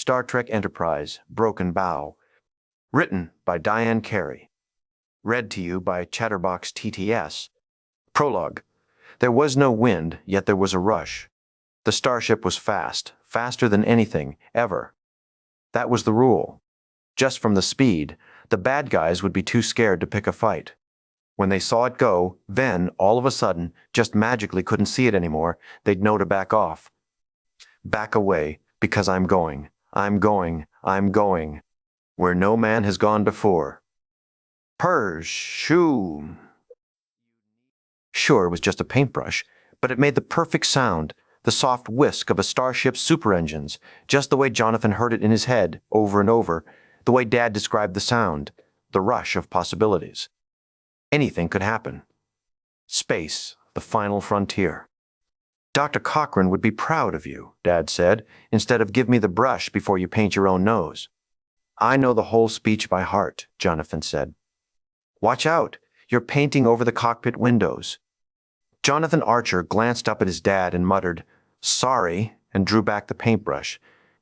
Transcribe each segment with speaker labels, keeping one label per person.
Speaker 1: Star Trek Enterprise, Broken Bow. Written by Diane Carey. Read to you by Chatterbox TTS. Prologue. There was no wind, yet there was a rush. The starship was fast, faster than anything, ever. That was the rule. Just from the speed, the bad guys would be too scared to pick a fight. When they saw it go, then, all of a sudden, just magically couldn't see it anymore, they'd know to back off. Back away, because I'm going, where no man has gone before. Purge, shoo. Sure, it was just a paintbrush, but it made the perfect sound, the soft whisk of a starship's super engines, just the way Jonathan heard it in his head, over and over, the way Dad described the sound, the rush of possibilities. Anything could happen. Space, the final frontier. Dr. Cochrane would be proud of you, Dad said, instead of give me the brush before you paint your own nose. I know the whole speech by heart, Jonathan said. Watch out, you're painting over the cockpit windows. Jonathan Archer glanced up at his dad and muttered, sorry, and drew back the paintbrush.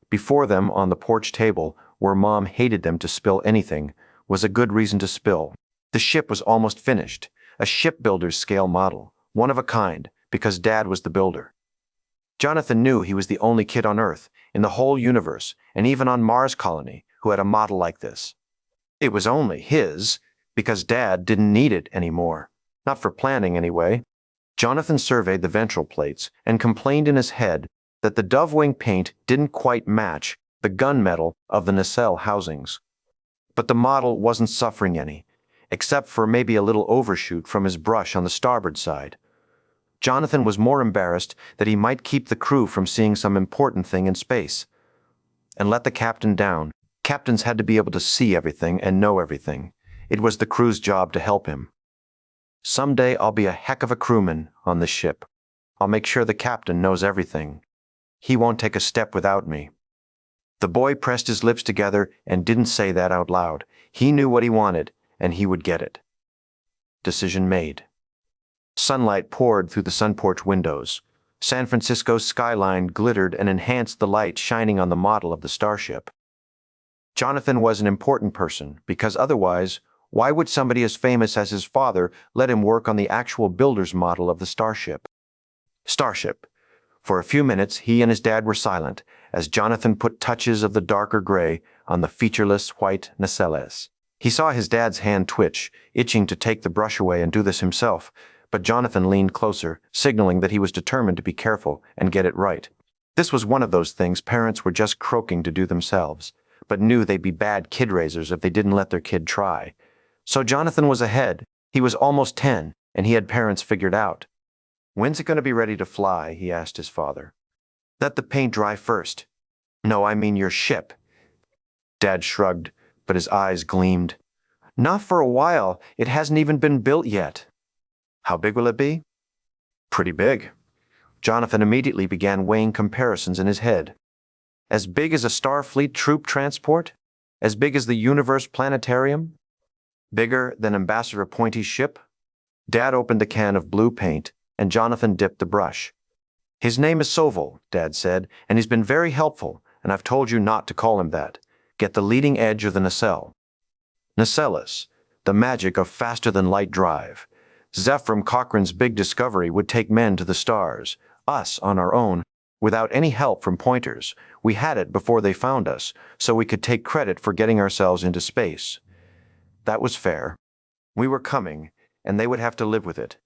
Speaker 1: Before them, on the porch table, where Mom hated them to spill anything, was a good reason to spill. The ship was almost finished, a shipbuilder's scale model, one of a kind, because Dad was the builder. Jonathan knew he was the only kid on Earth, in the whole universe, and even on Mars Colony, who had a model like this. It was only his, because Dad didn't need it anymore. Not for planning, anyway. Jonathan surveyed the ventral plates and complained in his head that the dovewing paint didn't quite match the gunmetal of the nacelle housings. But the model wasn't suffering any, except for maybe a little overshoot from his brush on the starboard side. Jonathan was more embarrassed that he might keep the crew from seeing some important thing in space. And let the captain down. Captains had to be able to see everything and know everything. It was the crew's job to help him. Someday I'll be a heck of a crewman on this ship. I'll make sure the captain knows everything. He won't take a step without me. The boy pressed his lips together and didn't say that out loud. He knew what he wanted, and he would get it. Decision made. Sunlight poured through the sunporch windows. San Francisco's skyline glittered and enhanced the light shining on the model of the starship. Jonathan was an important person, because otherwise, why would somebody as famous as his father let him work on the actual builder's model of the starship? Starship. For a few minutes, he and his dad were silent, as Jonathan put touches of the darker gray on the featureless white nacelles. He saw his dad's hand twitch, itching to take the brush away and do this himself, but Jonathan leaned closer, signaling that he was determined to be careful and get it right. This was one of those things parents were just croaking to do themselves, but knew they'd be bad kid raisers if they didn't let their kid try. So Jonathan was ahead. He was almost 10, and he had parents figured out. When's it going to be ready to fly? He asked his father. Let the paint dry first. No, I mean your ship. Dad shrugged, but his eyes gleamed. Not for a while. It hasn't even been built yet. How big will it be? Pretty big. Jonathan immediately began weighing comparisons in his head. As big as a Starfleet troop transport? As big as the Universe Planetarium? Bigger than Ambassador Pointy's ship? Dad opened the can of blue paint, and Jonathan dipped the brush. His name is Sovol, Dad said, and he's been very helpful, and I've told you not to call him that. Get the leading edge of the nacelle. Nacelles, the magic of faster-than-light drive. Zephram Cochrane's big discovery would take men to the stars, us on our own, without any help from pointers. We had it before they found us, so we could take credit for getting ourselves into space. That was fair. We were coming, and they would have to live with it.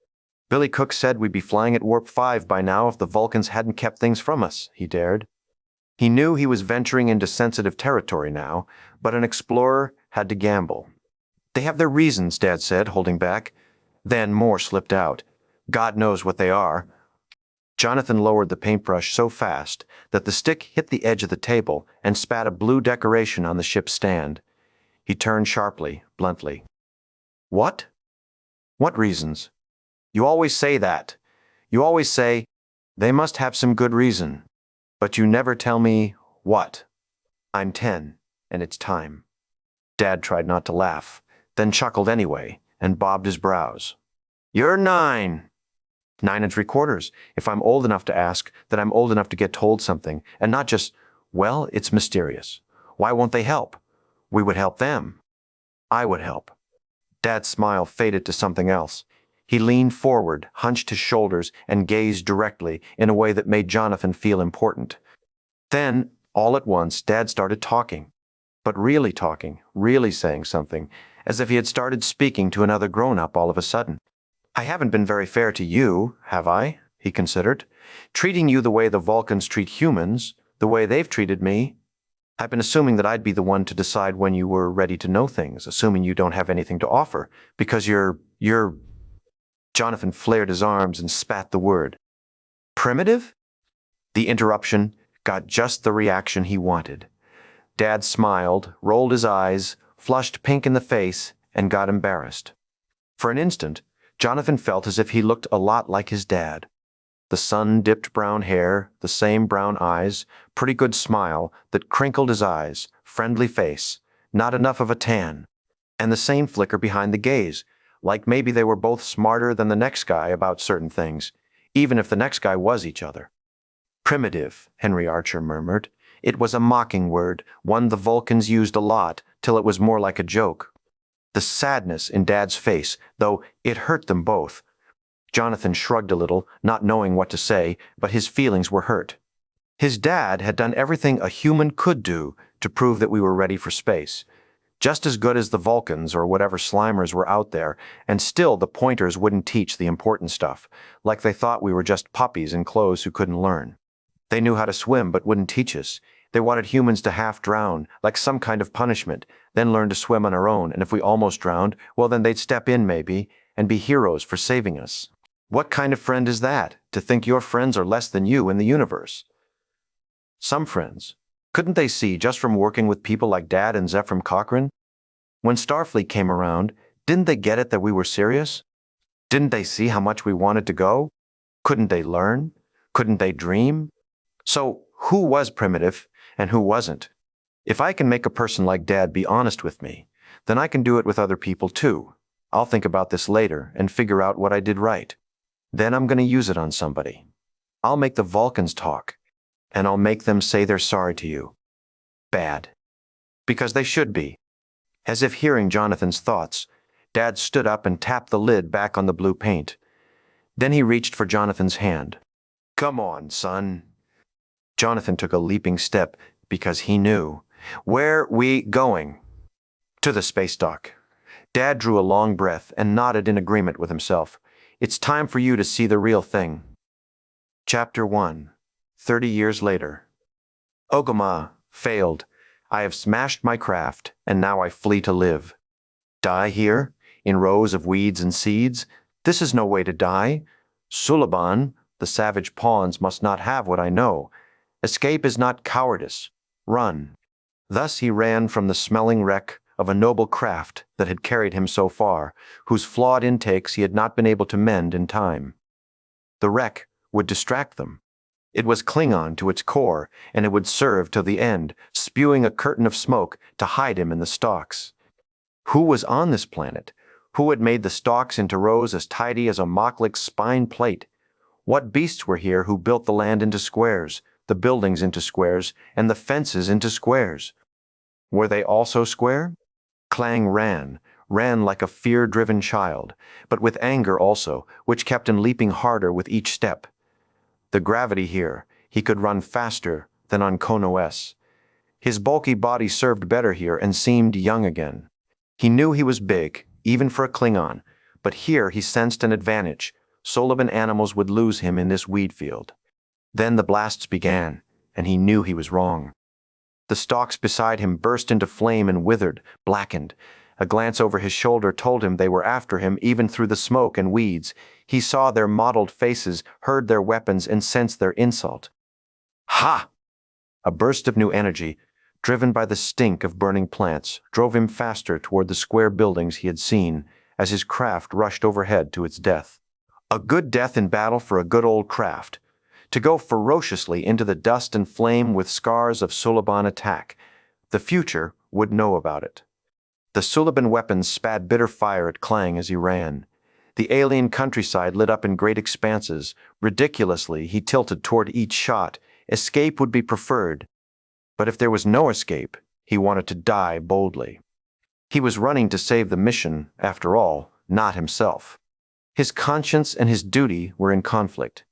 Speaker 1: Billy Cook said we'd be flying at Warp 5 by now if the Vulcans hadn't kept things from us, he dared. He knew he was venturing into sensitive territory now, but an explorer had to gamble. They have their reasons, Dad said, holding back. Then more slipped out. God knows what they are. Jonathan lowered the paintbrush so fast that the stick hit the edge of the table and spat a blue decoration on the ship's stand. He turned sharply, bluntly. What? What reasons? You always say that. You always say, they must have some good reason. But you never tell me what. I'm 10, and it's time. Dad tried not to laugh, then chuckled anyway, and bobbed his brows. You're 9. 9 3/4. If I'm old enough to ask, then I'm old enough to get told something, and not just, Well, it's mysterious. Why won't they help? We would help them. I would help. Dad's smile faded to something else. He leaned forward, hunched his shoulders, and gazed directly in a way that made Jonathan feel important. Then, all at once, Dad started talking. But really talking, really saying something, as if he had started speaking to another grown-up all of a sudden. I haven't been very fair to you, have I? He considered. Treating you the way the Vulcans treat humans, the way they've treated me. I've been assuming that I'd be the one to decide when you were ready to know things, assuming you don't have anything to offer, because you're... Jonathan flared his arms and spat the word. Primitive? The interruption got just the reaction he wanted. Dad smiled, rolled his eyes, flushed pink in the face, and got embarrassed. For an instant, Jonathan felt as if he looked a lot like his dad. The sun-dipped brown hair, the same brown eyes, pretty good smile that crinkled his eyes, friendly face, not enough of a tan, and the same flicker behind the gaze, like maybe they were both smarter than the next guy about certain things, even if the next guy was each other. Primitive, Henry Archer murmured. It was a mocking word, one the Vulcans used a lot, till it was more like a joke. The sadness in Dad's face, though it hurt them both. Jonathan shrugged a little, not knowing what to say, but his feelings were hurt. His dad had done everything a human could do to prove that we were ready for space. Just as good as the Vulcans or whatever Slimers were out there, and still the Pointers wouldn't teach the important stuff, like they thought we were just puppies in clothes who couldn't learn. They knew how to swim but wouldn't teach us. They wanted humans to half drown, like some kind of punishment, then learn to swim on our own, and if we almost drowned, well then they'd step in maybe, and be heroes for saving us. What kind of friend is that, to think your friends are less than you in the universe? Some friends. Couldn't they see just from working with people like Dad and Zephram Cochrane? When Starfleet came around, didn't they get it that we were serious? Didn't they see how much we wanted to go? Couldn't they learn? Couldn't they dream? So, who was primitive and who wasn't? If I can make a person like Dad be honest with me, then I can do it with other people too. I'll think about this later and figure out what I did right. Then I'm going to use it on somebody. I'll make the Vulcans talk, and I'll make them say they're sorry to you. Bad. Because they should be. As if hearing Jonathan's thoughts, Dad stood up and tapped the lid back on the blue paint. Then he reached for Jonathan's hand. Come on, son. Jonathan took a leaping step because he knew. Where we going? To the space dock. Dad drew a long breath and nodded in agreement with himself. It's time for you to see the real thing. Chapter 1. 30 years later. Ogama, failed. I have smashed my craft, and now I flee to live. Die here, in rows of weeds and seeds? This is no way to die. Suliban, the savage pawns must not have what I know. Escape is not cowardice. Run. Thus he ran from the smelling wreck of a noble craft that had carried him so far, whose flawed intakes he had not been able to mend in time. The wreck would distract them. It was Klingon to its core, and it would serve till the end, spewing a curtain of smoke to hide him in the stalks. Who was on this planet? Who had made the stalks into rows as tidy as a Machlik's spine plate? What beasts were here who built the land into squares, the buildings into squares, and the fences into squares? Were they also square? Klang ran like a fear-driven child, but with anger also, which kept him leaping harder with each step. The gravity here, he could run faster than on Kono S. His bulky body served better here and seemed young again. He knew he was big, even for a Klingon, but here he sensed an advantage. Soliban animals would lose him in this weed field. Then the blasts began, and he knew he was wrong. The stalks beside him burst into flame and withered, blackened. A glance over his shoulder told him they were after him even through the smoke and weeds. He saw their mottled faces, heard their weapons, and sensed their insult. Ha! A burst of new energy, driven by the stink of burning plants, drove him faster toward the square buildings he had seen as his craft rushed overhead to its death. A good death in battle for a good old craft. To go ferociously into the dust and flame with scars of Suliban attack. The future would know about it. The Suliban weapons spat bitter fire at Klang as he ran. The alien countryside lit up in great expanses. Ridiculously, he tilted toward each shot. Escape would be preferred. But if there was no escape, he wanted to die boldly. He was running to save the mission, after all, not himself. His conscience and his duty were in conflict.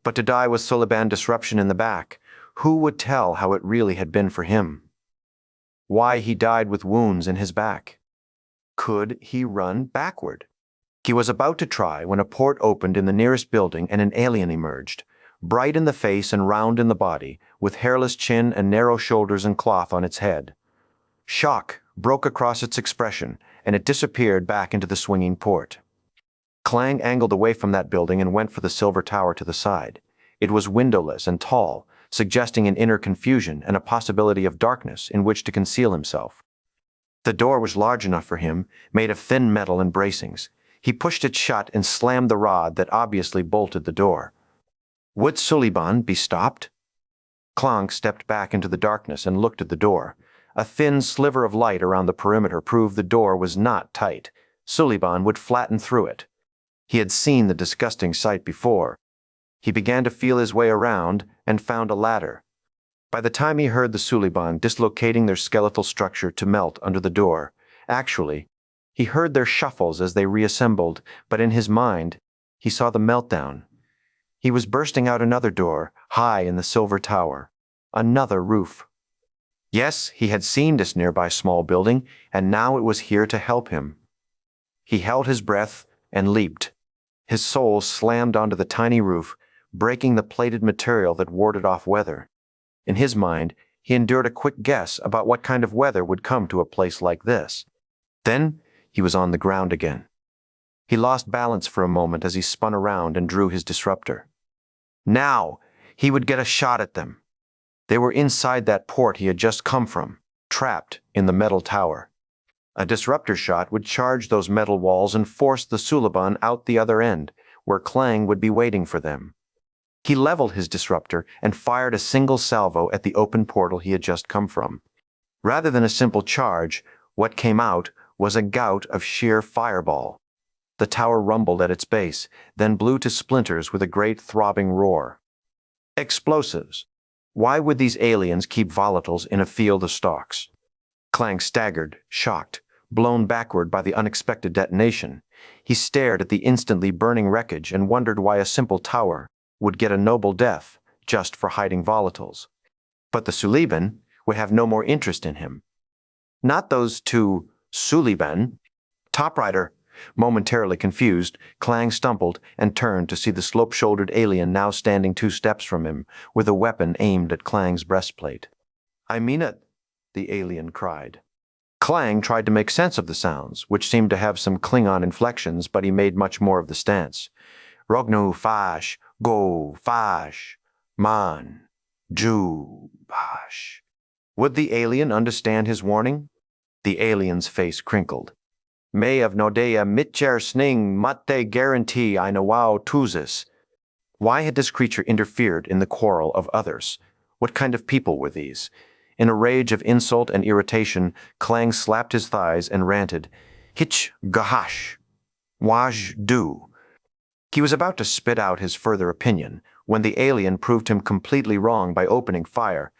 Speaker 1: But to die with Suliban disruption in the back, who would tell how it really had been for him? Why he died with wounds in his back? Could he run backward? He was about to try when a port opened in the nearest building and an alien emerged, bright in the face and round in the body, with hairless chin and narrow shoulders and cloth on its head. Shock broke across its expression, and it disappeared back into the swinging port. Clang angled away from that building and went for the silver tower to the side. It was windowless and tall, suggesting an inner confusion and a possibility of darkness in which to conceal himself. The door was large enough for him, made of thin metal and bracings. He pushed it shut and slammed the rod that obviously bolted the door. Would Suliban be stopped? Clang stepped back into the darkness and looked at the door. A thin sliver of light around the perimeter proved the door was not tight. Suliban would flatten through it. He had seen the disgusting sight before. He began to feel his way around and found a ladder. By the time he heard the Suliban dislocating their skeletal structure to melt under the door, actually, he heard their shuffles as they reassembled, but in his mind, he saw the meltdown. He was bursting out another door, high in the silver tower. Another roof. Yes, he had seen this nearby small building, and now it was here to help him. He held his breath and leaped. His soul slammed onto the tiny roof, breaking the plated material that warded off weather. In his mind, he endured a quick guess about what kind of weather would come to a place like this. Then, he was on the ground again. He lost balance for a moment as he spun around and drew his disruptor. Now, he would get a shot at them. They were inside that port he had just come from, trapped in the metal tower. A disruptor shot would charge those metal walls and force the Suliban out the other end, where Clang would be waiting for them. He leveled his disruptor and fired a single salvo at the open portal he had just come from. Rather than a simple charge, what came out was a gout of sheer fireball. The tower rumbled at its base, then blew to splinters with a great throbbing roar. Explosives. Why would these aliens keep volatiles in a field of stalks? Clang staggered, shocked, blown backward by the unexpected detonation. He stared at the instantly burning wreckage and wondered why a simple tower would get a noble death just for hiding volatiles. But the Suliban would have no more interest in him. Not those two Suliban. Toprider. Momentarily confused, Clang stumbled and turned to see the slope-shouldered alien now standing 2 steps from him, with a weapon aimed at Clang's breastplate. "I mean it," the alien cried. Clang tried to make sense of the sounds, which seemed to have some Klingon inflections, but he made much more of the stance. Rognu fash, go fash, man, ju bash. Would the alien understand his warning? The alien's face crinkled. May of Nodea mitcher sning mate guarantee I nawao tuzis. Why had this creature interfered in the quarrel of others? What kind of people were these? In a rage of insult and irritation, Clang slapped his thighs and ranted, "Hitch gahash! Waj do!" He was about to spit out his further opinion when the alien proved him completely wrong by opening fire.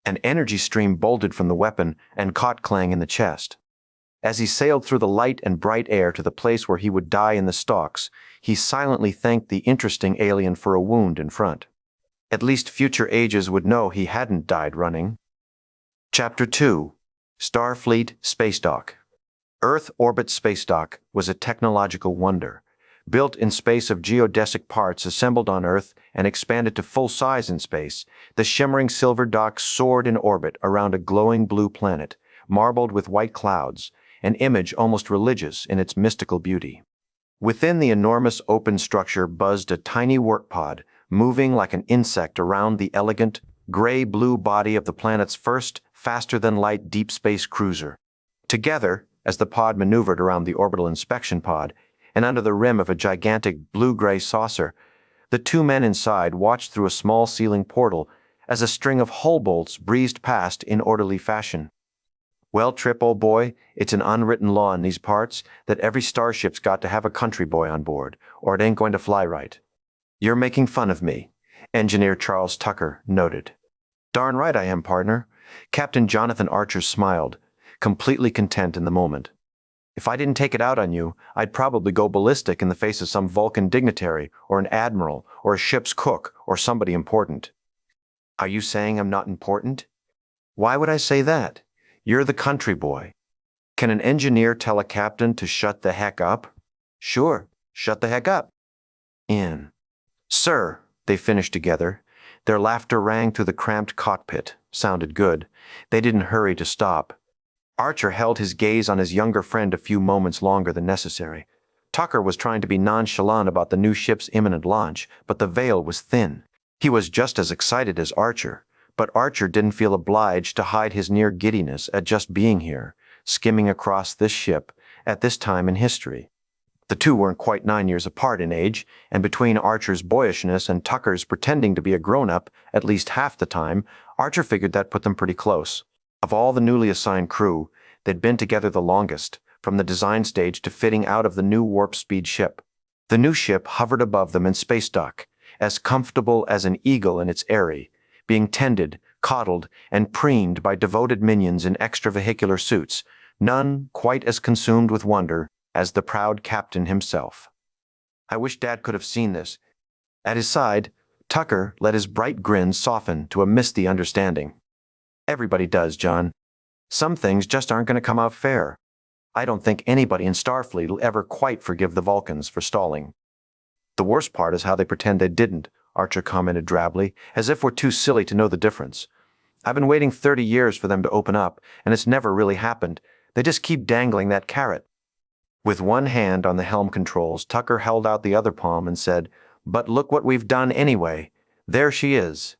Speaker 1: An energy stream bolted from the weapon and caught Clang in the chest. As he sailed through the light and bright air to the place where he would die in the stalks, he silently thanked the interesting alien for a wound in front. At least future ages would know he hadn't died running. Chapter 2. Starfleet Space Dock. Earth Orbit Space Dock was a technological wonder. Built in space of geodesic parts assembled on Earth and expanded to full size in space, the shimmering silver dock soared in orbit around a glowing blue planet, marbled with white clouds, an image almost religious in its mystical beauty. Within the enormous open structure buzzed a tiny work pod, moving like an insect around the elegant, gray-blue body of the planet's first, faster-than-light deep space cruiser. Together, as the pod maneuvered around the orbital inspection pod, and under the rim of a gigantic blue-gray saucer, the 2 men inside watched through a small ceiling portal as a string of hull bolts breezed past in orderly fashion. Well, Trip, old boy, it's an unwritten law in these parts that every starship's got to have a country boy on board, or it ain't going to fly right. You're making fun of me, Engineer Charles Tucker noted. Darn right I am, partner. Captain Jonathan Archer smiled, completely content in the moment. If I didn't take it out on you, I'd probably go ballistic in the face of some Vulcan dignitary, or an admiral, or a ship's cook, or somebody important. Are you saying I'm not important? Why would I say that? You're the country boy. Can an engineer tell a captain to shut the heck up? Sure, shut the heck up. In. Sir, they finished together. Their laughter rang through the cramped cockpit. Sounded good. They didn't hurry to stop. Archer held his gaze on his younger friend a few moments longer than necessary. Tucker was trying to be nonchalant about the new ship's imminent launch, but the veil was thin. He was just as excited as Archer, but Archer didn't feel obliged to hide his near giddiness at just being here, skimming across this ship, at this time in history. The two weren't quite 9 years apart in age, and between Archer's boyishness and Tucker's pretending to be a grown-up at least half the time, Archer figured that put them pretty close. Of all the newly assigned crew, they'd been together the longest, from the design stage to fitting out of the new warp-speed ship. The new ship hovered above them in space dock, as comfortable as an eagle in its eyrie, being tended, coddled, and preened by devoted minions in extravehicular suits, none quite as consumed with wonder as the proud captain himself. I wish Dad could have seen this. At his side, Tucker let his bright grin soften to a misty understanding. Everybody does, John. Some things just aren't going to come out fair. I don't think anybody in Starfleet will ever quite forgive the Vulcans for stalling. The worst part is how they pretend they didn't, Archer commented drably, as if we're too silly to know the difference. I've been waiting 30 years for them to open up, and it's never really happened. They just keep dangling that carrot. With one hand on the helm controls, Tucker held out the other palm and said, "But look what we've done anyway. There she is."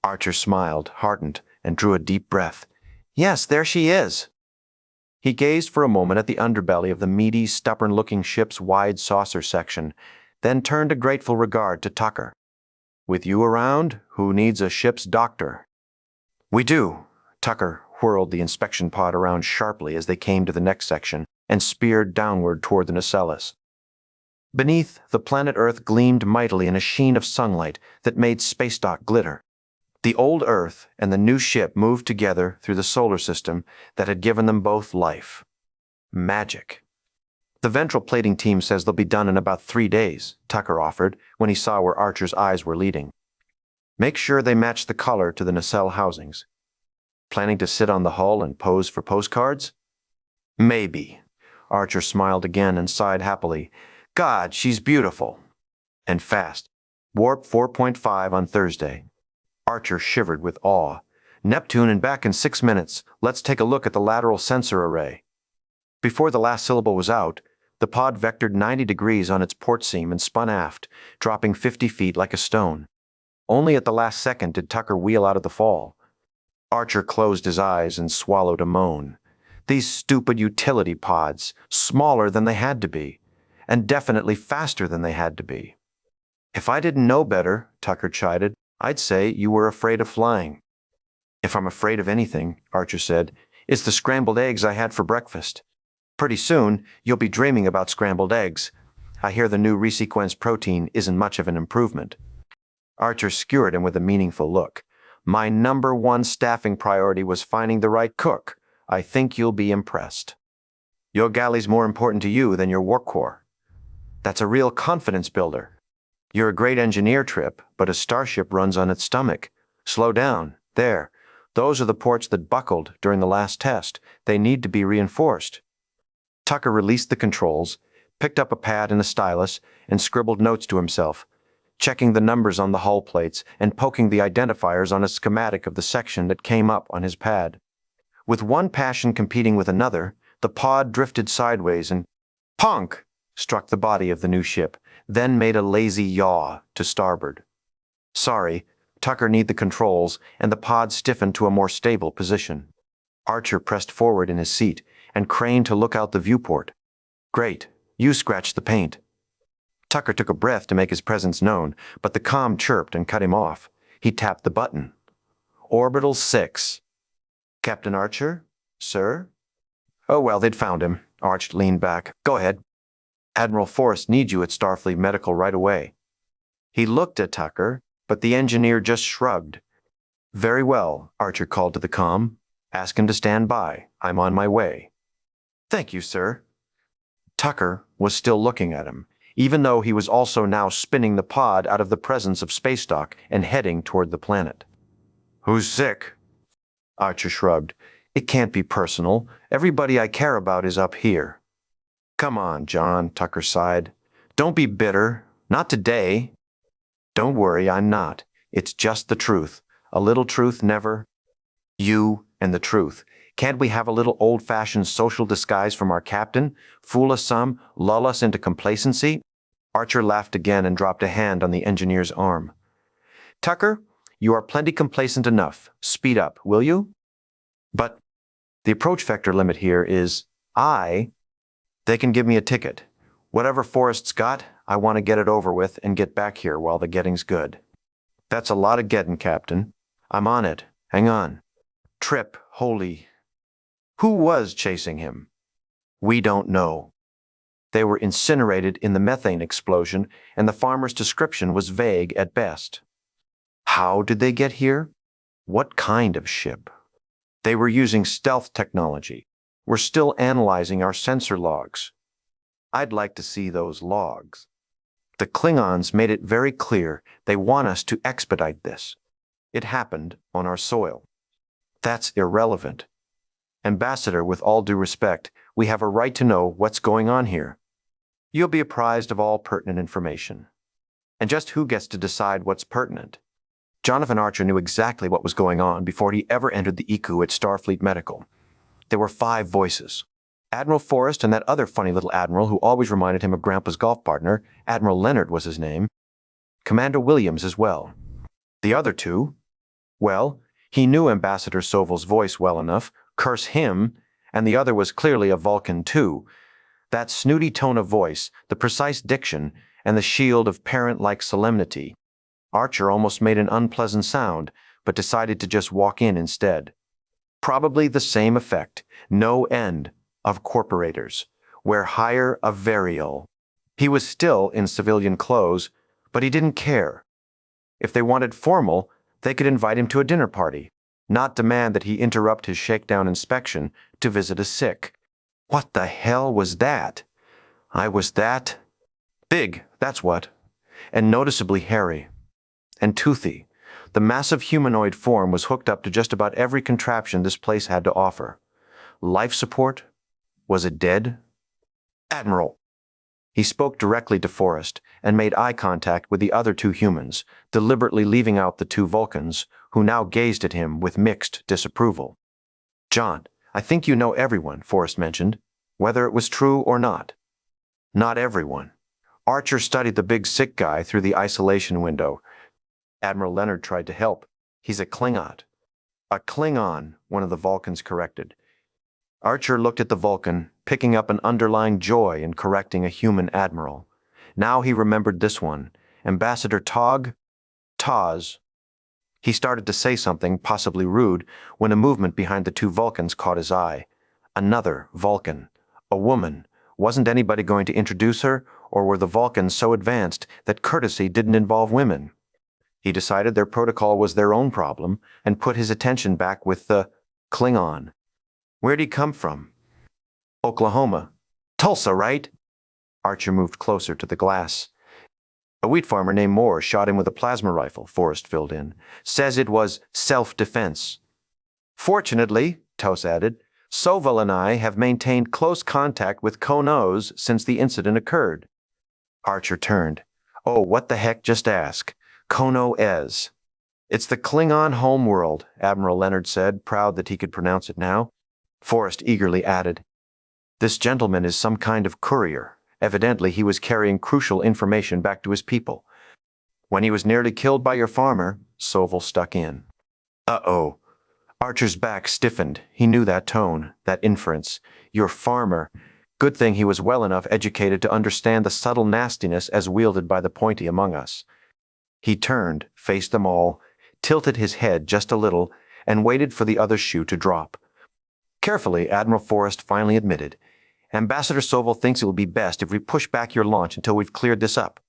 Speaker 1: Archer smiled, heartened, and drew a deep breath. "Yes, there she is." He gazed for a moment at the underbelly of the meaty, stubborn-looking ship's wide saucer section, then turned a grateful regard to Tucker. "With you around, who needs a ship's doctor?" "We do." Tucker whirled the inspection pod around sharply as they came to the next section and speared downward toward the nacelles. Beneath, the planet Earth gleamed mightily in a sheen of sunlight that made space dock glitter. The old Earth and the new ship moved together through the solar system that had given them both life. Magic. "The ventral plating team says they'll be done in about 3 days," Tucker offered when he saw where Archer's eyes were leading. "Make sure they match the color to the nacelle housings." "Planning to sit on the hull and pose for postcards?" "Maybe." Archer smiled again and sighed happily. "God, she's beautiful." "And fast. Warp 4.5 on Thursday." Archer shivered with awe. "Neptune and back in 6 minutes. Let's take a look at the lateral sensor array." Before the last syllable was out, the pod vectored 90 degrees on its port seam and spun aft, dropping 50 feet like a stone. Only at the last second did Tucker wheel out of the fall. Archer closed his eyes and swallowed a moan. These stupid utility pods, smaller than they had to be, and definitely faster than they had to be. "If I didn't know better," Tucker chided, "I'd say you were afraid of flying." "If I'm afraid of anything," Archer said, "it's the scrambled eggs I had for breakfast. Pretty soon, you'll be dreaming about scrambled eggs. I hear the new resequenced protein isn't much of an improvement." Archer skewered him with a meaningful look. "My #1 staffing priority was finding the right cook. I think you'll be impressed. Your galley's more important to you than your work core. That's a real confidence builder. You're a great engineer, Trip, but a starship runs on its stomach. Slow down. There. Those are the ports that buckled during the last test. They need to be reinforced." Tucker released the controls, picked up a pad and a stylus, and scribbled notes to himself, checking the numbers on the hull plates and poking the identifiers on a schematic of the section that came up on his pad. With one passion competing with another, the pod drifted sideways and "Punk!" struck the body of the new ship, then made a lazy yaw to starboard. "Sorry." Tucker kneed the controls, and the pod stiffened to a more stable position. Archer pressed forward in his seat and craned to look out the viewport. "Great. You scratched the paint." Tucker took a breath to make his presence known, but the comm chirped and cut him off. He tapped the button. "Orbital 6. "Captain Archer? Sir?" "Oh, well, they'd found him." Arch leaned back. "Go ahead. Admiral Forrest needs you at Starfleet Medical right away." He looked at Tucker, but the engineer just shrugged. Very well, Archer called to the comm. Ask him to stand by. I'm on my way. Thank you, sir. Tucker was still looking at him, even though he was also now spinning the pod out of the presence of space dock and heading toward the planet. Who's sick? Archer shrugged. It can't be personal. Everybody I care about is up here. Come on, John, Tucker sighed. Don't be bitter. Not today. Don't worry, I'm not. It's just the truth. A little truth never. You and the truth. Can't we have a little old-fashioned social disguise from our captain? Fool us some, lull us into complacency? Archer laughed again and dropped a hand on the engineer's arm. Tucker, you are plenty complacent enough. Speed up, will you? But the approach vector limit here is They can give me a ticket. Whatever Forrest's got, I want to get it over with and get back here while the getting's good. That's a lot of getting, Captain. I'm on it. Hang on. Trip, holy. Who was chasing him? We don't know. They were incinerated in the methane explosion, and the farmer's description was vague at best. How did they get here? What kind of ship? They were using stealth technology. We're still analyzing our sensor logs. I'd like to see those logs. The Klingons made it very clear they want us to expedite this. It happened on our soil. That's irrelevant. Ambassador, with all due respect, we have a right to know what's going on here. You'll be apprised of all pertinent information. And just who gets to decide what's pertinent? Jonathan Archer knew exactly what was going on before he ever entered the ICU at Starfleet Medical. There were 5 voices. Admiral Forrest and that other funny little admiral who always reminded him of Grandpa's golf partner, Admiral Leonard was his name. Commander Williams as well. The other 2? Well, he knew Ambassador Soval's voice well enough, curse him, and the other was clearly a Vulcan too. That snooty tone of voice, the precise diction, and the shield of parent-like solemnity. Archer almost made an unpleasant sound, but decided to just walk in instead. Probably the same effect, no end of corporators, where hire a varial. He was still in civilian clothes, but he didn't care. If they wanted formal, they could invite him to a dinner party, not demand that he interrupt his shakedown inspection to visit a sick. What the hell was that? I was that big, that's what, and noticeably hairy. And toothy. The massive humanoid form was hooked up to just about every contraption this place had to offer. Life support? Was it dead? Admiral. He spoke directly to Forrest and made eye contact with the other 2 humans, deliberately leaving out the 2 Vulcans, who now gazed at him with mixed disapproval. John, I think you know everyone, Forrest mentioned, whether it was true or not. Not everyone. Archer studied the big sick guy through the isolation window. Admiral Leonard tried to help. He's a Klingon. A Klingon, one of the Vulcans corrected. Archer looked at the Vulcan, picking up an underlying joy in correcting a human admiral. Now he remembered this one, Ambassador Taz. He started to say something, possibly rude, when a movement behind the 2 Vulcans caught his eye. Another Vulcan. A woman. Wasn't anybody going to introduce her, or were the Vulcans so advanced that courtesy didn't involve women? He decided their protocol was their own problem and put his attention back with the Klingon. Where'd he come from? Oklahoma. Tulsa, right? Archer moved closer to the glass. A wheat farmer named Moore shot him with a plasma rifle, Forrest filled in. Says it was self-defense. Fortunately, Tos added, Soval and I have maintained close contact with Konos since the incident occurred. Archer turned. Oh, what the heck, just ask. Kono-Ez. It's the Klingon homeworld, Admiral Leonard said, proud that he could pronounce it now. Forrest eagerly added, This gentleman is some kind of courier. Evidently he was carrying crucial information back to his people. When he was nearly killed by your farmer, Soval stuck in. Uh-oh. Archer's back stiffened. He knew that tone, that inference. Your farmer. Good thing he was well enough educated to understand the subtle nastiness as wielded by the pointy among us. He turned, faced them all, tilted his head just a little, and waited for the other shoe to drop. Carefully, Admiral Forrest finally admitted, Ambassador Soval thinks it will be best if we push back your launch until we've cleared this up.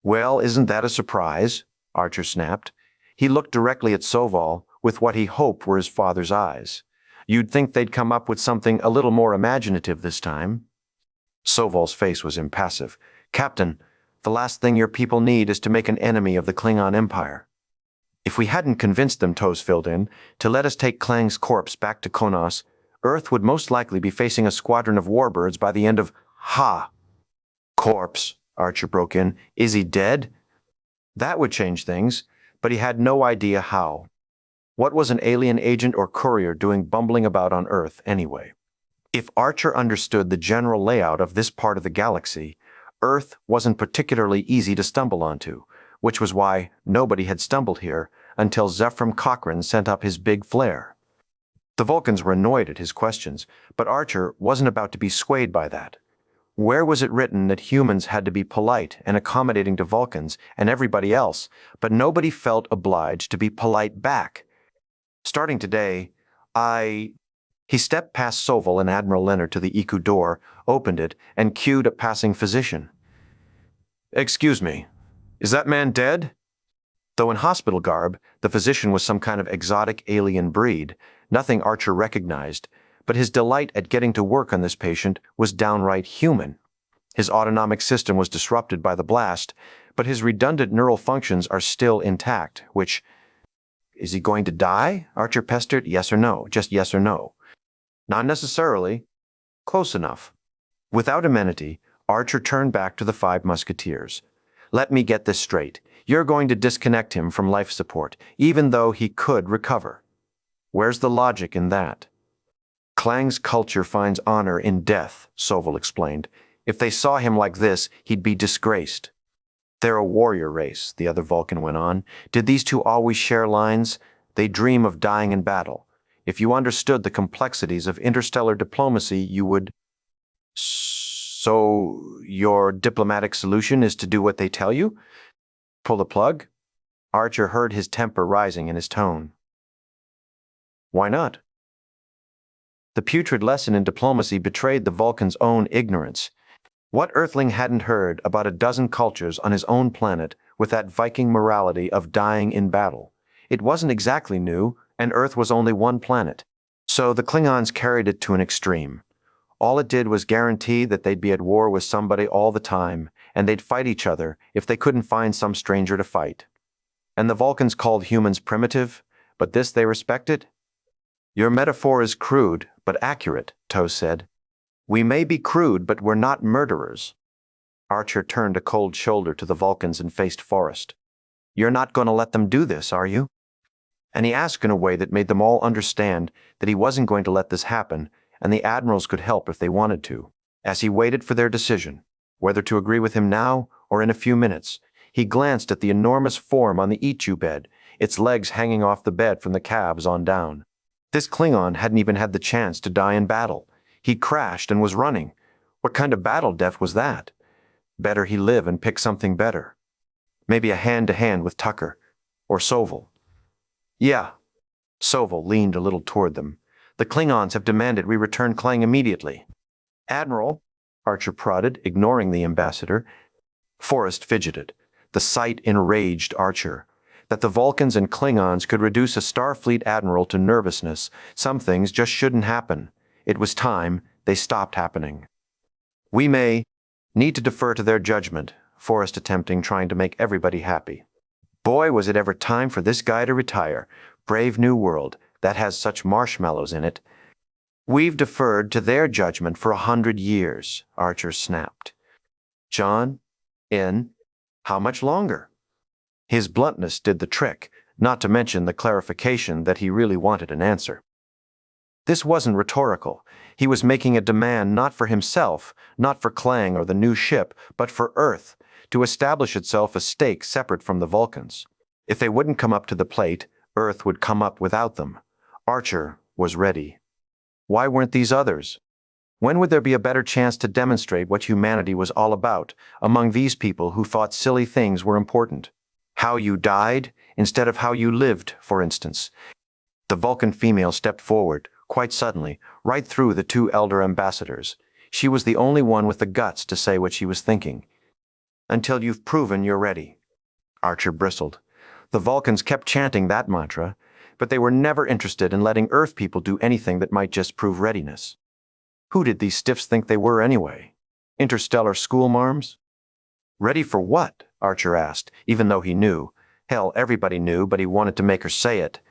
Speaker 1: Well, isn't that a surprise? Archer snapped. He looked directly at Soval with what he hoped were his father's eyes. You'd think they'd come up with something a little more imaginative this time. Soval's face was impassive. Captain, the last thing your people need is to make an enemy of the Klingon Empire. If we hadn't convinced them, Toes filled in, to let us take Klang's corpse back to Konos, Earth would most likely be facing a squadron of warbirds by the end of Ha! Corpse, Archer broke in. Is he dead? That would change things, but he had no idea how. What was an alien agent or courier doing bumbling about on Earth anyway? If Archer understood the general layout of this part of the galaxy, Earth wasn't particularly easy to stumble onto, which was why nobody had stumbled here until Zephram Cochrane sent up his big flare. The Vulcans were annoyed at his questions, but Archer wasn't about to be swayed by that. Where was it written that humans had to be polite and accommodating to Vulcans and everybody else, but nobody felt obliged to be polite back? Starting today, He stepped past Soval and Admiral Leonard to the ICU door, opened it, and cued a passing physician. Excuse me, is that man dead? Though in hospital garb, the physician was some kind of exotic alien breed, nothing Archer recognized, but his delight at getting to work on this patient was downright human. His autonomic system was disrupted by the blast, but his redundant neural functions are still intact, which... Is he going to die? Archer pestered. Yes or no? Just yes or no. Not necessarily. Close enough. Without amenity, Archer turned back to the 5 musketeers. Let me get this straight. You're going to disconnect him from life support, even though he could recover. Where's the logic in that? Klang's culture finds honor in death, Soval explained. If they saw him like this, he'd be disgraced. They're a warrior race, the other Vulcan went on. Did these two always share lines? They dream of dying in battle. If you understood the complexities of interstellar diplomacy, you would... So, your diplomatic solution is to do what they tell you? Pull the plug? Archer heard his temper rising in his tone. Why not? The putrid lesson in diplomacy betrayed the Vulcan's own ignorance. What Earthling hadn't heard about a dozen cultures on his own planet with that Viking morality of dying in battle? It wasn't exactly new, and Earth was only one planet. So the Klingons carried it to an extreme. All it did was guarantee that they'd be at war with somebody all the time, and they'd fight each other if they couldn't find some stranger to fight. And the Vulcans called humans primitive, but this they respected? Your metaphor is crude, but accurate, Toes said. We may be crude, but we're not murderers. Archer turned a cold shoulder to the Vulcans and faced Forrest. You're not going to let them do this, are you? And he asked in a way that made them all understand that he wasn't going to let this happen, and the admirals could help if they wanted to. As he waited for their decision, whether to agree with him now or in a few minutes, he glanced at the enormous form on the Ichu bed, its legs hanging off the bed from the calves on down. This Klingon hadn't even had the chance to die in battle. He'd crashed and was running. What kind of battle death was that? Better he live and pick something better. Maybe a hand-to-hand with Tucker. Or Soval. Yeah. Soval leaned a little toward them. The Klingons have demanded we return Klang immediately. Admiral, Archer prodded, ignoring the ambassador. Forrest fidgeted. The sight enraged Archer. That the Vulcans and Klingons could reduce a Starfleet admiral to nervousness, some things just shouldn't happen. It was time they stopped happening. We may need to defer to their judgment, Forrest attempting trying to make everybody happy. Boy, was it ever time for this guy to retire. Brave new world, that has such marshmallows in it. We've deferred to their judgment for 100 years, Archer snapped. John, how much longer? His bluntness did the trick, not to mention the clarification that he really wanted an answer. This wasn't rhetorical. He was making a demand not for himself, not for Klang or the new ship, but for Earth, to establish itself a stake separate from the Vulcans. If they wouldn't come up to the plate, Earth would come up without them. Archer was ready. Why weren't these others? When would there be a better chance to demonstrate what humanity was all about among these people who thought silly things were important? How you died instead of how you lived, for instance. The Vulcan female stepped forward, quite suddenly, right through the 2 elder ambassadors. She was the only one with the guts to say what she was thinking. Until you've proven you're ready. Archer bristled. The Vulcans kept chanting that mantra, but they were never interested in letting Earth people do anything that might just prove readiness. Who did these stiffs think they were anyway? Interstellar schoolmarms? Ready for what? Archer asked, even though he knew. Hell, everybody knew, but he wanted to make her say it.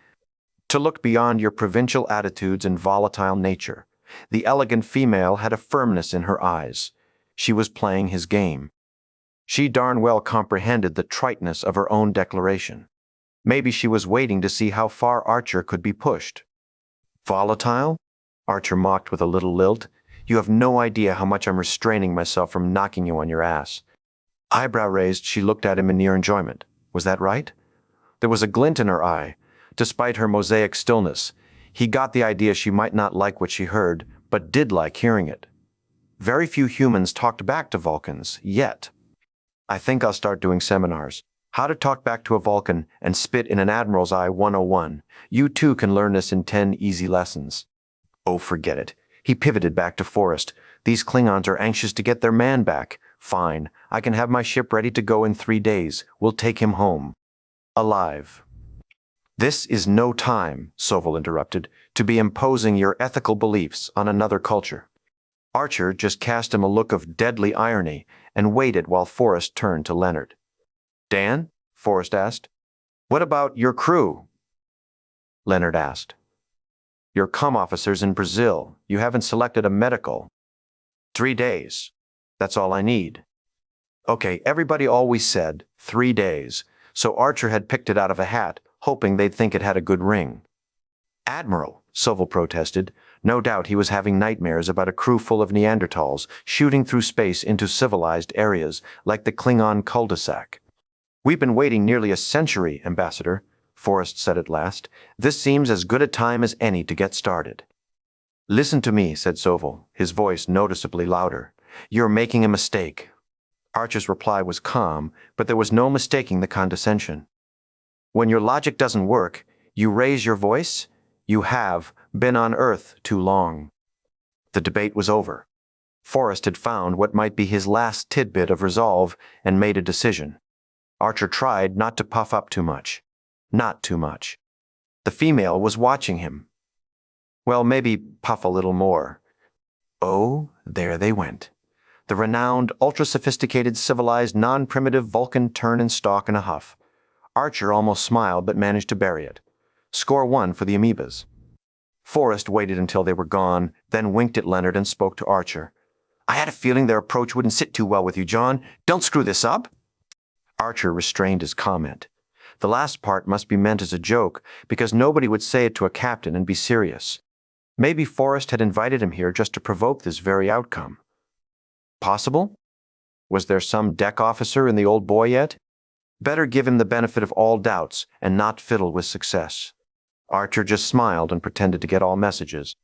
Speaker 1: To look beyond your provincial attitudes and volatile nature. The elegant female had a firmness in her eyes. She was playing his game. She darn well comprehended the triteness of her own declaration. Maybe she was waiting to see how far Archer could be pushed. Volatile? Archer mocked with a little lilt. You have no idea how much I'm restraining myself from knocking you on your ass. Eyebrow raised, she looked at him in near enjoyment. Was that right? There was a glint in her eye. Despite her mosaic stillness, he got the idea she might not like what she heard, but did like hearing it. Very few humans talked back to Vulcans, yet. I think I'll start doing seminars. How to talk back to a Vulcan and spit in an Admiral's Eye 101. You too can learn this in 10 easy lessons. Oh, forget it. He pivoted back to Forrest. These Klingons are anxious to get their man back. Fine. I can have my ship ready to go in 3 days. We'll take him home. Alive. This is no time, Soval interrupted, to be imposing your ethical beliefs on another culture. Archer just cast him a look of deadly irony and waited while Forrest turned to Leonard. Dan? Forrest asked. What about your crew? Leonard asked. Your comm officers in Brazil. You haven't selected a medical. 3 days. That's all I need. Okay, everybody always said 3 days, so Archer had picked it out of a hat, hoping they'd think it had a good ring. Admiral, Soval protested. No doubt he was having nightmares about a crew full of Neanderthals shooting through space into civilized areas like the Klingon cul-de-sac. We've been waiting nearly a century, Ambassador, Forrest said at last. This seems as good a time as any to get started. Listen to me, said Soval, his voice noticeably louder. You're making a mistake. Archer's reply was calm, but there was no mistaking the condescension. When your logic doesn't work, you raise your voice. You have been on Earth too long. The debate was over. Forrest had found what might be his last tidbit of resolve and made a decision. Archer tried not to puff up too much. Not too much. The female was watching him. Well, maybe puff a little more. Oh, there they went. The renowned, ultra-sophisticated, civilized, non-primitive Vulcan turn and stalk in a huff. Archer almost smiled but managed to bury it. Score 1 for the amoebas. Forrest waited until they were gone, then winked at Leonard and spoke to Archer. I had a feeling their approach wouldn't sit too well with you, John. Don't screw this up. Archer restrained his comment. The last part must be meant as a joke, because nobody would say it to a captain and be serious. Maybe Forrest had invited him here just to provoke this very outcome. Possible? Was there some deck officer in the old boy yet? Better give him the benefit of all doubts and not fiddle with success. Archer just smiled and pretended to get all messages.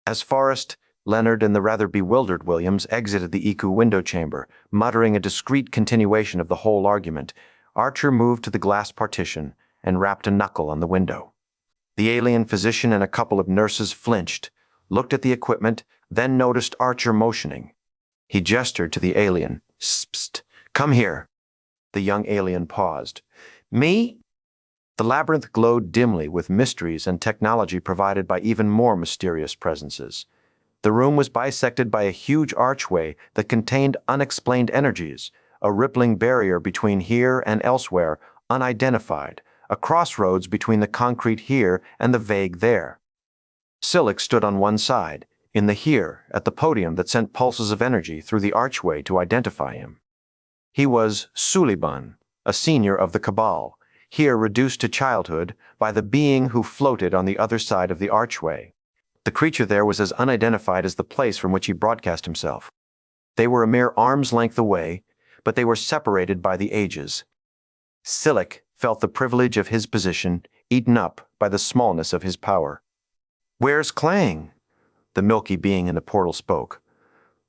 Speaker 1: As Forrest, Leonard, and the rather bewildered Williams exited the ICU window chamber, muttering a discreet continuation of the whole argument, Archer moved to the glass partition and rapped a knuckle on the window. The alien physician and a couple of nurses flinched, looked at the equipment, then noticed Archer motioning. He gestured to the alien. Psst, come here. The young alien paused. Me? The labyrinth glowed dimly with mysteries and technology provided by even more mysterious presences. The room was bisected by a huge archway that contained unexplained energies, a rippling barrier between here and elsewhere, unidentified, a crossroads between the concrete here and the vague there. Silik stood on one side, in the here, at the podium that sent pulses of energy through the archway to identify him. He was Suliban, a senior of the Cabal, here reduced to childhood by the being who floated on the other side of the archway. The creature there was as unidentified as the place from which he broadcast himself. They were a mere arm's length away, but they were separated by the ages. Silik felt the privilege of his position eaten up by the smallness of his power. Where's Clang? The milky being in the portal spoke.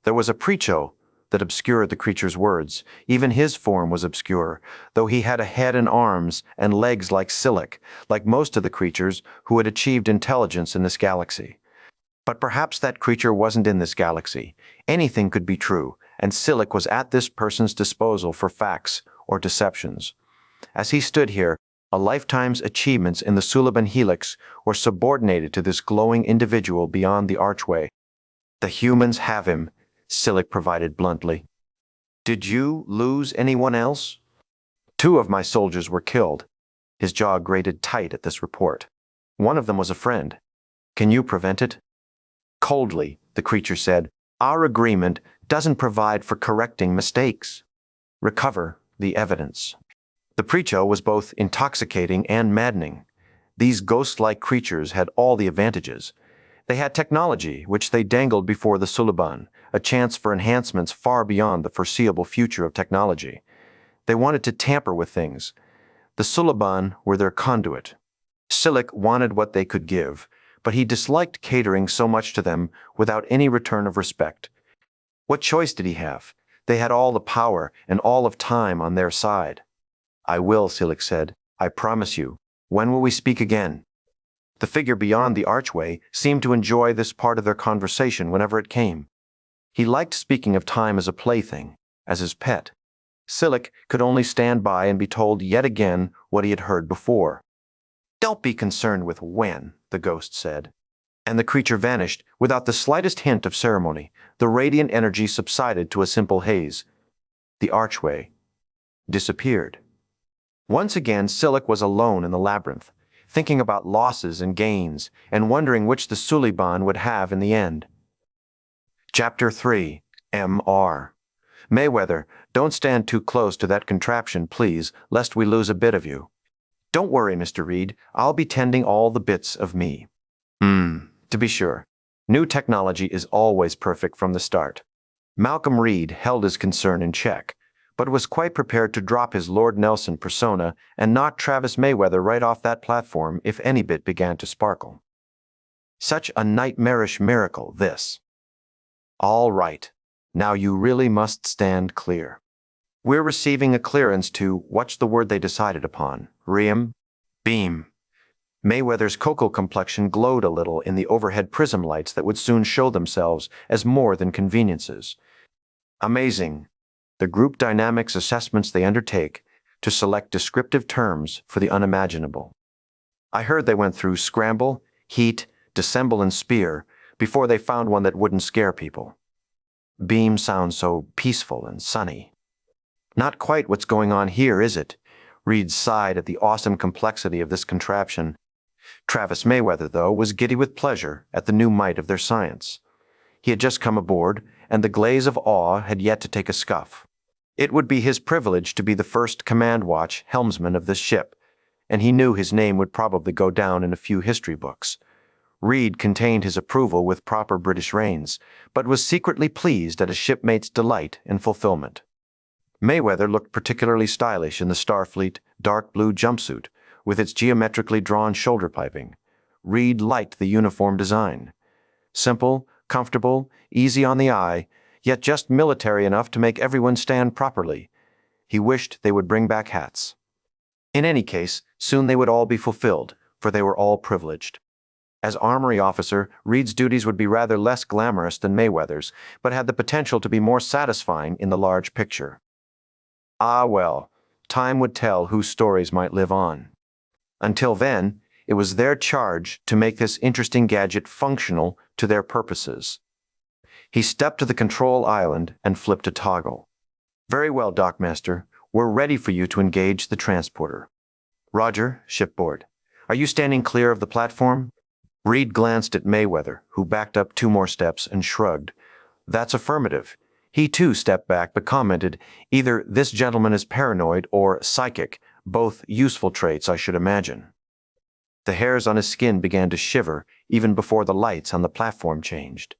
Speaker 1: There was a precho that obscured the creature's words. Even his form was obscure, though he had a head and arms and legs like Silik, like most of the creatures who had achieved intelligence in this galaxy. But perhaps that creature wasn't in this galaxy. Anything could be true, and Silik was at this person's disposal for facts or deceptions. As he stood here, A lifetime's achievements in the Suliban Helix were subordinated to this glowing individual beyond the archway. The humans have him, Silic provided bluntly. Did you lose anyone else? 2 of my soldiers were killed. His jaw grated tight at this report. One of them was a friend. Can you prevent it? Coldly, the creature said, our agreement doesn't provide for correcting mistakes. Recover the evidence. The precho was both intoxicating and maddening. These ghost-like creatures had all the advantages. They had technology, which they dangled before the Suliban, a chance for enhancements far beyond the foreseeable future of technology. They wanted to tamper with things. The Suliban were their conduit. Silic wanted what they could give, but he disliked catering so much to them without any return of respect. What choice did he have? They had all the power and all of time on their side. I will, Silic said. I promise you. When will we speak again? The figure beyond the archway seemed to enjoy this part of their conversation whenever it came. He liked speaking of time as a plaything, as his pet. Silic could only stand by and be told yet again what he had heard before. Don't be concerned with when, the ghost said. And the creature vanished without the slightest hint of ceremony. The radiant energy subsided to a simple haze. The archway disappeared. Once again, Silic was alone in the labyrinth, thinking about losses and gains, and wondering which the Suliban would have in the end. Chapter 3. M.R. Mayweather, don't stand too close to that contraption, please, lest we lose a bit of you. Don't worry, Mr. Reed, I'll be tending all the bits of me. To be sure. New technology is always perfect from the start. Malcolm Reed held his concern in check, but was quite prepared to drop his Lord Nelson persona and knock Travis Mayweather right off that platform if any bit began to sparkle. Such a nightmarish miracle, this. All right, now you really must stand clear. We're receiving a clearance to, what's the word they decided upon? Riem? Beam. Mayweather's cocoa complexion glowed a little in the overhead prism lights that would soon show themselves as more than conveniences. Amazing. The group dynamics assessments they undertake to select descriptive terms for the unimaginable. I heard they went through scramble, heat, dissemble, and spear before they found one that wouldn't scare people. Beam sounds so peaceful and sunny. Not quite what's going on here, is it? Reed sighed at the awesome complexity of this contraption. Travis Mayweather, though, was giddy with pleasure at the new might of their science. He had just come aboard, and the glaze of awe had yet to take a scuff. It would be his privilege to be the first command watch helmsman of this ship, and he knew his name would probably go down in a few history books. Reed contained his approval with proper British reins, but was secretly pleased at a shipmate's delight and fulfillment. Mayweather looked particularly stylish in the Starfleet dark blue jumpsuit, with its geometrically drawn shoulder piping. Reed liked the uniform design. Simple, comfortable, easy on the eye, yet just military enough to make everyone stand properly. He wished they would bring back hats. In any case, soon they would all be fulfilled, for they were all privileged. As armory officer, Reed's duties would be rather less glamorous than Mayweather's, but had the potential to be more satisfying in the large picture. Ah well, time would tell whose stories might live on. Until then, it was their charge to make this interesting gadget functional to their purposes. He stepped to the control island and flipped a toggle. Very well, Dockmaster. We're ready for you to engage the transporter. Roger, shipboard. Are you standing clear of the platform? Reed glanced at Mayweather, who backed up 2 more steps and shrugged. That's affirmative. He too stepped back but commented, either this gentleman is paranoid or psychic, both useful traits, I should imagine. The hairs on his skin began to shiver even before the lights on the platform changed.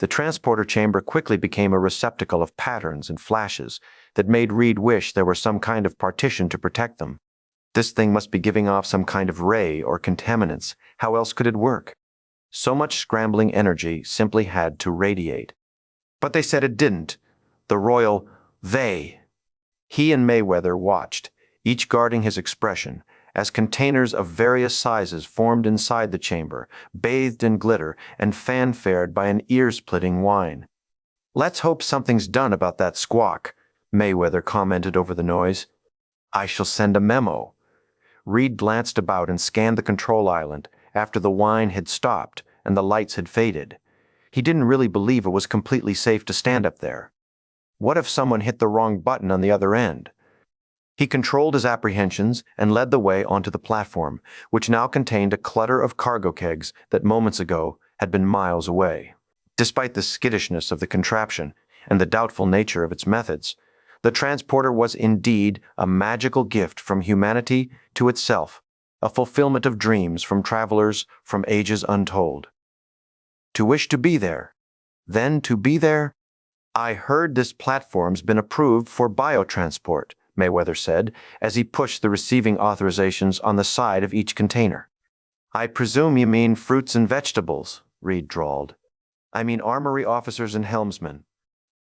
Speaker 1: The transporter chamber quickly became a receptacle of patterns and flashes that made Reed wish there were some kind of partition to protect them. This thing must be giving off some kind of ray or contaminants. How else could it work? So much scrambling energy simply had to radiate. But they said it didn't. The royal they. He and Mayweather watched, each guarding his expression, as containers of various sizes formed inside the chamber, bathed in glitter and fanfared by an ear-splitting whine. Let's hope something's done about that squawk, Mayweather commented over the noise. I shall send a memo. Reed glanced about and scanned the control island after the whine had stopped and the lights had faded. He didn't really believe it was completely safe to stand up there. What if someone hit the wrong button on the other end? He controlled his apprehensions and led the way onto the platform, which now contained a clutter of cargo kegs that moments ago had been miles away. Despite the skittishness of the contraption and the doubtful nature of its methods, the transporter was indeed a magical gift from humanity to itself, a fulfillment of dreams from travelers from ages untold. To wish to be there, then to be there? I heard this platform's been approved for biotransport, Mayweather said, as he pushed the receiving authorizations on the side of each container. I presume you mean fruits and vegetables, Reed drawled. I mean armory officers and helmsmen.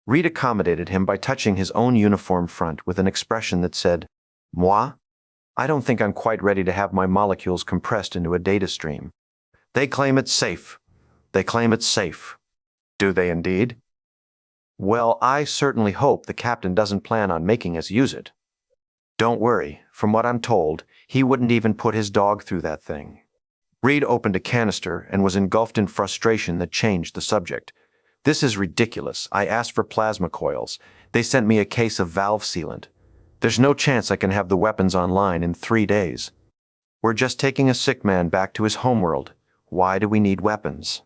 Speaker 1: Reed accommodated him by touching his own uniform front with an expression that said, Moi? I don't think I'm quite ready to have my molecules compressed into a data stream. They claim it's safe. They claim it's safe. Do they indeed? Well, I certainly hope the captain doesn't plan on making us use it. Don't worry, from what I'm told, he wouldn't even put his dog through that thing. Reed opened a canister and was engulfed in frustration that changed the subject. This is ridiculous. I asked for plasma coils. They sent me a case of valve sealant. There's no chance I can have the weapons online in 3 days. We're just taking a sick man back to his homeworld. Why do we need weapons?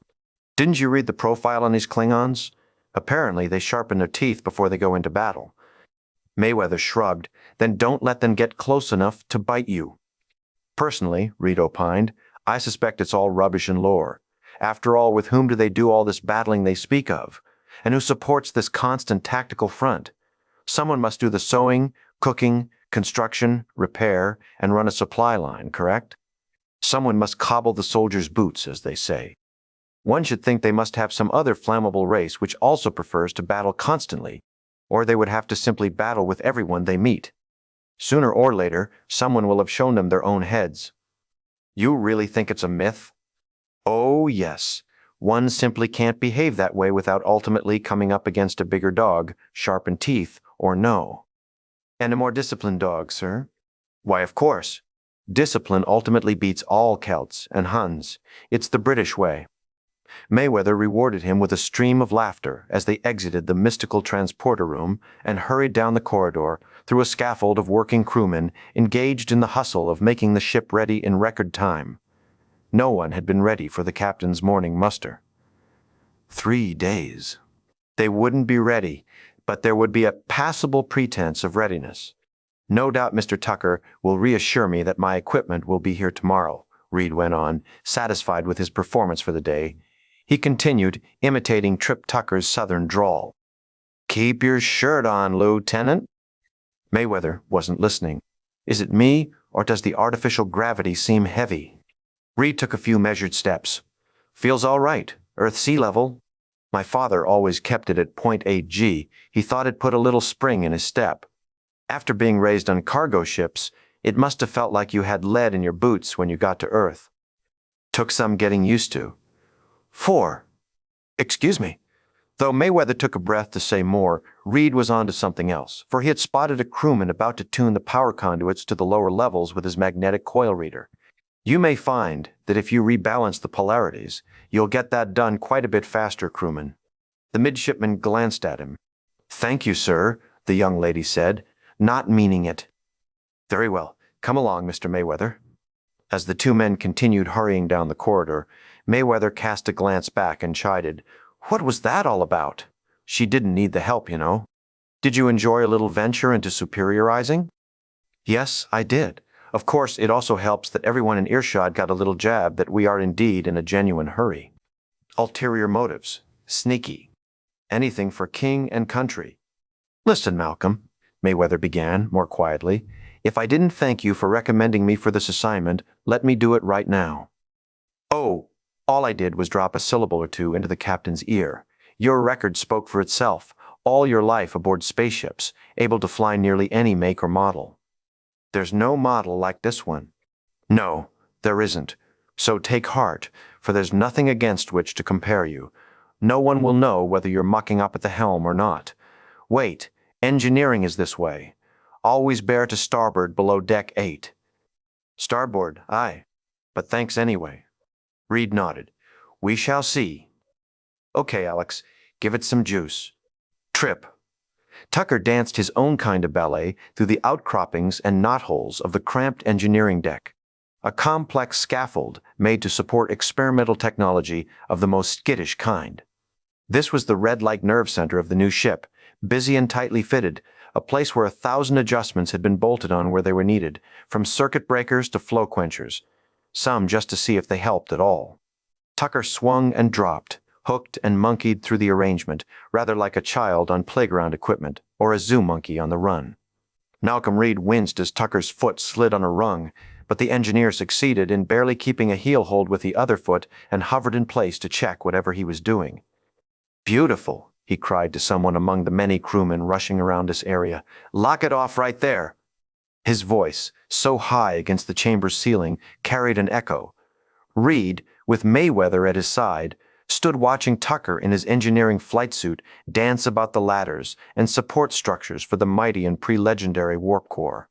Speaker 1: Didn't you read the profile on these Klingons? Apparently, they sharpen their teeth before they go into battle. Mayweather shrugged. Then don't let them get close enough to bite you. Personally, Reed opined, I suspect it's all rubbish and lore. After all, with whom do they do all this battling they speak of? And who supports this constant tactical front? Someone must do the sewing, cooking, construction, repair, and run a supply line, correct? Someone must cobble the soldiers' boots, as they say. One should think they must have some other flammable race which also prefers to battle constantly, or they would have to simply battle with everyone they meet. Sooner or later, someone will have shown them their own heads. You really think it's a myth? Oh, yes. One simply can't behave that way without ultimately coming up against a bigger dog, sharpened teeth, or no. And a more disciplined dog, sir? Why, of course. Discipline ultimately beats all Celts and Huns. It's the British way. Mayweather rewarded him with a stream of laughter as they exited the mystical transporter room and hurried down the corridor through a scaffold of working crewmen engaged in the hustle of making the ship ready in record time. No one had been ready for the captain's morning muster. 3 days. They wouldn't be ready, but there would be a passable pretense of readiness. No doubt Mr. Tucker will reassure me that my equipment will be here tomorrow, Reed went on, satisfied with his performance for the day. He continued, imitating Trip Tucker's southern drawl. Keep your shirt on, Lieutenant. Mayweather wasn't listening. Is it me, or does the artificial gravity seem heavy? Reed took a few measured steps. Feels all right. Earth sea level. My father always kept it at .8 G. He thought it put a little spring in his step. After being raised on cargo ships, it must have felt like you had lead in your boots when you got to Earth. Took some getting used to. 4. Excuse me. Though Mayweather took a breath to say more, Reed was on to something else, for he had spotted a crewman about to tune the power conduits to the lower levels with his magnetic coil reader. You may find that if you rebalance the polarities, you'll get that done quite a bit faster, crewman. The midshipman glanced at him. Thank you, sir, the young lady said, not meaning it. Very well. Come along, Mr. Mayweather. As the two men continued hurrying down the corridor, Mayweather cast a glance back and chided. What was that all about? She didn't need the help, you know. Did you enjoy a little venture into superiorizing? Yes, I did. Of course, it also helps that everyone in earshot got a little jab that we are indeed in a genuine hurry. Ulterior motives. Sneaky. Anything for king and country. Listen, Malcolm, Mayweather began, more quietly. If I didn't thank you for recommending me for this assignment, let me do it right now. Oh, all I did was drop a syllable or two into the captain's ear. Your record spoke for itself, all your life aboard spaceships, able to fly nearly any make or model. There's no model like this one. No, there isn't. So take heart, for there's nothing against which to compare you. No one will know whether you're mucking up at the helm or not. Wait, engineering is this way. Always bear to starboard below deck 8. Starboard, aye. But thanks anyway. Reed nodded. We shall see. Okay, Alex, give it some juice. Trip. Tucker danced his own kind of ballet through the outcroppings and knotholes of the cramped engineering deck, a complex scaffold made to support experimental technology of the most skittish kind. This was the red-like nerve center of the new ship, busy and tightly fitted, a place where 1,000 adjustments had been bolted on where they were needed, from circuit breakers to flow quenchers, some just to see if they helped at all. Tucker swung and dropped, hooked and monkeyed through the arrangement, rather like a child on playground equipment or a zoo monkey on the run. Malcolm Reed winced as Tucker's foot slid on a rung, but the engineer succeeded in barely keeping a heel hold with the other foot and hovered in place to check whatever he was doing. Beautiful, he cried to someone among the many crewmen rushing around this area. Lock it off right there. His voice, so high against the chamber's ceiling, carried an echo. Reed, with Mayweather at his side, stood watching Tucker in his engineering flight suit dance about the ladders and support structures for the mighty and pre-legendary warp core.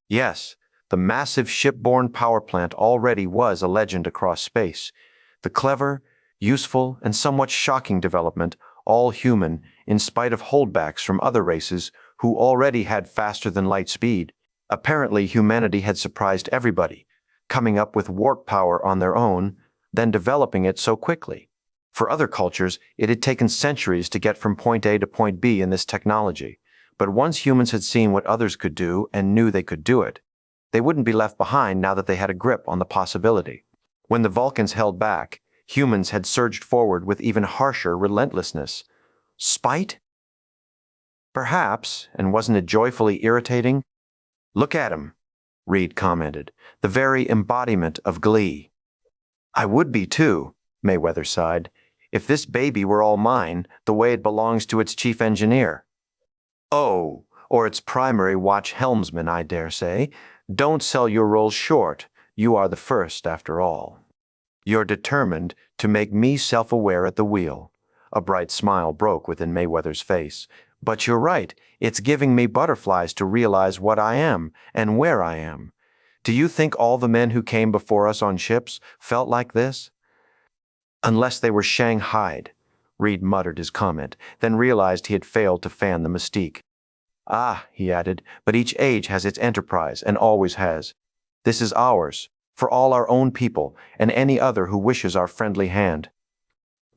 Speaker 1: Yes, the massive shipborne power plant already was a legend across space. The clever, useful, and somewhat shocking development, all human, in spite of holdbacks from other races who already had faster-than-light speed. Apparently, humanity had surprised everybody, coming up with warp power on their own, then developing it so quickly. For other cultures, it had taken centuries to get from point A to point B in this technology, but once humans had seen what others could do and knew they could do it, they wouldn't be left behind now that they had a grip on the possibility. When the Vulcans held back, humans had surged forward with even harsher relentlessness. Spite? Perhaps, and wasn't it joyfully irritating? Look at him, Reed commented, the very embodiment of glee. I would be too, Mayweather sighed, if this baby were all mine, the way it belongs to its chief engineer. Oh, or its primary watch helmsman, I dare say. Don't sell your roles short. You are the first, after all. You're determined to make me self-aware at the wheel. A bright smile broke within Mayweather's face. But you're right, it's giving me butterflies to realize what I am and where I am. Do you think all the men who came before us on ships felt like this? Unless they were shanghaied, Reed muttered his comment, then realized he had failed to fan the mystique. Ah, he added, but each age has its enterprise, and always has. This is ours, for all our own people, and any other who wishes our friendly hand.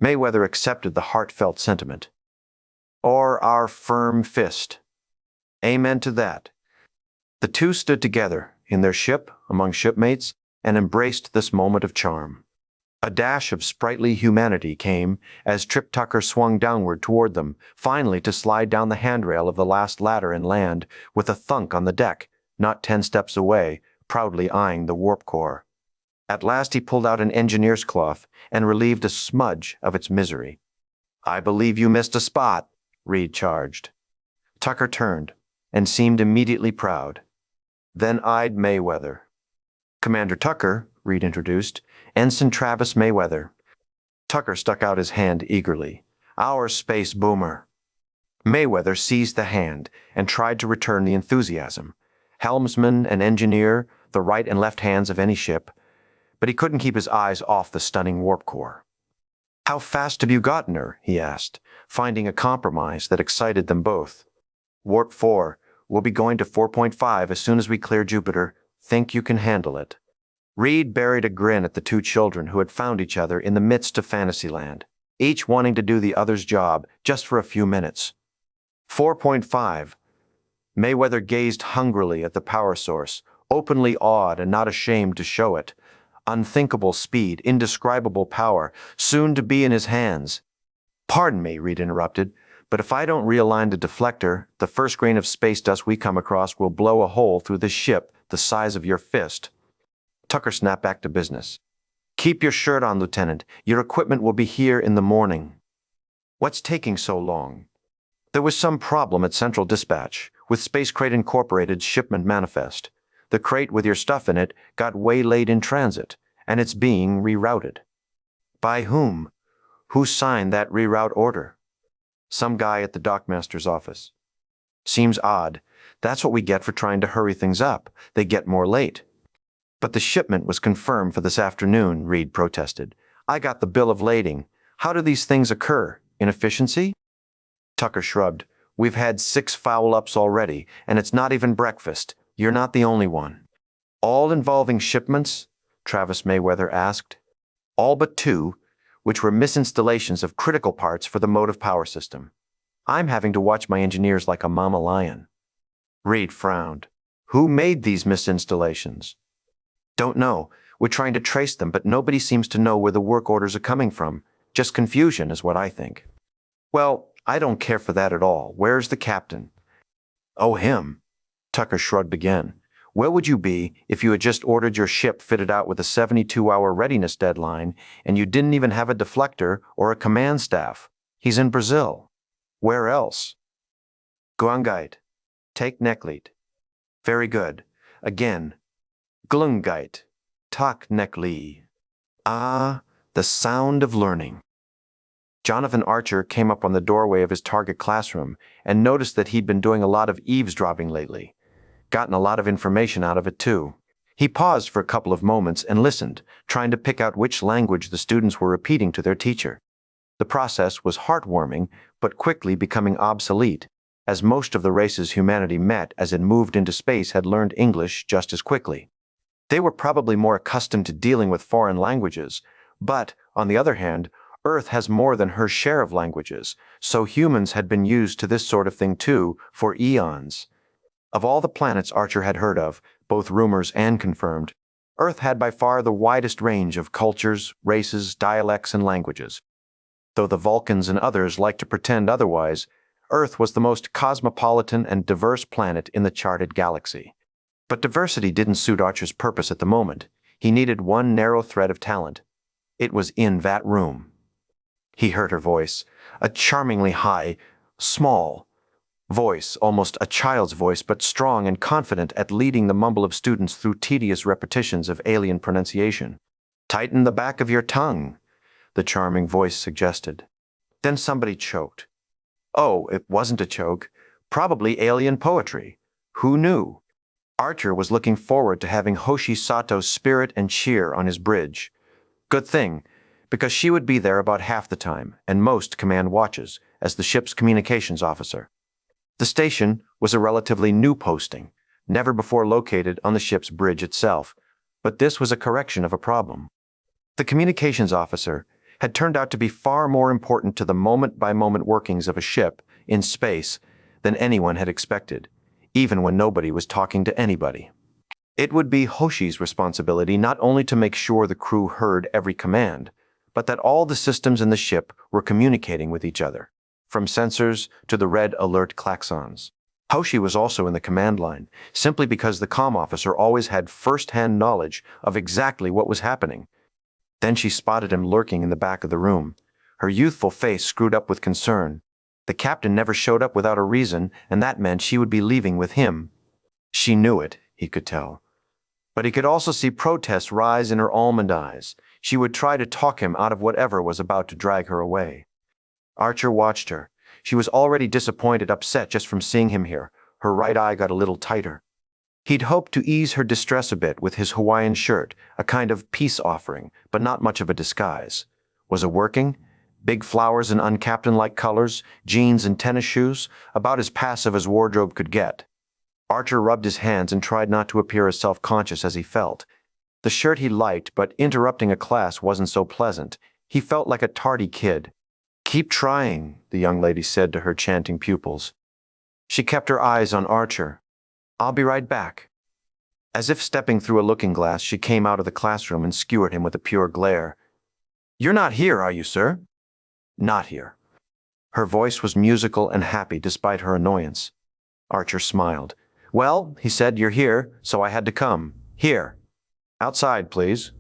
Speaker 1: Mayweather accepted the heartfelt sentiment. Or our firm fist. Amen to that. The two stood together, in their ship, among shipmates, and embraced this moment of charm. A dash of sprightly humanity came as Trip Tucker swung downward toward them, finally to slide down the handrail of the last ladder and land, with a thunk on the deck, not 10 steps away, proudly eyeing the warp core. At last he pulled out an engineer's cloth and relieved a smudge of its misery. I believe you missed a spot, Reed charged. Tucker turned and seemed immediately proud. Then eyed Mayweather. Commander Tucker, Reed introduced, Ensign Travis Mayweather. Tucker stuck out his hand eagerly. Our space boomer. Mayweather seized the hand and tried to return the enthusiasm. Helmsman and engineer, the right and left hands of any ship, but he couldn't keep his eyes off the stunning warp core. How fast have you gotten her? He asked, finding a compromise that excited them both. Warp 4. We'll be going to 4.5 as soon as we clear Jupiter. Think you can handle it? Reed buried a grin at the two children who had found each other in the midst of Fantasyland, each wanting to do the other's job just for a few minutes. 4.5. Mayweather gazed hungrily at the power source, openly awed and not ashamed to show it. Unthinkable speed, indescribable power, soon to be in his hands. Pardon me, Reed interrupted, but if I don't realign the deflector, the first grain of space dust we come across will blow a hole through this ship the size of your fist. Tucker snapped back to business. Keep your shirt on, Lieutenant. Your equipment will be here in the morning. What's taking so long? There was some problem at Central Dispatch with Space Crate Incorporated's shipment manifest. The crate with your stuff in it got waylaid in transit, and it's being rerouted. By whom? Who signed that reroute order? Some guy at the dockmaster's office. Seems odd. That's what we get for trying to hurry things up. They get more late. But the shipment was confirmed for this afternoon, Reed protested. I got the bill of lading. How do these things occur? Inefficiency? Tucker shrugged. We've had 6 foul-ups already, and it's not even breakfast. You're not the only one. All involving shipments? Travis Mayweather asked. All but 2, which were misinstallations of critical parts for the motive power system. I'm having to watch my engineers like a mama lion. Reed frowned. Who made these misinstallations? Don't know. We're trying to trace them, but nobody seems to know where the work orders are coming from. Just confusion is what I think. Well, I don't care for that at all. Where's the captain? Oh, him. Tucker shrugged again. Where would you be if you had just ordered your ship fitted out with a 72-hour readiness deadline and you didn't even have a deflector or a command staff? He's in Brazil. Where else? Guangait. Take Neklit. Very good. Again. Glungait. Tak Nekli. Ah, the sound of learning. Jonathan Archer came up on the doorway of his target classroom and noticed that he'd been doing a lot of eavesdropping lately. Gotten a lot of information out of it, too. He paused for a couple of moments and listened, trying to pick out which language the students were repeating to their teacher. The process was heartwarming, but quickly becoming obsolete, as most of the races humanity met as it moved into space had learned English just as quickly. They were probably more accustomed to dealing with foreign languages, but, on the other hand, Earth has more than her share of languages, so humans had been used to this sort of thing too for eons. Of all the planets Archer had heard of, both rumors and confirmed, Earth had by far the widest range of cultures, races, dialects, and languages. Though the Vulcans and others liked to pretend otherwise, Earth was the most cosmopolitan and diverse planet in the charted galaxy. But diversity didn't suit Archer's purpose at the moment. He needed one narrow thread of talent. It was in that room. He heard her voice, a charmingly high, small voice, almost a child's voice, but strong and confident at leading the mumble of students through tedious repetitions of alien pronunciation. Tighten the back of your tongue, the charming voice suggested. Then somebody choked. Oh, it wasn't a choke. Probably alien poetry. Who knew? Archer was looking forward to having Hoshi Sato's spirit and cheer on his bridge. Good thing, because she would be there about half the time, and most command watches, as the ship's communications officer. The station was a relatively new posting, never before located on the ship's bridge itself, but this was a correction of a problem. The communications officer had turned out to be far more important to the moment-by-moment workings of a ship in space than anyone had expected, even when nobody was talking to anybody. It would be Hoshi's responsibility not only to make sure the crew heard every command, but that all the systems in the ship were communicating with each other, from sensors to the red alert klaxons. Hoshi was also in the command line, simply because the comm officer always had first-hand knowledge of exactly what was happening. Then she spotted him lurking in the back of the room, her youthful face screwed up with concern. The captain never showed up without a reason, and that meant she would be leaving with him. She knew it, he could tell. But he could also see protest rise in her almond eyes. She would try to talk him out of whatever was about to drag her away. Archer watched her. She was already disappointed, upset just from seeing him here. Her right eye got a little tighter. He'd hoped to ease her distress a bit with his Hawaiian shirt, a kind of peace offering, but not much of a disguise. Was it working? Big flowers in uncaptain-like colors, jeans and tennis shoes, about as passive as wardrobe could get. Archer rubbed his hands and tried not to appear as self-conscious as he felt. The shirt he liked, but interrupting a class wasn't so pleasant. He felt like a tardy kid. Keep trying, the young lady said to her chanting pupils. She kept her eyes on Archer. I'll be right back. As if stepping through a looking glass, she came out of the classroom and skewered him with a pure glare. You're not here, are you, sir? Not here. Her voice was musical and happy despite her annoyance. Archer smiled. Well, he said, you're here, so I had to come. Here. Outside, please.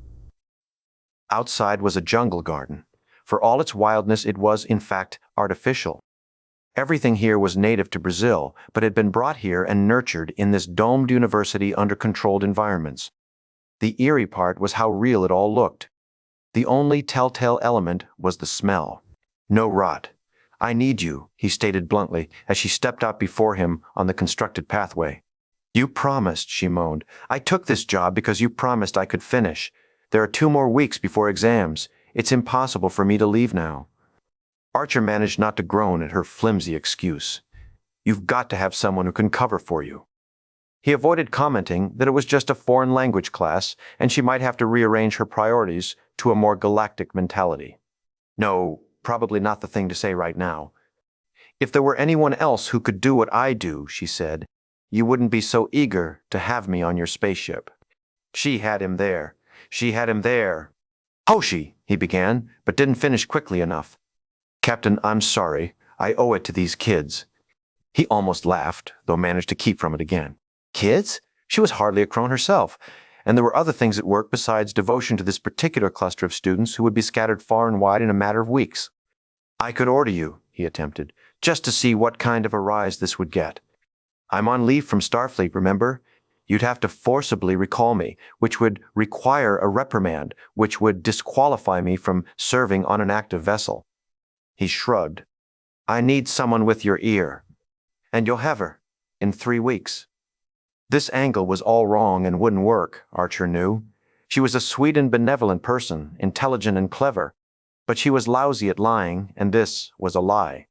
Speaker 1: Outside was a jungle garden. For all its wildness, it was, in fact, artificial. Everything here was native to Brazil, but had been brought here and nurtured in this domed university under controlled environments. The eerie part was how real it all looked. The only telltale element was the smell. No rot. I need you, he stated bluntly as she stepped out before him on the constructed pathway. You promised, she moaned. I took this job because you promised I could finish. There are 2 more weeks before exams. It's impossible for me to leave now. Archer managed not to groan at her flimsy excuse. You've got to have someone who can cover for you. He avoided commenting that it was just a foreign language class and she might have to rearrange her priorities to a more galactic mentality. No, probably not the thing to say right now. If there were anyone else who could do what I do, she said, you wouldn't be so eager to have me on your spaceship. She had him there. She had him there. Hoshi, he began, but didn't finish quickly enough. Captain, I'm sorry. I owe it to these kids. He almost laughed, though managed to keep from it again. Kids? She was hardly a crone herself, and there were other things at work besides devotion to this particular cluster of students who would be scattered far and wide in a matter of weeks. I could order you, he attempted, just to see what kind of a rise this would get. I'm on leave from Starfleet, remember? You'd have to forcibly recall me, which would require a reprimand, which would disqualify me from serving on an active vessel. He shrugged. I need someone with your ear. And you'll have her in 3 weeks. This angle was all wrong and wouldn't work, Archer knew. She was a sweet and benevolent person, intelligent and clever, but she was lousy at lying, and this was a lie.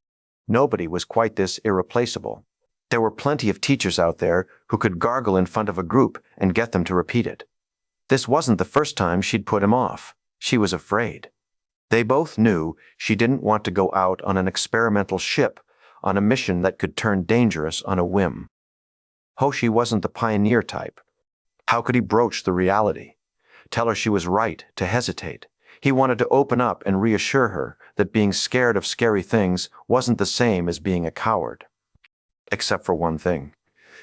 Speaker 1: Nobody was quite this irreplaceable. There were plenty of teachers out there who could gargle in front of a group and get them to repeat it. This wasn't the first time she'd put him off. She was afraid. They both knew she didn't want to go out on an experimental ship on a mission that could turn dangerous on a whim. Hoshi wasn't the pioneer type. How could he broach the reality? Tell her she was right to hesitate. He wanted to open up and reassure her that being scared of scary things wasn't the same as being a coward. Except for one thing.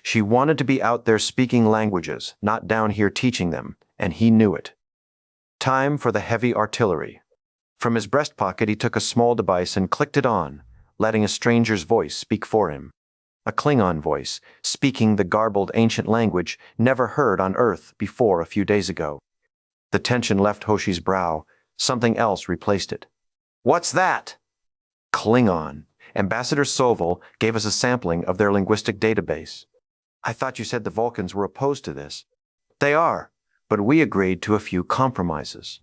Speaker 1: She wanted to be out there speaking languages, not down here teaching them, and he knew it. Time for the heavy artillery. From his breast pocket he took a small device and clicked it on, letting a stranger's voice speak for him. A Klingon voice, speaking the garbled ancient language never heard on Earth before a few days ago. The tension left Hoshi's brow. Something else replaced it. What's that? Klingon. Ambassador Soval gave us a sampling of their linguistic database. I thought you said the Vulcans were opposed to this. They are, but we agreed to a few compromises.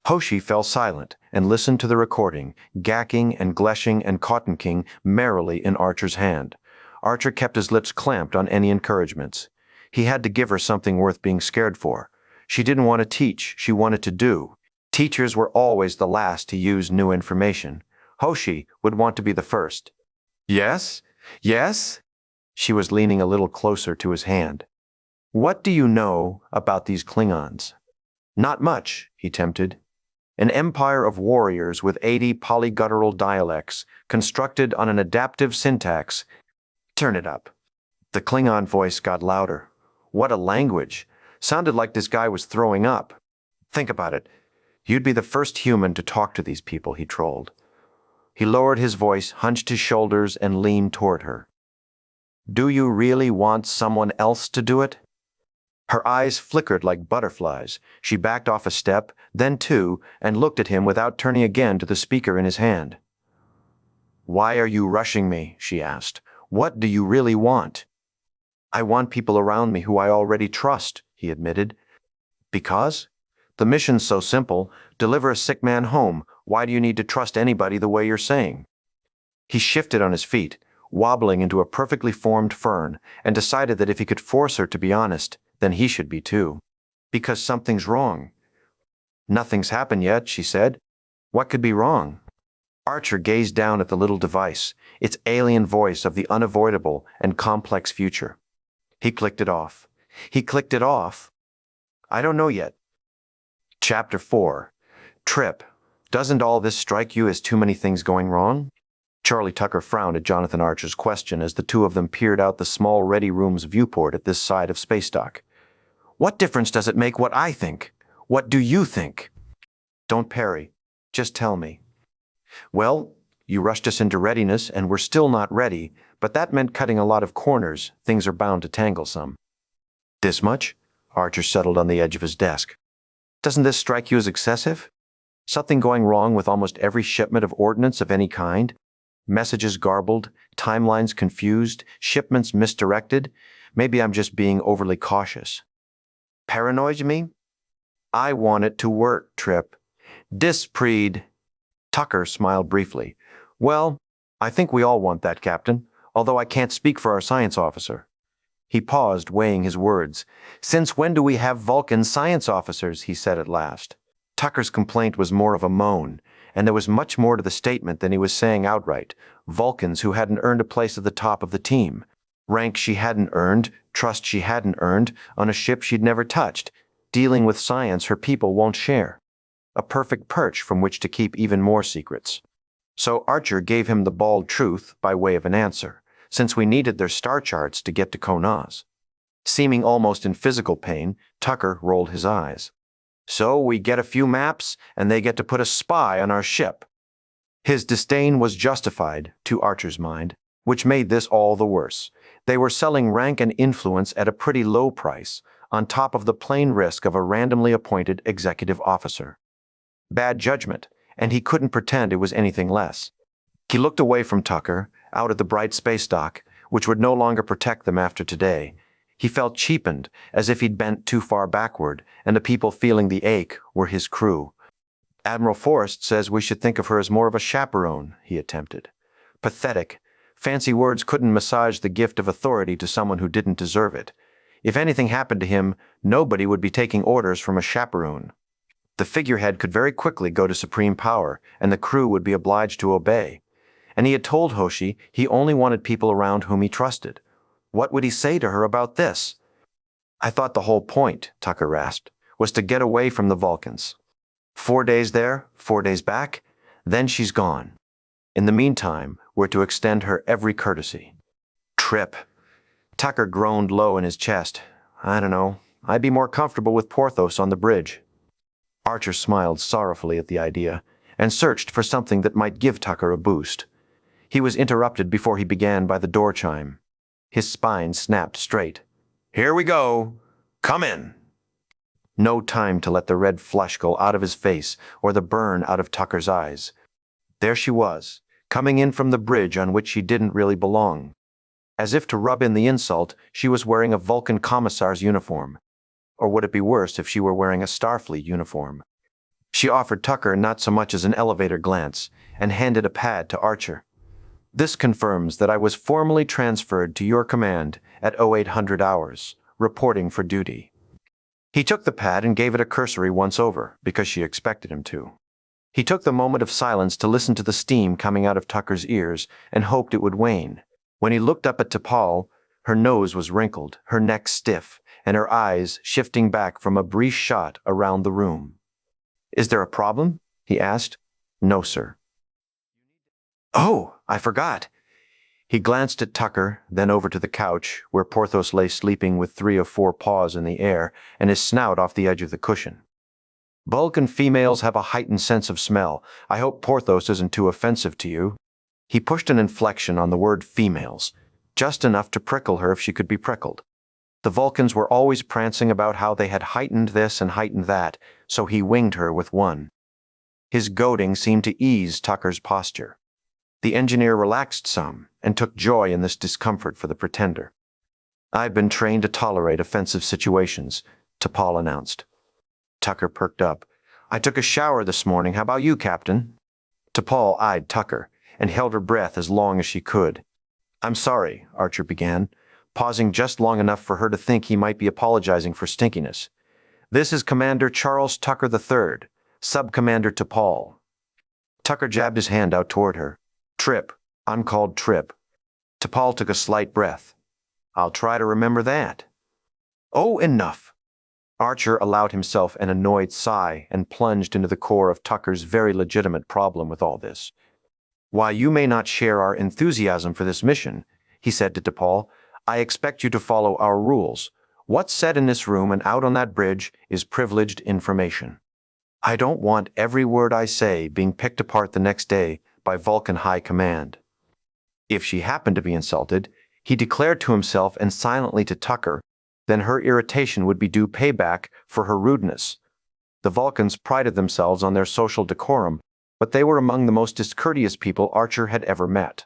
Speaker 1: Hoshi fell silent and listened to the recording, gacking and gleshing and cotton-king merrily in Archer's hand. Archer kept his lips clamped on any encouragements. He had to give her something worth being scared for. She didn't want to teach, she wanted to do. Teachers were always the last to use new information. Hoshi would want to be the first. Yes? Yes? She was leaning a little closer to his hand. What do you know about these Klingons? Not much, he tempted. An empire of warriors with 80 polyguttural dialects, constructed on an adaptive syntax. Turn it up. The Klingon voice got louder. What a language. Sounded like this guy was throwing up. Think about it. You'd be the first human to talk to these people, he trolled. He lowered his voice, hunched his shoulders, and leaned toward her. Do you really want someone else to do it? Her eyes flickered like butterflies. She backed off a step, then 2, and looked at him without turning again to the speaker in his hand. Why are you rushing me? She asked. What do you really want? I want people around me who I already trust, he admitted. Because? The mission's so simple. Deliver a sick man home. Why do you need to trust anybody the way you're saying? He shifted on his feet, wobbling into a perfectly formed fern, and decided that if he could force her to be honest, then he should be too. Because something's wrong. Nothing's happened yet, she said. What could be wrong? Archer gazed down at the little device, its alien voice of the unavoidable and complex future. He clicked it off. He clicked it off. I don't know yet. Chapter 4. Trip. Doesn't all this strike you as too many things going wrong? Charlie Tucker frowned at Jonathan Archer's question as the two of them peered out the small ready room's viewport at this side of space dock. What difference does it make what I think? What do you think? Don't parry. Just tell me. Well, you rushed us into readiness and we're still not ready, but that meant cutting a lot of corners. Things are bound to tangle some. This much? Archer settled on the edge of his desk. Doesn't this strike you as excessive? Something going wrong with almost every shipment of ordnance of any kind? Messages garbled, timelines confused, shipments misdirected, Maybe I'm just being overly cautious. Paranoid, you mean? I want it to work, Trip. Dispreed. Tucker smiled briefly. Well, I think we all want that, Captain, although I can't speak for our science officer. He paused, weighing his words. Since when do we have Vulcan science officers? He said at last. Tucker's complaint was more of a moan, and there was much more to the statement than he was saying outright. Vulcans who hadn't earned a place at the top of the team. Rank she hadn't earned, trust she hadn't earned, on a ship she'd never touched, dealing with science her people won't share. A perfect perch from which to keep even more secrets. So Archer gave him the bald truth by way of an answer, since we needed their star charts to get to Konaz. Seeming almost in physical pain, Tucker rolled his eyes. So we get a few maps, and they get to put a spy on our ship. His disdain was justified, to Archer's mind, which made this all the worse. They were selling rank and influence at a pretty low price, on top of the plain risk of a randomly appointed executive officer. Bad judgment, and he couldn't pretend it was anything less. He looked away from Tucker, out at the bright space dock, which would no longer protect them after today. He felt cheapened, as if he'd bent too far backward, and the people feeling the ache were his crew. Admiral Forrest says we should think of her as more of a chaperone, he attempted. Pathetic. Fancy words couldn't massage the gift of authority to someone who didn't deserve it. If anything happened to him, nobody would be taking orders from a chaperone. The figurehead could very quickly go to supreme power, and the crew would be obliged to obey. And he had told Hoshi he only wanted people around whom he trusted. What would he say to her about this? I thought the whole point, Tucker rasped, was to get away from the Vulcans. 4 days there, 4 days back, then she's gone. In the meantime, we're to extend her every courtesy. Trip. Tucker groaned low in his chest. I don't know. I'd be more comfortable with Porthos on the bridge. Archer smiled sorrowfully at the idea, and searched for something that might give Tucker a boost. He was interrupted before he began by the door chime. His spine snapped straight. Here we go. Come in. No time to let the red flush go out of his face or the burn out of Tucker's eyes. There she was, coming in from the bridge on which she didn't really belong. As if to rub in the insult, she was wearing a Vulcan commissar's uniform. Or would it be worse if she were wearing a Starfleet uniform? She offered Tucker not so much as an elevator glance, and handed a pad to Archer. This confirms that I was formally transferred to your command at 0800 hours, reporting for duty. He took the pad and gave it a cursory once-over, because she expected him to. He took the moment of silence to listen to the steam coming out of Tucker's ears and hoped it would wane. When he looked up at T'Pol, her nose was wrinkled, her neck stiff, and her eyes shifting back from a brief shot around the room. Is there a problem? He asked. No, sir. Oh, I forgot. He glanced at Tucker, then over to the couch, where Porthos lay sleeping with 3 or 4 paws in the air and his snout off the edge of the cushion. Vulcan females have a heightened sense of smell. I hope Porthos isn't too offensive to you. He pushed an inflection on the word females, just enough to prickle her if she could be prickled. The Vulcans were always prancing about how they had heightened this and heightened that, so he winged her with one. His goading seemed to ease Tucker's posture. The engineer relaxed some and took joy in this discomfort for the pretender. I've been trained to tolerate offensive situations, T'Pol announced. Tucker perked up. I took a shower this morning. How about you, Captain? T'Pol eyed Tucker and held her breath as long as she could. I'm sorry, Archer began, pausing just long enough for her to think he might be apologizing for stinkiness. This is Commander Charles Tucker III, Sub-Commander T'Pol. Tucker jabbed his hand out toward her. Trip. I'm called Trip. T'Pol took a slight breath. I'll try to remember that. Oh, enough. Archer allowed himself an annoyed sigh and plunged into the core of Tucker's very legitimate problem with all this. While you may not share our enthusiasm for this mission, he said to T'Pol, I expect you to follow our rules. What's said in this room and out on that bridge is privileged information. I don't want every word I say being picked apart the next day by Vulcan High Command. If she happened to be insulted, he declared to himself and silently to Tucker, then her irritation would be due payback for her rudeness. The Vulcans prided themselves on their social decorum, but they were among the most discourteous people Archer had ever met.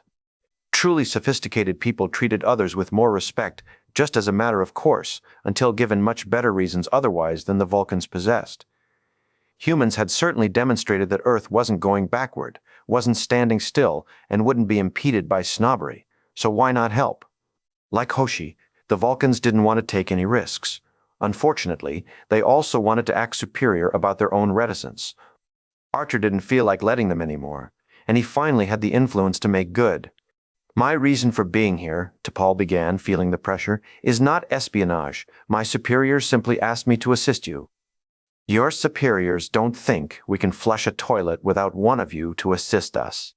Speaker 1: Truly sophisticated people treated others with more respect just as a matter of course, until given much better reasons otherwise than the Vulcans possessed. Humans had certainly demonstrated that Earth wasn't going backward, wasn't standing still, and wouldn't be impeded by snobbery, so why not help? Like Hoshi, the Vulcans didn't want to take any risks. Unfortunately, they also wanted to act superior about their own reticence. Archer didn't feel like letting them anymore, and he finally had the influence to make good. My reason for being here, T'Pol began, feeling the pressure, is not espionage. My superiors simply asked me to assist you. Your superiors don't think we can flush a toilet without one of you to assist us.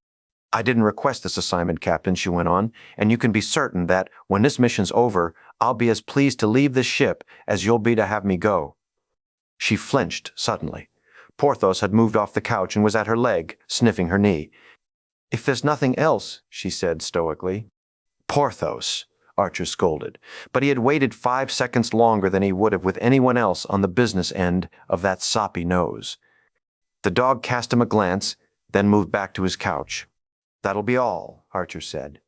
Speaker 1: I didn't request this assignment, Captain, she went on, and you can be certain that, when this mission's over, I'll be as pleased to leave this ship as you'll be to have me go. She flinched suddenly. Porthos had moved off the couch and was at her leg, sniffing her knee. If there's nothing else, she said stoically. Porthos, Archer scolded, but he had waited 5 seconds longer than he would have with anyone else on the business end of that soppy nose. The dog cast him a glance, then moved back to his couch. That'll be all, Archer said.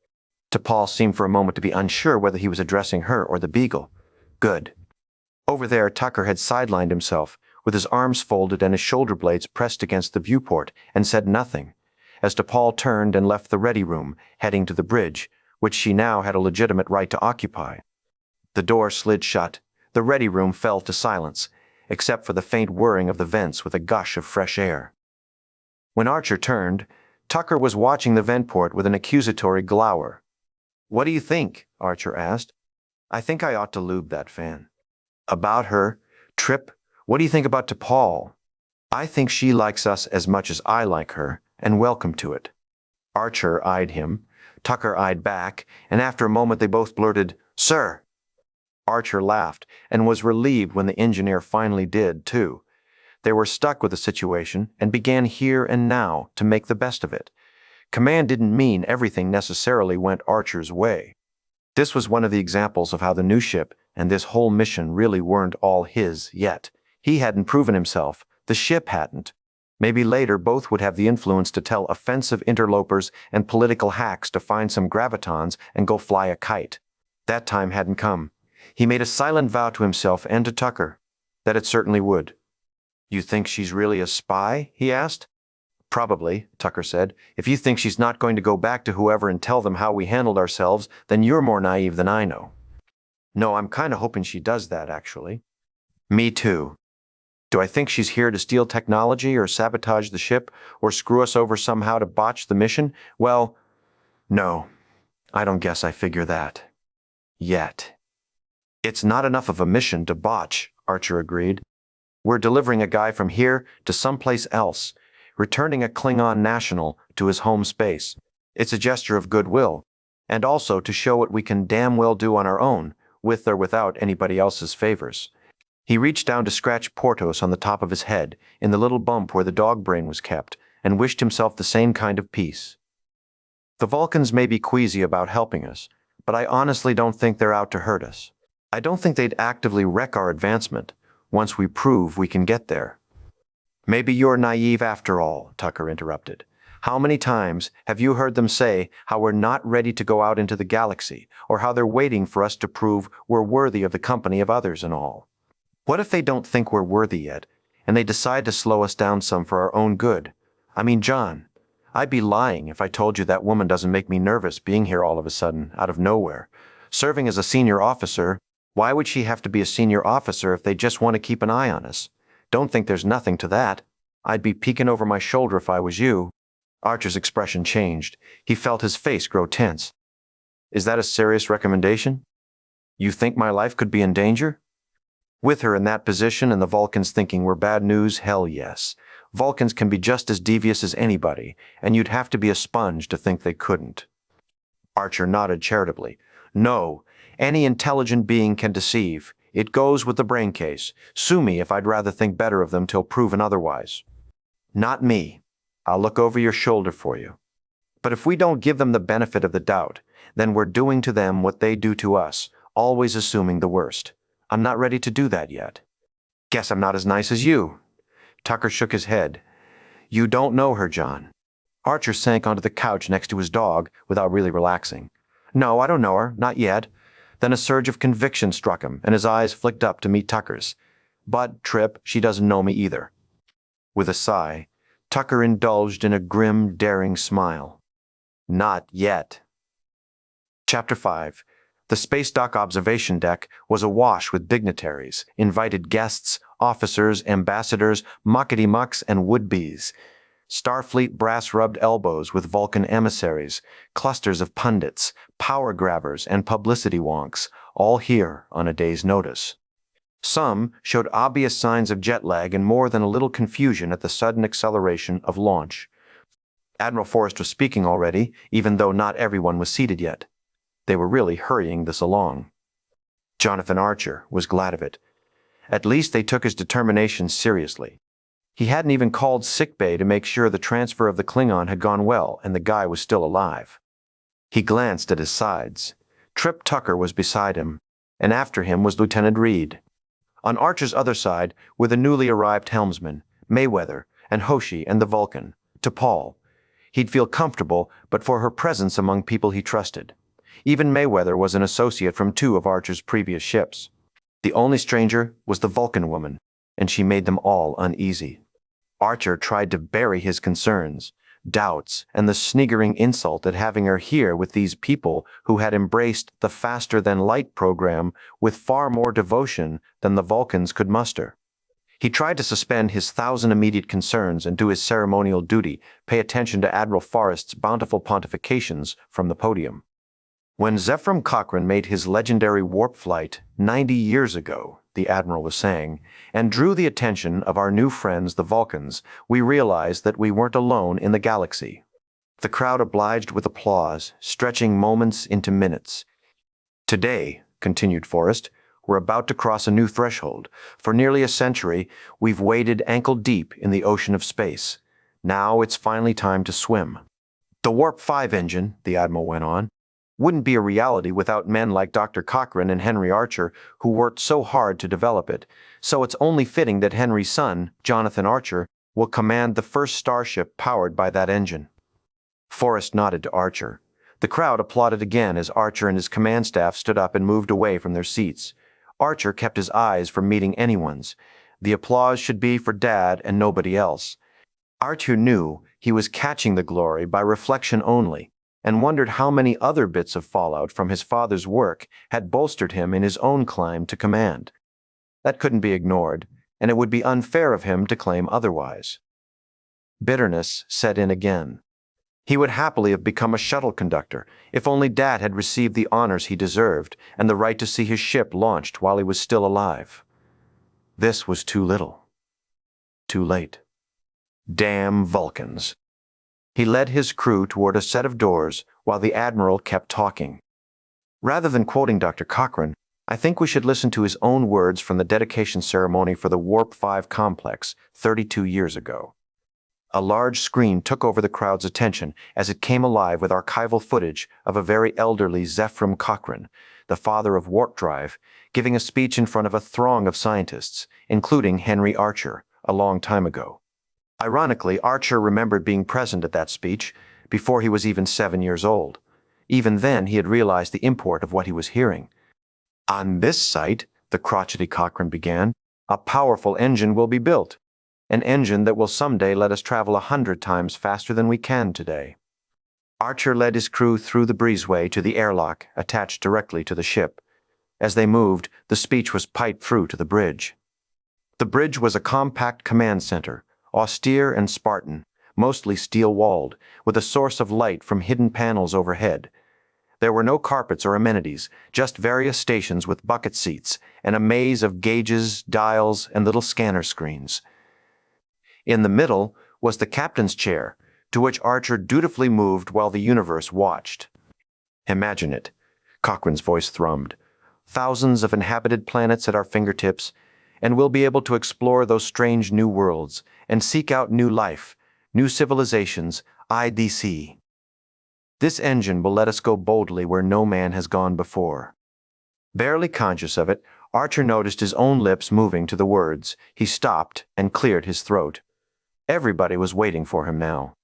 Speaker 1: T'Pol seemed for a moment to be unsure whether he was addressing her or the beagle. Good. Over there, Tucker had sidelined himself, with his arms folded and his shoulder blades pressed against the viewport, and said nothing, as T'Pol turned and left the ready room, heading to the bridge, which she now had a legitimate right to occupy. The door slid shut. The ready room fell to silence, except for the faint whirring of the vents with a gush of fresh air. When Archer turned, Tucker was watching the vent port with an accusatory glower. What do you think? Archer asked. I think I ought to lube that fan. About her? Trip, what do you think about T'Pol? I think she likes us as much as I like her, and welcome to it. Archer eyed him. Tucker eyed back, and after a moment they both blurted, Sir! Archer laughed, and was relieved when the engineer finally did, too. They were stuck with the situation, and began here and now to make the best of it. Command didn't mean everything necessarily went Archer's way. This was one of the examples of how the new ship and this whole mission really weren't all his yet. He hadn't proven himself. The ship hadn't. Maybe later both would have the influence to tell offensive interlopers and political hacks to find some gravitons and go fly a kite. That time hadn't come. He made a silent vow to himself and to Tucker that it certainly would. You think she's really a spy? He asked. Probably, Tucker said. If you think she's not going to go back to whoever and tell them how we handled ourselves, then you're more naive than I know. No, I'm kind of hoping she does that, actually. Me too. Do I think she's here to steal technology or sabotage the ship or screw us over somehow to botch the mission? Well, no. I don't guess I figure that. Yet. It's not enough of a mission to botch, Archer agreed. We're delivering a guy from here to someplace else, returning a Klingon national to his home space. It's a gesture of goodwill, and also to show what we can damn well do on our own, with or without anybody else's favors. He reached down to scratch Porthos on the top of his head, in the little bump where the dog brain was kept, and wished himself the same kind of peace. The Vulcans may be queasy about helping us, but I honestly don't think they're out to hurt us. I don't think they'd actively wreck our advancement, once we prove we can get there. Maybe you're naive after all, Tucker interrupted. How many times have you heard them say how we're not ready to go out into the galaxy, or how they're waiting for us to prove we're worthy of the company of others and all? What if they don't think we're worthy yet, and they decide to slow us down some for our own good? I mean, John, I'd be lying if I told you that woman doesn't make me nervous being here all of a sudden, out of nowhere. Serving as a senior officer, why would she have to be a senior officer if they just want to keep an eye on us? Don't think there's nothing to that. I'd be peeking over my shoulder if I was you. Archer's expression changed. He felt his face grow tense. Is that a serious recommendation? You think my life could be in danger? With her in that position and the Vulcans thinking we're bad news, hell yes. Vulcans can be just as devious as anybody, and you'd have to be a sponge to think they couldn't. Archer nodded charitably. No, any intelligent being can deceive. It goes with the brain case. Sue me if I'd rather think better of them till proven otherwise. Not me. I'll look over your shoulder for you. But if we don't give them the benefit of the doubt, then we're doing to them what they do to us, always assuming the worst. I'm not ready to do that yet. Guess I'm not as nice as you. Tucker shook his head. You don't know her, John. Archer sank onto the couch next to his dog without really relaxing. No, I don't know her, not yet. Then a surge of conviction struck him, and his eyes flicked up to meet Tucker's. "But, Trip, she doesn't know me either." With a sigh, Tucker indulged in a grim, daring smile. "Not yet." Chapter 5. The space dock observation deck was awash with dignitaries, invited guests, officers, ambassadors, muckety-mucks, and would-bes. Starfleet brass rubbed elbows with Vulcan emissaries, clusters of pundits, power grabbers, and publicity wonks, all here on a day's notice. Some showed obvious signs of jet lag and more than a little confusion at the sudden acceleration of launch. Admiral Forrest was speaking already, even though not everyone was seated yet. They were really hurrying this along. Jonathan Archer was glad of it. At least they took his determination seriously. He hadn't even called sickbay to make sure the transfer of the Klingon had gone well and the guy was still alive. He glanced at his sides. Trip Tucker was beside him, and after him was Lieutenant Reed. On Archer's other side were the newly arrived helmsman, Mayweather, and Hoshi and the Vulcan, T'Pol. He'd feel comfortable but for her presence among people he trusted. Even Mayweather was an associate from 2 of Archer's previous ships. The only stranger was the Vulcan woman, and she made them all uneasy. Archer tried to bury his concerns, doubts, and the sniggering insult at having her here with these people who had embraced the faster-than-light program with far more devotion than the Vulcans could muster. He tried to suspend his 1,000 immediate concerns and do his ceremonial duty, pay attention to Admiral Forrest's bountiful pontifications from the podium. When Zephram Cochrane made his legendary warp flight 90 years ago, the Admiral was saying, and drew the attention of our new friends the Vulcans, we realized that we weren't alone in the galaxy. The crowd obliged with applause, stretching moments into minutes. "Today," continued Forrest, "we're about to cross a new threshold. For nearly a century, we've waded ankle-deep in the ocean of space. Now it's finally time to swim. The Warp 5 engine," the Admiral went on, "wouldn't be a reality without men like Dr. Cochrane and Henry Archer, who worked so hard to develop it, so it's only fitting that Henry's son, Jonathan Archer, will command the first starship powered by that engine." Forrest nodded to Archer. The crowd applauded again as Archer and his command staff stood up and moved away from their seats. Archer kept his eyes from meeting anyone's. The applause should be for Dad and nobody else. Archer knew he was catching the glory by reflection only, and wondered how many other bits of fallout from his father's work had bolstered him in his own climb to command. That couldn't be ignored, and it would be unfair of him to claim otherwise. Bitterness set in again. He would happily have become a shuttle conductor if only Dad had received the honors he deserved and the right to see his ship launched while he was still alive. This was too little. Too late. Damn Vulcans. He led his crew toward a set of doors while the Admiral kept talking. Rather than quoting Dr. Cochrane, I think we should listen to his own words from the dedication ceremony for the Warp 5 complex 32 years ago. A large screen took over the crowd's attention as it came alive with archival footage of a very elderly Zephram Cochrane, the father of warp drive, giving a speech in front of a throng of scientists, including Henry Archer, a long time ago. Ironically, Archer remembered being present at that speech before he was even 7 years old. Even then, he had realized the import of what he was hearing. "On this site," the crotchety Cochrane began, "a powerful engine will be built. An engine that will someday let us travel 100 times faster than we can today." Archer led his crew through the breezeway to the airlock attached directly to the ship. As they moved, the speech was piped through to the bridge. The bridge was a compact command center, austere and Spartan, mostly steel-walled, with a source of light from hidden panels overhead. There were no carpets or amenities, just various stations with bucket seats and a maze of gauges, dials, and little scanner screens. In the middle was the captain's chair, to which Archer dutifully moved while the universe watched. "Imagine it," Cochrane's voice thrummed. "Thousands of inhabited planets at our fingertips, and we'll be able to explore those strange new worlds and seek out new life, new civilizations, IDC. This engine will let us go boldly where no man has gone before." Barely conscious of it, Archer noticed his own lips moving to the words. He stopped and cleared his throat. Everybody was waiting for him now.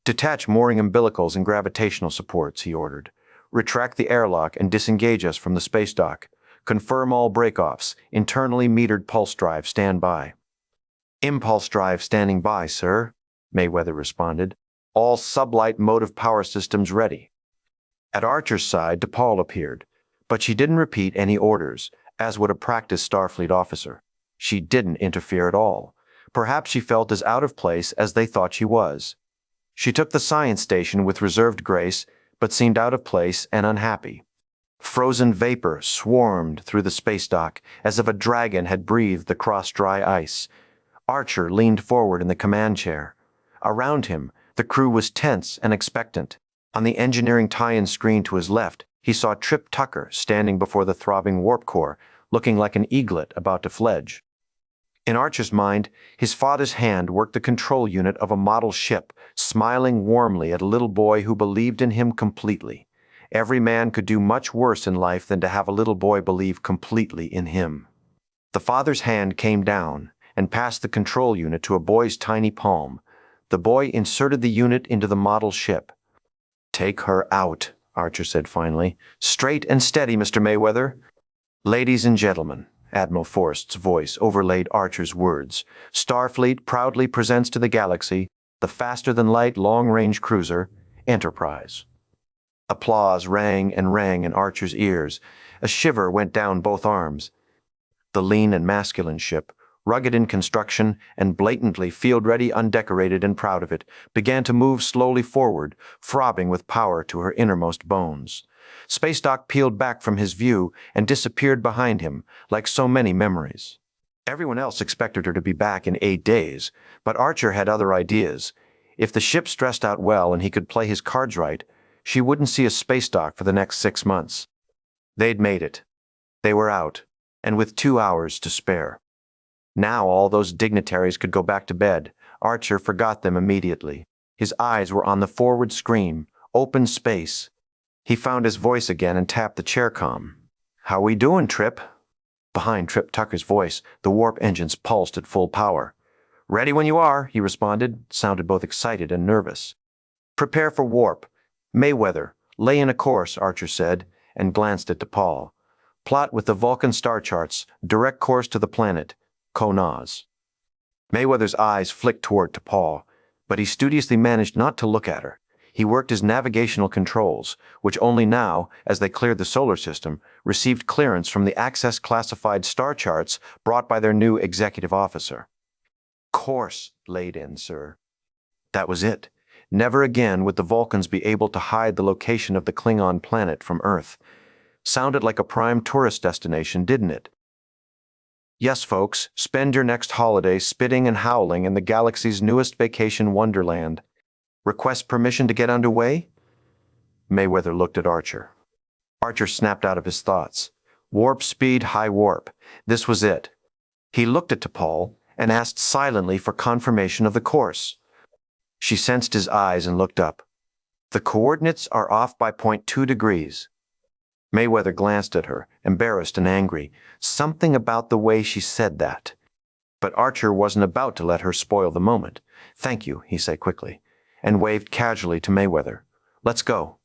Speaker 1: "Detach mooring umbilicals and gravitational supports," he ordered. Retract the airlock and disengage us from the space dock. Confirm all breakoffs. Internally metered pulse drive stand by. Impulse drive standing by, sir, Mayweather responded. All sublight motive power systems ready. At Archer's side, DePaul appeared, but she didn't repeat any orders, as would a practiced Starfleet officer. She didn't interfere at all. Perhaps she felt as out of place as they thought she was. She took the science station with reserved grace, but seemed out of place and unhappy. Frozen vapor swarmed through the space dock as if a dragon had breathed across dry ice. Archer leaned forward in the command chair. Around him, the crew was tense and expectant. On the engineering tie-in screen to his left, he saw Trip Tucker standing before the throbbing warp core, looking like an eaglet about to fledge. In Archer's mind, his father's hand worked the control unit of a model ship, smiling warmly at a little boy who believed in him completely. Every man could do much worse in life than to have a little boy believe completely in him. The father's hand came down and passed the control unit to a boy's tiny palm. The boy inserted the unit into the model ship. "Take her out," Archer said finally. "Straight and steady, Mr. Mayweather." "Ladies and gentlemen," Admiral Forrest's voice overlaid Archer's words, "Starfleet proudly presents to the galaxy the faster-than-light long-range cruiser, Enterprise." Applause rang and rang in Archer's ears. A shiver went down both arms. The lean and masculine ship, rugged in construction and blatantly field-ready, undecorated and proud of it, began to move slowly forward, throbbing with power to her innermost bones. Space Dock peeled back from his view and disappeared behind him, like so many memories. Everyone else expected her to be back in 8 days, but Archer had other ideas. If the ship stressed out well and he could play his cards right, she wouldn't see a space dock for the next 6 months. They'd made it. They were out, and with 2 hours to spare. Now all those dignitaries could go back to bed. Archer forgot them immediately. His eyes were on the forward screen, open space. He found his voice again and tapped the chaircom. "How we doing, Trip?" Behind Trip Tucker's voice, the warp engines pulsed at full power. "Ready when you are," he responded, sounded both excited and nervous. "Prepare for warp. Mayweather, lay in a course," Archer said, and glanced at DePaul. "Plot with the Vulcan star charts, direct course to the planet, Konaz." Mayweather's eyes flicked toward DePaul, but he studiously managed not to look at her. He worked his navigational controls, which only now, as they cleared the solar system, received clearance from the Access classified star charts brought by their new executive officer. "Course laid in, sir." That was it. Never again would the Vulcans be able to hide the location of the Klingon planet from Earth. Sounded like a prime tourist destination, didn't it? "Yes, folks, spend your next holiday spitting and howling in the galaxy's newest vacation wonderland. Request permission to get underway?" Mayweather looked at Archer. Archer snapped out of his thoughts. Warp speed, high warp. This was it. He looked at T'Pol and asked silently for confirmation of the course. She sensed his eyes and looked up. "The coordinates are off by 0.2 degrees. Mayweather glanced at her, embarrassed and angry. Something about the way she said that. But Archer wasn't about to let her spoil the moment. "Thank you," he said quickly, and waved casually to Mayweather. "Let's go."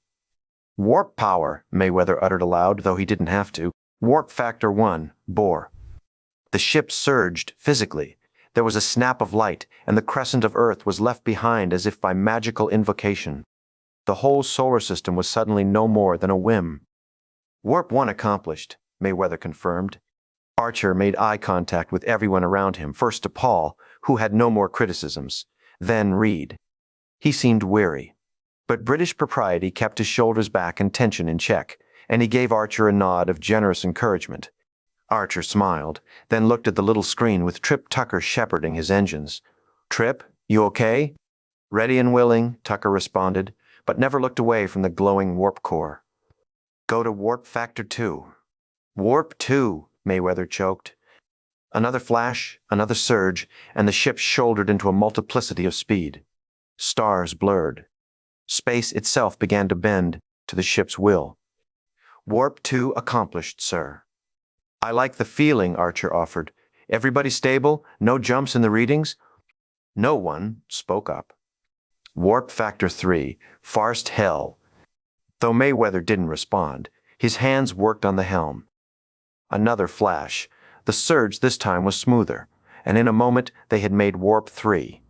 Speaker 1: "Warp power," Mayweather uttered aloud, though he didn't have to. "Warp factor 1, bore." The ship surged physically. There was a snap of light, and the crescent of Earth was left behind as if by magical invocation. The whole solar system was suddenly no more than a whim. "Warp 1 accomplished," Mayweather confirmed. Archer made eye contact with everyone around him, first T'Pol, who had no more criticisms, then Reed. He seemed weary, but British propriety kept his shoulders back and tension in check, and he gave Archer a nod of generous encouragement. Archer smiled, then looked at the little screen with Trip Tucker shepherding his engines. "Trip, you okay?" "Ready and willing," Tucker responded, but never looked away from the glowing warp core. "Go to warp factor 2. "Warp 2, Mayweather choked. Another flash, another surge, and the ship shouldered into a multiplicity of speed. Stars blurred. Space itself began to bend to the ship's will. "Warp 2 accomplished, sir." "I like the feeling," Archer offered. "Everybody stable? No jumps in the readings?" No one spoke up. "Warp factor 3, farced hell." Though Mayweather didn't respond, his hands worked on the helm. Another flash. The surge this time was smoother, and in a moment they had made warp 3.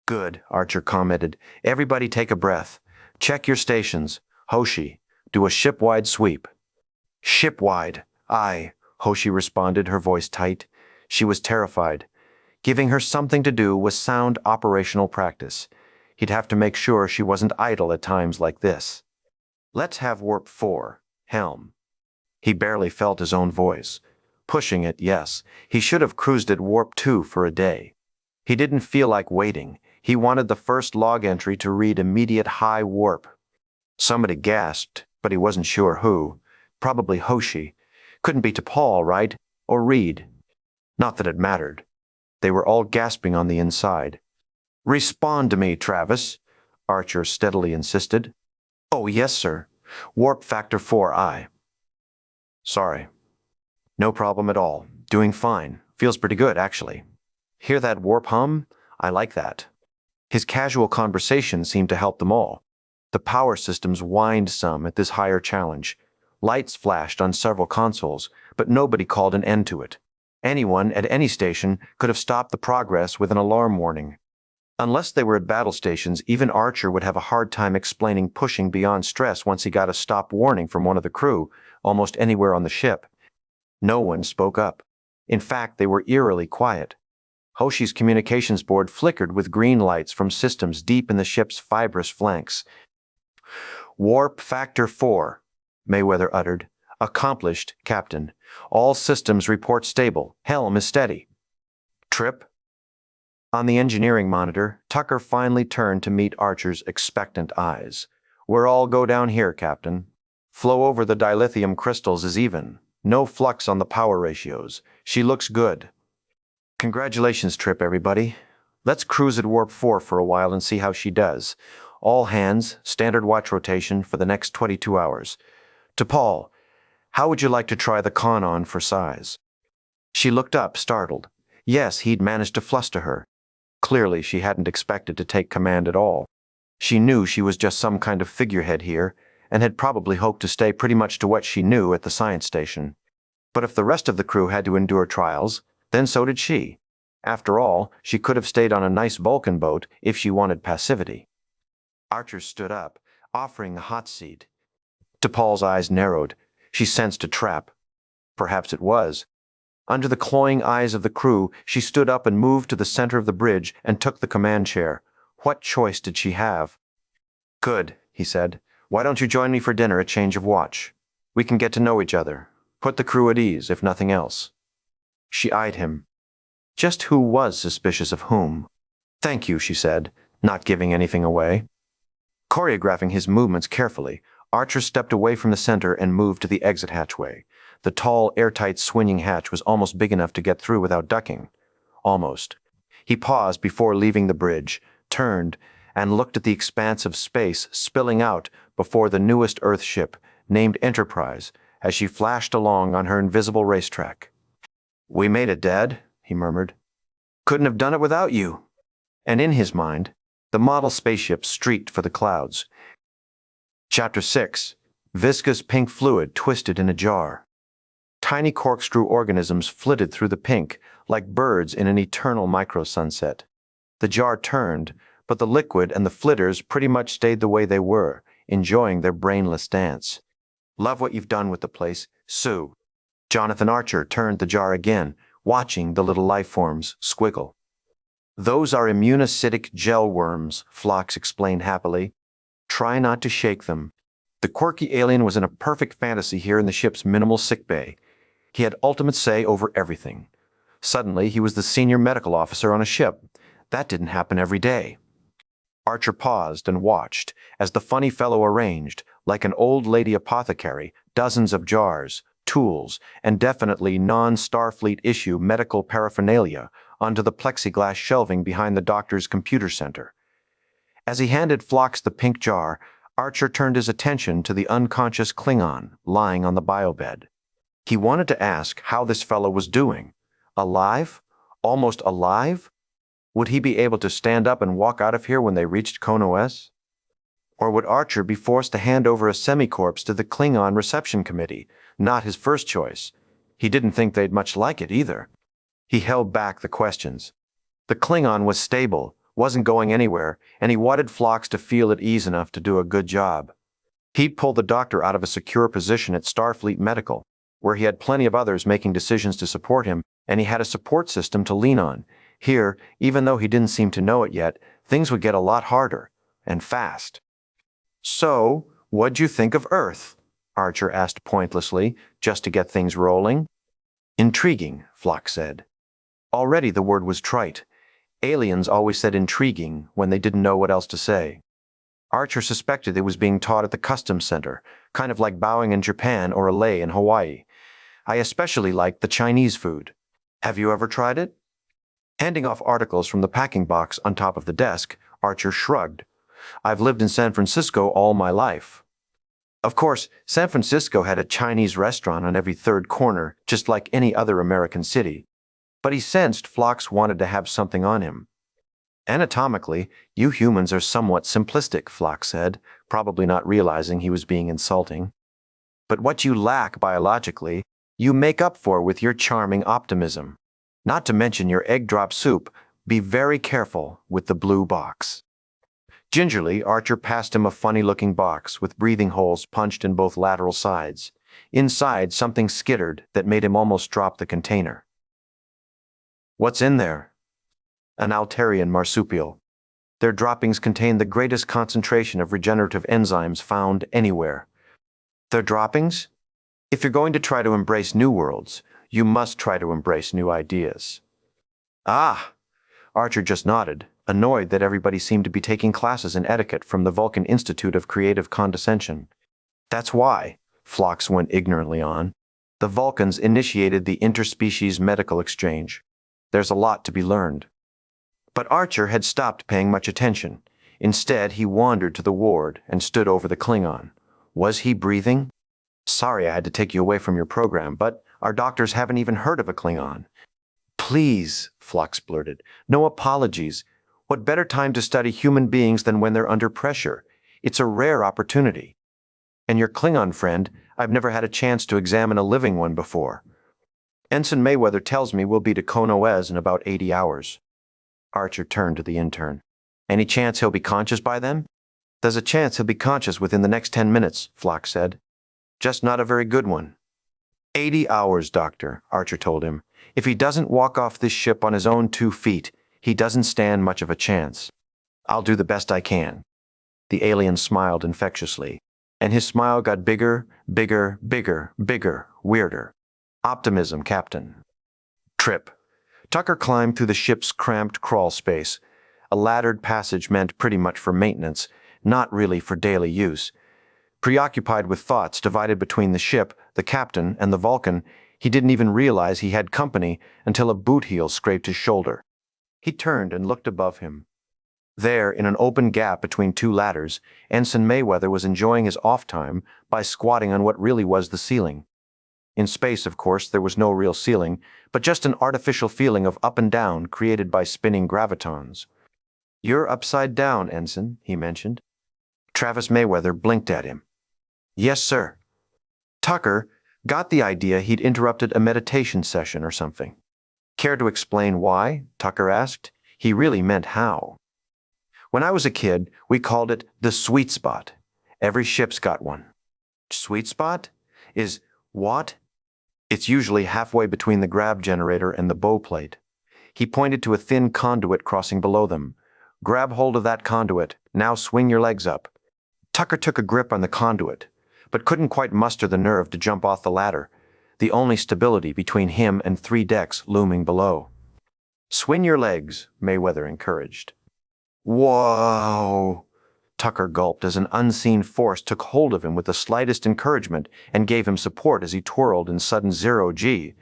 Speaker 1: Good, Archer commented. Everybody take a breath. Check your stations. Hoshi, do a ship-wide sweep. Ship-wide. Aye, Hoshi responded, her voice tight. She was terrified. Giving her something to do was sound operational practice. He'd have to make sure she wasn't idle at times like this. Let's have warp 4. Helm. He barely felt his own voice. Pushing it, yes. He should have cruised at warp 2 for a day. He didn't feel like waiting. He wanted the first log entry to read immediate high warp. Somebody gasped, but he wasn't sure who. Probably Hoshi. Couldn't be T'Pol, right? Or Reed. Not that it mattered. They were all gasping on the inside. Respond to me, Travis, Archer steadily insisted. Oh, yes, sir. Warp factor 4I. Sorry. No problem at all. Doing fine. Feels pretty good, actually. Hear that warp hum? I like that. His casual conversation seemed to help them all. The power systems whined some at this higher challenge. Lights flashed on several consoles, but nobody called an end to it. Anyone at any station could have stopped the progress with an alarm warning. Unless they were at battle stations, even Archer would have a hard time explaining pushing beyond stress once he got a stop warning from one of the crew, almost anywhere on the ship. No one spoke up. In fact, they were eerily quiet. Hoshi's communications board flickered with green lights from systems deep in the ship's fibrous flanks. Warp factor 4, Mayweather uttered. Accomplished, Captain. All systems report stable. Helm is steady. Trip? On the engineering monitor, Tucker finally turned to meet Archer's expectant eyes. We're all go down here, Captain. Flow over the dilithium crystals is even. No flux on the power ratios. She looks good. Congratulations, Trip, everybody. Let's cruise at warp 4 for a while and see how she does. All hands, standard watch rotation for the next 22 hours. T'Pol, how would you like to try the con on for size? She looked up, startled. Yes, he'd managed to fluster her. Clearly, she hadn't expected to take command at all. She knew she was just some kind of figurehead here, and had probably hoped to stay pretty much to what she knew at the science station. But if the rest of the crew had to endure trials, then so did she. After all, she could have stayed on a nice Vulcan boat if she wanted passivity. Archer stood up, offering the hot seat. T'Pol's eyes narrowed. She sensed a trap. Perhaps it was. Under the cloying eyes of the crew, she stood up and moved to the center of the bridge and took the command chair. What choice did she have? Good, he said. Why don't you join me for dinner at change of watch? We can get to know each other. Put the crew at ease, if nothing else. She eyed him. Just who was suspicious of whom? Thank you, she said, not giving anything away. Choreographing his movements carefully, Archer stepped away from the center and moved to the exit hatchway. The tall, airtight swinging hatch was almost big enough to get through without ducking. Almost. He paused before leaving the bridge, turned, and looked at the expanse of space spilling out before the newest Earth ship, named Enterprise, as she flashed along on her invisible racetrack. We made it, Dad, he murmured. Couldn't have done it without you. And in his mind, the model spaceship streaked for the clouds. Chapter 6. Viscous pink fluid twisted in a jar. Tiny corkscrew organisms flitted through the pink, like birds in an eternal microsunset. The jar turned, but the liquid and the flitters pretty much stayed the way they were, enjoying their brainless dance. Love what you've done with the place, Sue. Jonathan Archer turned the jar again, watching the little life forms squiggle. Those are immunocytic gel worms, Phlox explained happily. Try not to shake them. The quirky alien was in a perfect fantasy here in the ship's minimal sickbay. He had ultimate say over everything. Suddenly, he was the senior medical officer on a ship. That didn't happen every day. Archer paused and watched as the funny fellow arranged, like an old lady apothecary, dozens of jars, tools, and definitely non-Starfleet issue medical paraphernalia onto the plexiglass shelving behind the doctor's computer center. As he handed Phlox the pink jar, Archer turned his attention to the unconscious Klingon lying on the biobed. He wanted to ask how this fellow was doing. Alive? Almost alive? Would he be able to stand up and walk out of here when they reached Kono-S? Or would Archer be forced to hand over a semi-corpse to the Klingon reception committee? Not his first choice. He didn't think they'd much like it either. He held back the questions. The Klingon was stable, wasn't going anywhere, and he wanted Phlox to feel at ease enough to do a good job. He'd pulled the doctor out of a secure position at Starfleet Medical, where he had plenty of others making decisions to support him, and he had a support system to lean on. Here, even though he didn't seem to know it yet, things would get a lot harder, and fast. "So, what'd you think of Earth?" Archer asked pointlessly, just to get things rolling. "Intriguing," Phlox said. Already the word was trite. Aliens always said intriguing when they didn't know what else to say. Archer suspected it was being taught at the customs center, kind of like bowing in Japan or a lei in Hawaii. "I especially like the Chinese food. Have you ever tried it?" Handing off articles from the packing box on top of the desk, Archer shrugged. "I've lived in San Francisco all my life." Of course, San Francisco had a Chinese restaurant on every third corner, just like any other American city. But he sensed Phlox wanted to have something on him. "Anatomically, you humans are somewhat simplistic," Phlox said, probably not realizing he was being insulting. "But what you lack biologically, you make up for with your charming optimism. Not to mention your egg drop soup. Be very careful with the blue box." Gingerly, Archer passed him a funny-looking box with breathing holes punched in both lateral sides. Inside, something skittered that made him almost drop the container. "What's in there?" "An Alterian marsupial. Their droppings contain the greatest concentration of regenerative enzymes found anywhere." "Their droppings? If you're going to try to embrace new worlds, you must try to embrace new ideas." "Ah!" Archer just nodded, annoyed that everybody seemed to be taking classes in etiquette from the Vulcan Institute of Creative Condescension. "That's why," Phlox went ignorantly on, "the Vulcans initiated the interspecies medical exchange. There's a lot to be learned." But Archer had stopped paying much attention. Instead, he wandered to the ward and stood over the Klingon. Was he breathing? "Sorry I had to take you away from your program, but our doctors haven't even heard of a Klingon." "Please," Phlox blurted, "no apologies. What better time to study human beings than when they're under pressure? It's a rare opportunity. And your Klingon friend, I've never had a chance to examine a living one before. Ensign Mayweather tells me we'll be to Konoez in about 80 hours. Archer turned to the intern. "Any chance he'll be conscious by then?" "There's a chance he'll be conscious within the next 10 minutes, Phlox said. "Just not a very good one." 80 hours, Doctor, Archer told him. "If he doesn't walk off this ship on his own 2 feet, he doesn't stand much of a chance. I'll do the best I can." The alien smiled infectiously, and his smile got bigger, bigger, bigger, bigger, weirder. "Optimism, Captain." Trip. Tucker climbed through the ship's cramped crawl space. A laddered passage meant pretty much for maintenance, not really for daily use. Preoccupied with thoughts divided between the ship, the captain, and the Vulcan, he didn't even realize he had company until a boot heel scraped his shoulder. He turned and looked above him. There, in an open gap between 2 ladders, Ensign Mayweather was enjoying his off time by squatting on what really was the ceiling. In space, of course, there was no real ceiling, but just an artificial feeling of up and down created by spinning gravitons. "You're upside down, Ensign," he mentioned. Travis Mayweather blinked at him. "Yes, sir." Tucker got the idea he'd interrupted a meditation session or something. "Care to explain why?" Tucker asked. He really meant how. "When I was a kid, we called it the sweet spot. Every ship's got one." "Sweet spot? Is what?" "It's usually halfway between the grav generator and the bow plate." He pointed to a thin conduit crossing below them. "Grab hold of that conduit. Now swing your legs up." Tucker took a grip on the conduit, but couldn't quite muster the nerve to jump off the ladder, the only stability between him and 3 decks looming below. "Swing your legs," Mayweather encouraged. "Whoa!" Tucker gulped as an unseen force took hold of him with the slightest encouragement and gave him support as he twirled in sudden 0G.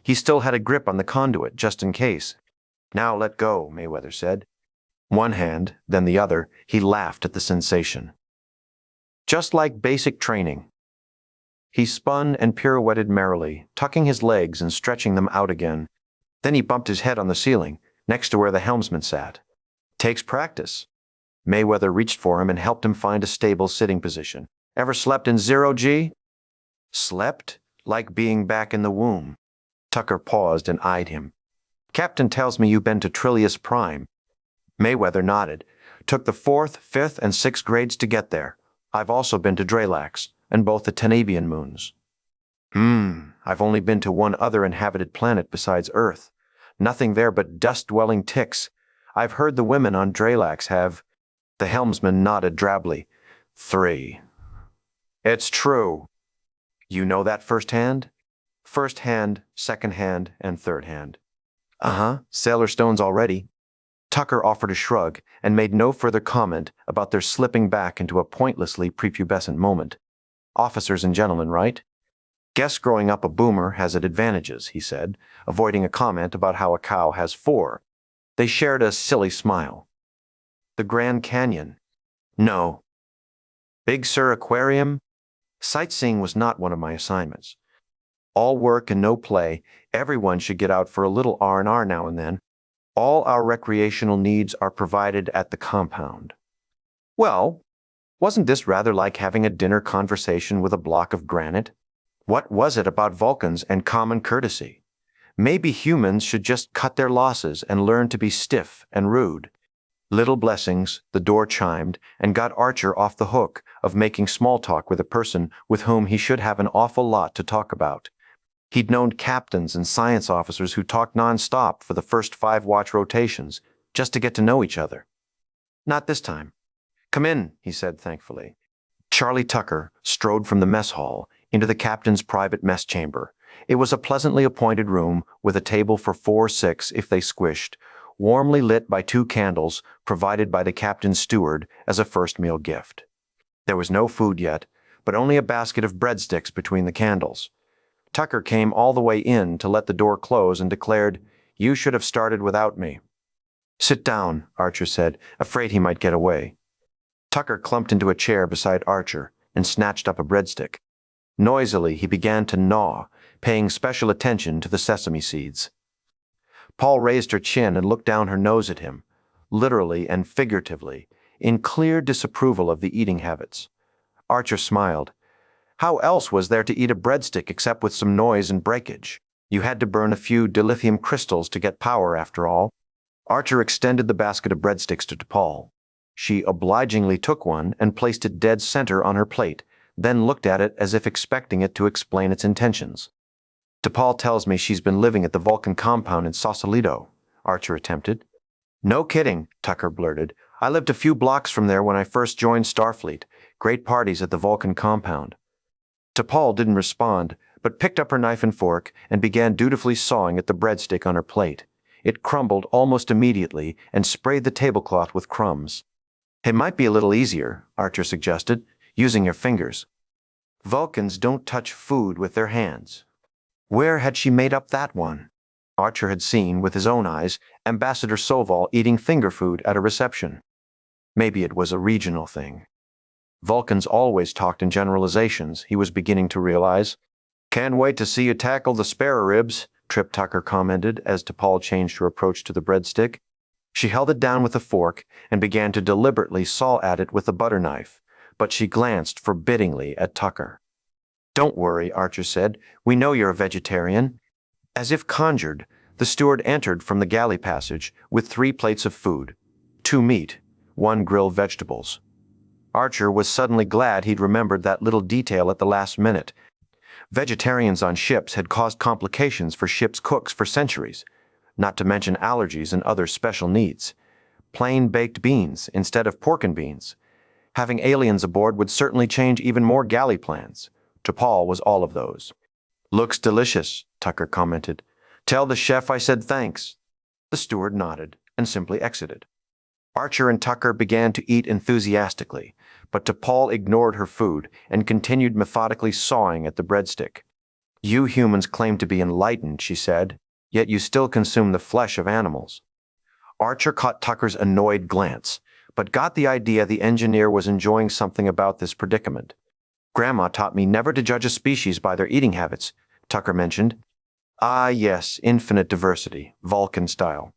Speaker 1: He still had a grip on the conduit, just in case. "Now let go," Mayweather said. One hand, then the other, he laughed at the sensation. "Just like basic training." He spun and pirouetted merrily, tucking his legs and stretching them out again. Then he bumped his head on the ceiling, next to where the helmsman sat. "Takes practice." Mayweather reached for him and helped him find a stable sitting position. Ever slept in 0G? Slept? Like being back in the womb. Tucker paused and eyed him. Captain tells me you've been to Trillius Prime. Mayweather nodded. Took the 4th, 5th, and 6th grades to get there. I've also been to Dralax, and both the Tanabian moons. I've only been to one other inhabited planet besides Earth. Nothing there but dust-dwelling ticks. I've heard the women on Dralax have... The helmsman nodded drably. 3. It's true. You know that firsthand? First hand, second hand, and third hand. Sailor stones already. Tucker offered a shrug and made no further comment about their slipping back into a pointlessly prepubescent moment. Officers and gentlemen, right? Guess growing up a boomer has its advantages, he said, avoiding a comment about how a cow has 4. They shared a silly smile. The Grand Canyon? No. Big Sur Aquarium? Sightseeing was not one of my assignments. All work and no play, everyone should get out for a little R&R now and then. All our recreational needs are provided at the compound. Well, wasn't this rather like having a dinner conversation with a block of granite? What was it about Vulcans and common courtesy? Maybe humans should just cut their losses and learn to be stiff and rude. Little blessings, the door chimed, and got Archer off the hook of making small talk with a person with whom he should have an awful lot to talk about. He'd known captains and science officers who talked non-stop for the first 5 watch rotations, just to get to know each other. Not this time. Come in, he said thankfully. Charlie Tucker strode from the mess hall into the captain's private mess chamber. It was a pleasantly appointed room with a table for 4-6 if they squished, warmly lit by 2 candles provided by the captain's steward as a first meal gift. There was no food yet, but only a basket of breadsticks between the candles. Tucker came all the way in to let the door close and declared, "You should have started without me." "Sit down," Archer said, afraid he might get away. Tucker clumped into a chair beside Archer and snatched up a breadstick. Noisily, he began to gnaw, paying special attention to the sesame seeds. Paul raised her chin and looked down her nose at him, literally and figuratively, in clear disapproval of the eating habits. Archer smiled. How else was there to eat a breadstick except with some noise and breakage? You had to burn a few dilithium crystals to get power, after all. Archer extended the basket of breadsticks to Paul. She obligingly took one and placed it dead center on her plate, then looked at it as if expecting it to explain its intentions. "T'Pol tells me she's been living at the Vulcan compound in Sausalito," Archer attempted. "No kidding," Tucker blurted. "I lived a few blocks from there when I first joined Starfleet. Great parties at the Vulcan compound." T'Pol didn't respond, but picked up her knife and fork and began dutifully sawing at the breadstick on her plate. It crumbled almost immediately and sprayed the tablecloth with crumbs. "It might be a little easier," Archer suggested, "using your fingers. Vulcans don't touch food with their hands." Where had she made up that one? Archer had seen, with his own eyes, Ambassador Soval eating finger food at a reception. Maybe it was a regional thing. Vulcans always talked in generalizations, he was beginning to realize. "Can't wait to see you tackle the spare ribs," Trip Tucker commented as T'Pol changed her approach to the breadstick. She held it down with a fork and began to deliberately saw at it with a butter knife, but she glanced forbiddingly at Tucker. "Don't worry," Archer said. "We know you're a vegetarian." As if conjured, the steward entered from the galley passage with 3 plates of food, 2 meat, 1 grilled vegetables. Archer was suddenly glad he'd remembered that little detail at the last minute. Vegetarians on ships had caused complications for ship's cooks for centuries, not to mention allergies and other special needs. Plain baked beans instead of pork and beans. Having aliens aboard would certainly change even more galley plans. T'Pol was all of those. "Looks delicious," Tucker commented. "Tell the chef I said thanks." The steward nodded and simply exited. Archer and Tucker began to eat enthusiastically, but T'Pol ignored her food and continued methodically sawing at the breadstick. "You humans claim to be enlightened," she said, "yet you still consume the flesh of animals." Archer caught Tucker's annoyed glance, but got the idea the engineer was enjoying something about this predicament. "Grandma taught me never to judge a species by their eating habits," Tucker mentioned. "Ah, yes, infinite diversity, Vulcan style."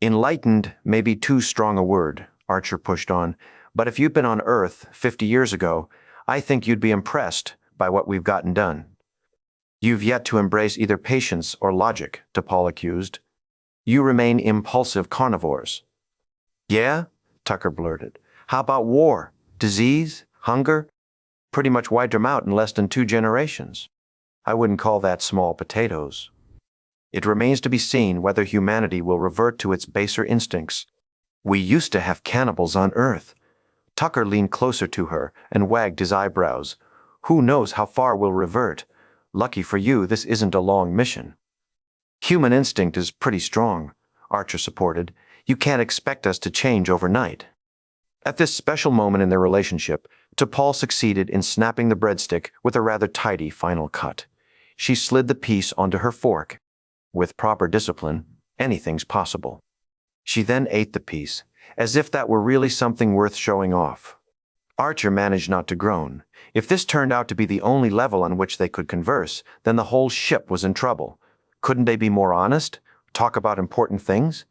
Speaker 1: "Enlightened may be too strong a word," Archer pushed on, but if you'd been on Earth 50 years ago, I think you'd be impressed by what we've gotten done. You've yet to embrace either patience or logic, T'Pol accused. You remain impulsive carnivores. Yeah? Tucker blurted. How about war, disease, hunger? Pretty much wiped them out in less than 2 generations. I wouldn't call that small potatoes. It remains to be seen whether humanity will revert to its baser instincts. We used to have cannibals on Earth. Tucker leaned closer to her and wagged his eyebrows. Who knows how far we'll revert? Lucky for you, this isn't a long mission. Human instinct is pretty strong, Archer supported. You can't expect us to change overnight. At this special moment in their relationship, T'Pol succeeded in snapping the breadstick with a rather tidy final cut. She slid the piece onto her fork. With proper discipline, anything's possible. She then ate the piece, as if that were really something worth showing off. Archer managed not to groan. If this turned out to be the only level on which they could converse, then the whole ship was in trouble. Couldn't they be more honest? Talk about important things?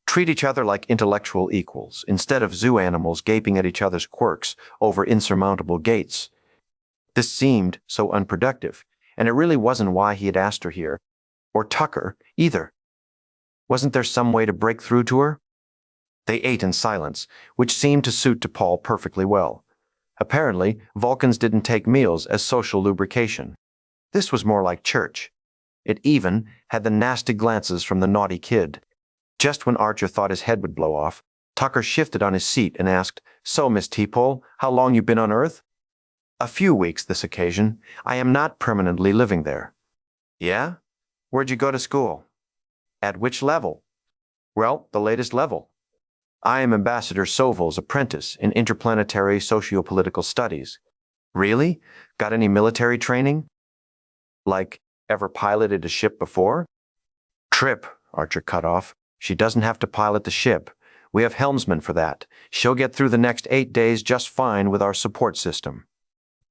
Speaker 1: Treat each other like intellectual equals, instead of zoo animals gaping at each other's quirks over insurmountable gates. This seemed so unproductive, and it really wasn't why he had asked her here, or Tucker, either. Wasn't there some way to break through to her? They ate in silence, which seemed to suit T'Pol perfectly well. Apparently, Vulcans didn't take meals as social lubrication. This was more like church. It even had the nasty glances from the naughty kid. Just when Archer thought his head would blow off, Tucker shifted on his seat and asked, So, Miss T'Pol, how long you been on Earth? A few weeks this occasion. I am not permanently living there. Yeah? Where'd you go to school? At which level? Well, the latest level. I am Ambassador Soval's apprentice in interplanetary socio-political studies. Really? Got any military training? Like, ever piloted a ship before? Trip, Archer cut off. She doesn't have to pilot the ship. We have helmsmen for that. She'll get through the next 8 days just fine with our support system.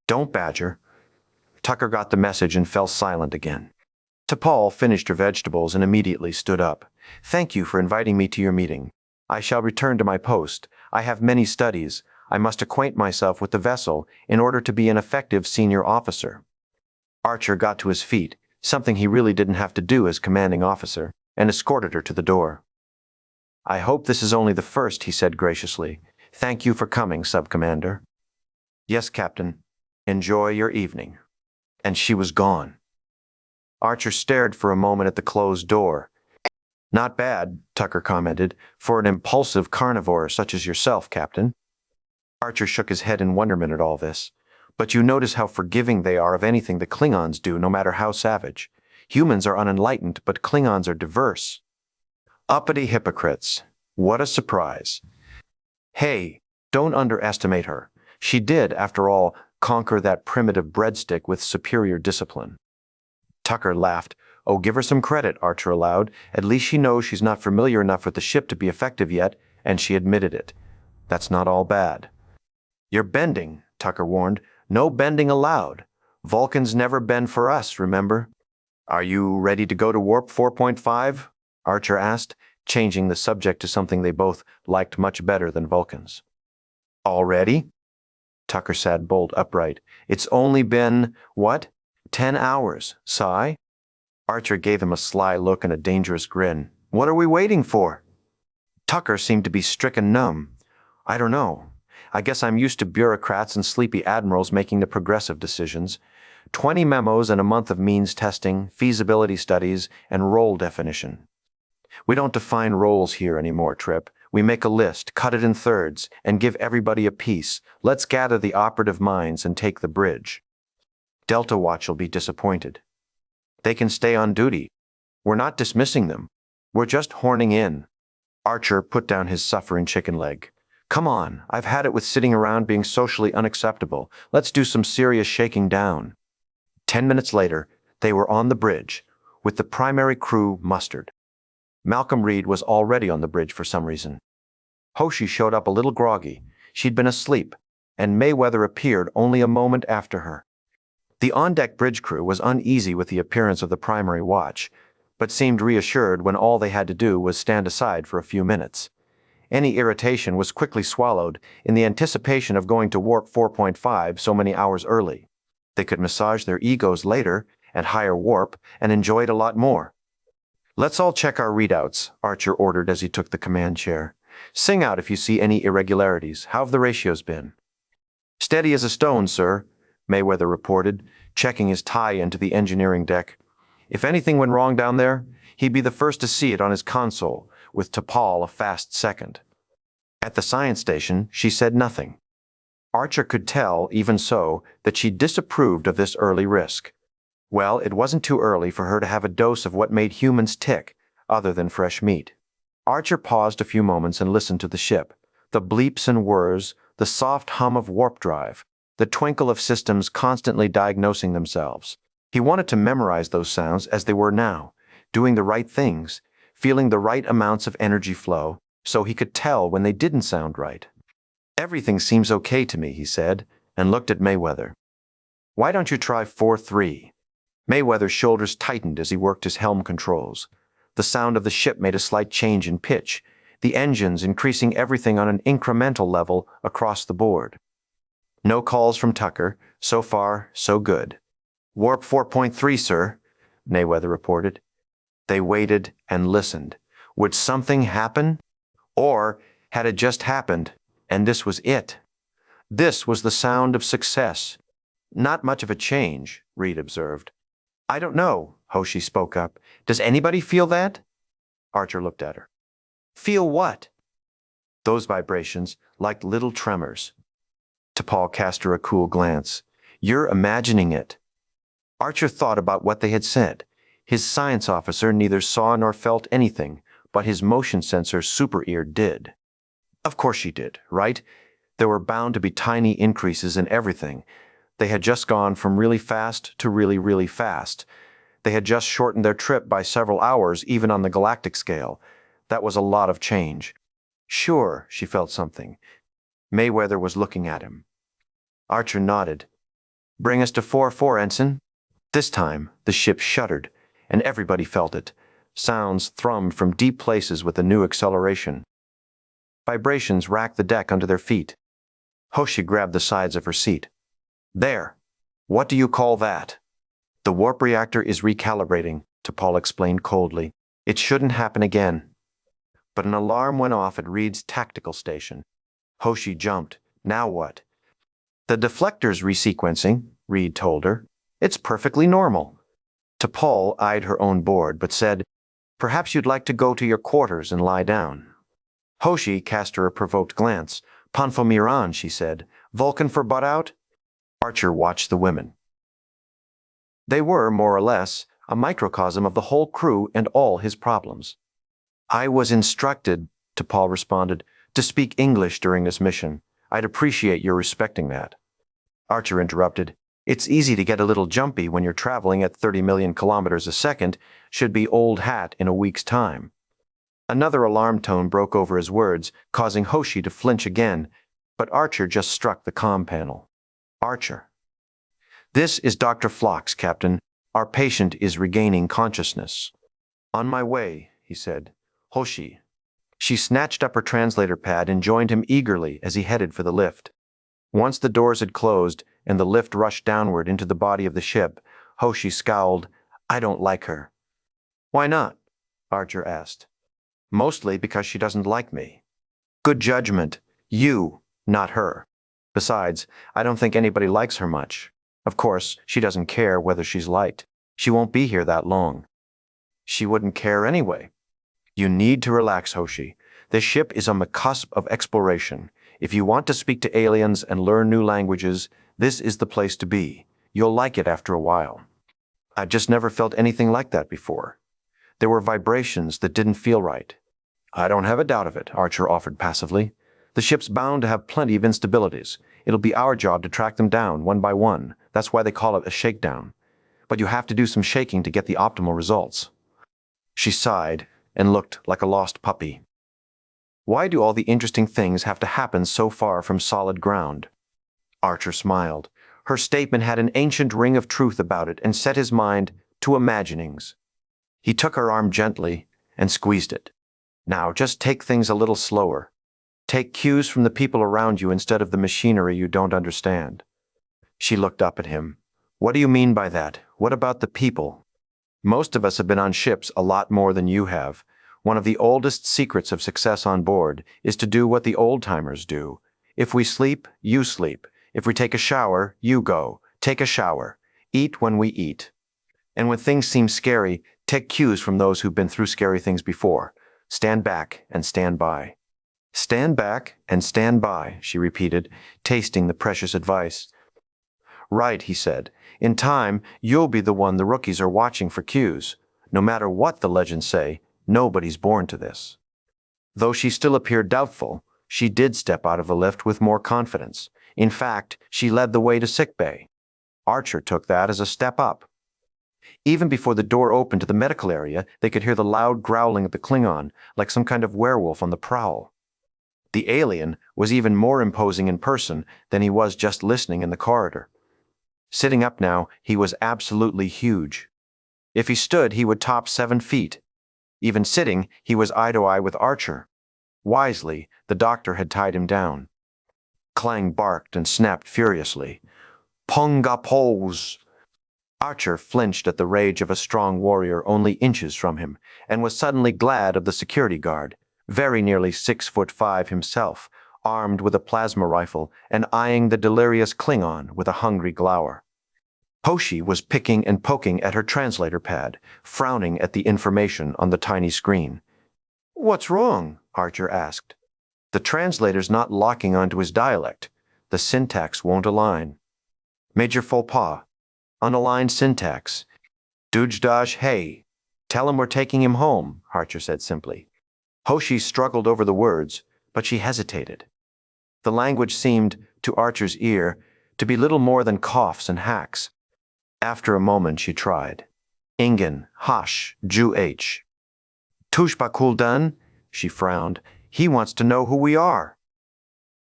Speaker 1: Don't badger. Tucker got the message and fell silent again. T'Pol finished her vegetables and immediately stood up. Thank you for inviting me to your meeting. I shall return to my post. I have many studies. I must acquaint myself with the vessel in order to be an effective senior officer. Archer got to his feet, something he really didn't have to do as commanding officer, and escorted her to the door. I hope this is only the first, he said graciously. Thank you for coming, Sub-Commander. Yes, Captain. Enjoy your evening. And she was gone. Archer stared for a moment at the closed door. Not bad, Tucker commented, for an impulsive carnivore such as yourself, Captain. Archer shook his head in wonderment at all this. But you notice how forgiving they are of anything the Klingons do, no matter how savage. Humans are unenlightened, but Klingons are diverse. Uppity hypocrites. What a surprise. Hey, don't underestimate her. She did, after all, conquer that primitive breadstick with superior discipline. Tucker laughed. Oh, give her some credit, Archer allowed. At least she knows she's not familiar enough with the ship to be effective yet, and she admitted it. That's not all bad. You're bending, Tucker warned. No bending allowed. Vulcans never bend for us, remember? Are you ready to go to Warp 4.5? Archer asked, changing the subject to something they both liked much better than Vulcans. Already? Tucker sat bolt upright. It's only been, what? 10 hours, sigh? Archer gave him a sly look and a dangerous grin. What are we waiting for? Tucker seemed to be stricken numb. I don't know. I guess I'm used to bureaucrats and sleepy admirals making the progressive decisions. 20 memos and a month of means testing, feasibility studies, and role definition. We don't define roles here anymore, Trip. We make a list, cut it in thirds, and give everybody a piece. Let's gather the operative minds and take the bridge. Delta Watch will be disappointed. They can stay on duty. We're not dismissing them. We're just horning in. Archer put down his suffering chicken leg. Come on, I've had it with sitting around being socially unacceptable. Let's do some serious shaking down. 10 minutes later, they were on the bridge, with the primary crew mustered. Malcolm Reed was already on the bridge for some reason. Hoshi showed up a little groggy. She'd been asleep, and Mayweather appeared only a moment after her. The on-deck bridge crew was uneasy with the appearance of the primary watch, but seemed reassured when all they had to do was stand aside for a few minutes. Any irritation was quickly swallowed in the anticipation of going to warp 4.5 so many hours early. They could massage their egos later at higher warp and enjoy it a lot more. "Let's all check our readouts," Archer ordered as he took the command chair. "Sing out if you see any irregularities. How have the ratios been?" "Steady as a stone, sir," Mayweather reported, checking his tie into the engineering deck. If anything went wrong down there, he'd be the first to see it on his console, with T'Pol a fast second. At the science station, she said nothing. Archer could tell, even so, that she disapproved of this early risk. Well, it wasn't too early for her to have a dose of what made humans tick, other than fresh meat. Archer paused a few moments and listened to the ship, the bleeps and whirs, the soft hum of warp drive, the twinkle of systems constantly diagnosing themselves. He wanted to memorize those sounds as they were now, doing the right things, feeling the right amounts of energy flow, so he could tell when they didn't sound right. "Everything seems okay to me," he said, and looked at Mayweather. "Why don't you try 4-3? Mayweather's shoulders tightened as he worked his helm controls. The sound of the ship made a slight change in pitch, the engines increasing everything on an incremental level across the board. No calls from Tucker. So far, so good. "Warp 4.3, sir," Mayweather reported. They waited and listened. Would something happen? Or had it just happened, and this was it? This was the sound of success. "Not much of a change," Reed observed. "I don't know," Hoshi spoke up. "Does anybody feel that?" Archer looked at her. "Feel what?" "Those vibrations, like little tremors." T'Pol cast her a cool glance. "You're imagining it." Archer thought about what they had said. His science officer neither saw nor felt anything, but his motion sensor super-ear did. Of course she did, right? There were bound to be tiny increases in everything. They had just gone from really fast to really, really fast. They had just shortened their trip by several hours, even on the galactic scale. That was a lot of change. Sure, she felt something. Mayweather was looking at him. Archer nodded. "Bring us to 4-4, Ensign." This time, the ship shuddered, and everybody felt it. Sounds thrummed from deep places with a new acceleration. Vibrations racked the deck under their feet. Hoshi grabbed the sides of her seat. "There. What do you call that?" "The warp reactor is recalibrating," T'Pol explained coldly. "It shouldn't happen again." But an alarm went off at Reed's tactical station. Hoshi jumped. "Now what?" "The deflector's resequencing," Reed told her. "It's perfectly normal." T'Pol eyed her own board, but said, "Perhaps you'd like to go to your quarters and lie down." Hoshi cast her a provoked glance. "Panfo Miran," she said. "Vulcan for butt out?" Archer watched the women. They were, more or less, a microcosm of the whole crew and all his problems. "I was instructed," T'Pol responded, "to speak English during this mission. I'd appreciate your respecting that." Archer interrupted. "It's easy to get a little jumpy when you're traveling at 30 million kilometers a second. Should be old hat in a week's time." Another alarm tone broke over his words, causing Hoshi to flinch again, but Archer just struck the comm panel. "Archer." "This is Dr. Phlox, Captain. Our patient is regaining consciousness." "On my way," he said. "Hoshi." She snatched up her translator pad and joined him eagerly as he headed for the lift. Once the doors had closed and the lift rushed downward into the body of the ship, Hoshi scowled. "I don't like her." "Why not?" Archer asked. "Mostly because she doesn't like me." "Good judgment. You, not her. Besides, I don't think anybody likes her much. Of course, she doesn't care whether she's liked. She won't be here that long." "She wouldn't care anyway." "You need to relax, Hoshi. This ship is on the cusp of exploration. If you want to speak to aliens and learn new languages, this is the place to be. You'll like it after a while." "I just never felt anything like that before. There were vibrations that didn't feel right." "I don't have a doubt of it," Archer offered passively. "The ship's bound to have plenty of instabilities. It'll be our job to track them down one by one. That's why they call it a shakedown. But you have to do some shaking to get the optimal results." She sighed and looked like a lost puppy. "Why do all the interesting things have to happen so far from solid ground?" Archer smiled. Her statement had an ancient ring of truth about it and set his mind to imaginings. He took her arm gently and squeezed it. "Now, just take things a little slower. Take cues from the people around you instead of the machinery you don't understand. She looked up at him. What do you mean by that? What about the people? Most of us have been on ships a lot more than you have. One of the oldest secrets of success on board is to do what the old-timers do. If we sleep, you sleep. If we take a shower, you go. Take a shower. Eat when we eat. And when things seem scary, take cues from those who've been through scary things before. Stand back and stand by. Stand back and stand by, she repeated, tasting the precious advice. Right, he said. In time, you'll be the one the rookies are watching for cues. No matter what the legends say, nobody's born to this. Though she still appeared doubtful, she did step out of the lift with more confidence. In fact, she led the way to sickbay. Archer took that as a step up. Even before the door opened to the medical area, they could hear the loud growling of the Klingon, like some kind of werewolf on the prowl. The alien was even more imposing in person than he was just listening in the corridor. Sitting up now, he was absolutely huge. If he stood, he would top 7 feet. Even sitting, he was eye to eye with Archer. Wisely, the doctor had tied him down. Clang barked and snapped furiously. Punga pose! Archer flinched at the rage of a strong warrior only inches from him, and was suddenly glad of the security guard, very nearly 6'5" himself, armed with a plasma rifle and eyeing the delirious Klingon with a hungry glower. Hoshi was picking and poking at her translator pad, frowning at the information on the tiny screen. What's wrong? Archer asked. The translator's not locking onto his dialect. The syntax won't align. Major faux pas. Unaligned syntax. Dujdash hey. Tell him we're taking him home, Archer said simply. Hoshi struggled over the words, but she hesitated. The language seemed, to Archer's ear, to be little more than coughs and hacks. After a moment she tried. Ingen, hash, ju h. Tushba kuldan? She frowned. He wants to know who we are.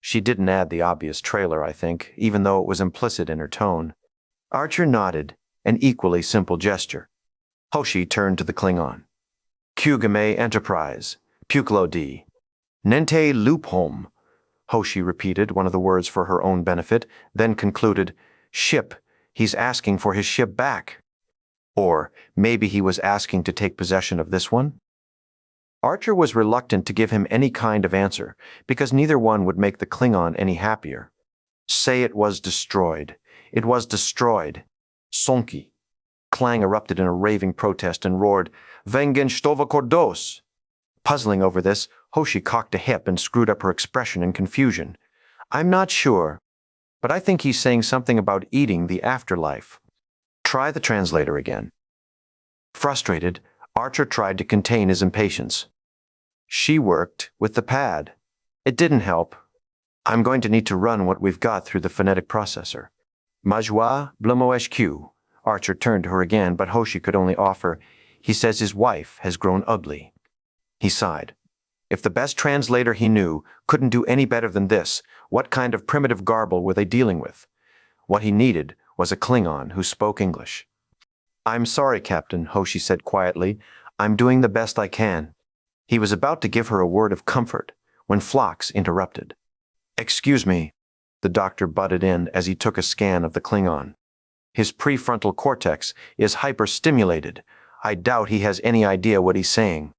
Speaker 1: She didn't add the obvious trailer, I think, even though it was implicit in her tone. Archer nodded, an equally simple gesture. Hoshi turned to the Klingon. Kugame Enterprise, Puklo D. Nente Loophome. Hoshi repeated one of the words for her own benefit, then concluded, Ship. He's asking for his ship back. Or maybe he was asking to take possession of this one? Archer was reluctant to give him any kind of answer, because neither one would make the Klingon any happier. Say it was destroyed. It was destroyed. Sonki. Clang erupted in a raving protest and roared, Vengen stova kordos. Puzzling over this, Hoshi cocked a hip and screwed up her expression in confusion. I'm not sure, but I think he's saying something about eating the afterlife. Try the translator again. Frustrated, Archer tried to contain his impatience. She worked with the pad. It didn't help. I'm going to need to run what we've got through the phonetic processor. Majwa blamohq. Archer turned to her again, but Hoshi could only offer, he says his wife has grown ugly. He sighed. If the best translator he knew couldn't do any better than this, what kind of primitive garble were they dealing with? What he needed was a Klingon who spoke English. I'm sorry, Captain, Hoshi said quietly. I'm doing the best I can. He was about to give her a word of comfort when Phlox interrupted. Excuse me, the doctor butted in as he took a scan of the Klingon. His prefrontal cortex is hyperstimulated. I doubt he has any idea what he's saying.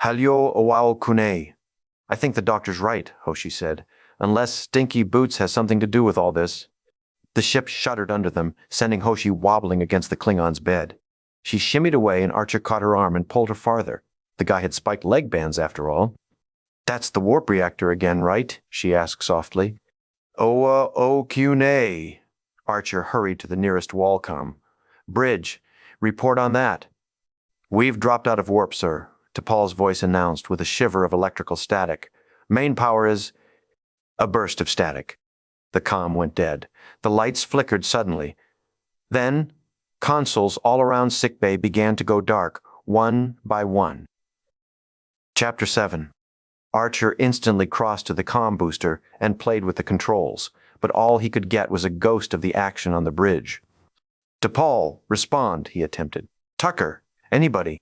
Speaker 1: Halyo Owao Kune. I think the doctor's right, Hoshi said, unless Stinky Boots has something to do with all this. The ship shuddered under them, sending Hoshi wobbling against the Klingon's bed. She shimmied away and Archer caught her arm and pulled her farther. The guy had spiked leg bands after all. That's the warp reactor again, right? She asked softly. Oa o Kune. Archer hurried to the nearest wallcom. Bridge, report on that. We've dropped out of warp, sir, T'Pol's voice announced with a shiver of electrical static. Main power is... A burst of static. The comm went dead. The lights flickered suddenly. Then, consoles all around sickbay began to go dark, one by one. Chapter 7. Archer instantly crossed to the comm booster and played with the controls, but all he could get was a ghost of the action on the bridge. T'Pol, respond, he attempted. Tucker, anybody.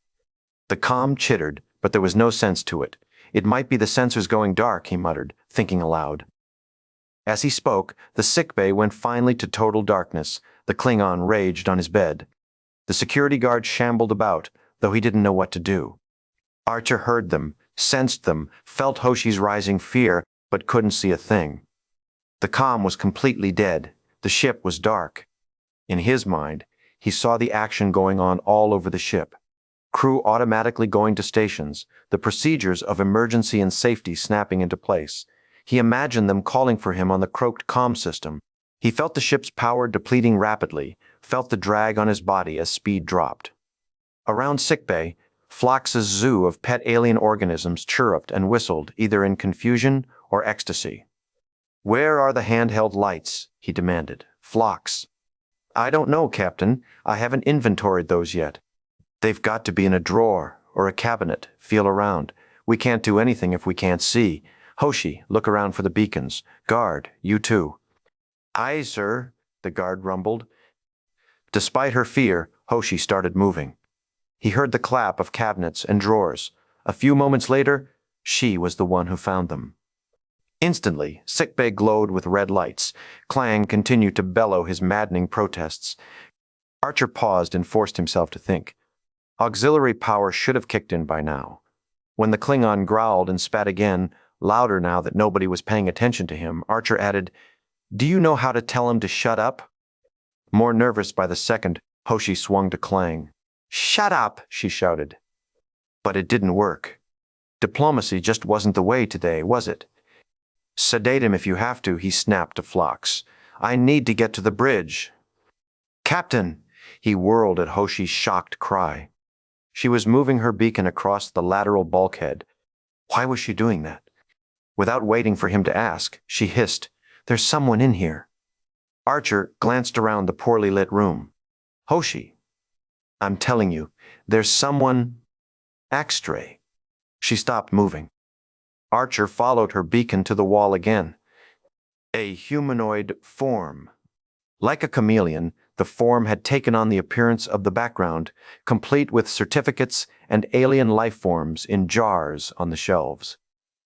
Speaker 1: The comm chittered, but there was no sense to it. It might be the sensors going dark, he muttered, thinking aloud. As he spoke, the sickbay went finally to total darkness. The Klingon raged on his bed. The security guard shambled about, though he didn't know what to do. Archer heard them, sensed them, felt Hoshi's rising fear, but couldn't see a thing. The comm was completely dead. The ship was dark. In his mind, he saw the action going on all over the ship. Crew automatically going to stations, the procedures of emergency and safety snapping into place. He imagined them calling for him on the croaked comm system. He felt the ship's power depleting rapidly, felt the drag on his body as speed dropped. Around sickbay, Phlox's zoo of pet alien organisms chirruped and whistled, either in confusion or ecstasy. "Where are the handheld lights?" he demanded. "Phlox." "I don't know, Captain. I haven't inventoried those yet." "They've got to be in a drawer or a cabinet. Feel around. We can't do anything if we can't see. Hoshi, look around for the beacons. Guard, you too." "Aye, sir," the guard rumbled. Despite her fear, Hoshi started moving. He heard the clap of cabinets and drawers. A few moments later, she was the one who found them. Instantly, sickbay glowed with red lights. Clang continued to bellow his maddening protests. Archer paused and forced himself to think. Auxiliary power should have kicked in by now. When the Klingon growled and spat again, louder now that nobody was paying attention to him, Archer added, "Do you know how to tell him to shut up?" More nervous by the second, Hoshi swung to Clang. "Shut up!" she shouted. But it didn't work. Diplomacy just wasn't the way today, was it? "Sedate him if you have to," he snapped to Phlox. "I need to get to the bridge." "Captain!" He whirled at Hoshi's shocked cry. She was moving her beacon across the lateral bulkhead. Why was she doing that? Without waiting for him to ask, she hissed, "There's someone in here." Archer glanced around the poorly lit room. "Hoshi, I'm telling you, there's someone." "Axtray." She stopped moving. Archer followed her beacon to the wall again. A humanoid form. Like a chameleon, the form had taken on the appearance of the background, complete with certificates and alien life forms in jars on the shelves.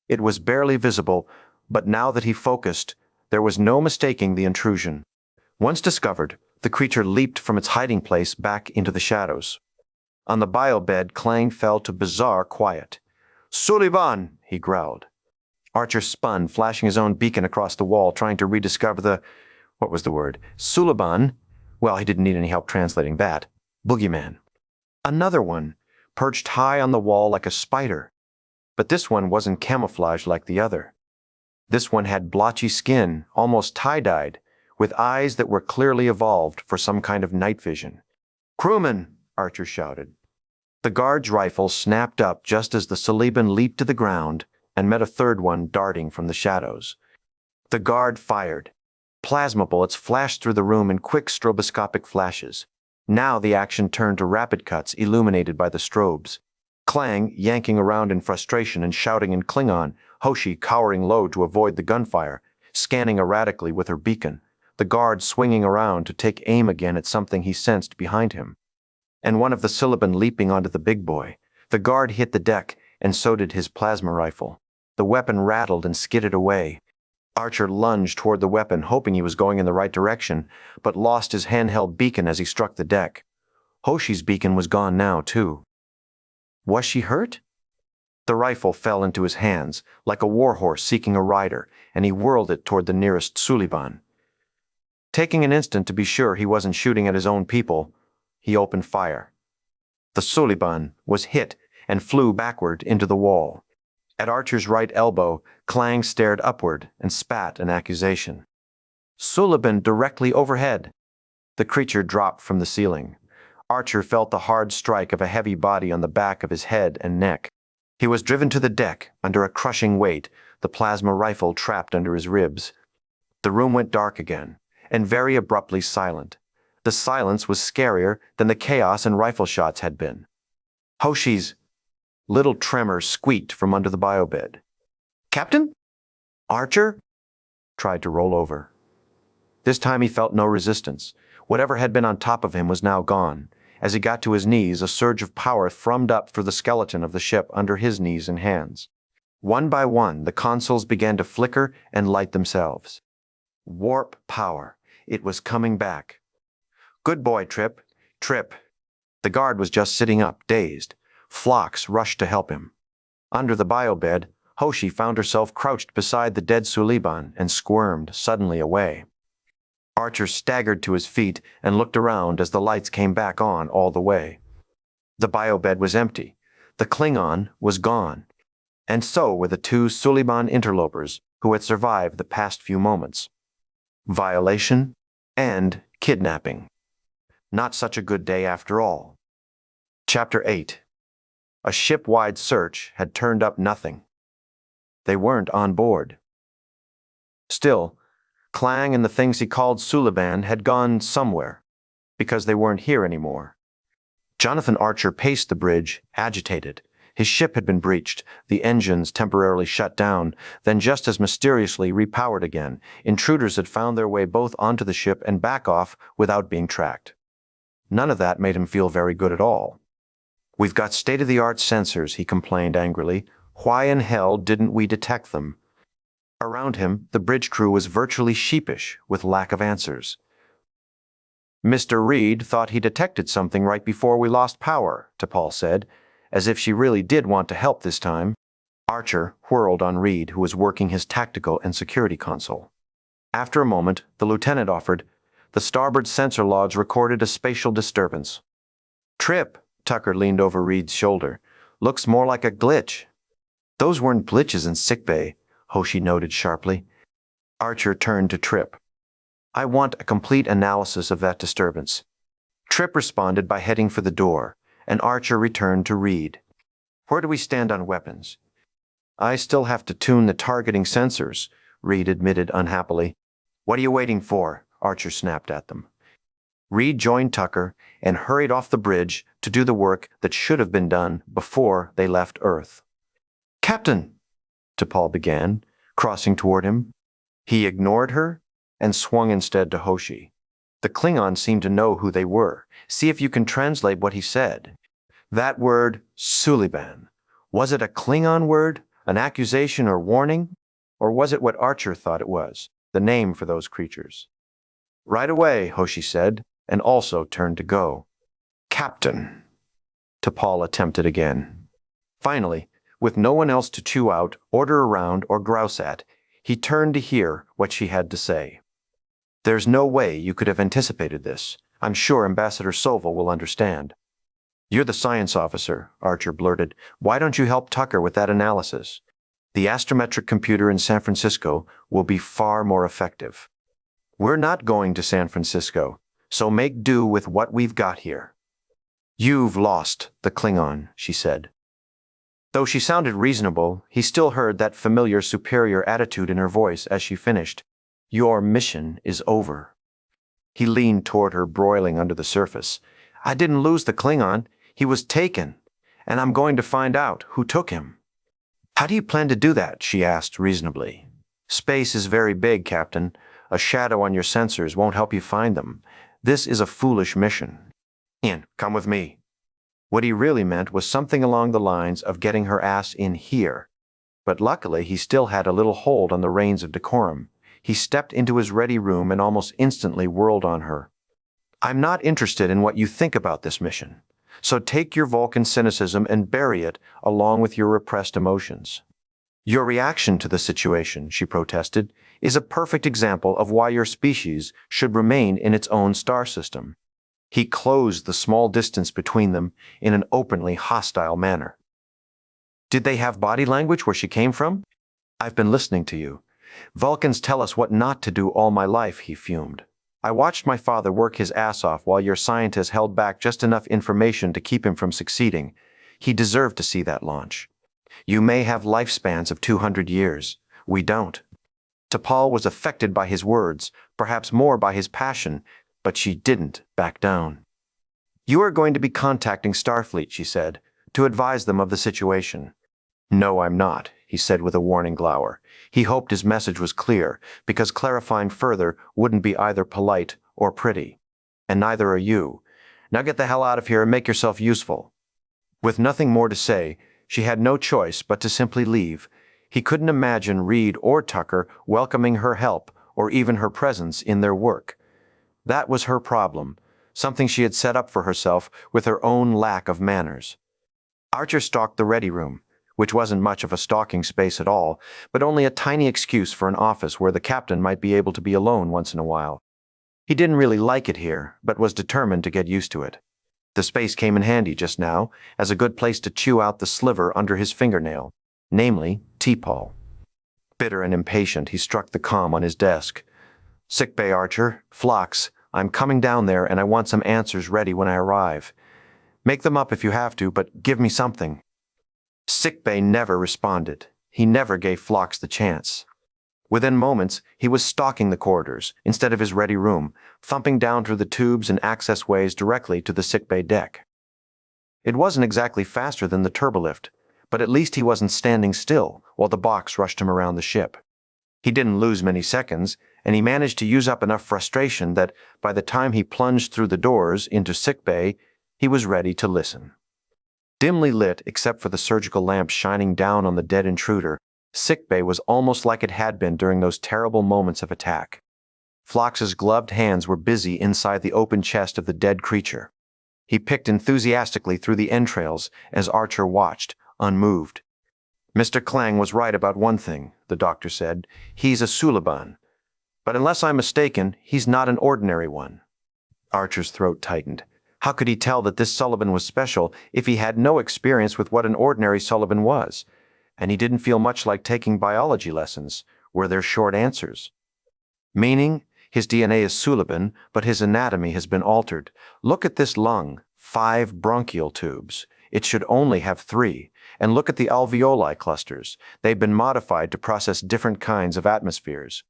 Speaker 1: It was barely visible, but now that he focused, there was no mistaking the intrusion. Once discovered, the creature leaped from its hiding place back into the shadows. On the biobed, Clang fell to bizarre quiet. "Sullivan!" he growled. Archer spun, flashing his own beacon across the wall, trying to rediscover the... what was the word? Sullivan? Well, he didn't need any help translating that. Boogeyman. Another one, perched high on the wall like a spider. But this one wasn't camouflaged like the other. This one had blotchy skin, almost tie-dyed, with eyes that were clearly evolved for some kind of night vision. "Crewman!" Archer shouted. The guard's rifle snapped up just as the Suliban leaped to the ground and met a third one darting from the shadows. The guard fired. Plasma bullets flashed through the room in quick stroboscopic flashes. Now the action turned to rapid cuts illuminated by the strobes. Clang yanking around in frustration and shouting in Klingon, Hoshi cowering low to avoid the gunfire, scanning erratically with her beacon, the guard swinging around to take aim again at something he sensed behind him. And one of the Suliban leaping onto the big boy. The guard hit the deck, and so did his plasma rifle. The weapon rattled and skidded away. Archer lunged toward the weapon, hoping he was going in the right direction, but lost his handheld beacon as he struck the deck. Hoshi's beacon was gone now, too. Was she hurt? The rifle fell into his hands, like a warhorse seeking a rider, and he whirled it toward the nearest Suliban. Taking an instant to be sure he wasn't shooting at his own people, he opened fire. The Suliban was hit and flew backward into the wall. At Archer's right elbow, Clang stared upward and spat an accusation. "Suliban directly overhead." The creature dropped from the ceiling. Archer felt the hard strike of a heavy body on the back of his head and neck. He was driven to the deck under a crushing weight, the plasma rifle trapped under his ribs. The room went dark again, and very abruptly silent. The silence was scarier than the chaos and rifle shots had been. Hoshi's little tremor squeaked from under the biobed. "Captain?" Archer tried to roll over. This time he felt no resistance. Whatever had been on top of him was now gone. As he got to his knees, a surge of power thrummed up through the skeleton of the ship under his knees and hands. One by one, the consoles began to flicker and light themselves. Warp power. It was coming back. Good boy, Trip. Trip. The guard was just sitting up, dazed. Phlox rushed to help him. Under the biobed, Hoshi found herself crouched beside the dead Suliban and squirmed suddenly away. Archer staggered to his feet and looked around as the lights came back on all the way. The biobed was empty. The Klingon was gone. And so were the two Suliban interlopers who had survived the past few moments. Violation and kidnapping. Not such a good day after all. Chapter 8. A ship-wide search had turned up nothing. They weren't on board. Still, Clang and the things he called Suliban had gone somewhere, because they weren't here anymore. Jonathan Archer paced the bridge, agitated. His ship had been breached, the engines temporarily shut down, then just as mysteriously repowered again. Intruders had found their way both onto the ship and back off without being tracked. None of that made him feel very good at all. "We've got state-of-the-art sensors," he complained angrily. "Why in hell didn't we detect them?" Around him, the bridge crew was virtually sheepish with lack of answers. "Mr. Reed thought he detected something right before we lost power," T'Pol said, as if she really did want to help this time. Archer whirled on Reed, who was working his tactical and security console. After a moment, the lieutenant offered, "The starboard sensor logs recorded a spatial disturbance." "Trip," Tucker leaned over Reed's shoulder. "Looks more like a glitch." "Those weren't glitches in sickbay," Hoshi noted sharply. Archer turned to Trip. "I want a complete analysis of that disturbance." Trip responded by heading for the door, and Archer returned to Reed. "Where do we stand on weapons?" "I still have to tune the targeting sensors," Reed admitted unhappily. "What are you waiting for?" Archer snapped at them. Reed joined Tucker and hurried off the bridge to do the work that should have been done before they left Earth. "Captain!" T'Pol began, crossing toward him. He ignored her and swung instead to Hoshi. The Klingon seemed to know who they were. "See if you can translate what he said." That word, Suliban. Was it a Klingon word, an accusation or warning? Or was it what Archer thought it was, the name for those creatures? "Right away," Hoshi said, and also turned to go. "Captain," T'Pol attempted again. Finally, with no one else to chew out, order around, or grouse at, he turned to hear what she had to say. "There's no way you could have anticipated this. I'm sure Ambassador Sovol will understand." "You're the science officer," Archer blurted. "Why don't you help Tucker with that analysis? The astrometric computer in San Francisco will be far more effective." "We're not going to San Francisco, so make do with what we've got here." "You've lost the Klingon," she said. Though she sounded reasonable, he still heard that familiar superior attitude in her voice as she finished. "Your mission is over." He leaned toward her, broiling under the surface. "I didn't lose the Klingon. He was taken, and I'm going to find out who took him." "How do you plan to do that?" she asked reasonably. "Space is very big, Captain. A shadow on your sensors won't help you find them. This is a foolish mission." "Ian, come with me." What he really meant was something along the lines of getting her ass in here. But luckily he still had a little hold on the reins of decorum. He stepped into his ready room and almost instantly whirled on her. "I'm not interested in what you think about this mission. So take your Vulcan cynicism and bury it along with your repressed emotions." "Your reaction to the situation," she protested, "is a perfect example of why your species should remain in its own star system." He closed the small distance between them in an openly hostile manner. "Did they have body language where she came from?" "I've been listening to you. Vulcans tell us what not to do all my life," he fumed. "I watched my father work his ass off while your scientists held back just enough information to keep him from succeeding. He deserved to see that launch. You may have lifespans of 200 years. We don't." T'Pol was affected by his words, perhaps more by his passion, but she didn't back down. "You are going to be contacting Starfleet," she said, "to advise them of the situation." "No, I'm not," he said with a warning glower. He hoped his message was clear, because clarifying further wouldn't be either polite or pretty. "And neither are you. Now get the hell out of here and make yourself useful." With nothing more to say, she had no choice but to simply leave. He couldn't imagine Reed or Tucker welcoming her help or even her presence in their work. That was her problem, something she had set up for herself with her own lack of manners. Archer stalked the ready room, which wasn't much of a stalking space at all, but only a tiny excuse for an office where the captain might be able to be alone once in a while. He didn't really like it here, but was determined to get used to it. The space came in handy just now as a good place to chew out the sliver under his fingernail, namely, T-Paul. Bitter and impatient, he struck the comm on his desk. "Sickbay, Archer. Phlox. I'm coming down there and I want some answers ready when I arrive. Make them up if you have to, but give me something." Sickbay never responded. He never gave Phlox the chance. Within moments, he was stalking the corridors instead of his ready room, thumping down through the tubes and access ways directly to the sickbay deck. It wasn't exactly faster than the turbolift, but at least he wasn't standing still while the box rushed him around the ship. He didn't lose many seconds, and he managed to use up enough frustration that by the time he plunged through the doors into sickbay, he was ready to listen. Dimly lit except for the surgical lamp shining down on the dead intruder, sickbay was almost like it had been during those terrible moments of attack. Phlox's gloved hands were busy inside the open chest of the dead creature. He picked enthusiastically through the entrails as Archer watched, unmoved. "Mr. Klang was right about one thing," the doctor said. "He's a Suliban. But unless I'm mistaken, he's not an ordinary one." Archer's throat tightened. How could he tell that this Suliban was special if he had no experience with what an ordinary Suliban was? And he didn't feel much like taking biology lessons. Were there short answers? "Meaning, his DNA is Suliban, but his anatomy has been altered. Look at this lung, 5 bronchial tubes. It should only have 3. And look at the alveoli clusters. They've been modified to process different kinds of atmospheres."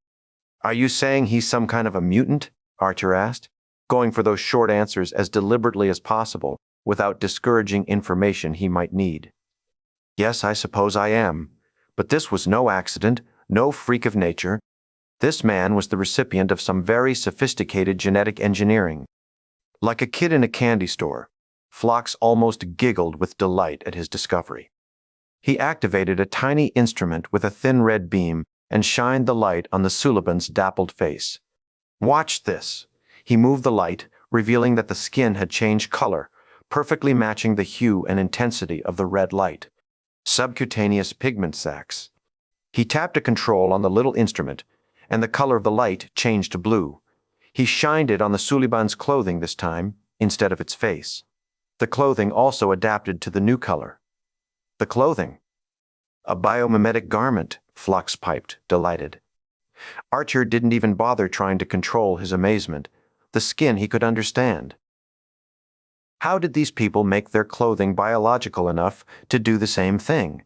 Speaker 1: "Are you saying he's some kind of a mutant?" Archer asked, going for those short answers as deliberately as possible without discouraging information he might need. "Yes, I suppose I am. But this was no accident, no freak of nature. This man was the recipient of some very sophisticated genetic engineering." Like a kid in a candy store, Phlox almost giggled with delight at his discovery. He activated a tiny instrument with a thin red beam and shined the light on the Suliban's dappled face. "Watch this." He moved the light, revealing that the skin had changed color, perfectly matching the hue and intensity of the red light. Subcutaneous pigment sacs. He tapped a control on the little instrument, and the color of the light changed to blue. He shined it on the Suliban's clothing this time, instead of its face. The clothing also adapted to the new color. The clothing. "A biomimetic garment," Phlox piped, delighted. Archer didn't even bother trying to control his amazement. The skin he could understand. How did these people make their clothing biological enough to do the same thing?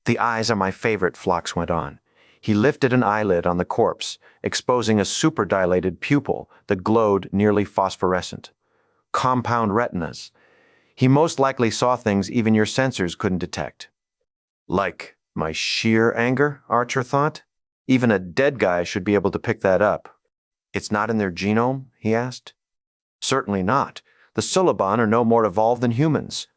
Speaker 1: "The eyes are my favorite," Phlox went on. He lifted an eyelid on the corpse, exposing a superdilated pupil that glowed nearly phosphorescent. "Compound retinas. He most likely saw things even your sensors couldn't detect." "Like my sheer anger?" Archer thought. "Even a dead guy should be able to pick that up." "It's not in their genome?" he asked. "Certainly not. The Suliban are no more evolved than humans."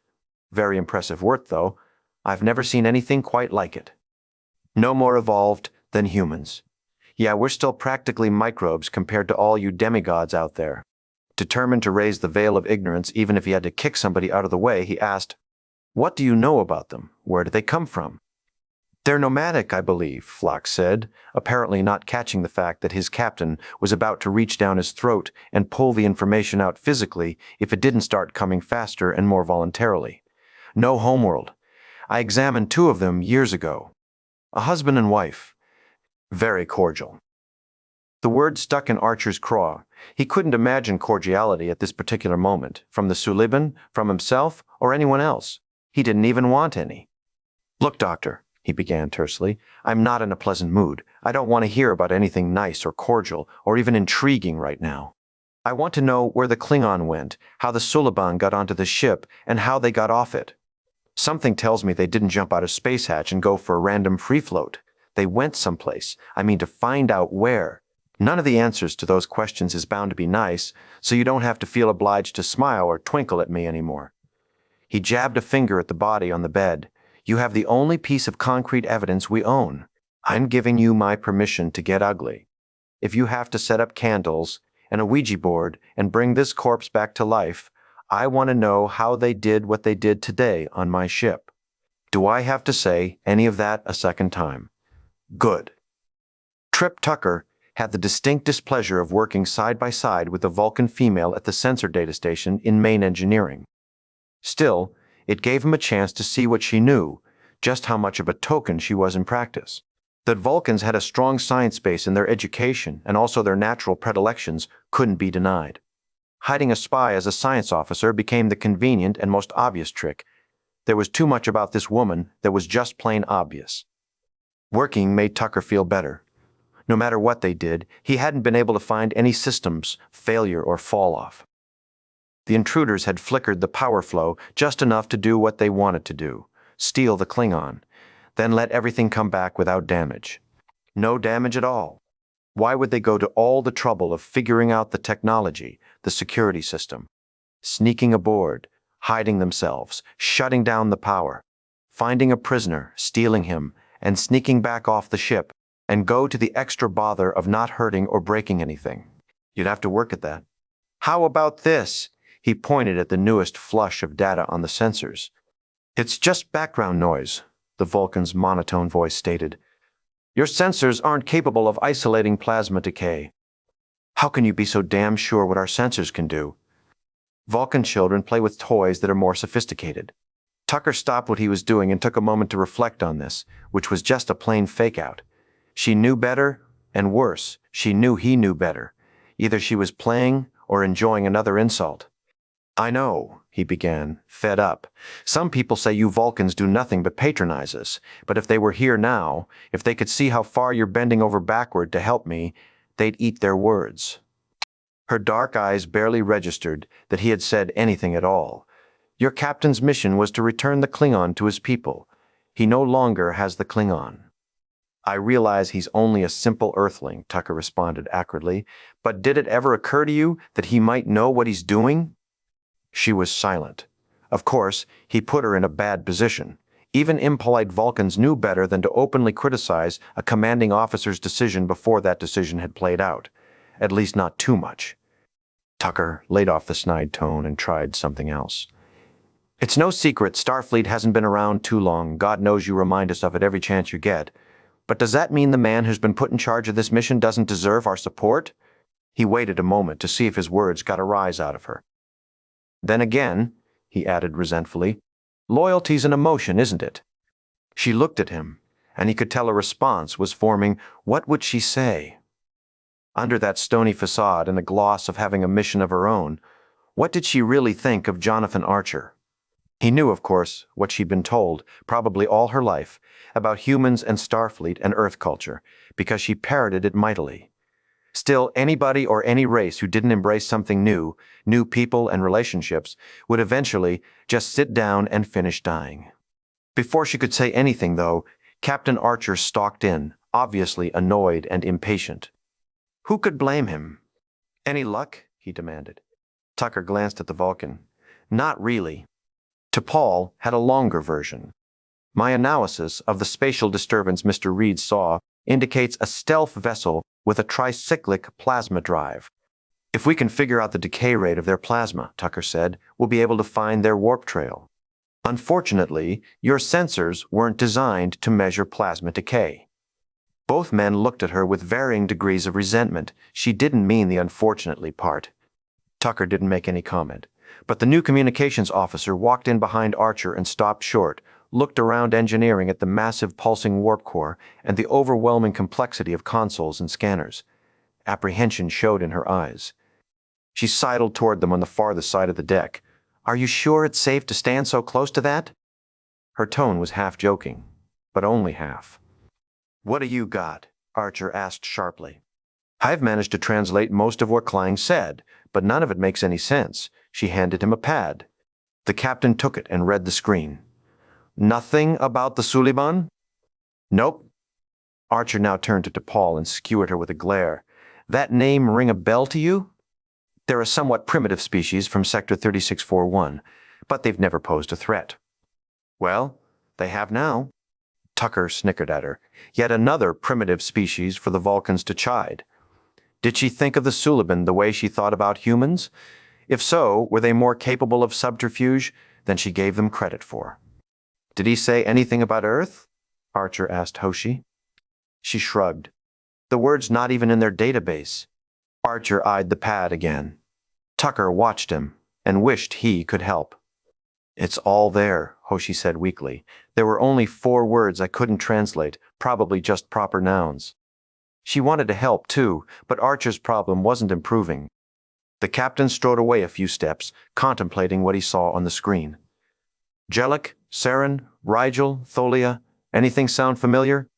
Speaker 1: Very impressive work, though. I've never seen anything quite like it. No more evolved than humans. Yeah, we're still practically microbes compared to all you demigods out there. Determined to raise the veil of ignorance even if he had to kick somebody out of the way, he asked, "What do you know about them? Where do they come from?" "They're nomadic, I believe," Phlox said, apparently not catching the fact that his captain was about to reach down his throat and pull the information out physically if it didn't start coming faster and more voluntarily. "No homeworld. I examined 2 of them years ago. A husband and wife. Very cordial." The word stuck in Archer's craw. He couldn't imagine cordiality at this particular moment, from the Suliban, from himself, or anyone else. He didn't even want any. "Look, Doctor," he began tersely, "I'm not in a pleasant mood. I don't want to hear about anything nice or cordial or even intriguing right now. I want to know where the Klingon went, how the Suliban got onto the ship, and how they got off it. Something tells me they didn't jump out of space hatch and go for a random free float. They went someplace. I mean to find out where. None of the answers to those questions is bound to be nice, so you don't have to feel obliged to smile or twinkle at me anymore." He jabbed a finger at the body on the bed. You have the only piece of concrete evidence we own. I'm giving you my permission to get ugly. If you have to set up candles and a Ouija board and bring this corpse back to life, I want to know how they did what they did today on my ship. Do I have to say any of that a second time? Good. Trip Tucker had the distinct displeasure of working side by side with the Vulcan female at the sensor data station in main engineering. Still, it gave him a chance to see what she knew, just how much of a token she was in practice. That Vulcans had a strong science base in their education and also their natural predilections couldn't be denied. Hiding a spy as a science officer became the convenient and most obvious trick. There was too much about this woman that was just plain obvious. Working made Tucker feel better. No matter what they did, he hadn't been able to find any systems, failure, or fall-off. The intruders had flickered the power flow just enough to do what they wanted to do, steal the Klingon, then let everything come back without damage. No damage at all. Why would they go to all the trouble of figuring out the technology, the security system, sneaking aboard, hiding themselves, shutting down the power, finding a prisoner, stealing him, and sneaking back off the ship, and go to the extra bother of not hurting or breaking anything? You'd have to work at that. How about this? He pointed at the newest flush of data on the sensors. It's just background noise, the Vulcan's monotone voice stated. Your sensors aren't capable of isolating plasma decay. How can you be so damn sure what our sensors can do? Vulcan children play with toys that are more sophisticated. Tucker stopped what he was doing and took a moment to reflect on this, which was just a plain fake-out. She knew better, and worse, she knew he knew better. Either she was playing or enjoying another insult. I know, he began, fed up. Some people say you Vulcans do nothing but patronize us, but if they were here now, if they could see how far you're bending over backward to help me, they'd eat their words. Her dark eyes barely registered that he had said anything at all. Your captain's mission was to return the Klingon to his people. He no longer has the Klingon. I realize he's only a simple Earthling, Tucker responded acridly, but did it ever occur to you that he might know what he's doing? She was silent. Of course, he put her in a bad position. Even impolite Vulcans knew better than to openly criticize a commanding officer's decision before that decision had played out. At least not too much. Tucker laid off the snide tone and tried something else. It's no secret Starfleet hasn't been around too long. God knows you remind us of it every chance you get. But does that mean the man who's been put in charge of this mission doesn't deserve our support? He waited a moment to see if his words got a rise out of her. Then again, he added resentfully, loyalty's an emotion, isn't it? She looked at him, and he could tell a response was forming. What would she say? Under that stony facade and the gloss of having a mission of her own, what did she really think of Jonathan Archer? He knew, of course, what she'd been told, probably all her life, about humans and Starfleet and Earth culture, because she parroted it mightily. Still, anybody or any race who didn't embrace something new, new people and relationships, would eventually just sit down and finish dying. Before she could say anything, though, Captain Archer stalked in, obviously annoyed and impatient. Who could blame him? Any luck? He demanded. Tucker glanced at the Vulcan. Not really. T'Pol had a longer version. My analysis of the spatial disturbance Mr. Reed saw indicates a stealth vessel with a tricyclic plasma drive. If we can figure out the decay rate of their plasma, Tucker said, we'll be able to find their warp trail. Unfortunately, your sensors weren't designed to measure plasma decay. Both men looked at her with varying degrees of resentment. She didn't mean the unfortunately part. Tucker didn't make any comment, but the new communications officer walked in behind Archer and stopped short, looked around engineering at the massive pulsing warp core and the overwhelming complexity of consoles and scanners. Apprehension showed in her eyes. She sidled toward them on the farthest side of the deck. Are you sure it's safe to stand so close to that? Her tone was half joking, but only half. What do you got? Archer asked sharply. I've managed to translate most of what Klein said, but none of it makes any sense. She handed him a pad. The captain took it and read the screen. Nothing about the Suliban? Nope. Archer now turned to T'Pol and skewered her with a glare. That name ring a bell to you? They're a somewhat primitive species from Sector 3641, but they've never posed a threat. Well, They have now. Tucker snickered at her. Yet another primitive species for the Vulcans to chide. Did she think of the Suliban the way she thought about humans? If so, were they more capable of subterfuge than she gave them credit for? Did he say anything about Earth? Archer asked Hoshi. She shrugged. The word's not even in their database. Archer eyed the pad again. Tucker watched him and wished he could help. It's all there, Hoshi said weakly. There were only 4 words I couldn't translate, probably just proper nouns. She wanted to help, too, but Archer's problem wasn't improving. The captain strode away a few steps, contemplating what he saw on the screen. Jellic, Saren, Rigel, Tholia, anything sound familiar?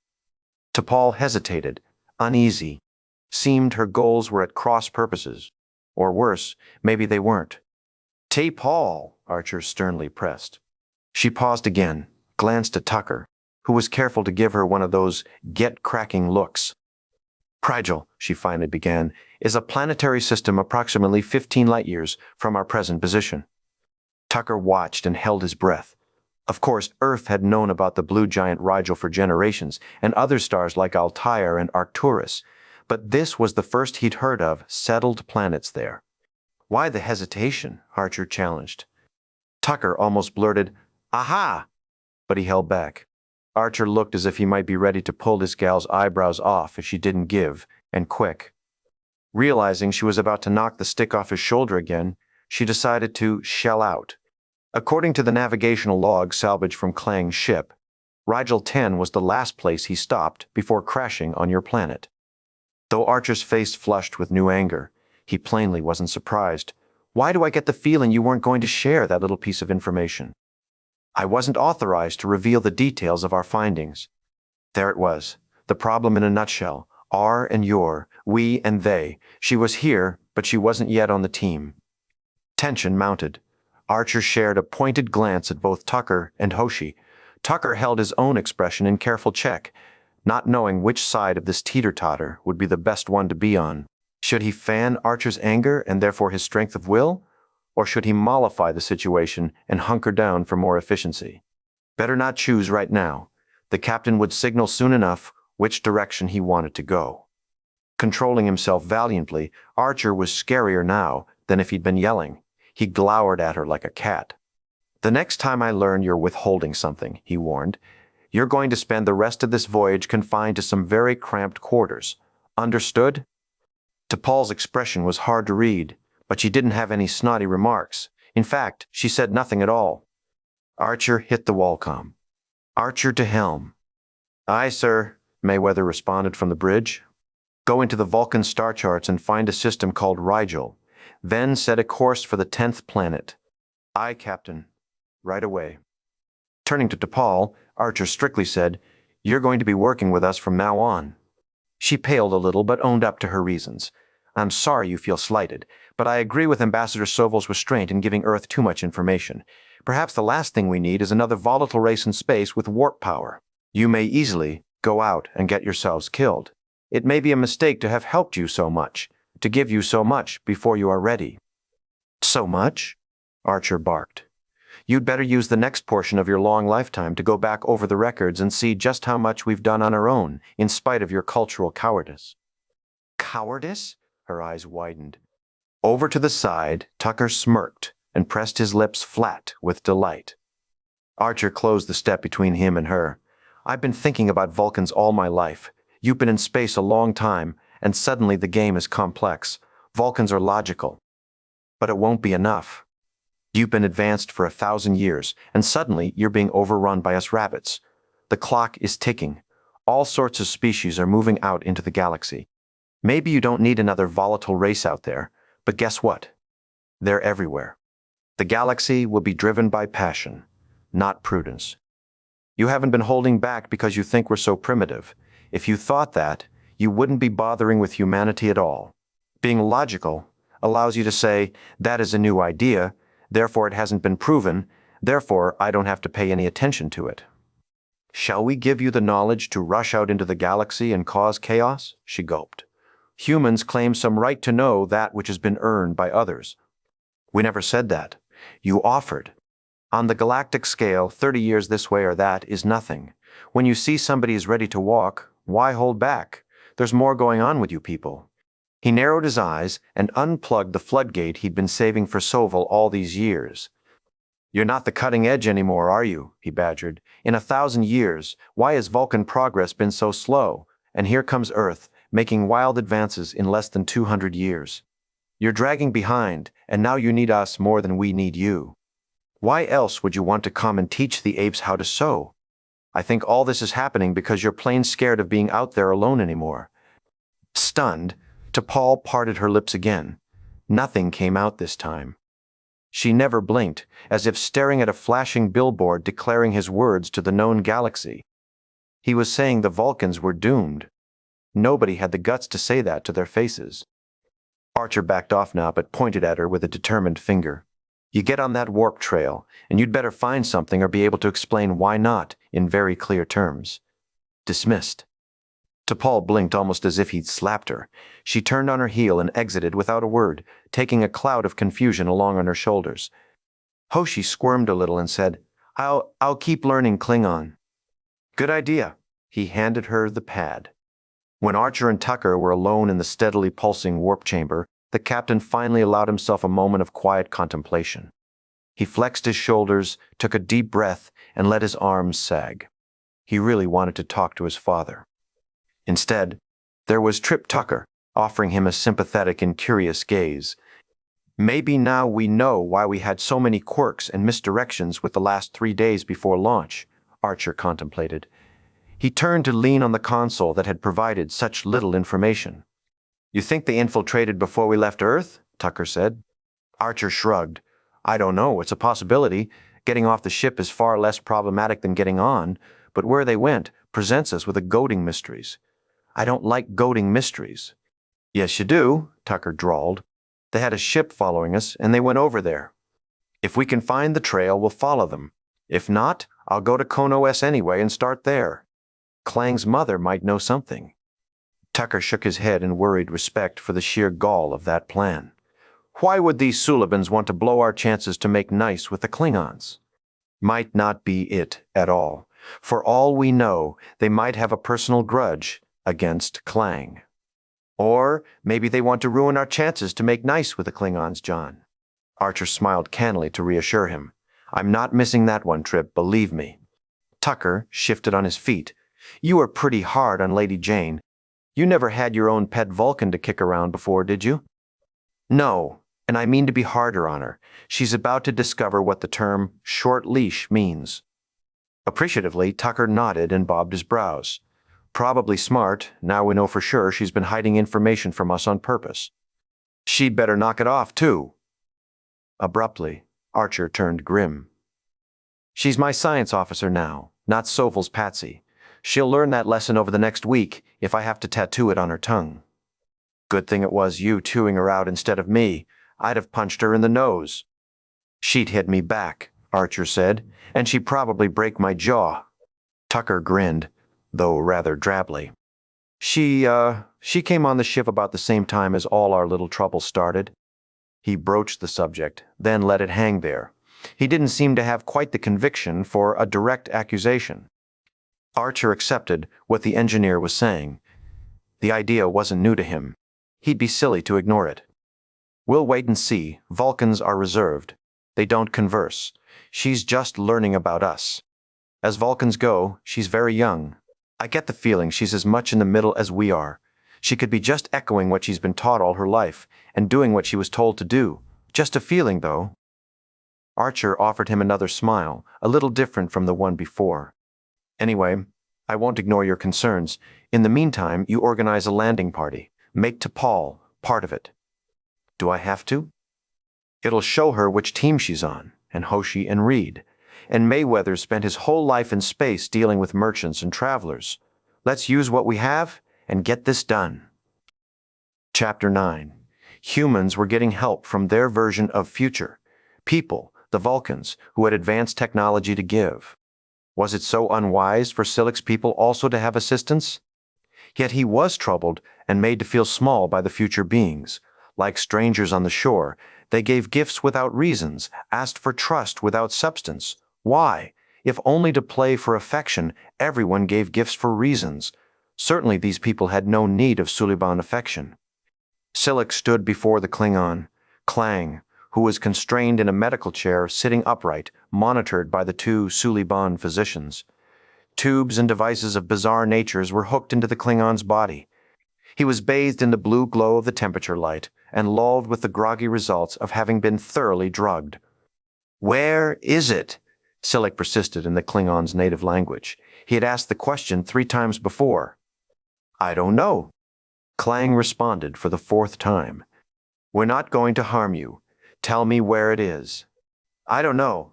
Speaker 1: T'Pol hesitated, uneasy. Seemed her goals were at cross purposes. Or worse, maybe they weren't. T'Pol, Archer sternly pressed. She paused again, glanced at Tucker, who was careful to give her one of those get-cracking looks. Prigel, she finally began, is a planetary system approximately 15 light-years from our present position. Tucker watched and held his breath. Of course, Earth had known about the blue giant Rigel for generations, and other stars like Altair and Arcturus, but this was the first he'd heard of settled planets there. Why the hesitation? Archer challenged. Tucker almost blurted, "Aha!" but he held back. Archer looked as if he might be ready to pull this gal's eyebrows off if she didn't give, and quick. Realizing she was about to knock the stick off his shoulder again, she decided to shell out. According to the navigational log salvaged from Klang's ship, Rigel 10 was the last place he stopped before crashing on your planet. Though Archer's face flushed with new anger, he plainly wasn't surprised. Why do I get the feeling you weren't going to share that little piece of information? I wasn't authorized to reveal the details of our findings. There it was, the problem in a nutshell. Our and your, we and they. She was here, but she wasn't yet on the team. Tension mounted. Archer shared a pointed glance at both Tucker and Hoshi. Tucker held his own expression in careful check, not knowing which side of this teeter-totter would be the best one to be on. Should he fan Archer's anger and therefore his strength of will? Or should he mollify the situation and hunker down for more efficiency? Better not choose right now. The captain would signal soon enough which direction he wanted to go. Controlling himself valiantly, Archer was scarier now than if he'd been yelling. He glowered at her like a cat. The next time I learn you're withholding something, he warned, you're going to spend the rest of this voyage confined to some very cramped quarters. Understood? T'Pol's expression was hard to read, but she didn't have any snotty remarks. In fact, she said nothing at all. Archer hit the Walcom. Archer to helm. Aye, sir, Mayweather responded from the bridge. Go into the Vulcan star charts and find a system called Rigel. Then set a course for the 10th planet. Aye, Captain. Right away. Turning to T'Pol, Archer strictly said, You're going to be working with us from now on. She paled a little but owned up to her reasons. I'm sorry you feel slighted, but I agree with Ambassador Soval's restraint in giving Earth too much information. Perhaps the last thing we need is another volatile race in space with warp power. You may easily go out and get yourselves killed. It may be a mistake to have helped you so much, to give you so much before you are ready. So much? Archer barked. You'd better use the next portion of your long lifetime to go back over the records and see just how much we've done on our own, in spite of your cultural cowardice. Cowardice? Her eyes widened. Over to the side, Tucker smirked and pressed his lips flat with delight. Archer closed the step between him and her. I've been thinking about Vulcans all my life. You've been in space a long time, and suddenly the game is complex. Vulcans are logical. But it won't be enough. You've been advanced for 1,000 years, and suddenly you're being overrun by us rabbits. The clock is ticking. All sorts of species are moving out into the galaxy. Maybe you don't need another volatile race out there, but guess what? They're everywhere. The galaxy will be driven by passion, not prudence. You haven't been holding back because you think we're so primitive. If you thought that, you wouldn't be bothering with humanity at all. Being logical allows you to say, that is a new idea, therefore it hasn't been proven, therefore I don't have to pay any attention to it. Shall we give you the knowledge to rush out into the galaxy and cause chaos? She gulped. Humans claim some right to know that which has been earned by others. We never said that. You offered. On the galactic scale, 30 years this way or that is nothing. When you see somebody is ready to walk, why hold back? There's more going on with you people. He narrowed his eyes and unplugged the floodgate he'd been saving for Soville all these years. You're not the cutting edge anymore, are you? He badgered. In 1,000 years, why has Vulcan progress been so slow? And here comes Earth, making wild advances in less than 200 years. You're dragging behind, and now you need us more than we need you. Why else would you want to come and teach the apes how to sew? I think all this is happening because you're plain scared of being out there alone anymore. Stunned, T'Pol parted her lips again. Nothing came out this time. She never blinked, as if staring at a flashing billboard declaring his words to the known galaxy. He was saying the Vulcans were doomed. Nobody had the guts to say that to their faces. Archer backed off now but pointed at her with a determined finger. You get on that warp trail, and you'd better find something or be able to explain why not in very clear terms. Dismissed. T'Pol blinked almost as if he'd slapped her. She turned on her heel and exited without a word, taking a cloud of confusion along on her shoulders. Hoshi squirmed a little and said, I'll keep learning Klingon. Good idea. He handed her the pad. When Archer and Tucker were alone in the steadily pulsing warp chamber, the captain finally allowed himself a moment of quiet contemplation. He flexed his shoulders, took a deep breath, and let his arms sag. He really wanted to talk to his father. Instead, there was Trip Tucker, offering him a sympathetic and curious gaze. Maybe now we know why we had so many quirks and misdirections with the last 3 days before launch, Archer contemplated. He turned to lean on the console that had provided such little information. You think they infiltrated before we left Earth? Tucker said. Archer shrugged. I don't know, it's a possibility. Getting off the ship is far less problematic than getting on, but where they went presents us with a goading mysteries. I don't like goading mysteries. Yes, you do, Tucker drawled. They had a ship following us, and they went over there. If we can find the trail, we'll follow them. If not, I'll go to KONOS anyway and start there. Klang's mother might know something. Tucker shook his head in worried respect for the sheer gall of that plan. Why would these Sullivans want to blow our chances to make nice with the Klingons? Might not be it at all. For all we know, they might have a personal grudge against Klang. Or maybe they want to ruin our chances to make nice with the Klingons, John. Archer smiled cannily to reassure him. I'm not missing that one, Trip, believe me. Tucker shifted on his feet. You were pretty hard on Lady Jane. You never had your own pet Vulcan to kick around before, did you? No, and I mean to be harder on her. She's about to discover what the term short leash means. Appreciatively, Tucker nodded and bobbed his brows. Probably smart, now we know for sure she's been hiding information from us on purpose. She'd better knock it off, too. Abruptly, Archer turned grim. She's my science officer now, not Soville's patsy. She'll learn that lesson over the next week if I have to tattoo it on her tongue. Good thing it was you chewing her out instead of me. I'd have punched her in the nose. She'd hit me back, Archer said, and she'd probably break my jaw. Tucker grinned, though rather drably. She came on the ship about the same time as all our little trouble started. He broached the subject, then let it hang there. He didn't seem to have quite the conviction for a direct accusation. Archer accepted what the engineer was saying. The idea wasn't new to him. He'd be silly to ignore it. We'll wait and see. Vulcans are reserved. They don't converse. She's just learning about us. As Vulcans go, she's very young. I get the feeling she's as much in the middle as we are. She could be just echoing what she's been taught all her life and doing what she was told to do. Just a feeling, though. Archer offered him another smile, a little different from the one before. Anyway, I won't ignore your concerns. In the meantime, you organize a landing party. Make T'Pol part of it. Do I have to? It'll show her which team she's on, and Hoshi and Reed. And Mayweather spent his whole life in space dealing with merchants and travelers. Let's use what we have and get this done. Chapter 9. Humans were getting help from their version of future. People, the Vulcans, who had advanced technology to give. Was it so unwise for Silic's people also to have assistance? Yet he was troubled and made to feel small by the future beings. Like strangers on the shore, They gave gifts without reasons, asked for trust without substance. Why? If only to play for affection, everyone gave gifts for reasons. Certainly these people had no need of Suliban affection. Silik stood before the Klingon. Klang, who was constrained in a medical chair, sitting upright, monitored by the two Suliban physicians. Tubes and devices of bizarre natures were hooked into the Klingon's body. He was bathed in the blue glow of the temperature light and lulled with the groggy results of having been thoroughly drugged. "Where is it?" Silik persisted in the Klingon's native language. He had asked the question 3 times before. "I don't know." Klang responded for the 4th time. "We're not going to harm you. Tell me where it is." "I don't know."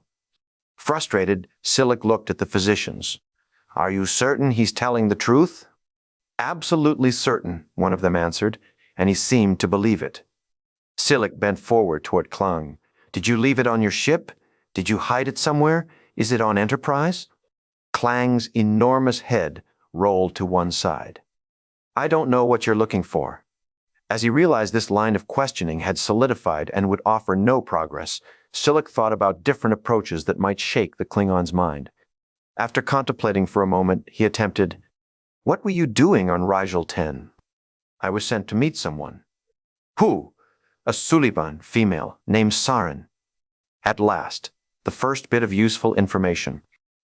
Speaker 1: Frustrated, Silik looked at the physicians. "Are you certain he's telling the truth?" "Absolutely certain," one of them answered, and he seemed to believe it. Silik bent forward toward Klang. "Did you leave it on your ship? Did you hide it somewhere? Is it on Enterprise?" Klang's enormous head rolled to one side. "I don't know what you're looking for." As he realized this line of questioning had solidified and would offer no progress, Silik thought about different approaches that might shake the Klingon's mind. After contemplating for a moment, he attempted, "What were you doing on Rigel 10? "I was sent to meet someone." "Who?" "A Suliban female named Saren." At last, the first bit of useful information.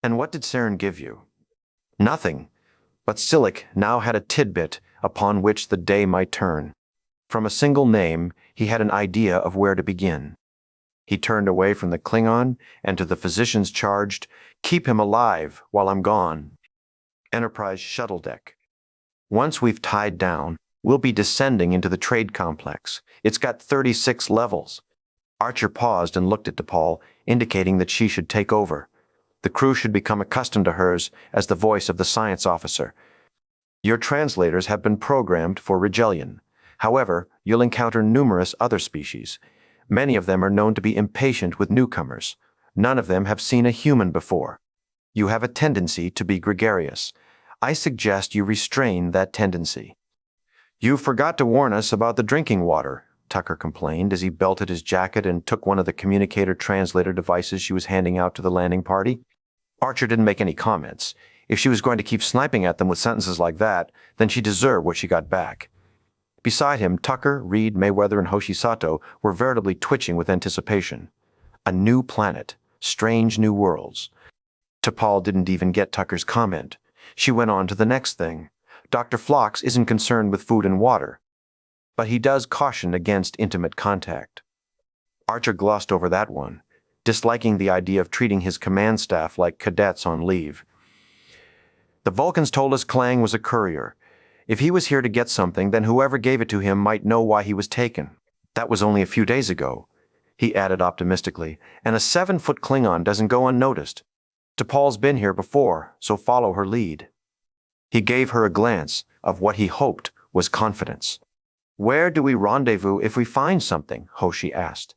Speaker 1: "And what did Saren give you?" "Nothing." But Silik now had a tidbit upon which the day might turn. From a single name, he had an idea of where to begin. He turned away from the Klingon and to the physicians charged, "Keep him alive while I'm gone." Enterprise shuttle deck. "Once we've tied down, we'll be descending into the trade complex. It's got 36 levels." Archer paused and looked at DePaul, indicating that she should take over. The crew should become accustomed to hers as the voice of the science officer. "Your translators have been programmed for Rigelian. However, you'll encounter numerous other species. Many of them are known to be impatient with newcomers. None of them have seen a human before. You have a tendency to be gregarious. I suggest you restrain that tendency." "You forgot to warn us about the drinking water," Tucker complained as he belted his jacket and took one of the communicator translator devices she was handing out to the landing party. Archer didn't make any comments. If she was going to keep sniping at them with sentences like that, then she deserved what she got back. Beside him, Tucker, Reed, Mayweather, and Hoshisato were veritably twitching with anticipation. A new planet, strange new worlds. T'Pol didn't even get Tucker's comment. She went on to the next thing. "Dr. Phlox isn't concerned with food and water, but he does caution against intimate contact." Archer glossed over that one, disliking the idea of treating his command staff like cadets on leave. "The Vulcans told us Klang was a courier. If he was here to get something, then whoever gave it to him might know why he was taken. That was only a few days ago," he added optimistically, "and a 7-foot Klingon doesn't go unnoticed. T'Pol's been here before, so follow her lead." He gave her a glance of what he hoped was confidence. "Where do we rendezvous if we find something?" Hoshi asked.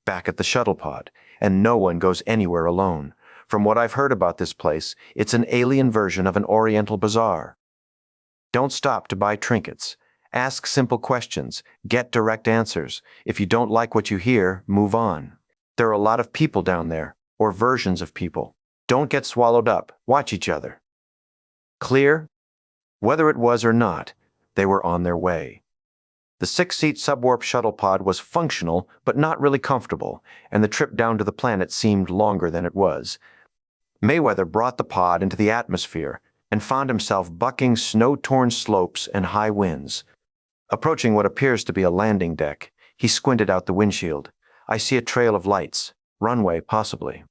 Speaker 1: "Back at the shuttle pod, and no one goes anywhere alone. From what I've heard about this place, it's an alien version of an Oriental bazaar. Don't stop to buy trinkets. Ask simple questions. Get direct answers. If you don't like what you hear, move on. There are a lot of people down there, or versions of people. Don't get swallowed up. Watch each other." Clear? Whether it was or not, they were on their way. The 6-seat subwarp shuttle pod was functional, but not really comfortable, and the trip down to the planet seemed longer than it was. Mayweather brought the pod into the atmosphere and found himself bucking snow-torn slopes and high winds. Approaching what appears to be a landing deck, he squinted out the windshield. "I see a trail of lights. Runway, possibly."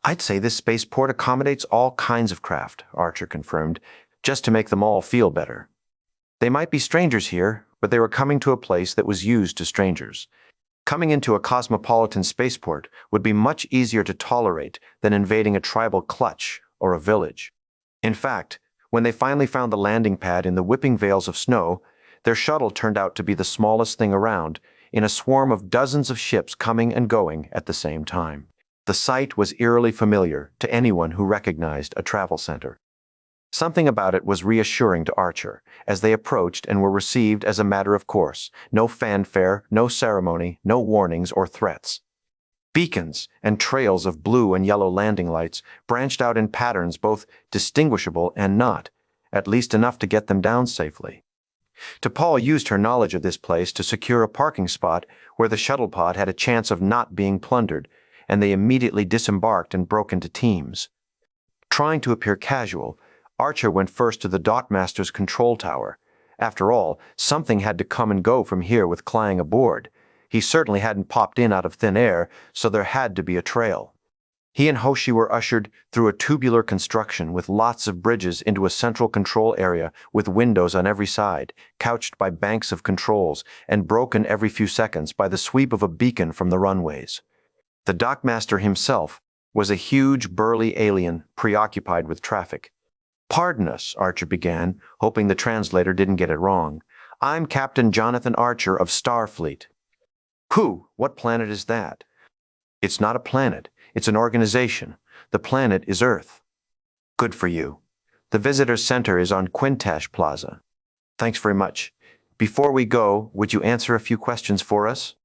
Speaker 1: "I'd say this spaceport accommodates all kinds of craft," Archer confirmed, "just to make them all feel better. They might be strangers here, but they were coming to a place that was used to strangers. Coming into a cosmopolitan spaceport would be much easier to tolerate than invading a tribal clutch or a village. In fact, when they finally found the landing pad in the whipping veils of snow, their shuttle turned out to be the smallest thing around, in a swarm of dozens of ships coming and going at the same time. The sight was eerily familiar to anyone who recognized a travel center. Something about it was reassuring to Archer, as they approached and were received as a matter of course, no fanfare, no ceremony, no warnings or threats. Beacons and trails of blue and yellow landing lights branched out in patterns both distinguishable and not, at least enough to get them down safely. T'Pol used her knowledge of this place to secure a parking spot where the shuttle pod had a chance of not being plundered, and they immediately disembarked and broke into teams. Trying to appear casual, Archer went first to the dockmaster's control tower. After all, something had to come and go from here with Clang aboard. He certainly hadn't popped in out of thin air, so there had to be a trail. He and Hoshi were ushered through a tubular construction with lots of bridges into a central control area with windows on every side, couched by banks of controls, and broken every few seconds by the sweep of a beacon from the runways. The dockmaster himself was a huge, burly alien preoccupied with traffic. "Pardon us," Archer began, hoping the translator didn't get it wrong. "I'm Captain Jonathan Archer of Starfleet." "Who? What planet is that?" "It's not a planet. It's an organization. The planet is Earth." "Good for you. The visitor center is on Quintash Plaza." "Thanks very much. Before we go, would you answer a few questions for us?"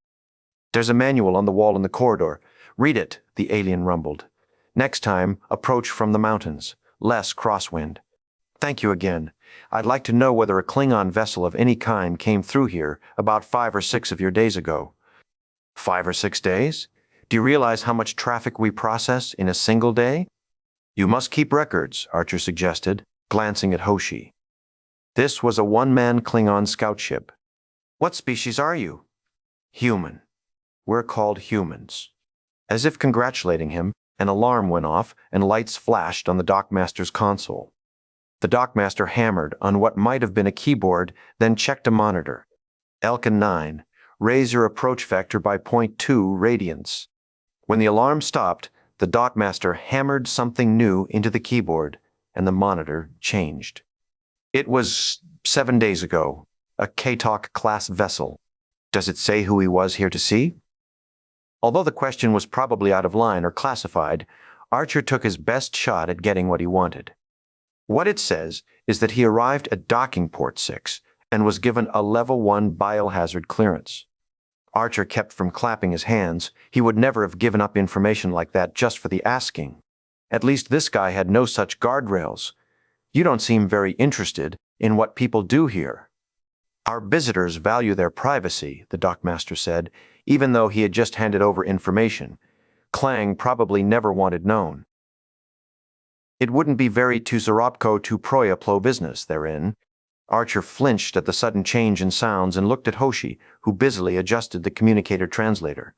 Speaker 1: "There's a manual on the wall in the corridor. Read it," the alien rumbled. "Next time, approach from the mountains. Less crosswind." "Thank you again. I'd like to know whether a Klingon vessel of any kind came through here about 5 or 6 of your days ago." 5 or 6 days? Do you realize how much traffic we process in a single day? "You must keep records," Archer suggested, glancing at Hoshi. This was a one-man Klingon scout ship. "What species are you?" "Human. We're called humans." As if congratulating him, an alarm went off and lights flashed on the dockmaster's console. The dockmaster hammered on what might have been a keyboard, then checked a monitor. "Elkin 9, raise your approach vector by 0.2 radians." When the alarm stopped, the dockmaster hammered something new into the keyboard, and the monitor changed. "It was 7 days ago, a Katok-class vessel. Does it say who he was here to see?" Although the question was probably out of line or classified, Archer took his best shot at getting what he wanted. What it says is that he arrived at docking port 6 and was given a level 1 biohazard clearance. Archer kept from clapping his hands. He would never have given up information like that just for the asking. At least this guy had no such guardrails. "You don't seem very interested in what people do here." "Our visitors value their privacy," the dockmaster said, even though he had just handed over information. Clang probably never wanted known. "It wouldn't be very to Zarobko to Proyaplo business they're in." Archer flinched at the sudden change in sounds and looked at Hoshi, who busily adjusted the communicator translator.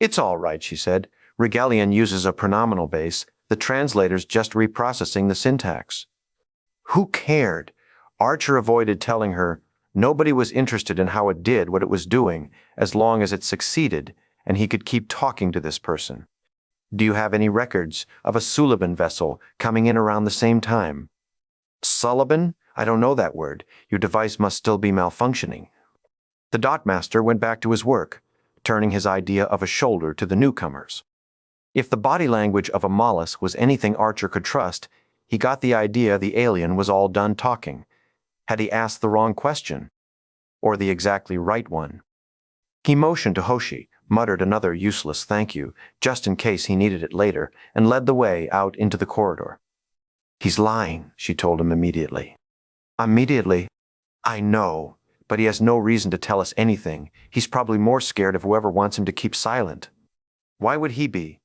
Speaker 1: "It's all right," she said. "Regalian uses a pronominal base. The translator's just reprocessing the syntax." Who cared? Archer avoided telling her nobody was interested in how it did what it was doing as long as it succeeded and he could keep talking to this person. "Do you have any records of a Suliban vessel coming in around the same time?" "Suliban? I don't know that word. Your device must still be malfunctioning." The dockmaster went back to his work, turning his idea of a shoulder to the newcomers. If the body language of a mollusk was anything Archer could trust, he got the idea the alien was all done talking. Had he asked the wrong question? Or the exactly right one? He motioned to Hoshi, muttered another useless thank you, just in case he needed it later, and led the way out into the corridor. "He's lying," she told him immediately. "Immediately? I know, but he has no reason to tell us anything. He's probably more scared of whoever wants him to keep silent." "Why would he be?"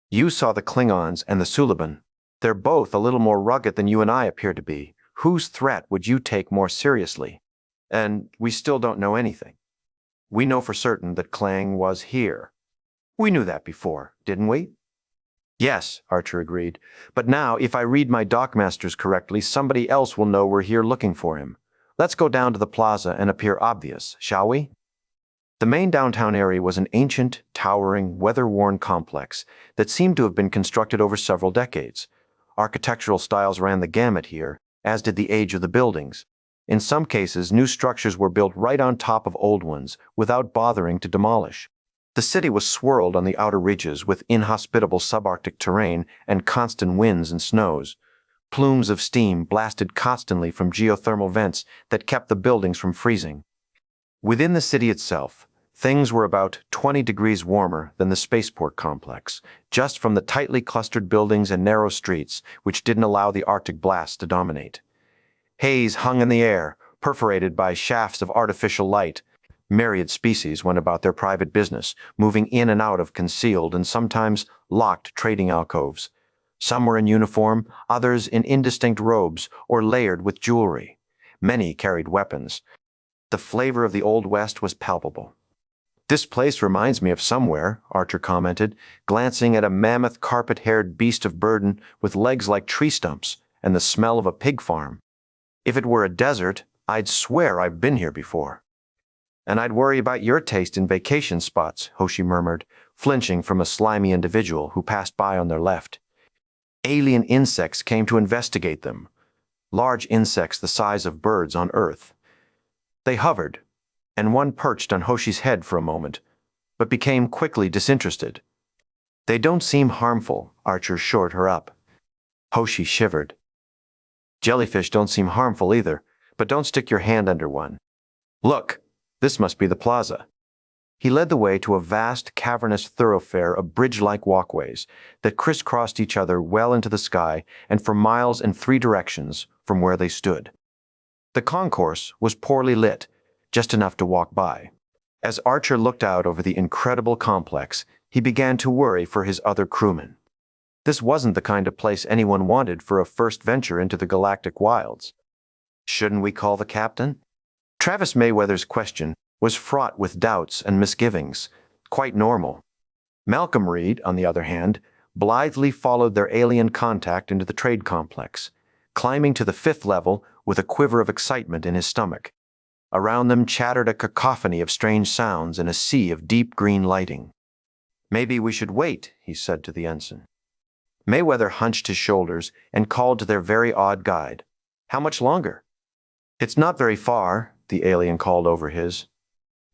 Speaker 1: "You saw the Klingons and the Suliban. They're both a little more rugged than you and I appear to be. Whose threat would you take more seriously? And we still don't know anything. We know for certain that Clang was here." "We knew that before, didn't we?" "Yes," Archer agreed. "But now, if I read my dockmasters correctly, somebody else will know we're here looking for him. Let's go down to the plaza and appear obvious, shall we?" The main downtown area was an ancient, towering, weather-worn complex that seemed to have been constructed over several decades. Architectural styles ran the gamut here, as did the age of the buildings. In some cases, new structures were built right on top of old ones, without bothering to demolish. The city was swirled on the outer reaches with inhospitable subarctic terrain and constant winds and snows. Plumes of steam blasted constantly from geothermal vents that kept the buildings from freezing. Within the city itself, things were about 20 degrees warmer than the spaceport complex, just from the tightly clustered buildings and narrow streets which didn't allow the Arctic blasts to dominate. Haze hung in the air, perforated by shafts of artificial light. Myriad species went about their private business, moving in and out of concealed and sometimes locked trading alcoves. Some were in uniform, others in indistinct robes or layered with jewelry. Many carried weapons. The flavor of the Old West was palpable. "This place reminds me of somewhere," Archer commented, glancing at a mammoth carpet-haired beast of burden with legs like tree stumps and the smell of a pig farm. "If it were a desert, I'd swear I've been here before." "And I'd worry about your taste in vacation spots," Hoshi murmured, flinching from a slimy individual who passed by on their left. Alien insects came to investigate them, large insects the size of birds on Earth. They hovered, and one perched on Hoshi's head for a moment, but became quickly disinterested. "They don't seem harmful," Archer shored her up. Hoshi shivered. "Jellyfish don't seem harmful either, but don't stick your hand under one. Look, this must be the plaza." He led the way to a vast, cavernous thoroughfare of bridge-like walkways that crisscrossed each other well into the sky and for miles in three directions from where they stood. The concourse was poorly lit, just enough to walk by. As Archer looked out over the incredible complex, he began to worry for his other crewmen. This wasn't the kind of place anyone wanted for a first venture into the galactic wilds. "Shouldn't we call the captain?" Travis Mayweather's question was fraught with doubts and misgivings, quite normal. Malcolm Reed, on the other hand, blithely followed their alien contact into the trade complex, climbing to the 5th level with a quiver of excitement in his stomach. Around them chattered a cacophony of strange sounds in a sea of deep green lighting. "Maybe we should wait," he said to the ensign. Mayweather hunched his shoulders and called to their very odd guide. "How much longer?" "It's not very far," the alien called over his.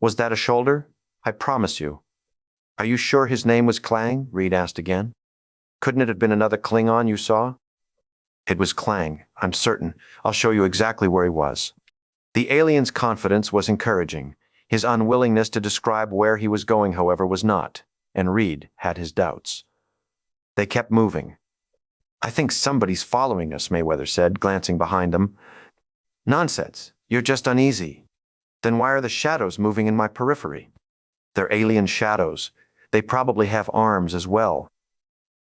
Speaker 1: "Was that a shoulder? I promise you." "Are you sure his name was Clang?" Reed asked again. "Couldn't it have been another Klingon you saw?" "It was Clang, I'm certain. I'll show you exactly where he was." The alien's confidence was encouraging. His unwillingness to describe where he was going, however, was not, and Reed had his doubts. They kept moving. "I think somebody's following us," Mayweather said, glancing behind them. "Nonsense. You're just uneasy." "Then why are the shadows moving in my periphery?" "They're alien shadows. They probably have arms as well."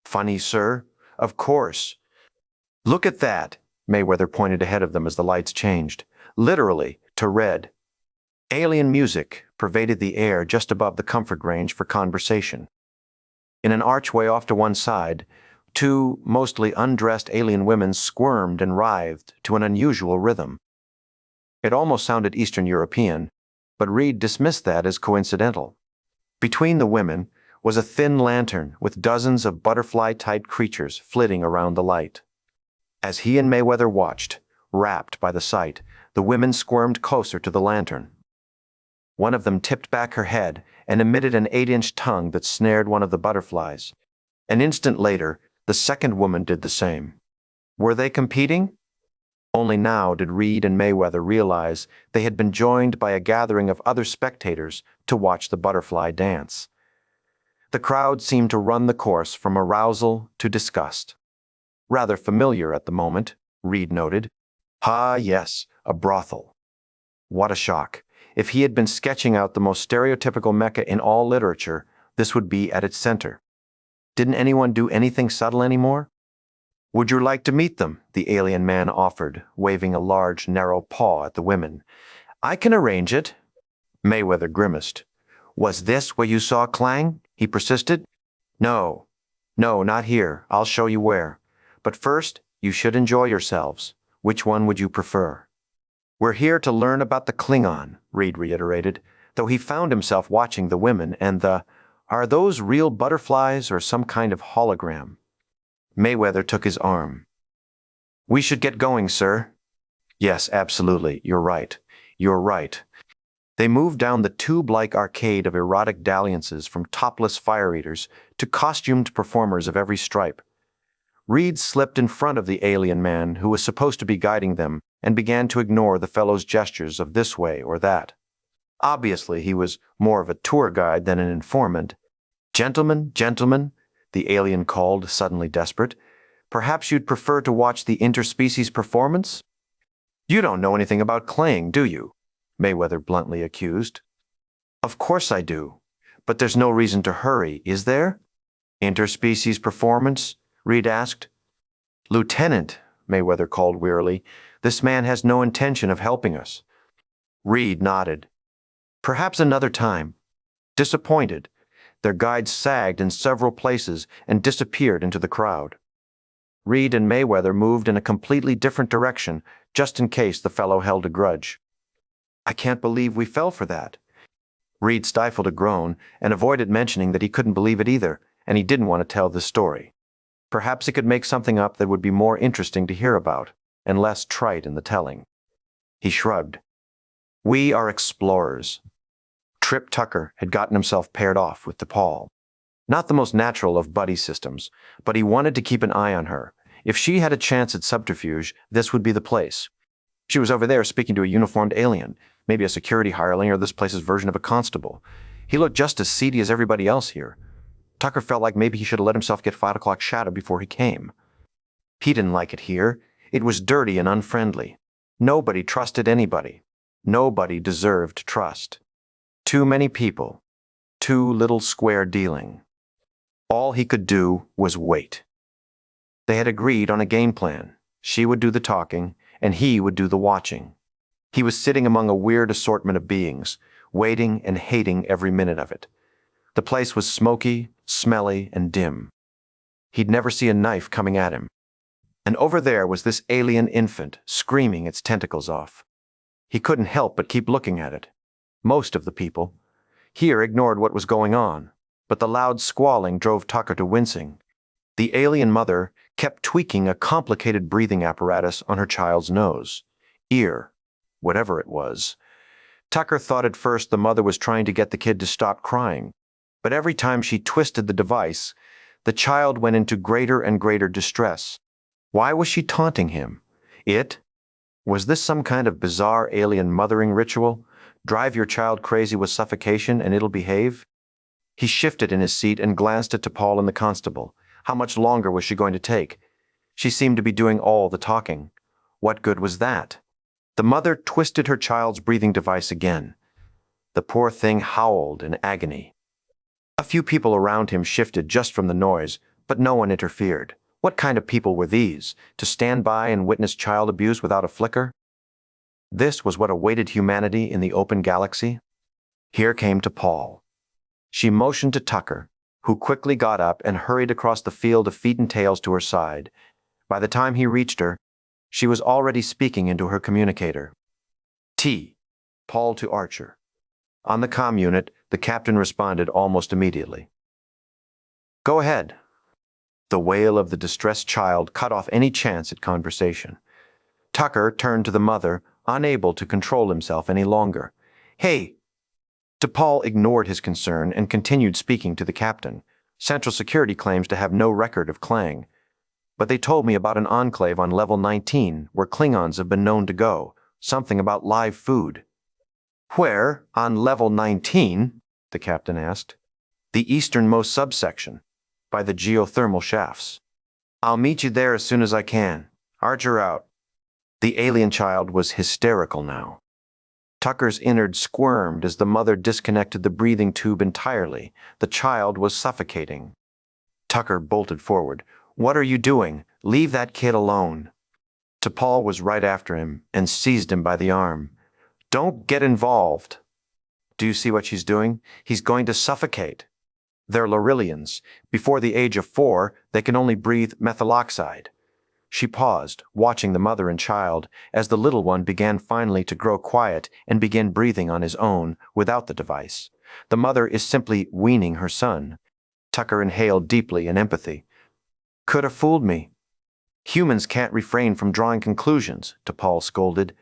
Speaker 1: "Funny, sir. Of course." "Look at that." Mayweather pointed ahead of them as the lights changed, literally to red. Alien music pervaded the air just above the comfort range for conversation. In an archway off to one side, two mostly undressed alien women squirmed and writhed to an unusual rhythm. It almost sounded Eastern European, but Reed dismissed that as coincidental. Between the women was a thin lantern with dozens of butterfly-type creatures flitting around the light. As he and Mayweather watched, rapt by the sight, the women squirmed closer to the lantern. One of them tipped back her head and emitted an 8-inch tongue that snared one of the butterflies. An instant later, the second woman did the same. Were they competing? Only now did Reed and Mayweather realize they had been joined by a gathering of other spectators to watch the butterfly dance. The crowd seemed to run the course from arousal to disgust. "Rather familiar at the moment," Reed noted. "Ah, yes, a brothel." What a shock. If he had been sketching out the most stereotypical Mecca in all literature, this would be at its center. Didn't anyone do anything subtle anymore? "Would you like to meet them?" the alien man offered, waving a large, narrow paw at the women. "I can arrange it." Mayweather grimaced. "Was this where you saw Clang?" he persisted. No, not here. I'll show you where. But first, you should enjoy yourselves. Which one would you prefer?" "We're here to learn about the Klingon," Reed reiterated, though he found himself watching the women and "Are those real butterflies or some kind of hologram?" Mayweather took his arm. "We should get going, sir." "Yes, absolutely. You're right. You're right." They moved down the tube-like arcade of erotic dalliances from topless fire eaters to costumed performers of every stripe. Reed slipped in front of the alien man who was supposed to be guiding them and began to ignore the fellow's gestures of this way or that. Obviously, he was more of a tour guide than an informant. "Gentlemen, gentlemen," the alien called, suddenly desperate, "perhaps you'd prefer to watch the interspecies performance?" "You don't know anything about claying, do you?" Mayweather bluntly accused. "Of course I do. But there's no reason to hurry, is there?" "Interspecies performance?" Reed asked. "Lieutenant," Mayweather called wearily, "this man has no intention of helping us." Reed nodded. "Perhaps another time." Disappointed, their guide sagged in several places and disappeared into the crowd. Reed and Mayweather moved in a completely different direction, just in case the fellow held a grudge. "I can't believe we fell for that." Reed stifled a groan and avoided mentioning that he couldn't believe it either, and he didn't want to tell this story. Perhaps he could make something up that would be more interesting to hear about, and less trite in the telling. He shrugged. "We are explorers." Trip Tucker had gotten himself paired off with DePaul. Not the most natural of buddy systems, but he wanted to keep an eye on her. If she had a chance at subterfuge, this would be the place. She was over there speaking to a uniformed alien, maybe a security hireling or this place's version of a constable. He looked just as seedy as everybody else here. Tucker felt like maybe he should have let himself get 5 o'clock shadow before he came. He didn't like it here. It was dirty and unfriendly. Nobody trusted anybody. Nobody deserved trust. Too many people. Too little square dealing. All he could do was wait. They had agreed on a game plan. She would do the talking, and he would do the watching. He was sitting among a weird assortment of beings, waiting and hating every minute of it. The place was smoky, smelly, and dim. He'd never see a knife coming at him. And over there was this alien infant, screaming its tentacles off. He couldn't help but keep looking at it. Most of the people here ignored what was going on, but the loud squalling drove Tucker to wincing. The alien mother kept tweaking a complicated breathing apparatus on her child's nose, ear, whatever it was. Tucker thought at first the mother was trying to get the kid to stop crying, but every time she twisted the device, the child went into greater and greater distress. Why was she taunting him? Was this some kind of bizarre alien mothering ritual? Drive your child crazy with suffocation and it'll behave? He shifted in his seat and glanced at Paul and the constable. How much longer was she going to take? She seemed to be doing all the talking. What good was that? The mother twisted her child's breathing device again. The poor thing howled in agony. A few people around him shifted just from the noise, but no one interfered. What kind of people were these, to stand by and witness child abuse without a flicker? This was what awaited humanity in the open galaxy? Here came Paul. She motioned to Tucker, who quickly got up and hurried across the field of feet and tails to her side. By the time he reached her, she was already speaking into her communicator. Paul to Archer. On the comm unit, the captain responded almost immediately. "Go ahead." The wail of the distressed child cut off any chance at conversation. Tucker turned to the mother, unable to control himself any longer. "Hey!" DePaul ignored his concern and continued speaking to the captain. "Central Security claims to have no record of Clang, but they told me about an enclave on level 19 where Klingons have been known to go, something about live food." "Where, on level 19? The captain asked. "The easternmost subsection, by the geothermal shafts." "I'll meet you there as soon as I can. Archer out." The alien child was hysterical now. Tucker's innards squirmed as the mother disconnected the breathing tube entirely. The child was suffocating. Tucker bolted forward. "What are you doing? Leave that kid alone." T'Pol was right after him and seized him by the arm. "Don't get involved." "Do you see what she's doing? He's going to suffocate." "They're Lorillians. Before the age of 4, they can only breathe methyl oxide." She paused, watching the mother and child, as the little one began finally to grow quiet and begin breathing on his own, without the device. The mother is simply weaning her son. Tucker inhaled deeply in empathy. "Could have fooled me." "Humans can't refrain from drawing conclusions," T'Pol scolded.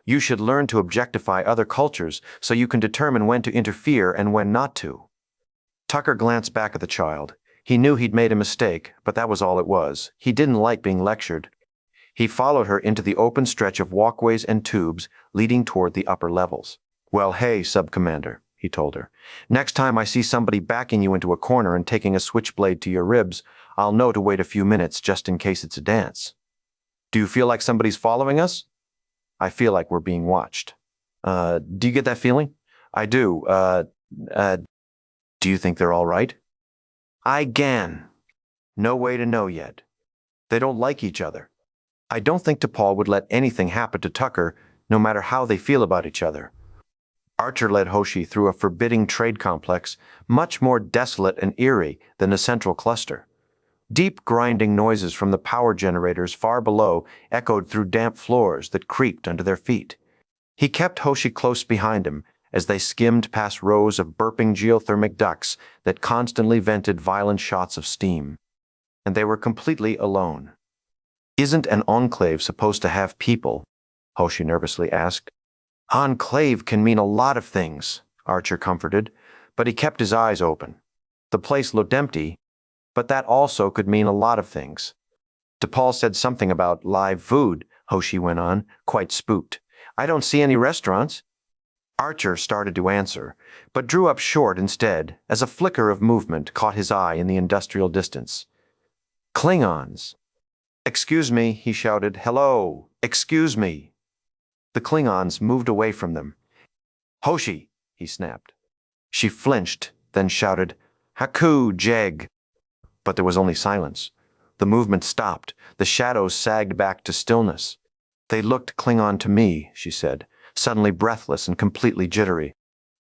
Speaker 1: "You should learn to objectify other cultures so you can determine when to interfere and when not to." Tucker glanced back at the child. He knew he'd made a mistake, but that was all it was. He didn't like being lectured. He followed her into the open stretch of walkways and tubes leading toward the upper levels. "Well, hey, Sub-Commander," he told her. "Next time I see somebody backing you into a corner and taking a switchblade to your ribs, I'll know to wait a few minutes just in case it's a dance. Do you feel like somebody's following us?" "I feel like we're being watched." Do you get that feeling?" "I do. Do you think they're all right?" "I gan. No way to know yet. They don't like each other. I don't think T'Pol would let anything happen to Tucker, no matter how they feel about each other." Archer led Hoshi through a forbidding trade complex, much more desolate and eerie than the central cluster. Deep grinding noises from the power generators far below echoed through damp floors that creaked under their feet. He kept Hoshi close behind him as they skimmed past rows of burping geothermic ducts that constantly vented violent shots of steam. And they were completely alone. "Isn't an enclave supposed to have people?" Hoshi nervously asked. "Enclave can mean a lot of things," Archer comforted, but he kept his eyes open. The place looked empty, but that also could mean a lot of things. T'Pol said something about live food, Hoshi went on, quite spooked. "I don't see any restaurants." Archer started to answer, but drew up short instead as a flicker of movement caught his eye in the industrial distance. "Klingons." "Excuse me," he shouted. "Hello, excuse me." The Klingons moved away from them. "Hoshi," he snapped. She flinched, then shouted, "Haku, Jeg." But there was only silence. The movement stopped. The shadows sagged back to stillness. "They looked Klingon to me," she said, suddenly breathless and completely jittery.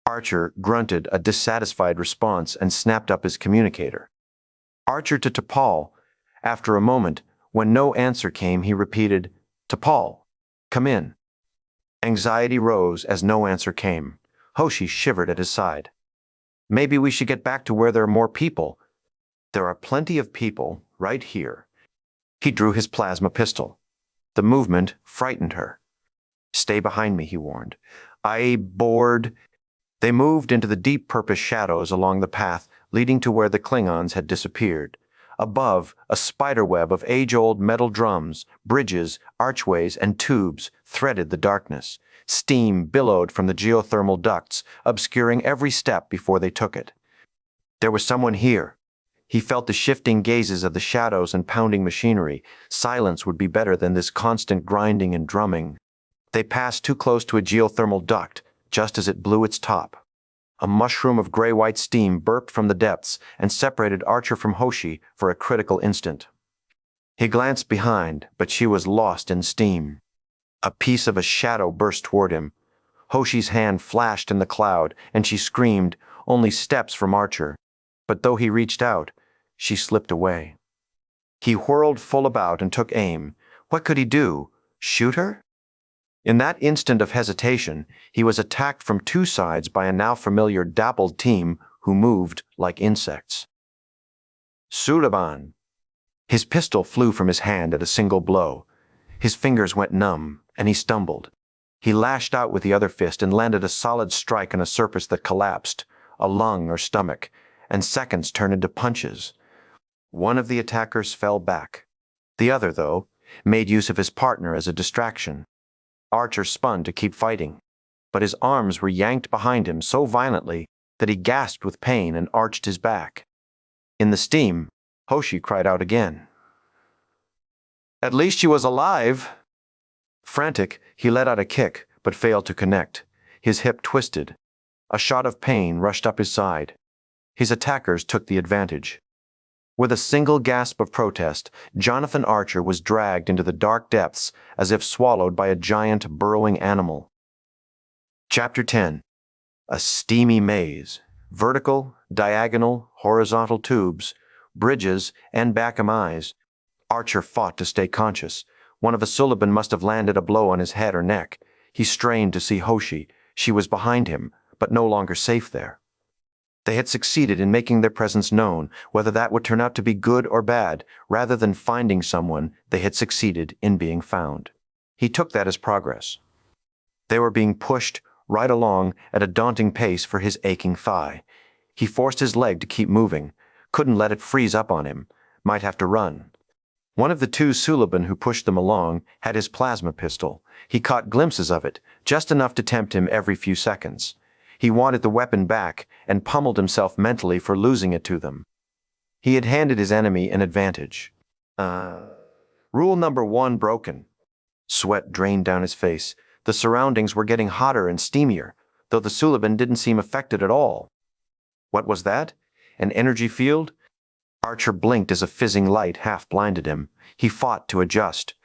Speaker 1: Archer grunted a dissatisfied response and snapped up his communicator. Archer to T'Pol. After a moment, when no answer came, he repeated, "T'Pol, come in." Anxiety rose as no answer came. Hoshi shivered at his side. "Maybe we should get back to where there are more people." "There are plenty of people right here." He drew his plasma pistol. The movement frightened her. "Stay behind me," he warned. "I bored." They moved into the deep purple shadows along the path leading to where the Klingons had disappeared. Above, a spiderweb of age-old metal drums, bridges, archways, and tubes threaded the darkness. Steam billowed from the geothermal ducts, obscuring every step before they took it. There was someone here. He felt the shifting gazes of the shadows and pounding machinery. Silence would be better than this constant grinding and drumming. They passed too close to a geothermal duct, just as it blew its top. A mushroom of gray-white steam burped from the depths and separated Archer from Hoshi for a critical instant. He glanced behind, but she was lost in steam. A piece of a shadow burst toward him. Hoshi's hand flashed in the cloud, and she screamed, only steps from Archer. But though he reached out, she slipped away. He whirled full about and took aim. What could he do? Shoot her? In that instant of hesitation, he was attacked from two sides by a now familiar dappled team who moved like insects. "Sulaban!" His pistol flew from his hand at a single blow. His fingers went numb, and he stumbled. He lashed out with the other fist and landed a solid strike on a surface that collapsed, a lung or stomach, and seconds turned into punches. One of the attackers fell back. The other, though, made use of his partner as a distraction. Archer spun to keep fighting, but his arms were yanked behind him so violently that he gasped with pain and arched his back. In the steam, Hoshi cried out again. "At least she was alive!" Frantic, he let out a kick, but failed to connect. His hip twisted. A shot of pain rushed up his side. His attackers took the advantage. With a single gasp of protest, Jonathan Archer was dragged into the dark depths as if swallowed by a giant burrowing animal. Chapter 10. A steamy maze. Vertical, diagonal, horizontal tubes, bridges, and Bacchum eyes. Archer fought to stay conscious. One of the Suliban must have landed a blow on his head or neck. He strained to see Hoshi. She was behind him, but no longer safe there. They had succeeded in making their presence known, whether that would turn out to be good or bad. Rather than finding someone, they had succeeded in being found. He took that as progress. They were being pushed right along at a daunting pace for his aching thigh. He forced his leg to keep moving. Couldn't let it freeze up on him. Might have to run. One of the two Suliban who pushed them along had his plasma pistol. He caught glimpses of it, just enough to tempt him every few seconds. He wanted the weapon back and pummeled himself mentally for losing it to them. He had handed his enemy an advantage. Rule number 1 broken. Sweat drained down his face. The surroundings were getting hotter and steamier, though the Suliban didn't seem affected at all. What was that? An energy field? Archer blinked as a fizzing light half-blinded him. He fought to adjust.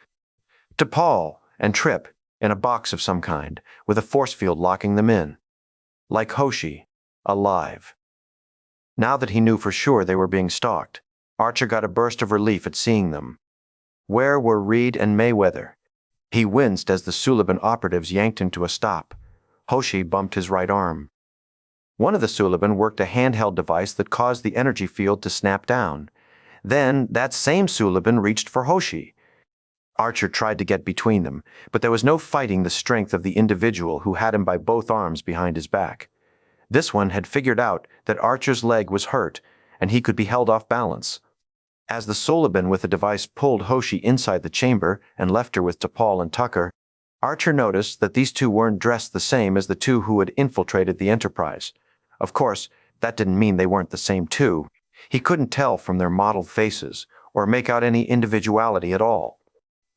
Speaker 1: T'Pol and Trip, in a box of some kind, with a force field locking them in. Like Hoshi, alive. Now that he knew for sure they were being stalked, Archer got a burst of relief at seeing them. Where were Reed and Mayweather? He winced as the Suliban operatives yanked him to a stop. Hoshi bumped his right arm. One of the Suliban worked a handheld device that caused the energy field to snap down. Then that same Suliban reached for Hoshi. Archer tried to get between them, but there was no fighting the strength of the individual who had him by both arms behind his back. This one had figured out that Archer's leg was hurt, and he could be held off balance. As the Suliban with the device pulled Hoshi inside the chamber and left her with T'Pol and Tucker, Archer noticed that these two weren't dressed the same as the two who had infiltrated the Enterprise. Of course, that didn't mean they weren't the same two. He couldn't tell from their mottled faces, or make out any individuality at all.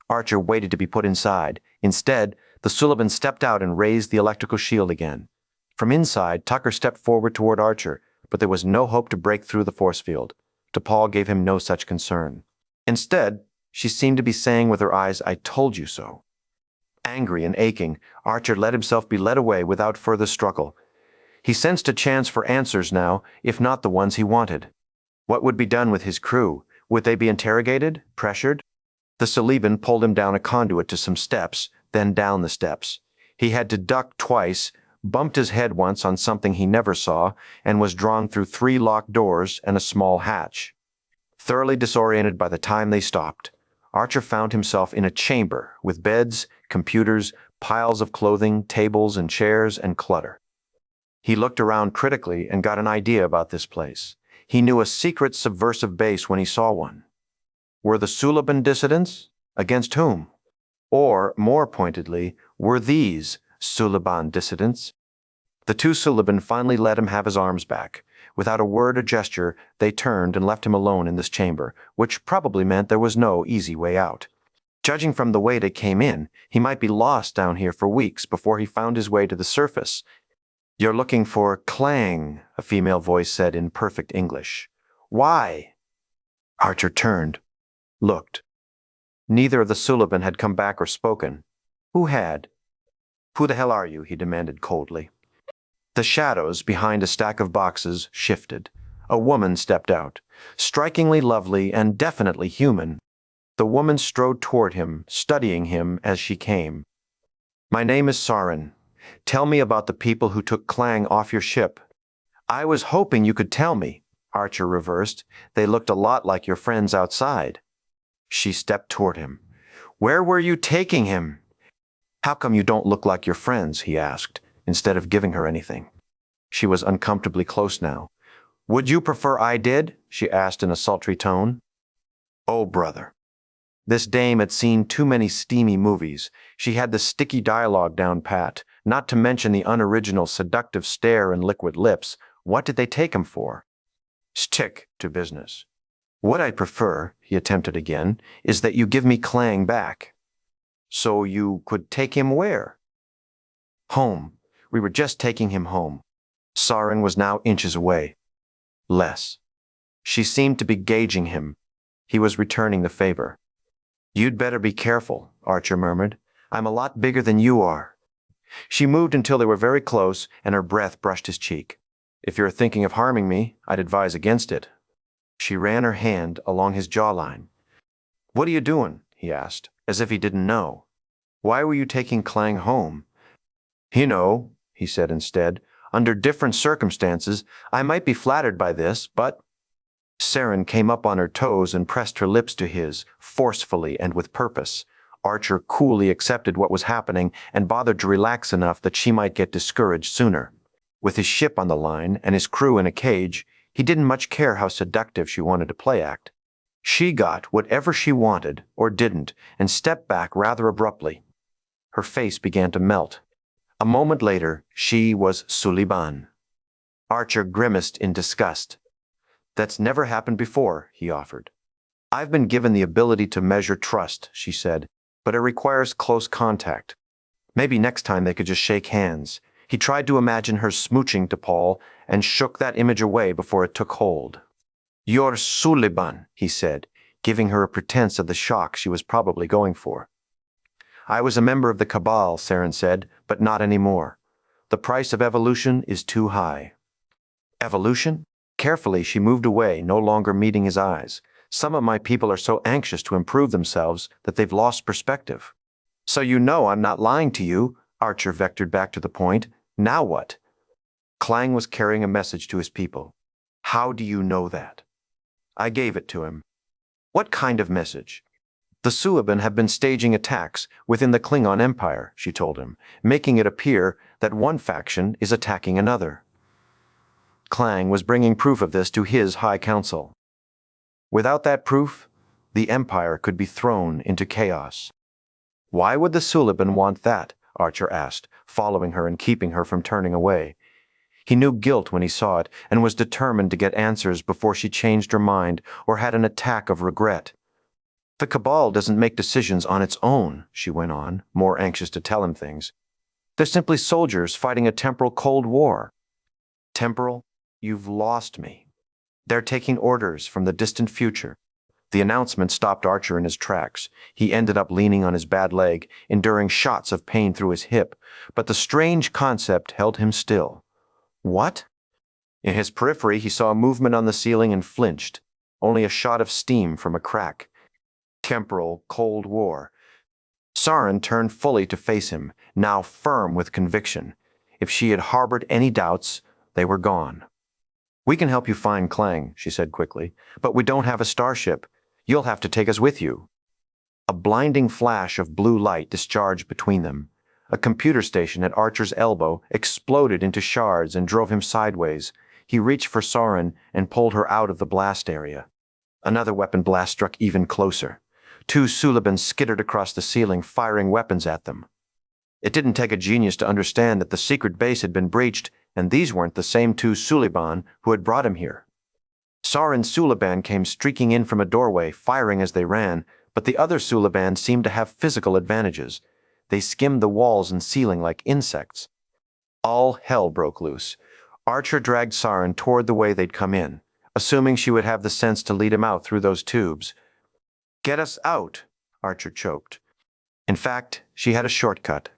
Speaker 1: Archer waited to be put inside. Instead, the Suliban stepped out and raised the electrical shield again. From inside, Tucker stepped forward toward Archer, but there was no hope to break through the force field. T'Pol gave him no such concern. Instead, she seemed to be saying with her eyes, "I told you so." Angry and aching, Archer let himself be led away without further struggle. He sensed a chance for answers now, if not the ones he wanted. What would be done with his crew? Would they be interrogated? Pressured? The Suliban pulled him down a conduit to some steps, then down the steps. He had to duck twice, bumped his head once on something he never saw, and was drawn through 3 locked doors and a small hatch. Thoroughly disoriented by the time they stopped, Archer found himself in a chamber with beds, computers, piles of clothing, tables and chairs, and clutter. He looked around critically and got an idea about this place. He knew a secret subversive base when he saw one. Were the Suliban dissidents? Against whom? Or, more pointedly, were these Suliban dissidents? The two Suliban finally let him have his arms back. Without a word or gesture, they turned and left him alone in this chamber, which probably meant there was no easy way out. Judging from the way they came in, he might be lost down here for weeks before he found his way to the surface. "You're looking for Clang," a female voice said in perfect English. "Why?" Archer turned, looked. Neither of the Suliban had come back or spoken. Who had? "Who the hell are you?" he demanded coldly. The shadows behind a stack of boxes shifted. A woman stepped out, strikingly lovely and definitely human. The woman strode toward him, studying him as she came. "My name is Saren. Tell me about the people who took Clang off your ship." "I was hoping you could tell me," Archer reversed. "They looked a lot like your friends outside." She stepped toward him. "Where were you taking him?" "How come you don't look like your friends?" he asked, instead of giving her anything. She was uncomfortably close now. "Would you prefer I did?" she asked in a sultry tone. Oh, brother. This dame had seen too many steamy movies. She had the sticky dialogue down pat, not to mention the unoriginal seductive stare and liquid lips. What did they take him for? "Stick to business." "What I prefer," he attempted again, "is that you give me Clang back." "So you could take him where?" "Home. We were just taking him home." Saren was now inches away. Less. She seemed to be gauging him. He was returning the favor. "You'd better be careful," Archer murmured. "I'm a lot bigger than you are." She moved until they were very close, and her breath brushed his cheek. "If you're thinking of harming me, I'd advise against it." She ran her hand along his jawline. "What are you doing?" he asked, as if he didn't know. "Why were you taking Clang home?" "You know," he said instead, "under different circumstances, I might be flattered by this, but—" Saren came up on her toes and pressed her lips to his, forcefully and with purpose. Archer coolly accepted what was happening and bothered to relax enough that she might get discouraged sooner. With his ship on the line and his crew in a cage, He didn't much care how seductive she wanted to play act. She got whatever she wanted, or didn't, and stepped back rather abruptly. Her face began to melt. A moment later, she was Suliban. Archer grimaced in disgust. "That's never happened before," he offered. "I've been given the ability to measure trust," she said, "but it requires close contact. Maybe next time they could just shake hands." He tried to imagine her smooching to Paul and shook that image away before it took hold. "You're Suliban," he said, giving her a pretense of the shock she was probably going for. "I was a member of the Cabal," Saren said, "but not anymore. The price of evolution is too high." "Evolution?" Carefully, she moved away, no longer meeting his eyes. "Some of my people are so anxious to improve themselves that they've lost perspective." "So you know I'm not lying to you," Archer vectored back to the point. "Now what?" Clang was carrying a message to his people. "How do you know that?" "I gave it to him." "What kind of message?" "The Suliban have been staging attacks within the Klingon Empire," she told him, "making it appear that one faction is attacking another." Clang was bringing proof of this to his High Council. Without that proof, the Empire could be thrown into chaos. "Why would the Suliban want that?" Archer asked, following her and keeping her from turning away. He knew guilt when he saw it and was determined to get answers before she changed her mind or had an attack of regret. "The Cabal doesn't make decisions on its own," she went on, more anxious to tell him things. "They're simply soldiers fighting a temporal Cold War." "Temporal? You've lost me." "They're taking orders from the distant future." The announcement stopped Archer in his tracks. He ended up leaning on his bad leg, enduring shots of pain through his hip, but the strange concept held him still. "What?" In his periphery, he saw a movement on the ceiling and flinched, only a shot of steam from a crack. Temporal Cold War. Saren turned fully to face him, now firm with conviction. If she had harbored any doubts, they were gone. "We can help you find Clang," she said quickly, "but we don't have a starship. You'll have to take us with you." A blinding flash of blue light discharged between them. A computer station at Archer's elbow exploded into shards and drove him sideways. He reached for Saren and pulled her out of the blast area. Another weapon blast struck even closer. Two Sulibans skittered across the ceiling, firing weapons at them. It didn't take a genius to understand that the secret base had been breached, and these weren't the same two Suliban who had brought him here. Saren's Suliban came streaking in from a doorway, firing as they ran, but the other Suliban seemed to have physical advantages. They skimmed the walls and ceiling like insects. All hell broke loose. Archer dragged Saren toward the way they'd come in, assuming she would have the sense to lead him out through those tubes. "Get us out," Archer choked. In fact, she had a shortcut.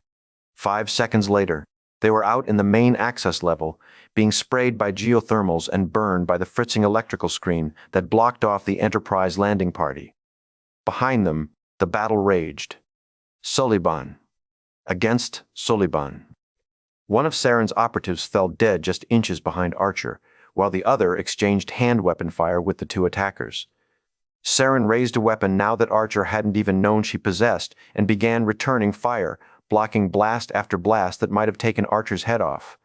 Speaker 1: 5 seconds later, they were out in the main access level, being sprayed by geothermals and burned by the fritzing electrical screen that blocked off the Enterprise landing party. Behind them, the battle raged. Suliban against Suliban. One of Saren's operatives fell dead just inches behind Archer, while the other exchanged hand weapon fire with the two attackers. Saren raised a weapon now that Archer hadn't even known she possessed and began returning fire, blocking blast after blast that might have taken Archer's head off.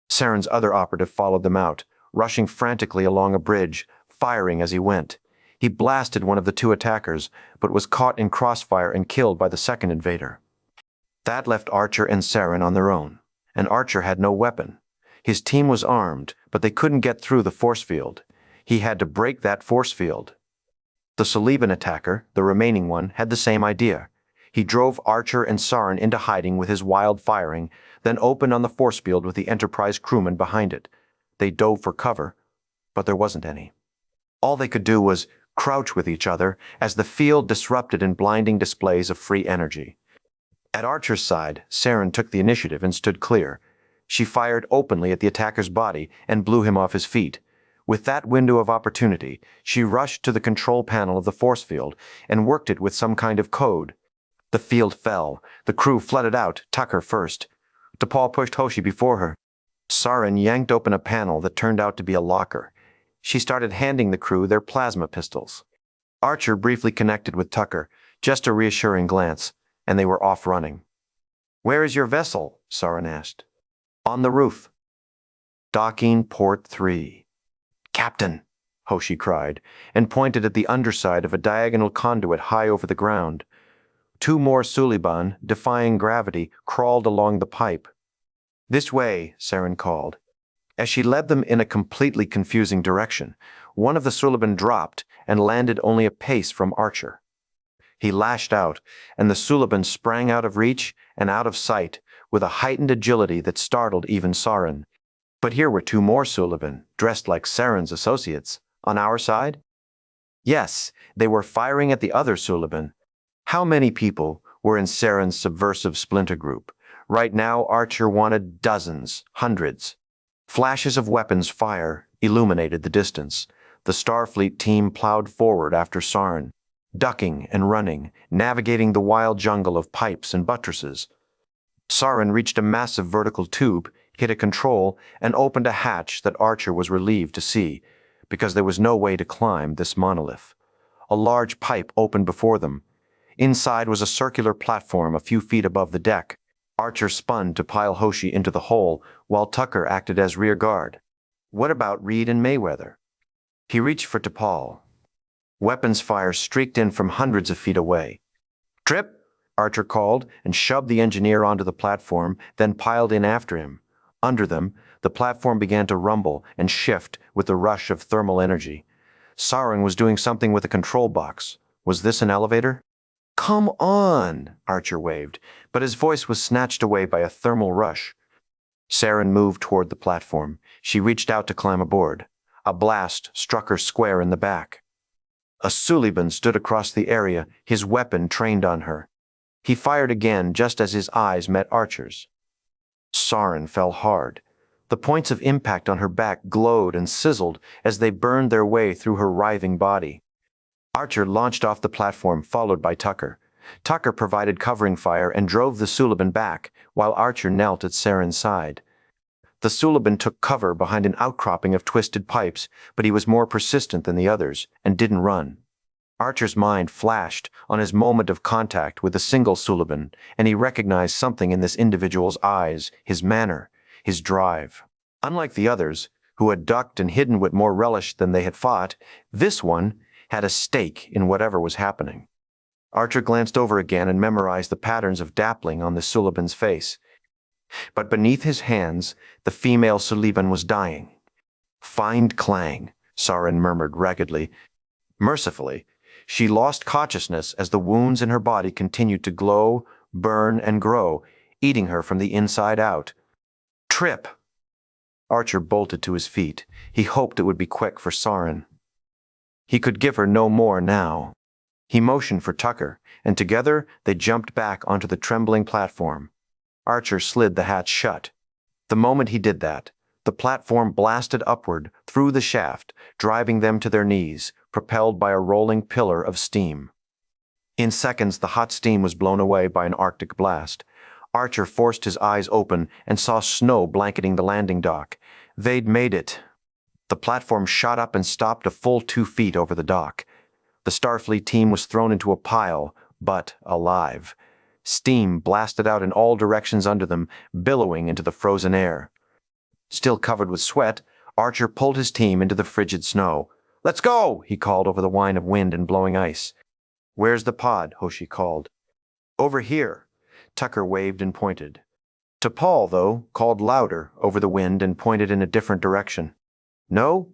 Speaker 1: Saren's other operative followed them out, rushing frantically along a bridge, firing as he went. He blasted one of the two attackers, but was caught in crossfire and killed by the second invader. That left Archer and Saren on their own, and Archer had no weapon. His team was armed, but they couldn't get through the force field. He had to break that force field. The Suliban attacker, the remaining one, had the same idea. He drove Archer and Saren into hiding with his wild firing, then opened on the force field with the Enterprise crewmen behind it. They dove for cover, but there wasn't any. All they could do was crouch with each other as the field disrupted in blinding displays of free energy. At Archer's side, Saren took the initiative and stood clear. She fired openly at the attacker's body and blew him off his feet. With that window of opportunity, she rushed to the control panel of the force field and worked it with some kind of code. The field fell. The crew flooded out, Tucker first. T'Pol pushed Hoshi before her. Saren yanked open a panel that turned out to be a locker. She started handing the crew their plasma pistols. Archer briefly connected with Tucker, just a reassuring glance, and they were off running. "Where is your vessel?" Saren asked. "On the roof." Docking port 3. "Captain!" Hoshi cried, and pointed at the underside of a diagonal conduit high over the ground. Two more Suliban, defying gravity, crawled along the pipe. "This way," Saren called. As she led them in a completely confusing direction, one of the Suliban dropped and landed only a pace from Archer. He lashed out, and the Suliban sprang out of reach and out of sight with a heightened agility that startled even Saren. But here were two more Suliban, dressed like Saren's associates, on our side? Yes, they were firing at the other Suliban. How many people were in Saren's subversive splinter group? Right now, Archer wanted dozens, hundreds. Flashes of weapons fire illuminated the distance. The Starfleet team plowed forward after Saren, ducking and running, navigating the wild jungle of pipes and buttresses. Saren reached a massive vertical tube, hit a control, and opened a hatch that Archer was relieved to see, because there was no way to climb this monolith. A large pipe opened before them. Inside was a circular platform a few feet above the deck. Archer spun to pile Hoshi into the hole, while Tucker acted as rear guard. What about Reed and Mayweather? He reached for T'Pol. Weapons fire streaked in from hundreds of feet away. "Trip!" Archer called and shoved the engineer onto the platform, then piled in after him. Under them, the platform began to rumble and shift with the rush of thermal energy. Saren was doing something with a control box. Was this an elevator? "Come on," Archer waved, but his voice was snatched away by a thermal rush. Saren moved toward the platform. She reached out to climb aboard. A blast struck her square in the back. A Suliban stood across the area, his weapon trained on her. He fired again just as his eyes met Archer's. Saren fell hard. The points of impact on her back glowed and sizzled as they burned their way through her writhing body. Archer launched off the platform, followed by Tucker. Tucker provided covering fire and drove the Suliban back, while Archer knelt at Saren's side. The Suliban took cover behind an outcropping of twisted pipes, but he was more persistent than the others and didn't run. Archer's mind flashed on his moment of contact with a single Suliban, and he recognized something in this individual's eyes, his manner, his drive. Unlike the others, who had ducked and hidden with more relish than they had fought, this one had a stake in whatever was happening. Archer glanced over again and memorized the patterns of dappling on the Suliban's face. But beneath his hands, the female Suliban was dying. "Find Clang," Saren murmured raggedly. Mercifully, she lost consciousness as the wounds in her body continued to glow, burn, and grow, eating her from the inside out. "Trip!" Archer bolted to his feet. He hoped it would be quick for Saren. He could give her no more now. He motioned for Tucker, and together they jumped back onto the trembling platform. Archer slid the hatch shut. The moment he did that, the platform blasted upward through the shaft, driving them to their knees, propelled by a rolling pillar of steam. In seconds, the hot steam was blown away by an Arctic blast. Archer forced his eyes open and saw snow blanketing the landing dock. They'd made it. The platform shot up and stopped a full 2 feet over the dock. The Starfleet team was thrown into a pile, but alive. Steam blasted out in all directions under them, billowing into the frozen air. Still covered with sweat, Archer pulled his team into the frigid snow. "Let's go!" he called over the whine of wind and blowing ice. "Where's the pod?" Hoshi called. "Over here." Tucker waved and pointed. T'Pol, though, called louder over the wind and pointed in a different direction. "No?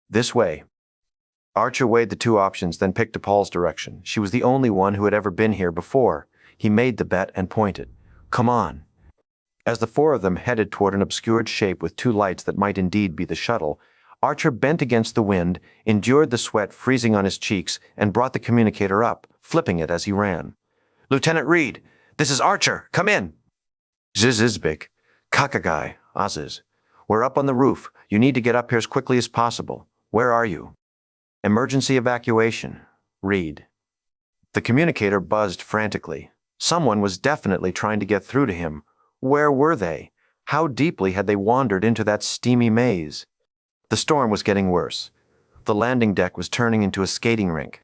Speaker 1: This way." Archer weighed the two options, then picked T'Pol's direction. She was the only one who had ever been here before. He made the bet and pointed. "Come on." As the four of them headed toward an obscured shape with two lights that might indeed be the shuttle, Archer bent against the wind, endured the sweat freezing on his cheeks, and brought the communicator up, flipping it as he ran. "Lieutenant Reed, this is Archer. Come in." "Zizizbik. Kakagai, Aziz. We're up on the roof. You need to get up here as quickly as possible. Where are you?" "Emergency evacuation. Reed." The communicator buzzed frantically. Someone was definitely trying to get through to him. Where were they? How deeply had they wandered into that steamy maze? The storm was getting worse. The landing deck was turning into a skating rink.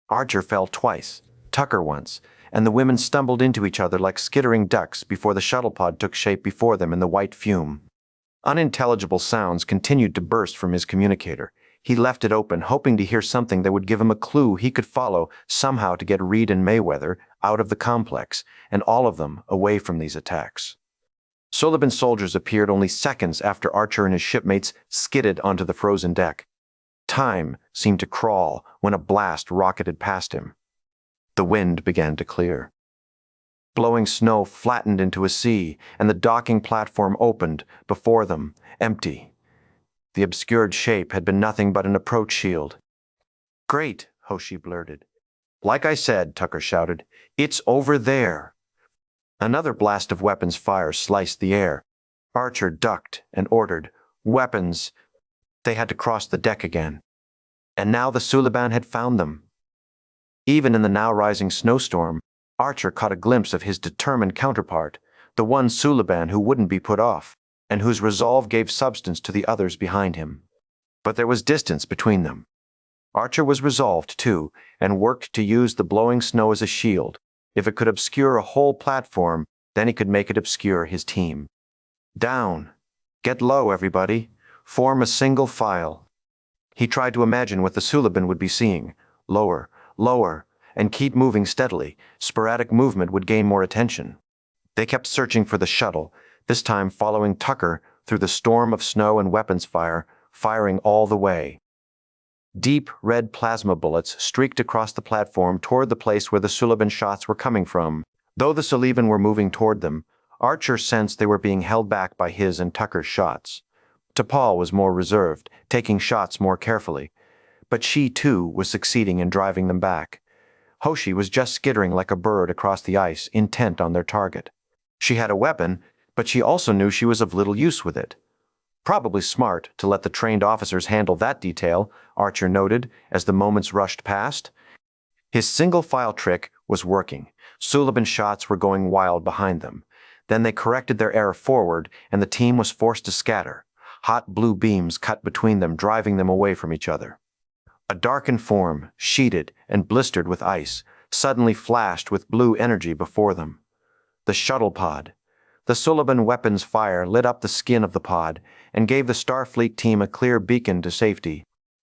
Speaker 1: Archer fell twice, Tucker once, and the women stumbled into each other like skittering ducks before the shuttle pod took shape before them in the white fume. Unintelligible sounds continued to burst from his communicator. He left it open, hoping to hear something that would give him a clue he could follow somehow to get Reed and Mayweather out of the complex, and all of them away from these attacks. Sullivan's soldiers appeared only seconds after Archer and his shipmates skidded onto the frozen deck. Time seemed to crawl when a blast rocketed past him. The wind began to clear. Blowing snow flattened into a sea, and the docking platform opened before them, empty. The obscured shape had been nothing but an approach shield. "Great," Hoshi blurted. "Like I said," Tucker shouted, "it's over there." Another blast of weapons fire sliced the air. Archer ducked and ordered, "Weapons!" They had to cross the deck again. And now the Suliban had found them. Even in the now rising snowstorm, Archer caught a glimpse of his determined counterpart, the one Suliban who wouldn't be put off, and whose resolve gave substance to the others behind him. But there was distance between them. Archer was resolved, too, and worked to use the blowing snow as a shield. If it could obscure a whole platform, then he could make it obscure his team. "Down. Get low, everybody. Form a single file." He tried to imagine what the Suliban would be seeing. Lower, lower, and keep moving steadily. Sporadic movement would gain more attention. They kept searching for the shuttle, this time following Tucker through the storm of snow and weapons fire, firing all the way. Deep red plasma bullets streaked across the platform toward the place where the Suliban shots were coming from. Though the Suliban were moving toward them, Archer sensed they were being held back by his and Tucker's shots. T'Pol was more reserved, taking shots more carefully. But she, too, was succeeding in driving them back. Hoshi was just skittering like a bird across the ice, intent on their target. She had a weapon, but she also knew she was of little use with it. Probably smart to let the trained officers handle that detail, Archer noted as the moments rushed past. His single-file trick was working. Suliban shots were going wild behind them. Then they corrected their error forward, and the team was forced to scatter. Hot blue beams cut between them, driving them away from each other. A darkened form, sheeted and blistered with ice, suddenly flashed with blue energy before them. The shuttle pod. The Suliban weapons fire lit up the skin of the pod and gave the Starfleet team a clear beacon to safety.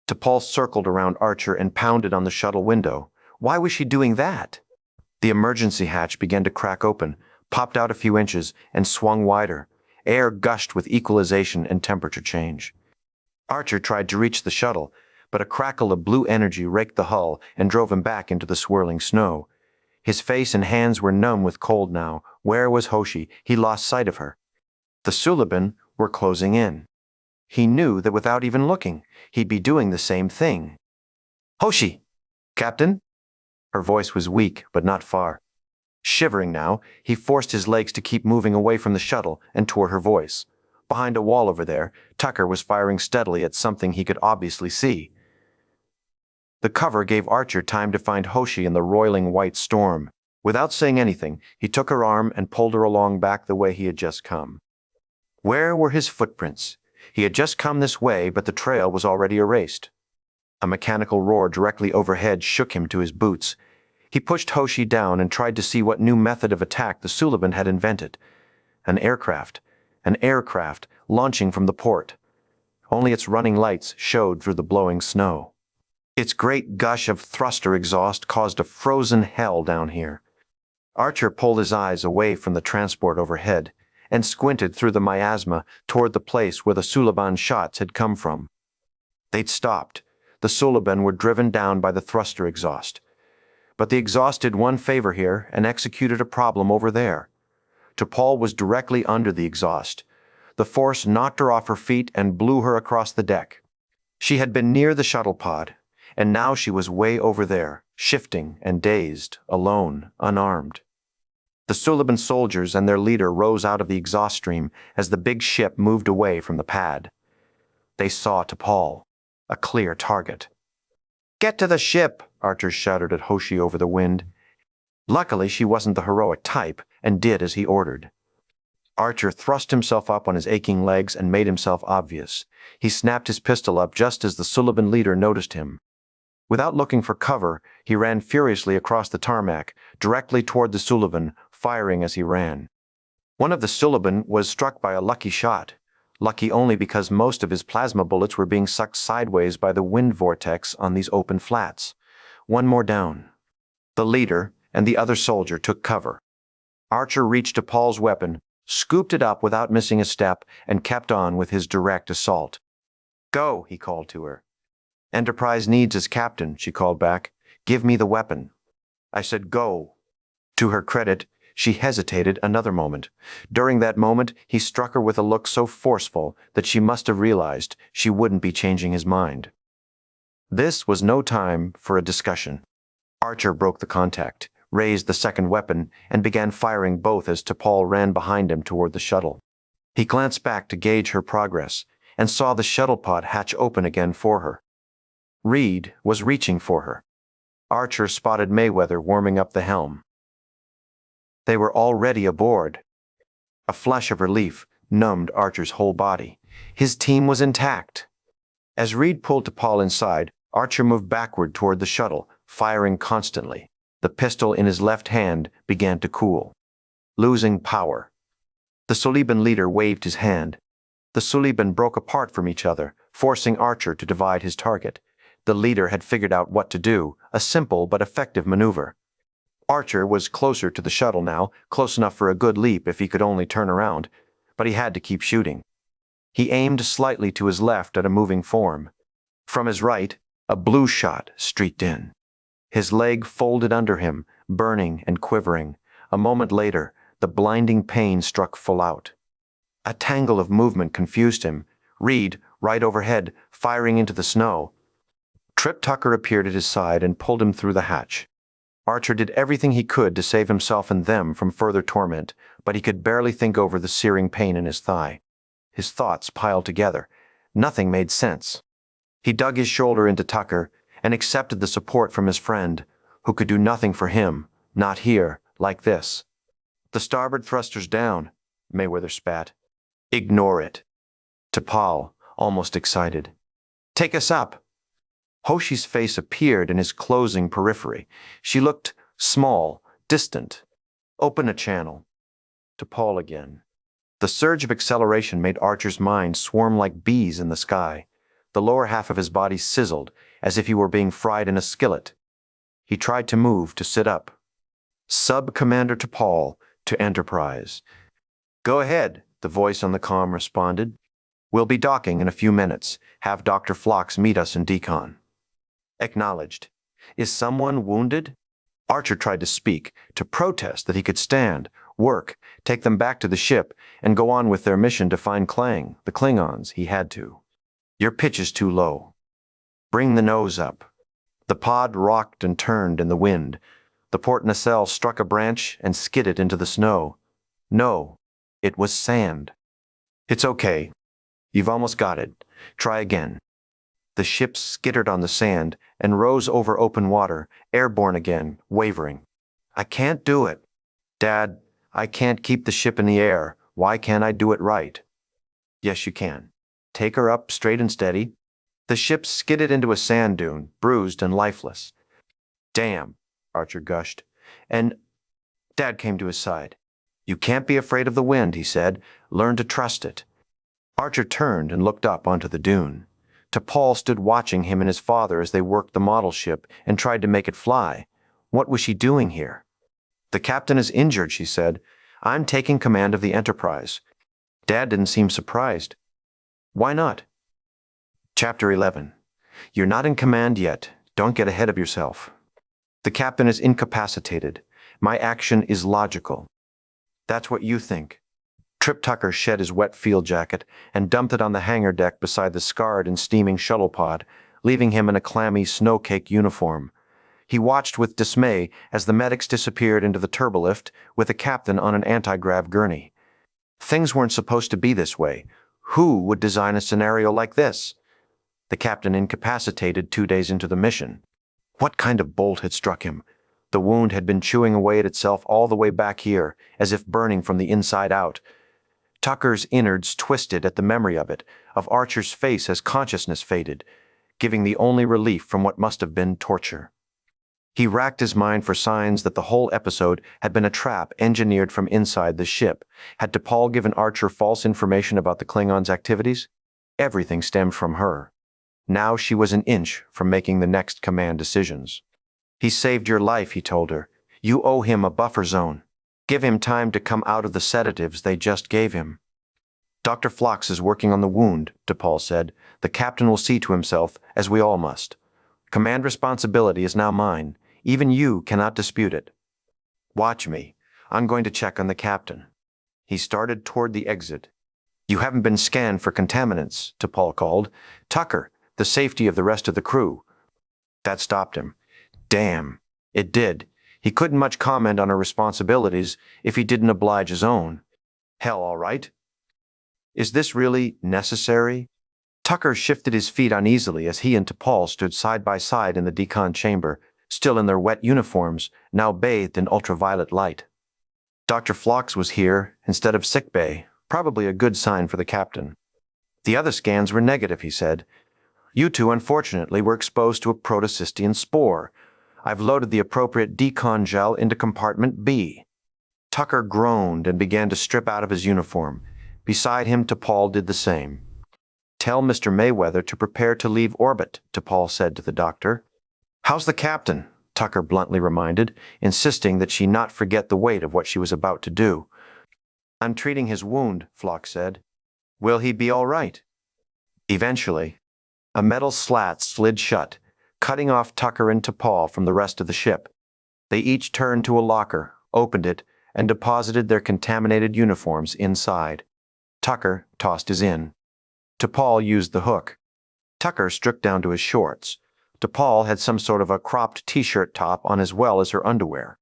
Speaker 1: T'Pol circled around Archer and pounded on the shuttle window. Why was she doing that? The emergency hatch began to crack open, popped out a few inches, and swung wider. Air gushed with equalization and temperature change. Archer tried to reach the shuttle, but a crackle of blue energy raked the hull and drove him back into the swirling snow. His face and hands were numb with cold now. Where was Hoshi? He lost sight of her. The Suliban were closing in. He knew that without even looking, he'd be doing the same thing. "Hoshi! Captain?" Her voice was weak, but not far. Shivering now, he forced his legs to keep moving away from the shuttle and toward her voice. Behind a wall over there, Tucker was firing steadily at something he could obviously see. The cover gave Archer time to find Hoshi in the roiling white storm. Without saying anything, he took her arm and pulled her along back the way he had just come. Where were his footprints? He had just come this way, but the trail was already erased. A mechanical roar directly overhead shook him to his boots. He pushed Hoshi down and tried to see what new method of attack the Suliban had invented. An aircraft launching from the port. Only its running lights showed through the blowing snow. Its great gush of thruster exhaust caused a frozen hell down here. Archer pulled his eyes away from the transport overhead and squinted through the miasma toward the place where the Suliban shots had come from. They'd stopped. The Suliban were driven down by the thruster exhaust. But the exhaust did one favor here and executed a problem over there. T'Pol was directly under the exhaust. The force knocked her off her feet and blew her across the deck. She had been near the shuttle pod, and now she was way over there, shifting and dazed, alone, unarmed. The Suliban soldiers and their leader rose out of the exhaust stream as the big ship moved away from the pad. They saw T'Pol, a clear target. "Get to the ship!" Archer shouted at Hoshi over the wind. Luckily, she wasn't the heroic type and did as he ordered. Archer thrust himself up on his aching legs and made himself obvious. He snapped his pistol up just as the Suliban leader noticed him. Without looking for cover, he ran furiously across the tarmac, directly toward the Suliban, firing as he ran. One of the Suliban was struck by a lucky shot. lucky only because most of his plasma bullets were being sucked sideways by the wind vortex on these open flats. One more down. The leader and the other soldier took cover. Archer reached to Paul's weapon, scooped it up without missing a step, and kept on with his direct assault. "Go," he called to her. "Enterprise needs his captain," she called back. "Give me the weapon." "I said go." To her credit, she hesitated another moment. During that moment, he struck her with a look so forceful that she must have realized she wouldn't be changing his mind. This was no time for a discussion. Archer broke the contact, raised the second weapon, and began firing both as T'Pol ran behind him toward the shuttle. He glanced back to gauge her progress and saw the shuttle pod hatch open again for her. Reed was reaching for her. Archer spotted Mayweather warming up the helm. They were already aboard. A flush of relief numbed Archer's whole body. His team was intact. As Reed pulled T'Pol inside, Archer moved backward toward the shuttle, firing constantly. The pistol in his left hand began to cool. Losing power. The Suliban leader waved his hand. The Suliban broke apart from each other, forcing Archer to divide his target. The leader had figured out what to do, a simple but effective maneuver. Archer was closer to the shuttle now, close enough for a good leap if he could only turn around, but he had to keep shooting. He aimed slightly to his left at a moving form. From his right, a blue shot streaked in. His leg folded under him, burning and quivering. A moment later, the blinding pain struck full out. A tangle of movement confused him. Reed, right overhead, firing into the snow. Trip Tucker appeared at his side and pulled him through the hatch. Archer did everything he could to save himself and them from further torment, but he could barely think over the searing pain in his thigh. His thoughts piled together. Nothing made sense. He dug his shoulder into Tucker and accepted the support from his friend, who could do nothing for him, not here, like this. "The starboard thruster's down," Mayweather spat. "Ignore it." T'Pol, almost excited. "Take us up." Hoshi's face appeared in his closing periphery. She looked small, distant. "Open a channel." T'Pol again. The surge of acceleration made Archer's mind swarm like bees in the sky. The lower half of his body sizzled, as if he were being fried in a skillet. He tried to move, to sit up. "Sub-Commander T'Pol, to Enterprise." "Go ahead," the voice on the comm responded. "We'll be docking in a few minutes. Have Dr. Phlox meet us in decon." Acknowledged. "Is someone wounded?" Archer tried to speak, to protest that he could stand, work, take them back to the ship, and go on with their mission to find Klang, the Klingons. He had to. "Your pitch is too low. Bring the nose up." The pod rocked and turned in the wind. The port nacelle struck a branch and skidded into the snow. No, it was sand. "It's okay. You've almost got it. Try again." The ship skittered on the sand and rose over open water, airborne again, wavering. "I can't do it." "Dad, I can't keep the ship in the air. Why can't I do it right?" "Yes, you can. Take her up straight and steady." The ship skidded into a sand dune, bruised and lifeless. "Damn," Archer gushed. And Dad came to his side. "You can't be afraid of the wind," he said. "Learn to trust it." Archer turned and looked up onto the dune. T'Pol stood watching him and his father as they worked the model ship and tried to make it fly. What was she doing here? "The captain is injured," she said. "I'm taking command of the Enterprise." Dad didn't seem surprised. "Why not?" Chapter 11. You're not in command yet. Don't get ahead of yourself. The captain is incapacitated. My action is logical. That's what you think. Trip Tucker shed his wet field jacket and dumped it on the hangar deck beside the scarred and steaming shuttle pod, leaving him in a clammy snowcake uniform. He watched with dismay as the medics disappeared into the turbolift with the captain on an anti-grav gurney. Things weren't supposed to be this way. Who would design a scenario like this? The captain incapacitated 2 days into the mission. What kind of bolt had struck him? The wound had been chewing away at itself all the way back here, as if burning from the inside out. Tucker's innards twisted at the memory of it, of Archer's face as consciousness faded, giving the only relief from what must have been torture. He racked his mind for signs that the whole episode had been a trap engineered from inside the ship. Had T'Pol given Archer false information about the Klingons' activities? Everything stemmed from her. Now she was an inch from making the next command decisions. He saved your life, he told her. You owe him a buffer zone. Give him time to come out of the sedatives they just gave him. Dr. Phlox is working on the wound, T'Pol said. The captain will see to himself, as we all must. Command responsibility is now mine. Even you cannot dispute it. Watch me. I'm going to check on the captain. He started toward the exit. You haven't been scanned for contaminants, T'Pol called. Tucker, the safety of the rest of the crew. That stopped him. Damn. It did. He couldn't much comment on her responsibilities if he didn't oblige his own. Hell, all right. Is this really necessary? Tucker shifted his feet uneasily as he and T'Pol stood side by side in the decon chamber, still in their wet uniforms, now bathed in ultraviolet light. Dr. Phlox was here instead of sickbay, probably a good sign for the captain. The other scans were negative, he said. You two, unfortunately, were exposed to a protocysteine spore. I've loaded the appropriate decon gel into compartment B. Tucker groaned and began to strip out of his uniform. Beside him, T'Pol did the same. Tell Mr. Mayweather to prepare to leave orbit, T'Pol said to the doctor. How's the captain? Tucker bluntly reminded, insisting that she not forget the weight of what she was about to do. I'm treating his wound, Phlox said. Will he be all right? Eventually. A metal slat slid shut, cutting off Tucker and T'Pol from the rest of the ship. They each turned to a locker, opened it, and deposited their contaminated uniforms inside. Tucker tossed his in. T'Pol used the hook. Tucker stripped down to his shorts. T'Pol had some sort of a cropped t-shirt top on as well as her underwear.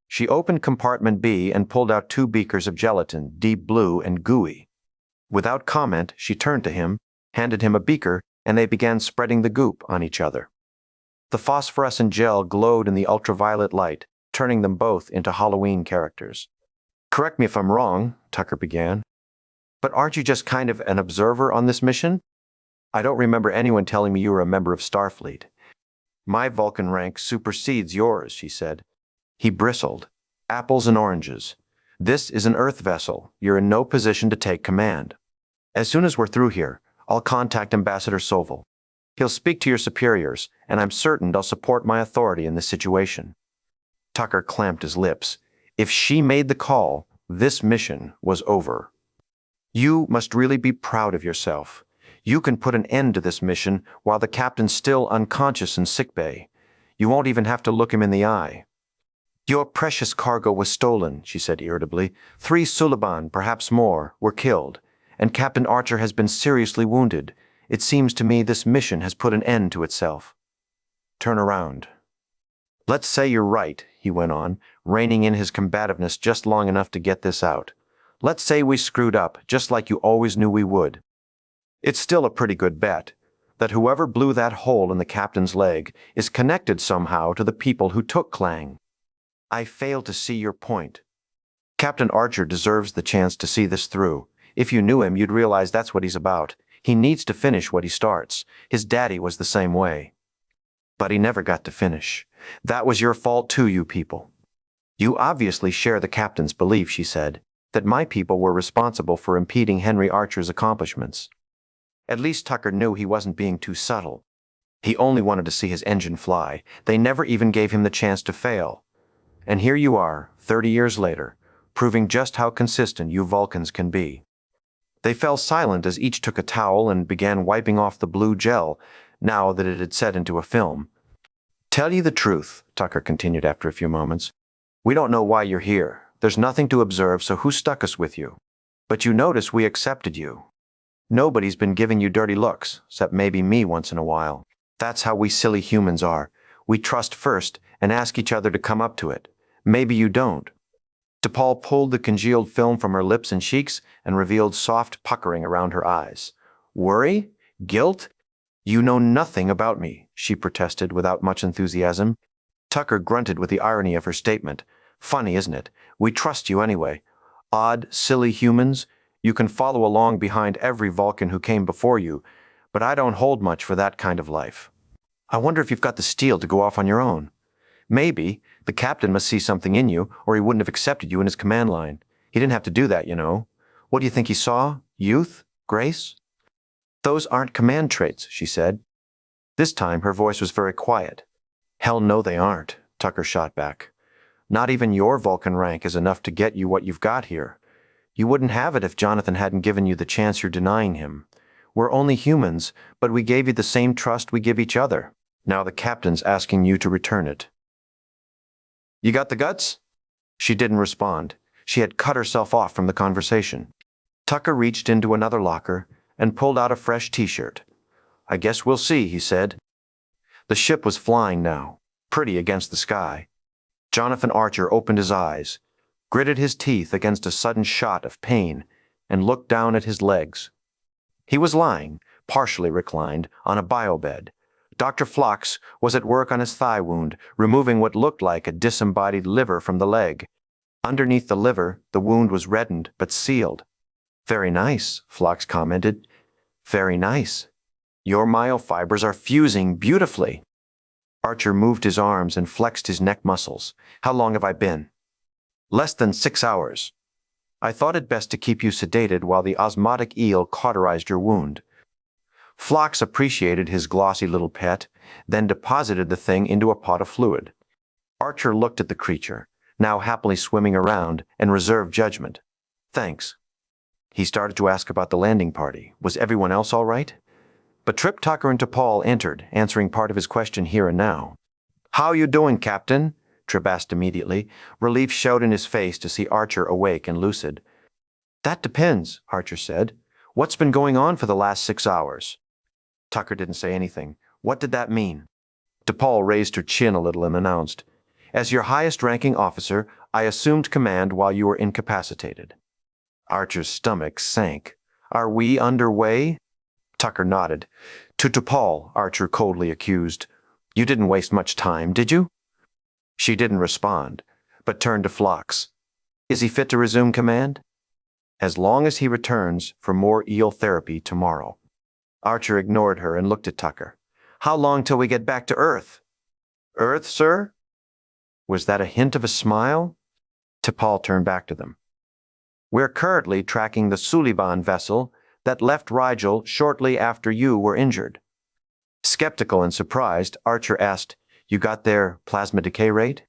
Speaker 1: She opened compartment B and pulled out 2 beakers of gelatin, deep blue and gooey. Without comment, she turned to him, handed him a beaker, and they began spreading the goop on each other. The phosphorescent gel glowed in the ultraviolet light, turning them both into Halloween characters. Correct me if I'm wrong, Tucker began. But aren't you just kind of an observer on this mission? I don't remember anyone telling me you were a member of Starfleet. My Vulcan rank supersedes yours, she said. He bristled. Apples and oranges. This is an Earth vessel. You're in no position to take command. As soon as we're through here, I'll contact Ambassador Sovol. He'll speak to your superiors, and I'm certain they'll support my authority in this situation. Tucker clamped his lips. If she made the call, this mission was over. You must really be proud of yourself. You can put an end to this mission while the captain's still unconscious in sickbay. You won't even have to look him in the eye. Your precious cargo was stolen, she said irritably. 3 Suliban, perhaps more, were killed, and Captain Archer has been seriously wounded. It seems to me this mission has put an end to itself. Turn around. Let's say you're right, he went on, reining in his combativeness just long enough to get this out. Let's say we screwed up, just like you always knew we would. It's still a pretty good bet that whoever blew that hole in the captain's leg is connected somehow to the people who took Klang. I fail to see your point. Captain Archer deserves the chance to see this through. If you knew him, you'd realize that's what he's about. He needs to finish what he starts. His daddy was the same way. But he never got to finish. That was your fault too, you people. You obviously share the captain's belief, she said, that my people were responsible for impeding Henry Archer's accomplishments. At least Tucker knew he wasn't being too subtle. He only wanted to see his engine fly. They never even gave him the chance to fail. And here you are, 30 years later, proving just how consistent you Vulcans can be. They fell silent as each took a towel and began wiping off the blue gel, now that it had set into a film. Tell you the truth, Tucker continued after a few moments. We don't know why you're here. There's nothing to observe, so who stuck us with you? But you notice we accepted you. Nobody's been giving you dirty looks, except maybe me once in a while. That's how we silly humans are. We trust first and ask each other to come up to it. Maybe you don't. T'Pol pulled the congealed film from her lips and cheeks and revealed soft puckering around her eyes. Worry? Guilt? You know nothing about me, she protested without much enthusiasm. Tucker grunted with the irony of her statement. Funny, isn't it? We trust you anyway. Odd, silly humans. You can follow along behind every Vulcan who came before you, but I don't hold much for that kind of life. I wonder if you've got the steel to go off on your own. Maybe. The captain must see something in you, or he wouldn't have accepted you in his command line. He didn't have to do that, you know. What do you think he saw? Youth? Grace? Those aren't command traits, she said. This time her voice was very quiet. Hell no they aren't, Tucker shot back. Not even your Vulcan rank is enough to get you what you've got here. You wouldn't have it if Jonathan hadn't given you the chance you're denying him. We're only humans, but we gave you the same trust we give each other. Now the captain's asking you to return it. You got the guts? She didn't respond. She had cut herself off from the conversation. Tucker reached into another locker and pulled out a fresh t-shirt. I guess we'll see, he said. The ship was flying now, pretty against the sky. Jonathan Archer opened his eyes, gritted his teeth against a sudden shot of pain, and looked down at his legs. He was lying, partially reclined, on a biobed. Dr. Phlox was at work on his thigh wound, removing what looked like a disembodied liver from the leg. Underneath the liver, the wound was reddened but sealed. Very nice, Phlox commented. Very nice. Your myofibers are fusing beautifully. Archer moved his arms and flexed his neck muscles. How long have I been? Less than 6 hours. I thought it best to keep you sedated while the osmotic eel cauterized your wound. Phlox appreciated his glossy little pet, then deposited the thing into a pot of fluid. Archer looked at the creature, now happily swimming around, and reserved judgment. Thanks. He started to ask about the landing party. Was everyone else all right? But Trip, Tucker, and T'Pol entered, answering part of his question here and now. How you doing, Captain? Trip asked immediately. Relief showed in his face to see Archer awake and lucid. That depends, Archer said. What's been going on for the last 6 hours? Tucker didn't say anything. What did that mean? T'Pol raised her chin a little and announced, As your highest-ranking officer, I assumed command while you were incapacitated. Archer's stomach sank. Are we underway? Tucker nodded. To T'Pol, Archer coldly accused. You didn't waste much time, did you? She didn't respond, but turned to Phlox. Is he fit to resume command? As long as he returns for more eel therapy tomorrow. Archer ignored her and looked at Tucker. How long till we get back to Earth? Earth, sir? Was that a hint of a smile? T'Pol turned back to them. We're currently tracking the Suliban vessel that left Rigel shortly after you were injured. Skeptical and surprised, Archer asked, You got their plasma decay rate?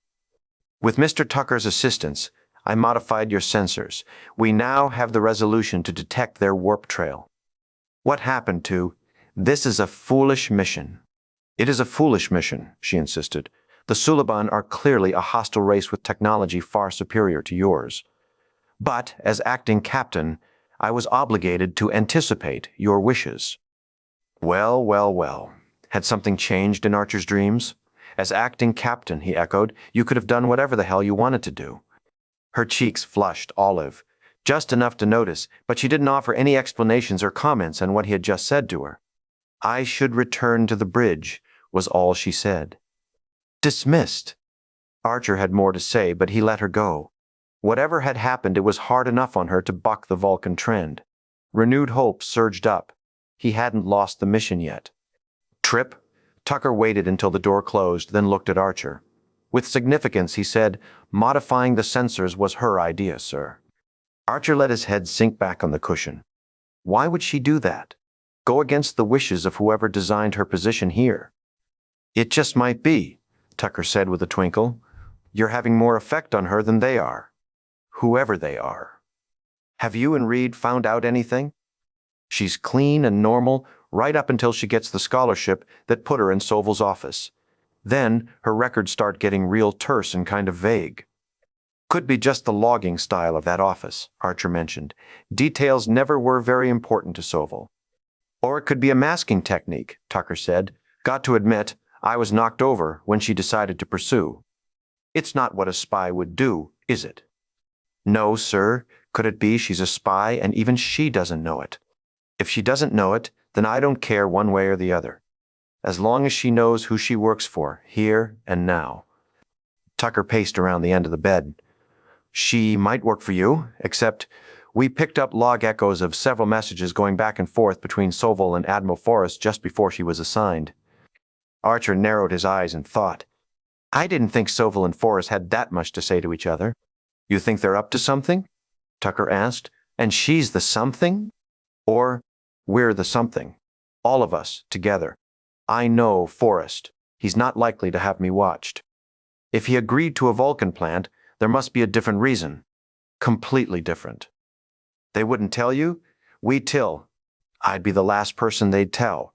Speaker 1: With Mr. Tucker's assistance, I modified your sensors. We now have the resolution to detect their warp trail. What happened to, This is a foolish mission. It is a foolish mission, she insisted. The Suliban are clearly a hostile race with technology far superior to yours. But, as acting captain, I was obligated to anticipate your wishes. Well, well, well. Had something changed in Archer's dreams? As acting captain, he echoed, you could have done whatever the hell you wanted to do. Her cheeks flushed olive, just enough to notice, but she didn't offer any explanations or comments on what he had just said to her. I should return to the bridge, was all she said. Dismissed. Archer had more to say, but he let her go. Whatever had happened, it was hard enough on her to buck the Vulcan trend. Renewed hope surged up. He hadn't lost the mission yet. Trip? Tucker waited until the door closed, then looked at Archer. With significance, he said, modifying the sensors was her idea, sir. Archer let his head sink back on the cushion. Why would she do that? Go against the wishes of whoever designed her position here? It just might be, Tucker said with a twinkle. You're having more effect on her than they are. Whoever they are. Have you and Reed found out anything? She's clean and normal right up until she gets the scholarship that put her in Soval's office. Then her records start getting real terse and kind of vague. Could be just the logging style of that office, Archer mentioned. Details never were very important to Soval. Or it could be a masking technique, Tucker said. Got to admit, I was knocked over when she decided to pursue. It's not what a spy would do, is it? No, sir. Could it be she's a spy and even she doesn't know it? If she doesn't know it, then I don't care one way or the other. As long as she knows who she works for, here and now. Tucker paced around the end of the bed. She might work for you, except we picked up log echoes of several messages going back and forth between Soval and Admiral Forrest just before she was assigned. Archer narrowed his eyes in thought. I didn't think Soville and Forrest had that much to say to each other. You think they're up to something? Tucker asked. And she's the something? Or we're the something. All of us, together. I know Forrest. He's not likely to have me watched. If he agreed to a Vulcan plant, there must be a different reason. Completely different. They wouldn't tell you? We'd tell. I'd be the last person they'd tell.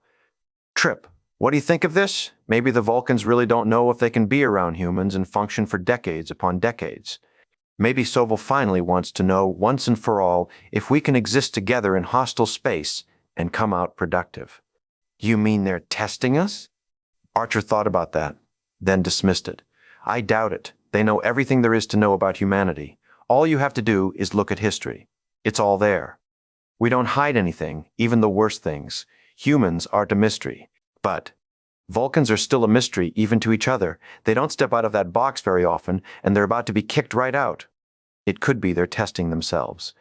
Speaker 1: Trip, what do you think of this? Maybe the Vulcans really don't know if they can be around humans and function for decades upon decades. Maybe Soville finally wants to know once and for all if we can exist together in hostile space and come out productive. You mean they're testing us? Archer thought about that, then dismissed it. I doubt it. They know everything there is to know about humanity. All you have to do is look at history. It's all there. We don't hide anything, even the worst things. Humans aren't a mystery. But Vulcans are still a mystery even to each other. They don't step out of that box very often, and they're about to be kicked right out. It could be they're testing themselves,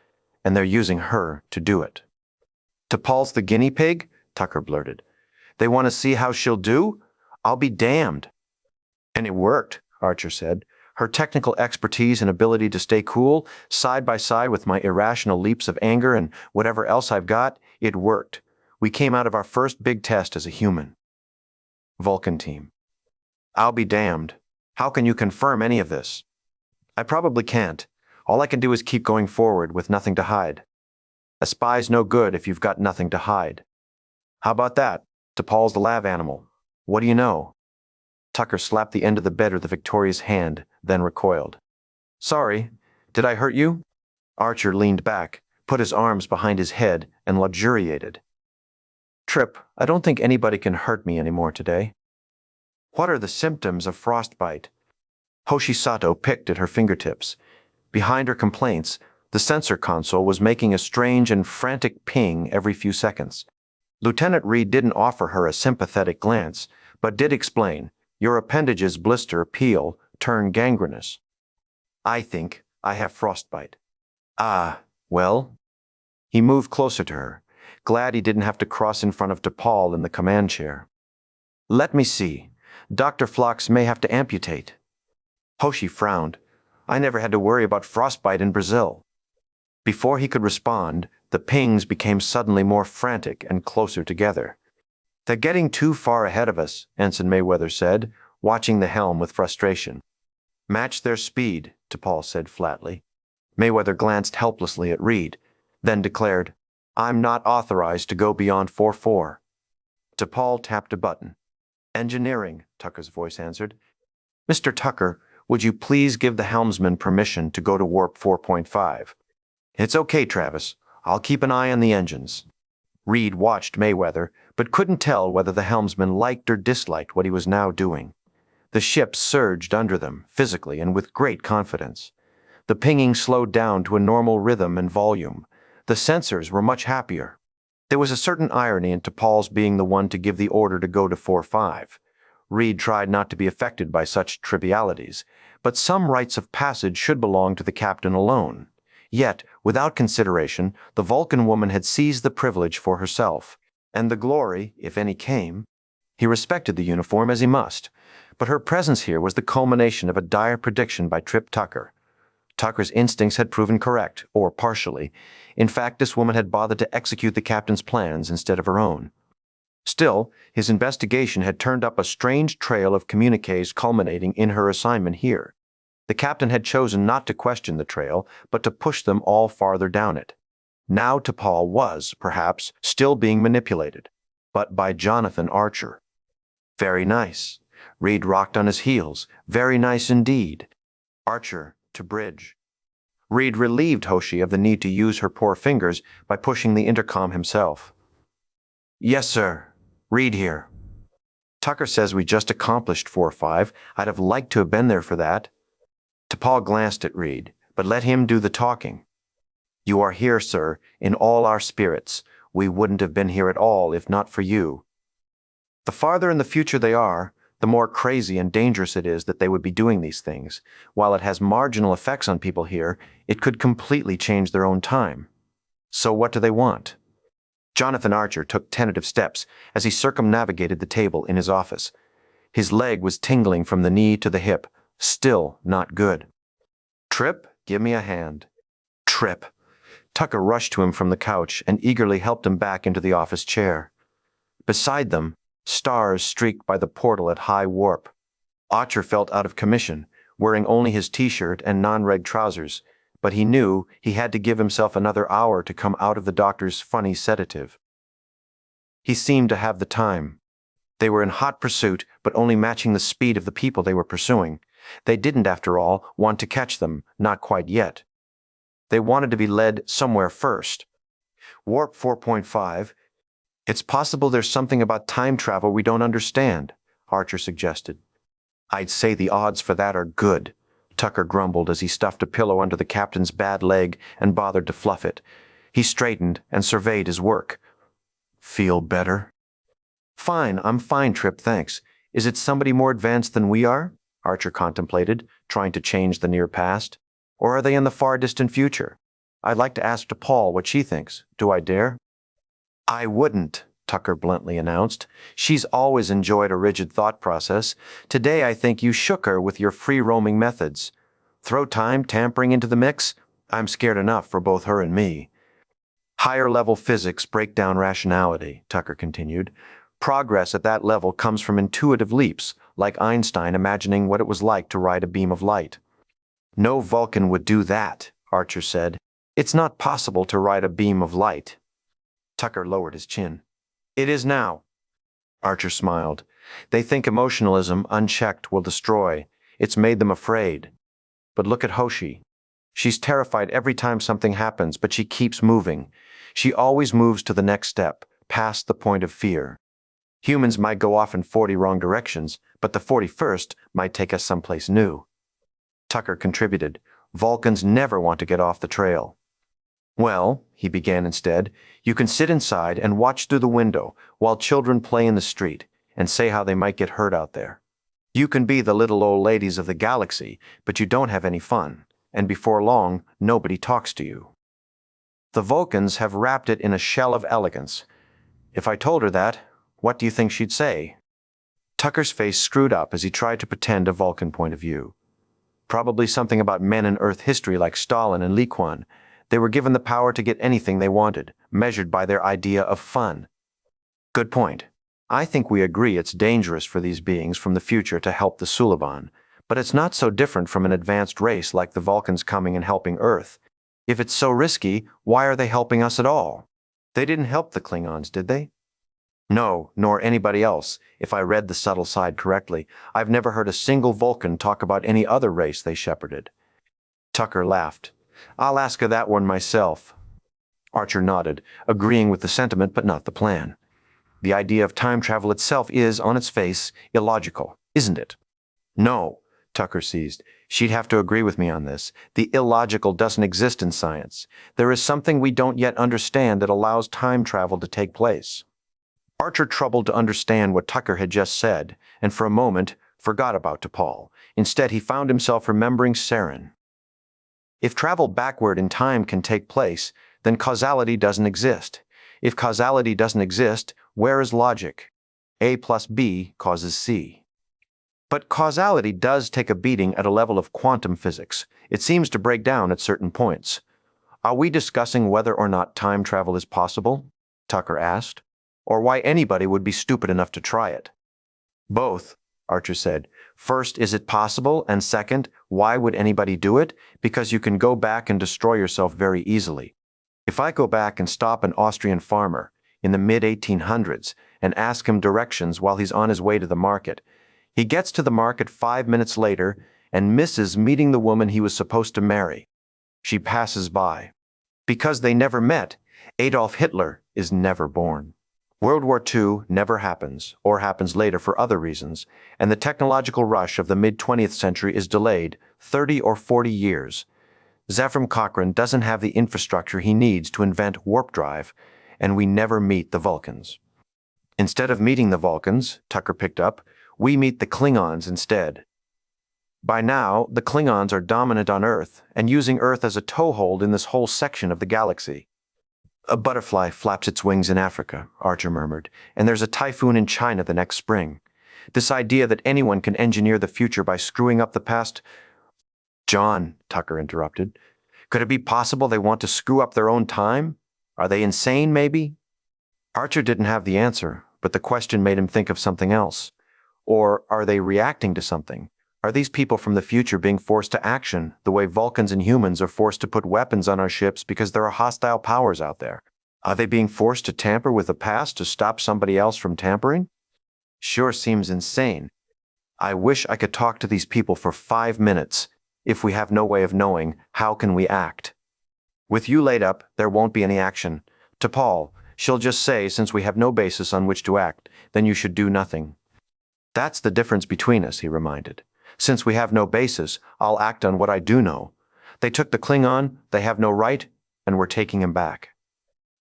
Speaker 1: and they're using her to do it. T'Pol's the guinea pig? Tucker blurted. They want to see how she'll do? I'll be damned. And it worked, Archer said. Her technical expertise and ability to stay cool, side by side with my irrational leaps of anger and whatever else I've got, it worked. We came out of our first big test as a human. Vulcan team. I'll be damned. How can you confirm any of this? I probably can't. All I can do is keep going forward with nothing to hide. A spy's no good if you've got nothing to hide. How about that? T'Pol's the lab animal. What do you know? Tucker slapped the end of the bed with the Victoria's hand, then recoiled. Sorry, did I hurt you? Archer leaned back, put his arms behind his head, and luxuriated. Trip, I don't think anybody can hurt me anymore today. What are the symptoms of frostbite? Hoshi Sato picked at her fingertips. Behind her complaints, the sensor console was making a strange and frantic ping every few seconds. Lieutenant Reed didn't offer her a sympathetic glance, but did explain, your appendages blister, peel, turn gangrenous. I think I have frostbite. Ah, well? He moved closer to her, glad he didn't have to cross in front of T'Pol in the command chair. Let me see. Dr. Phlox may have to amputate. Hoshi frowned. I never had to worry about frostbite in Brazil. Before he could respond, the pings became suddenly more frantic and closer together. They're getting too far ahead of us, Ensign Mayweather said, watching the helm with frustration. Match their speed, T'Pol said flatly. Mayweather glanced helplessly at Reed, then declared, I'm not authorized to go beyond 4-4. T'Pol tapped a button. Engineering, Tucker's voice answered. Mr. Tucker, would you please give the helmsman permission to go to warp 4.5? It's okay, Travis. I'll keep an eye on the engines. Reed watched Mayweather, but couldn't tell whether the helmsman liked or disliked what he was now doing. The ship surged under them, physically and with great confidence. The pinging slowed down to a normal rhythm and volume. The sensors were much happier. There was a certain irony in T'Pol's being the one to give the order to go to 4-5. Reed tried not to be affected by such trivialities, but some rites of passage should belong to the captain alone. Yet, without consideration, the Vulcan woman had seized the privilege for herself, and the glory, if any came. He respected the uniform as he must, but her presence here was the culmination of a dire prediction by Trip Tucker. Tucker's instincts had proven correct, or partially. In fact, this woman had bothered to execute the captain's plans instead of her own. Still, his investigation had turned up a strange trail of communiques culminating in her assignment here. The captain had chosen not to question the trail, but to push them all farther down it. Now T'Pol was, perhaps, still being manipulated, but by Jonathan Archer. Very nice. Reed rocked on his heels. Very nice indeed. Archer to bridge. Reed relieved Hoshi of the need to use her poor fingers by pushing the intercom himself. Yes, sir. Reed here. Tucker says we just accomplished 4-5. I'd have liked to have been there for that. T'Pol glanced at Reed, but let him do the talking. You are here, sir, in all our spirits. We wouldn't have been here at all if not for you. The farther in the future they are, the more crazy and dangerous it is that they would be doing these things. While it has marginal effects on people here, it could completely change their own time. So what do they want? Jonathan Archer took tentative steps as he circumnavigated the table in his office. His leg was tingling from the knee to the hip. Still not good. Trip, give me a hand. Trip. Tucker rushed to him from the couch and eagerly helped him back into the office chair. Beside them, stars streaked by the portal at high warp. Archer felt out of commission, wearing only his t-shirt and non-reg trousers, but he knew he had to give himself another hour to come out of the doctor's funny sedative. He seemed to have the time. They were in hot pursuit, but only matching the speed of the people they were pursuing. They didn't, after all, want to catch them, not quite yet. They wanted to be led somewhere first. Warp 4.5. It's possible there's something about time travel we don't understand, Archer suggested. I'd say the odds for that are good, Tucker grumbled as he stuffed a pillow under the captain's bad leg and bothered to fluff it. He straightened and surveyed his work. Feel better? Fine, I'm fine, Trip, thanks. Is it somebody more advanced than we are? Archer contemplated, trying to change the near past. Or are they in the far distant future? I'd like to ask Paul what she thinks. Do I dare? I wouldn't, Tucker bluntly announced. She's always enjoyed a rigid thought process. Today I think you shook her with your free-roaming methods. Throw time tampering into the mix? I'm scared enough for both her and me. Higher-level physics break down rationality, Tucker continued. Progress at that level comes from intuitive leaps, like Einstein imagining what it was like to ride a beam of light. No Vulcan would do that, Archer said. It's not possible to ride a beam of light. Tucker lowered his chin. It is now. Archer smiled. They think emotionalism, unchecked, will destroy. It's made them afraid. But look at Hoshi. She's terrified every time something happens, but she keeps moving. She always moves to the next step, past the point of fear. Humans might go off in 40 wrong directions, but the 41st might take us someplace new. Tucker contributed. Vulcans never want to get off the trail. Well, he began instead, you can sit inside and watch through the window while children play in the street and say how they might get hurt out there. You can be the little old ladies of the galaxy, but you don't have any fun, and before long, nobody talks to you. The Vulcans have wrapped it in a shell of elegance. If I told her that, what do you think she'd say? Tucker's face screwed up as he tried to pretend a Vulcan point of view. Probably something about men in Earth history like Stalin and Li Kuan. They were given the power to get anything they wanted, measured by their idea of fun. Good point. I think we agree it's dangerous for these beings from the future to help the Suliban, but it's not so different from an advanced race like the Vulcans coming and helping Earth. If it's so risky, why are they helping us at all? They didn't help the Klingons, did they? No, nor anybody else. If I read the subtle side correctly, I've never heard a single Vulcan talk about any other race they shepherded. Tucker laughed. I'll ask her that one myself. Archer nodded, agreeing with the sentiment but not the plan. The idea of time travel itself is, on its face, illogical, isn't it? No, Tucker seized. She'd have to agree with me on this. The illogical doesn't exist in science. There is something we don't yet understand that allows time travel to take place. Archer troubled to understand what Tucker had just said, and for a moment forgot about T'Pol. Instead, he found himself remembering Saren. If travel backward in time can take place, then causality doesn't exist. If causality doesn't exist, where is logic? A plus B causes C. But causality does take a beating at a level of quantum physics. It seems to break down at certain points. Are we discussing whether or not time travel is possible? Tucker asked. Or why anybody would be stupid enough to try it? Both, Archer said. First, is it possible? And second, why would anybody do it? Because you can go back and destroy yourself very easily. If I go back and stop an Austrian farmer in the mid-1800s and ask him directions while he's on his way to the market, he gets to the market 5 minutes later and misses meeting the woman he was supposed to marry. She passes by. Because they never met, Adolf Hitler is never born. World War II never happens, or happens later for other reasons, and the technological rush of the mid-20th century is delayed 30 or 40 years. Zefram Cochrane doesn't have the infrastructure he needs to invent warp drive, and we never meet the Vulcans. Instead of meeting the Vulcans, Tucker picked up, we meet the Klingons instead. By now, the Klingons are dominant on Earth and using Earth as a toehold in this whole section of the galaxy. A butterfly flaps its wings in Africa, Archer murmured, and there's a typhoon in China the next spring. This idea that anyone can engineer the future by screwing up the past. John, Tucker interrupted. Could it be possible they want to screw up their own time? Are they insane, maybe? Archer didn't have the answer, but the question made him think of something else. Or are they reacting to something? Are these people from the future being forced to action, the way Vulcans and humans are forced to put weapons on our ships because there are hostile powers out there? Are they being forced to tamper with the past to stop somebody else from tampering? Sure seems insane. I wish I could talk to these people for 5 minutes. If we have no way of knowing, how can we act? With you laid up, there won't be any action. To Paul, she'll just say, since we have no basis on which to act, then you should do nothing. That's the difference between us, he reminded. Since we have no basis, I'll act on what I do know. They took the Klingon, they have no right, and we're taking him back.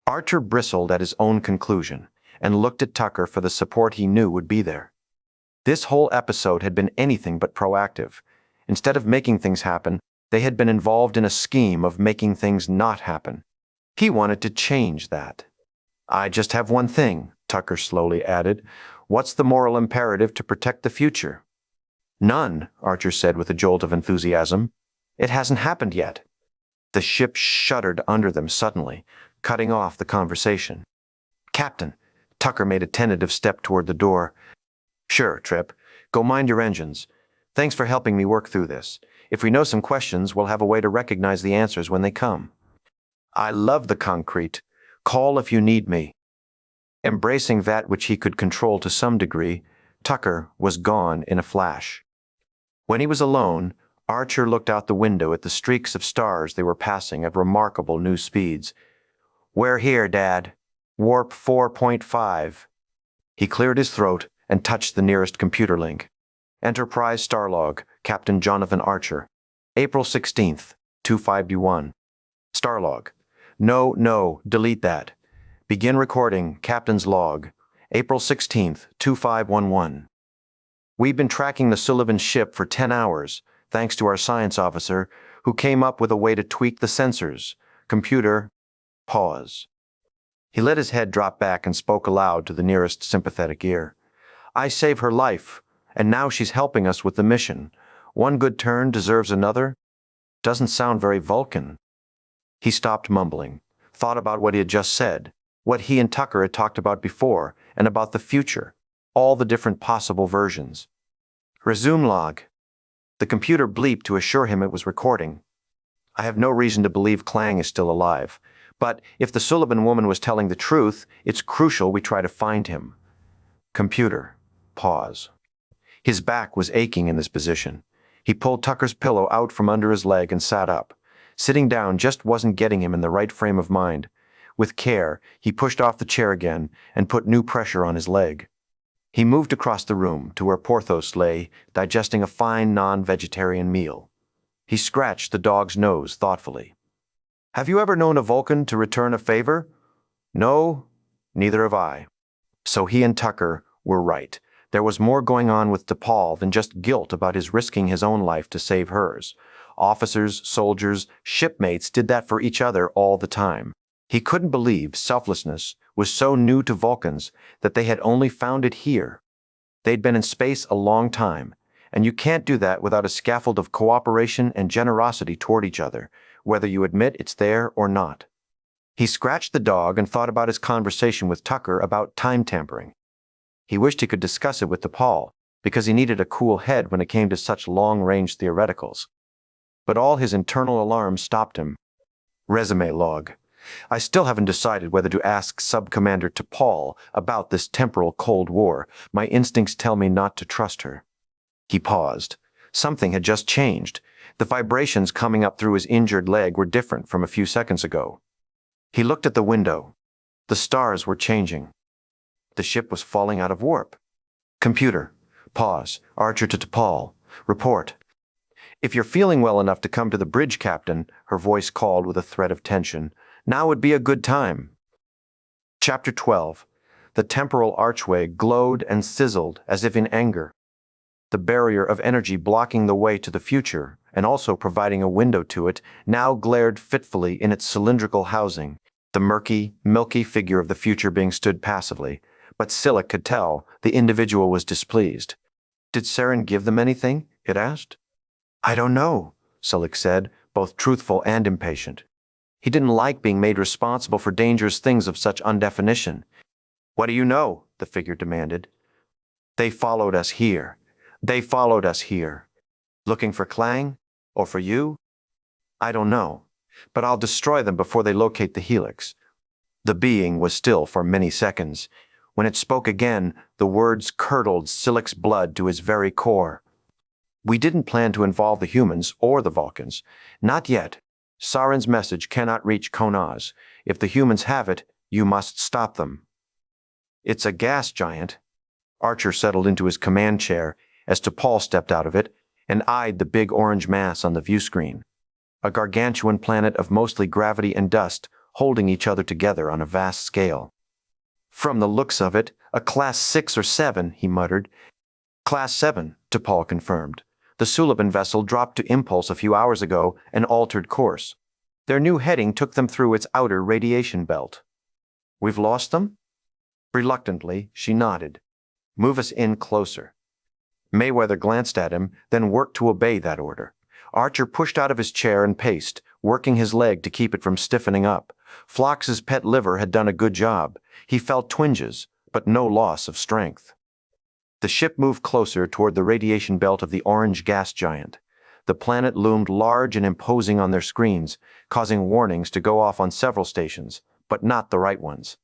Speaker 1: Archer bristled at his own conclusion and looked at Tucker for the support he knew would be there. This whole episode had been anything but proactive. Instead of making things happen, they had been involved in a scheme of making things not happen. He wanted to change that. I just have one thing, Tucker slowly added. What's the moral imperative to protect the future? None, Archer said with a jolt of enthusiasm. It hasn't happened yet. The ship shuddered under them suddenly, cutting off the conversation. Captain, Tucker made a tentative step toward the door. Sure, Trip. Go mind your engines. Thanks for helping me work through this. If we know some questions, we'll have a way to recognize the answers when they come. I love the concrete. Call if you need me. Embracing that which he could control to some degree, Tucker was gone in a flash. When he was alone, Archer looked out the window at the streaks of stars they were passing at remarkable new speeds. We're here, Dad. Warp 4.5. He cleared his throat and touched the nearest computer link. Enterprise Starlog, Captain Jonathan Archer. April 16th, 2521. Starlog. No, delete that. Begin recording, Captain's Log. April 16th, 2511. We've been tracking the Sullivan ship for 10 hours, thanks to our science officer, who came up with a way to tweak the sensors. Computer, pause. He let his head drop back and spoke aloud to the nearest sympathetic ear. I saved her life, and now she's helping us with the mission. One good turn deserves another. Doesn't sound very Vulcan. He stopped mumbling, thought about what he had just said, what he and Tucker had talked about before, and about the future, all the different possible versions. Resume log. The computer bleeped to assure him it was recording. I have no reason to believe Klang is still alive, but if the Sullivan woman was telling the truth, it's crucial we try to find him. Computer, pause. His back was aching in this position. He pulled Tucker's pillow out from under his leg and sat up. Sitting down just wasn't getting him in the right frame of mind. With care, he pushed off the chair again and put new pressure on his leg. He moved across the room to where Porthos lay, digesting a fine non-vegetarian meal. He scratched the dog's nose thoughtfully. Have you ever known a Vulcan to return a favor? No, neither have I. So he and Tucker were right. There was more going on with DePaul than just guilt about his risking his own life to save hers. Officers, soldiers, shipmates did that for each other all the time. He couldn't believe selflessness was so new to Vulcans that they had only found it here. They'd been in space a long time, and you can't do that without a scaffold of cooperation and generosity toward each other, whether you admit it's there or not. He scratched the dog and thought about his conversation with Tucker about time tampering. He wished he could discuss it with DePaul, because he needed a cool head when it came to such long-range theoreticals. But all his internal alarms stopped him. Resume log. I still haven't decided whether to ask Sub-Commander T'Pol about this temporal Cold War. My instincts tell me not to trust her. He paused. Something had just changed. The vibrations coming up through his injured leg were different from a few seconds ago. He looked at the window. The stars were changing. The ship was falling out of warp. Computer. Pause. Archer to T'Pol. Report. If you're feeling well enough to come to the bridge, Captain, her voice called with a thread of tension, now would be a good time. Chapter 12. The temporal archway glowed and sizzled as if in anger. The barrier of energy blocking the way to the future, and also providing a window to it, now glared fitfully in its cylindrical housing, the murky, milky figure of the future being stood passively, but Silic could tell the individual was displeased. Did Saren give them anything? It asked. I don't know, Silic said, both truthful and impatient. He didn't like being made responsible for dangerous things of such undefinition. What do you know? The figure demanded. They followed us here. They followed us here. Looking for Clang? Or for you? I don't know, but I'll destroy them before they locate the helix. The being was still for many seconds. When it spoke again, the words curdled Silic's blood to his very core. We didn't plan to involve the humans or the Vulcans. Not yet. Saren's message cannot reach Konaz. If the humans have it, you must stop them. It's a gas giant. Archer settled into his command chair as T'Pol stepped out of it and eyed the big orange mass on the view screen. A gargantuan planet of mostly gravity and dust holding each other together on a vast scale. From the looks of it, a Class 6 or 7, he muttered. Class 7, T'Pol confirmed. The Suliban vessel dropped to impulse a few hours ago and altered course. Their new heading took them through its outer radiation belt. We've lost them? Reluctantly, she nodded. Move us in closer. Mayweather glanced at him, then worked to obey that order. Archer pushed out of his chair and paced, working his leg to keep it from stiffening up. Phlox's pet liver had done a good job. He felt twinges, but no loss of strength. The ship moved closer toward the radiation belt of the orange gas giant. The planet loomed large and imposing on their screens, causing warnings to go off on several stations, but not the right ones.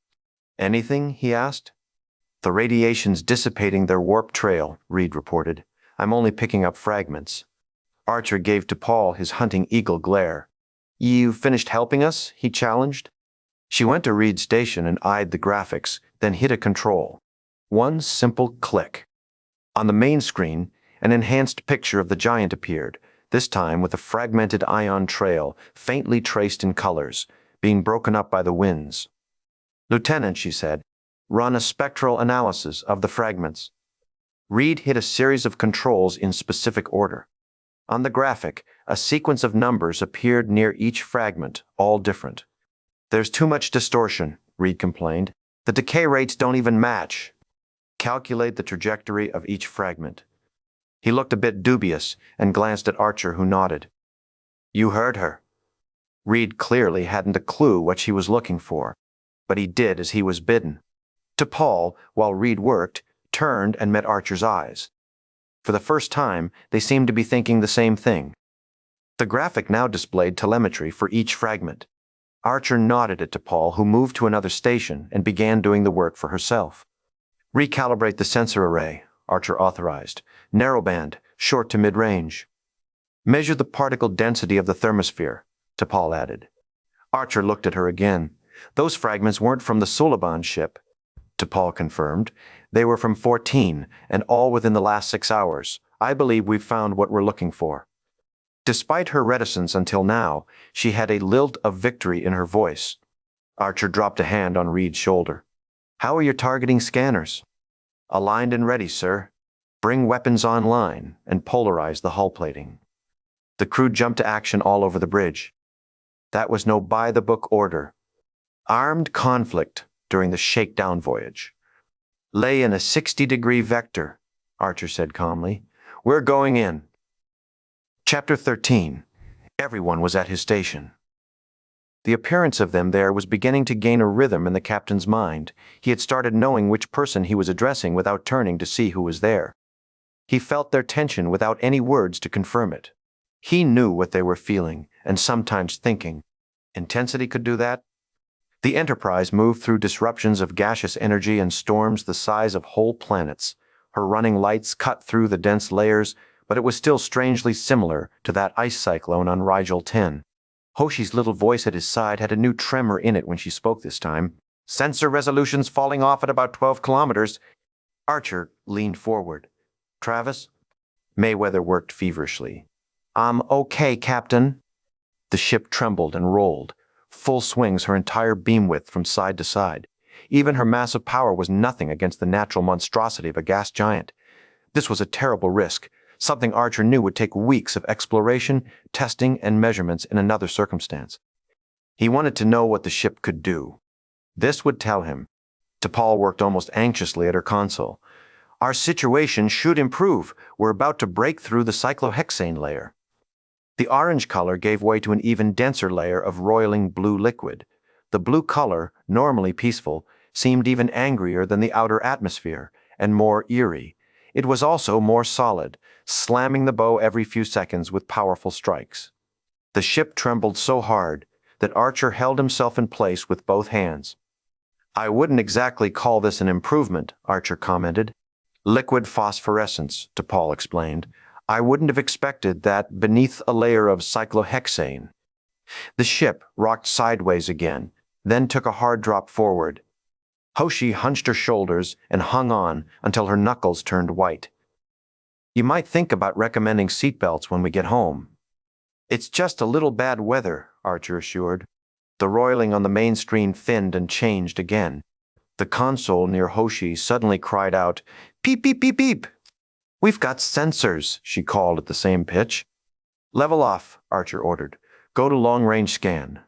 Speaker 1: Anything? He asked. The radiation's dissipating their warp trail, Reed reported. I'm only picking up fragments. Archer gave T'Pol his hunting eagle glare. You finished helping us? He challenged. She went to Reed's station and eyed the graphics, then hit a control. One simple click. On the main screen, an enhanced picture of the giant appeared, this time with a fragmented ion trail, faintly traced in colors, being broken up by the winds. Lieutenant, she said, run a spectral analysis of the fragments. Reed hit a series of controls in specific order. On the graphic, a sequence of numbers appeared near each fragment, all different. There's too much distortion, Reed complained. The decay rates don't even match. Calculate the trajectory of each fragment. He looked a bit dubious and glanced at Archer, who nodded. You heard her. Reed clearly hadn't a clue what she was looking for, but he did as he was bidden. T'Pol, while Reed worked, turned and met Archer's eyes. For the first time, they seemed to be thinking the same thing. The graphic now displayed telemetry for each fragment. Archer nodded at T'Pol, who moved to another station and began doing the work for herself. Recalibrate the sensor array, Archer authorized. Narrowband, short to mid-range. Measure the particle density of the thermosphere, T'Pol added. Archer looked at her again. Those fragments weren't from the Suliban ship, T'Pol confirmed. They were from 14, and all within the last 6 hours. I believe we've found what we're looking for. Despite her reticence until now, she had a lilt of victory in her voice. Archer dropped a hand on Reed's shoulder. How are your targeting scanners? Aligned and ready, sir. Bring weapons online and polarize the hull plating. The crew jumped to action all over the bridge. That was no by-the-book order. Armed conflict during the shakedown voyage. Lay in a 60-degree vector, Archer said calmly. We're going in. Chapter 13. Everyone was at his station. The appearance of them there was beginning to gain a rhythm in the captain's mind. He had started knowing which person he was addressing without turning to see who was there. He felt their tension without any words to confirm it. He knew what they were feeling, and sometimes thinking. Intensity could do that? The Enterprise moved through disruptions of gaseous energy and storms the size of whole planets. Her running lights cut through the dense layers, but it was still strangely similar to that ice cyclone on Rigel 10. Hoshi's little voice at his side had a new tremor in it when she spoke this time. Sensor resolutions falling off at about 12 kilometers. Archer leaned forward. Travis? Mayweather worked feverishly. I'm okay, Captain. The ship trembled and rolled. Full swings her entire beam width from side to side. Even her massive power was nothing against the natural monstrosity of a gas giant. This was a terrible risk, something Archer knew would take weeks of exploration, testing, and measurements in another circumstance. He wanted to know what the ship could do. This would tell him. T'Pol worked almost anxiously at her console. Our situation should improve. We're about to break through the cyclohexane layer. The orange color gave way to an even denser layer of roiling blue liquid. The blue color, normally peaceful, seemed even angrier than the outer atmosphere, and more eerie. It was also more solid, slamming the bow every few seconds with powerful strikes. The ship trembled so hard that Archer held himself in place with both hands. I wouldn't exactly call this an improvement, Archer commented. Liquid phosphorescence, T'Pol explained. I wouldn't have expected that beneath a layer of cyclohexane. The ship rocked sideways again, then took a hard drop forward. Hoshi hunched her shoulders and hung on until her knuckles turned white. You might think about recommending seatbelts when we get home. It's just a little bad weather, Archer assured. The roiling on the main screen thinned and changed again. The console near Hoshi suddenly cried out, "Peep, beep, beep, beep." "We've got sensors," she called at the same pitch. "Level off," Archer ordered. "Go to long-range scan."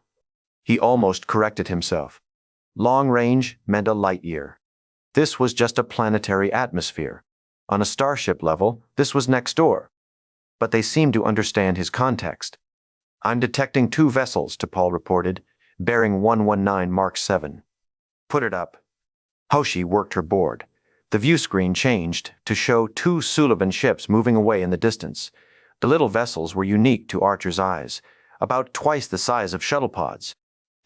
Speaker 1: He almost corrected himself. Long range meant a light year. This was just a planetary atmosphere. On a starship level, this was next door. But they seemed to understand his context. "I'm detecting 2 vessels," T'Pol reported, bearing 119 Mark 7. "Put it up." Hoshi worked her board. The view screen changed to show 2 Suliban ships moving away in the distance. The little vessels were unique to Archer's eyes, about twice the size of shuttle pods.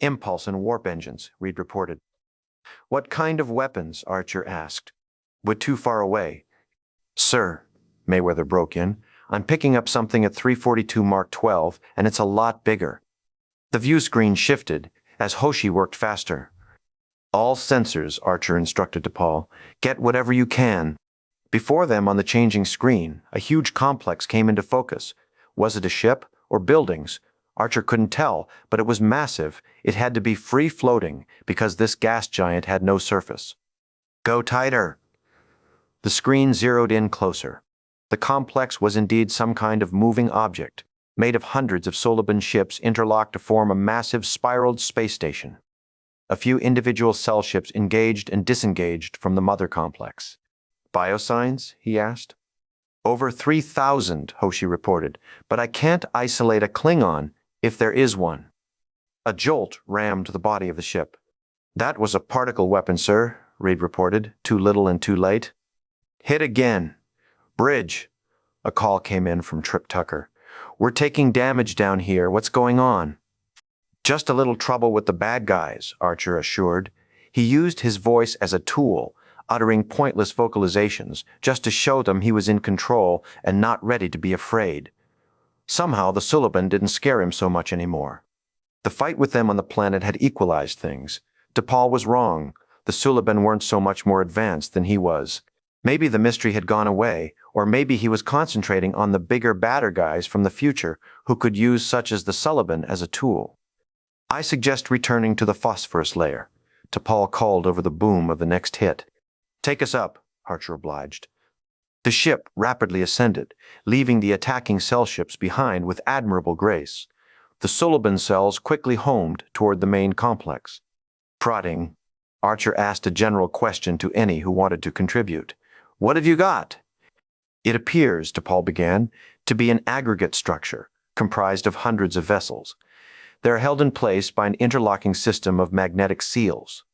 Speaker 1: Impulse and warp engines, Reed reported. "What kind of weapons?" Archer asked. "We're too far away." "Sir," Mayweather broke in, "I'm picking up something at 342 Mark 12, and it's a lot bigger." The view screen shifted as Hoshi worked faster. "All sensors," Archer instructed T'Pol. "Get whatever you can." Before them on the changing screen, a huge complex came into focus. Was it a ship or buildings? Archer couldn't tell, but it was massive. It had to be free-floating because this gas giant had no surface. "Go tighter." The screen zeroed in closer. The complex was indeed some kind of moving object, made of hundreds of Suliban ships interlocked to form a massive spiraled space station. A few individual cell ships engaged and disengaged from the mother complex. "Biosigns?" he asked. "Over 3,000, Hoshi reported, but I can't isolate a Klingon if there is one." A jolt rammed the body of the ship. "That was a particle weapon, sir," Reed reported, too little and too late. "Hit again." "Bridge." A call came in from Trip Tucker. "We're taking damage down here. What's going on?" "Just a little trouble with the bad guys," Archer assured. He used his voice as a tool, uttering pointless vocalizations just to show them he was in control and not ready to be afraid. Somehow the Suliban didn't scare him so much anymore. The fight with them on the planet had equalized things. T'Pol was wrong. The Suliban weren't so much more advanced than he was. Maybe the mystery had gone away, or maybe he was concentrating on the bigger, badder guys from the future who could use such as the Suliban as a tool. "I suggest returning to the phosphorus layer," T'Pol called over the boom of the next hit. "Take us up," Archer obliged. The ship rapidly ascended, leaving the attacking cell ships behind with admirable grace. The Suliban cells quickly homed toward the main complex. Prodding, Archer asked a general question to any who wanted to contribute. "What have you got?" "It appears," T'Pol began, "to be an aggregate structure, comprised of hundreds of vessels. They're held in place by an interlocking system of magnetic seals.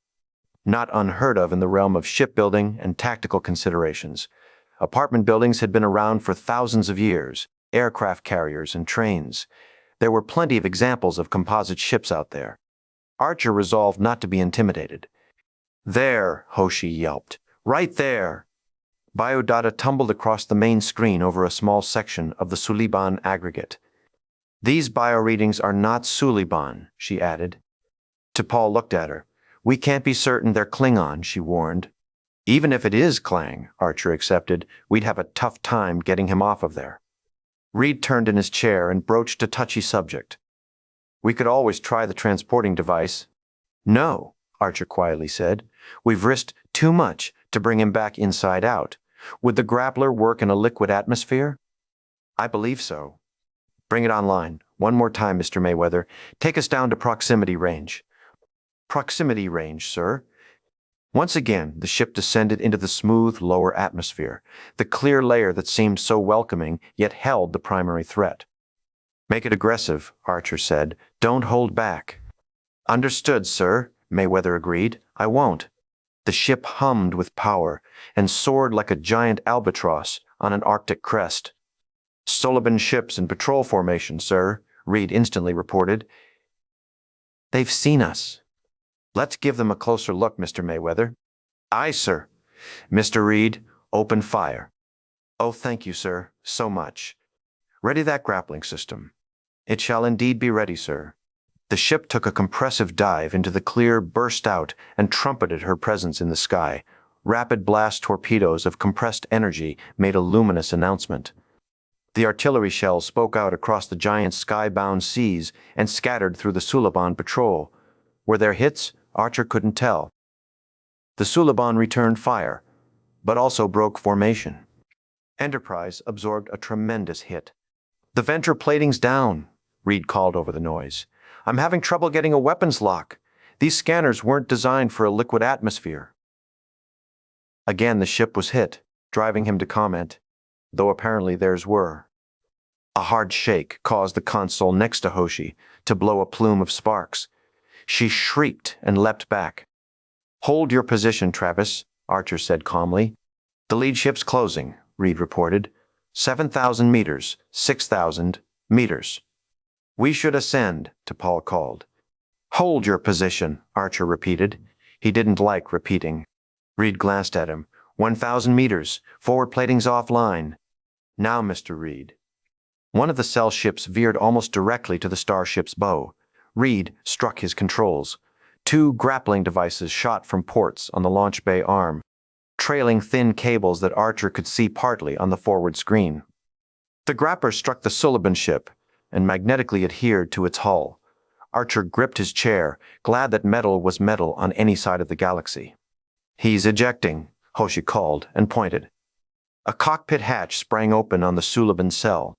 Speaker 1: Not unheard of in the realm of shipbuilding and tactical considerations. Apartment buildings had been around for thousands of years, aircraft carriers and trains. There were plenty of examples of composite ships out there. Archer resolved not to be intimidated. "There," Hoshi yelped. "Right there." Biodata tumbled across the main screen over a small section of the Suliban aggregate. "These bioreadings are not Suliban," she added. T'Pol looked at her. "We can't be certain they're Klingon," she warned. "Even if it is Klang," Archer accepted, "we'd have a tough time getting him off of there." Reed turned in his chair and broached a touchy subject. "We could always try the transporting device." "No," Archer quietly said. "We've risked too much to bring him back inside out. Would the grappler work in a liquid atmosphere?" "I believe so." "Bring it online. One more time, Mr. Mayweather. Take us down to proximity range." "Proximity range, sir." Once again, the ship descended into the smooth lower atmosphere, the clear layer that seemed so welcoming yet held the primary threat. "Make it aggressive," Archer said. "Don't hold back." "Understood, sir," Mayweather agreed. "I won't." The ship hummed with power and soared like a giant albatross on an Arctic crest. "Sullivan ships in patrol formation, sir," Reed instantly reported. "They've seen us." "Let's give them a closer look, Mr. Mayweather." "Aye, sir." "Mr. Reed, open fire." "Oh, thank you, sir, so much." "Ready that grappling system." "It shall indeed be ready, sir." The ship took a compressive dive into the clear, burst out, and trumpeted her presence in the sky. Rapid blast torpedoes of compressed energy made a luminous announcement. The artillery shells spoke out across the giant sky-bound seas and scattered through the Suliban patrol. Were there hits? Archer couldn't tell. The Suliban returned fire, but also broke formation. Enterprise absorbed a tremendous hit. "The venter plating's down," Reed called over the noise. "I'm having trouble getting a weapons lock. These scanners weren't designed for a liquid atmosphere." Again the ship was hit, driving him to comment, though apparently theirs were. A hard shake caused the console next to Hoshi to blow a plume of sparks. She shrieked and leapt back. "Hold your position, Travis," Archer said calmly. "The lead ship's closing," Reed reported. 7,000 meters, 6,000 meters. "We should ascend," T'Pol called. "Hold your position," Archer repeated. He didn't like repeating. Reed glanced at him. 1,000 meters, forward plating's offline. "Now, Mr. Reed." One of the cell ships veered almost directly to the starship's bow. Reed struck his controls. Two grappling devices shot from ports on the launch bay arm, trailing thin cables that Archer could see partly on the forward screen. The grapper struck the Suliban ship and magnetically adhered to its hull. Archer gripped his chair, glad that metal was metal on any side of the galaxy. "He's ejecting," Hoshi called and pointed. A cockpit hatch sprang open on the Suliban cell.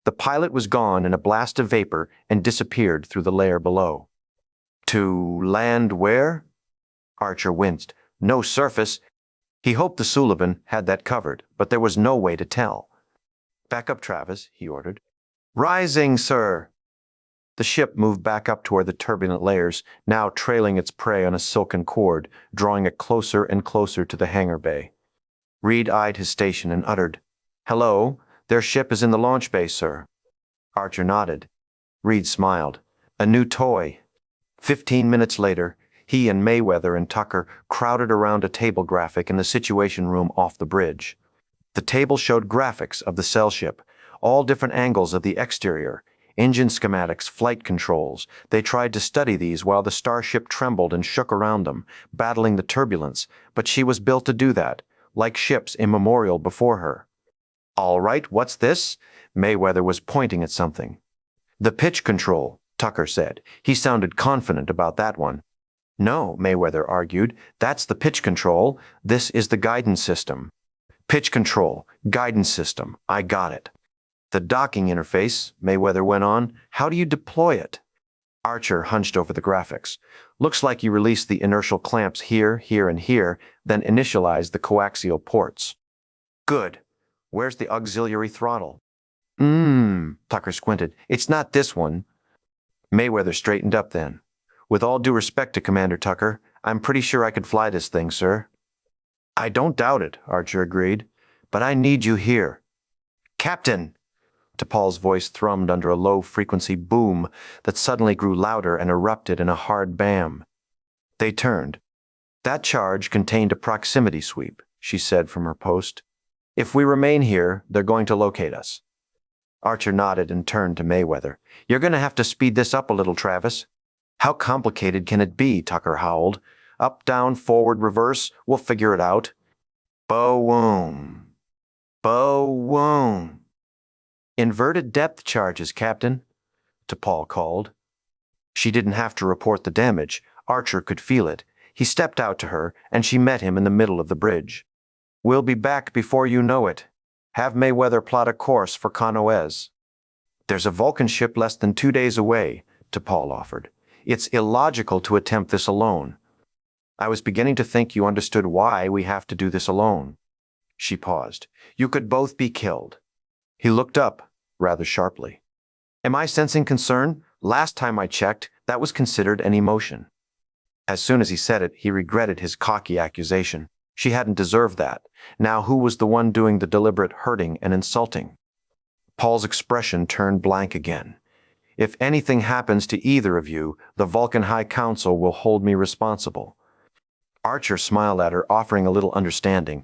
Speaker 1: The pilot was gone in a blast of vapor and disappeared through the layer below. "To land where?" Archer winced. "No surface." He hoped the Suliban had that covered, but there was no way to tell. "Back up, Travis," he ordered. "Rising, sir." The ship moved back up toward the turbulent layers, now trailing its prey on a silken cord, drawing it closer and closer to the hangar bay. Reed eyed his station and uttered, "Hello, their ship is in the launch bay, sir." Archer nodded. Reed smiled. A new toy. 15 minutes later, he and Mayweather and Tucker crowded around a table graphic in the situation room off the bridge. The table showed graphics of the cell ship, all different angles of the exterior, engine schematics, flight controls. They tried to study these while the starship trembled and shook around them, battling the turbulence, but she was built to do that, like ships immemorial before her. "All right, what's this?" Mayweather was pointing at something. "The pitch control," Tucker said. He sounded confident about that one. "No," Mayweather argued, "that's the pitch control. This is the guidance system." "Pitch control, guidance system, I got it." "The docking interface," Mayweather went on. "How do you deploy it?" Archer hunched over the graphics. "Looks like you release the inertial clamps here, here, and here, then initialize the coaxial ports." "Good. Where's the auxiliary throttle?" Tucker squinted. "It's not this one." Mayweather straightened up then. "With all due respect to Commander Tucker, I'm pretty sure I could fly this thing, sir." "I don't doubt it," Archer agreed. "But I need you here." "Captain!" T'Pol's voice thrummed under a low-frequency boom that suddenly grew louder and erupted in a hard bam. They turned. "That charge contained a proximity sweep," she said from her post. "If we remain here, they're going to locate us." Archer nodded and turned to Mayweather. "You're going to have to speed this up a little, Travis." "How complicated can it be?" Tucker howled. "Up, down, forward, reverse, we'll figure it out." "Boom. Boom. Inverted depth charges, Captain," T'Pol called. She didn't have to report the damage. Archer could feel it. He stepped out to her, and she met him in the middle of the bridge. "We'll be back before you know it. Have Mayweather plot a course for Conoez." "There's a Vulcan ship less than 2 days away," T'Pol offered. "It's illogical to attempt this alone." I was beginning to think you understood why we have to do this alone." She paused. "You could both be killed." He looked up, rather sharply. "Am I sensing concern? Last time I checked, that was considered an emotion." As soon as he said it, he regretted his cocky accusation. She hadn't deserved that. Now who was the one doing the deliberate hurting and insulting? Paul's expression turned blank again. "If anything happens to either of you, the Vulcan High Council will hold me responsible." Archer smiled at her, offering a little understanding.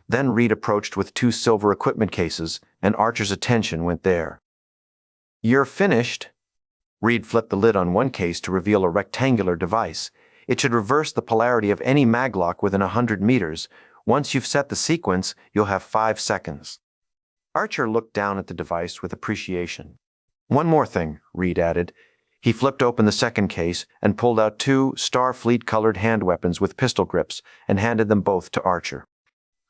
Speaker 1: Then Reed approached with 2 silver equipment cases, and Archer's attention went there. "You're finished." Reed flipped the lid on one case to reveal a rectangular device. It should reverse the polarity of any maglock within 100 meters. Once you've set the sequence, you'll have 5 seconds. Archer looked down at the device with appreciation. "One more thing," Reed added. He flipped open the second case and pulled out 2 Starfleet-colored hand weapons with pistol grips and handed them both to Archer.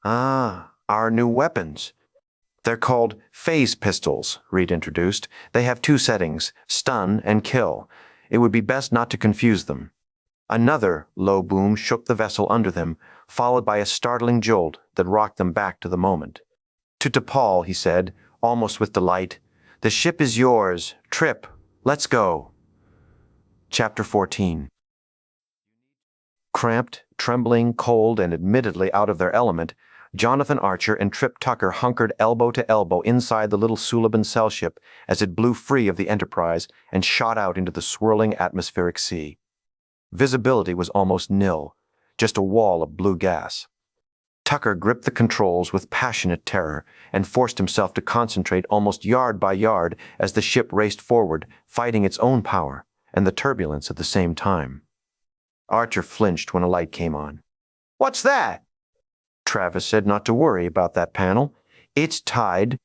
Speaker 1: "Ah, our new weapons." "They're called phase pistols," Reed introduced. "They have 2 settings, stun and kill. It would be best not to confuse them." Another low boom shook the vessel under them, followed by a startling jolt that rocked them back to the moment. To T'Pol, he said, almost with delight, "The ship is yours. Trip, let's go." Chapter 14. Cramped, trembling, cold, and admittedly out of their element, Jonathan Archer and Trip Tucker hunkered elbow to elbow inside the little Suliban cell ship as it blew free of the Enterprise and shot out into the swirling atmospheric sea. Visibility was almost nil, just a wall of blue gas. Tucker gripped the controls with passionate terror and forced himself to concentrate almost yard by yard as the ship raced forward, fighting its own power and the turbulence at the same time. Archer flinched when a light came on. "What's that?" Travis said not to worry about that panel. "It's tied."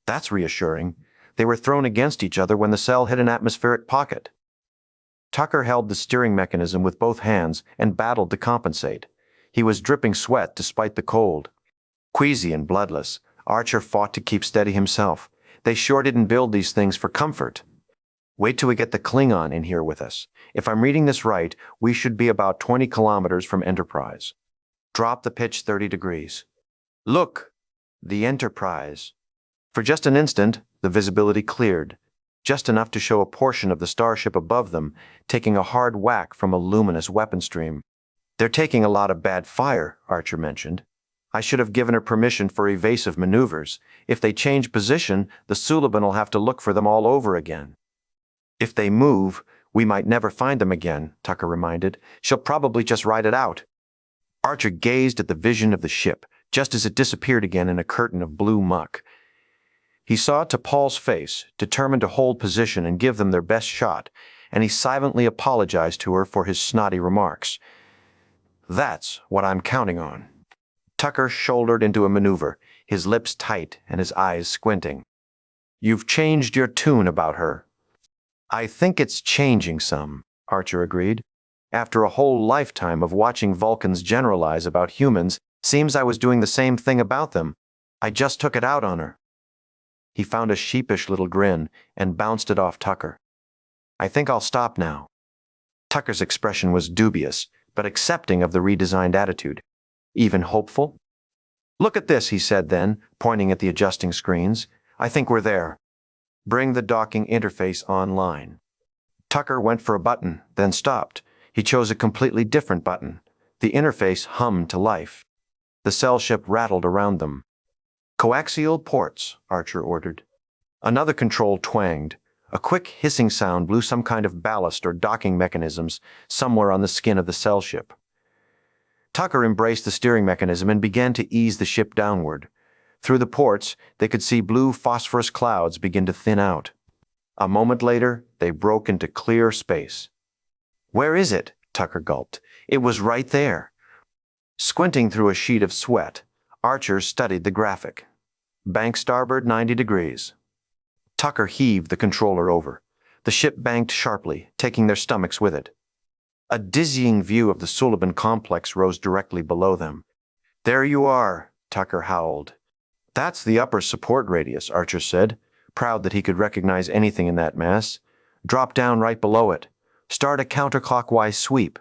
Speaker 1: That's reassuring. They were thrown against each other when the cell hit an atmospheric pocket. Tucker held the steering mechanism with both hands and battled to compensate. He was dripping sweat despite the cold. Queasy and bloodless, Archer fought to keep steady himself. They sure didn't build these things for comfort. "Wait till we get the Klingon in here with us. If I'm reading this right, we should be about 20 kilometers from Enterprise. Drop the pitch 30 degrees. Look! The Enterprise." For just an instant, the visibility cleared, just enough to show a portion of the starship above them, taking a hard whack from a luminous weapon stream. "They're taking a lot of bad fire," Archer mentioned. "I should have given her permission for evasive maneuvers. If they change position, the Suliban will have to look for them all over again." "If they move, we might never find them again," Tucker reminded. "She'll probably just ride it out." Archer gazed at the vision of the ship, just as it disappeared again in a curtain of blue muck. He saw T'Pol's face, determined to hold position and give them their best shot, and he silently apologized to her for his snotty remarks. "That's what I'm counting on." Tucker shouldered into a maneuver, his lips tight and his eyes squinting. "You've changed your tune about her." "I think it's changing some," Archer agreed. "After a whole lifetime of watching Vulcans generalize about humans, seems I was doing the same thing about them. I just took it out on her." He found a sheepish little grin and bounced it off Tucker. "I think I'll stop now." Tucker's expression was dubious, but accepting of the redesigned attitude. "Even hopeful?" "Look at this," he said then, pointing at the adjusting screens. "I think we're there. Bring the docking interface online." Tucker went for a button, then stopped. He chose a completely different button. The interface hummed to life. The cell ship rattled around them. "Coaxial ports," Archer ordered. Another control twanged. A quick hissing sound blew some kind of ballast or docking mechanisms somewhere on the skin of the cell ship. Tucker embraced the steering mechanism and began to ease the ship downward. Through the ports, they could see blue phosphorus clouds begin to thin out. A moment later, they broke into clear space. "Where is it?" Tucker gulped. "It was right there." Squinting through a sheet of sweat, Archer studied the graphic. "Bank starboard 90 degrees. Tucker heaved the controller over. The ship banked sharply, taking their stomachs with it. A dizzying view of the Suliban complex rose directly below them. "There you are," Tucker howled. "That's the upper support radius," Archer said, proud that he could recognize anything in that mass. "Drop down right below it. Start a counterclockwise sweep."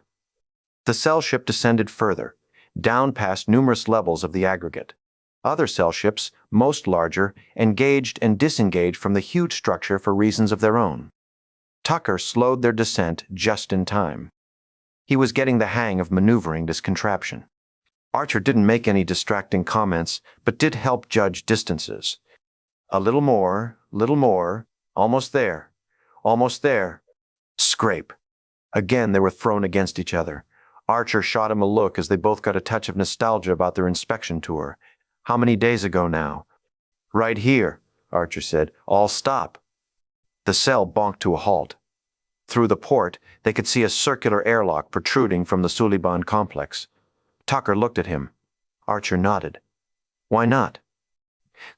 Speaker 1: The cell ship descended further, down past numerous levels of the aggregate. Other cell ships, most larger, engaged and disengaged from the huge structure for reasons of their own. Tucker slowed their descent just in time. He was getting the hang of maneuvering this contraption. Archer didn't make any distracting comments, but did help judge distances. A little more, almost there, almost there. Scrape. Again they were thrown against each other. Archer shot him a look as they both got a touch of nostalgia about their inspection tour. How many days ago now? Right here, Archer said. I'll stop. The cell bonked to a halt. Through the port, they could see a circular airlock protruding from the Suliban complex. Tucker looked at him. Archer nodded. Why not?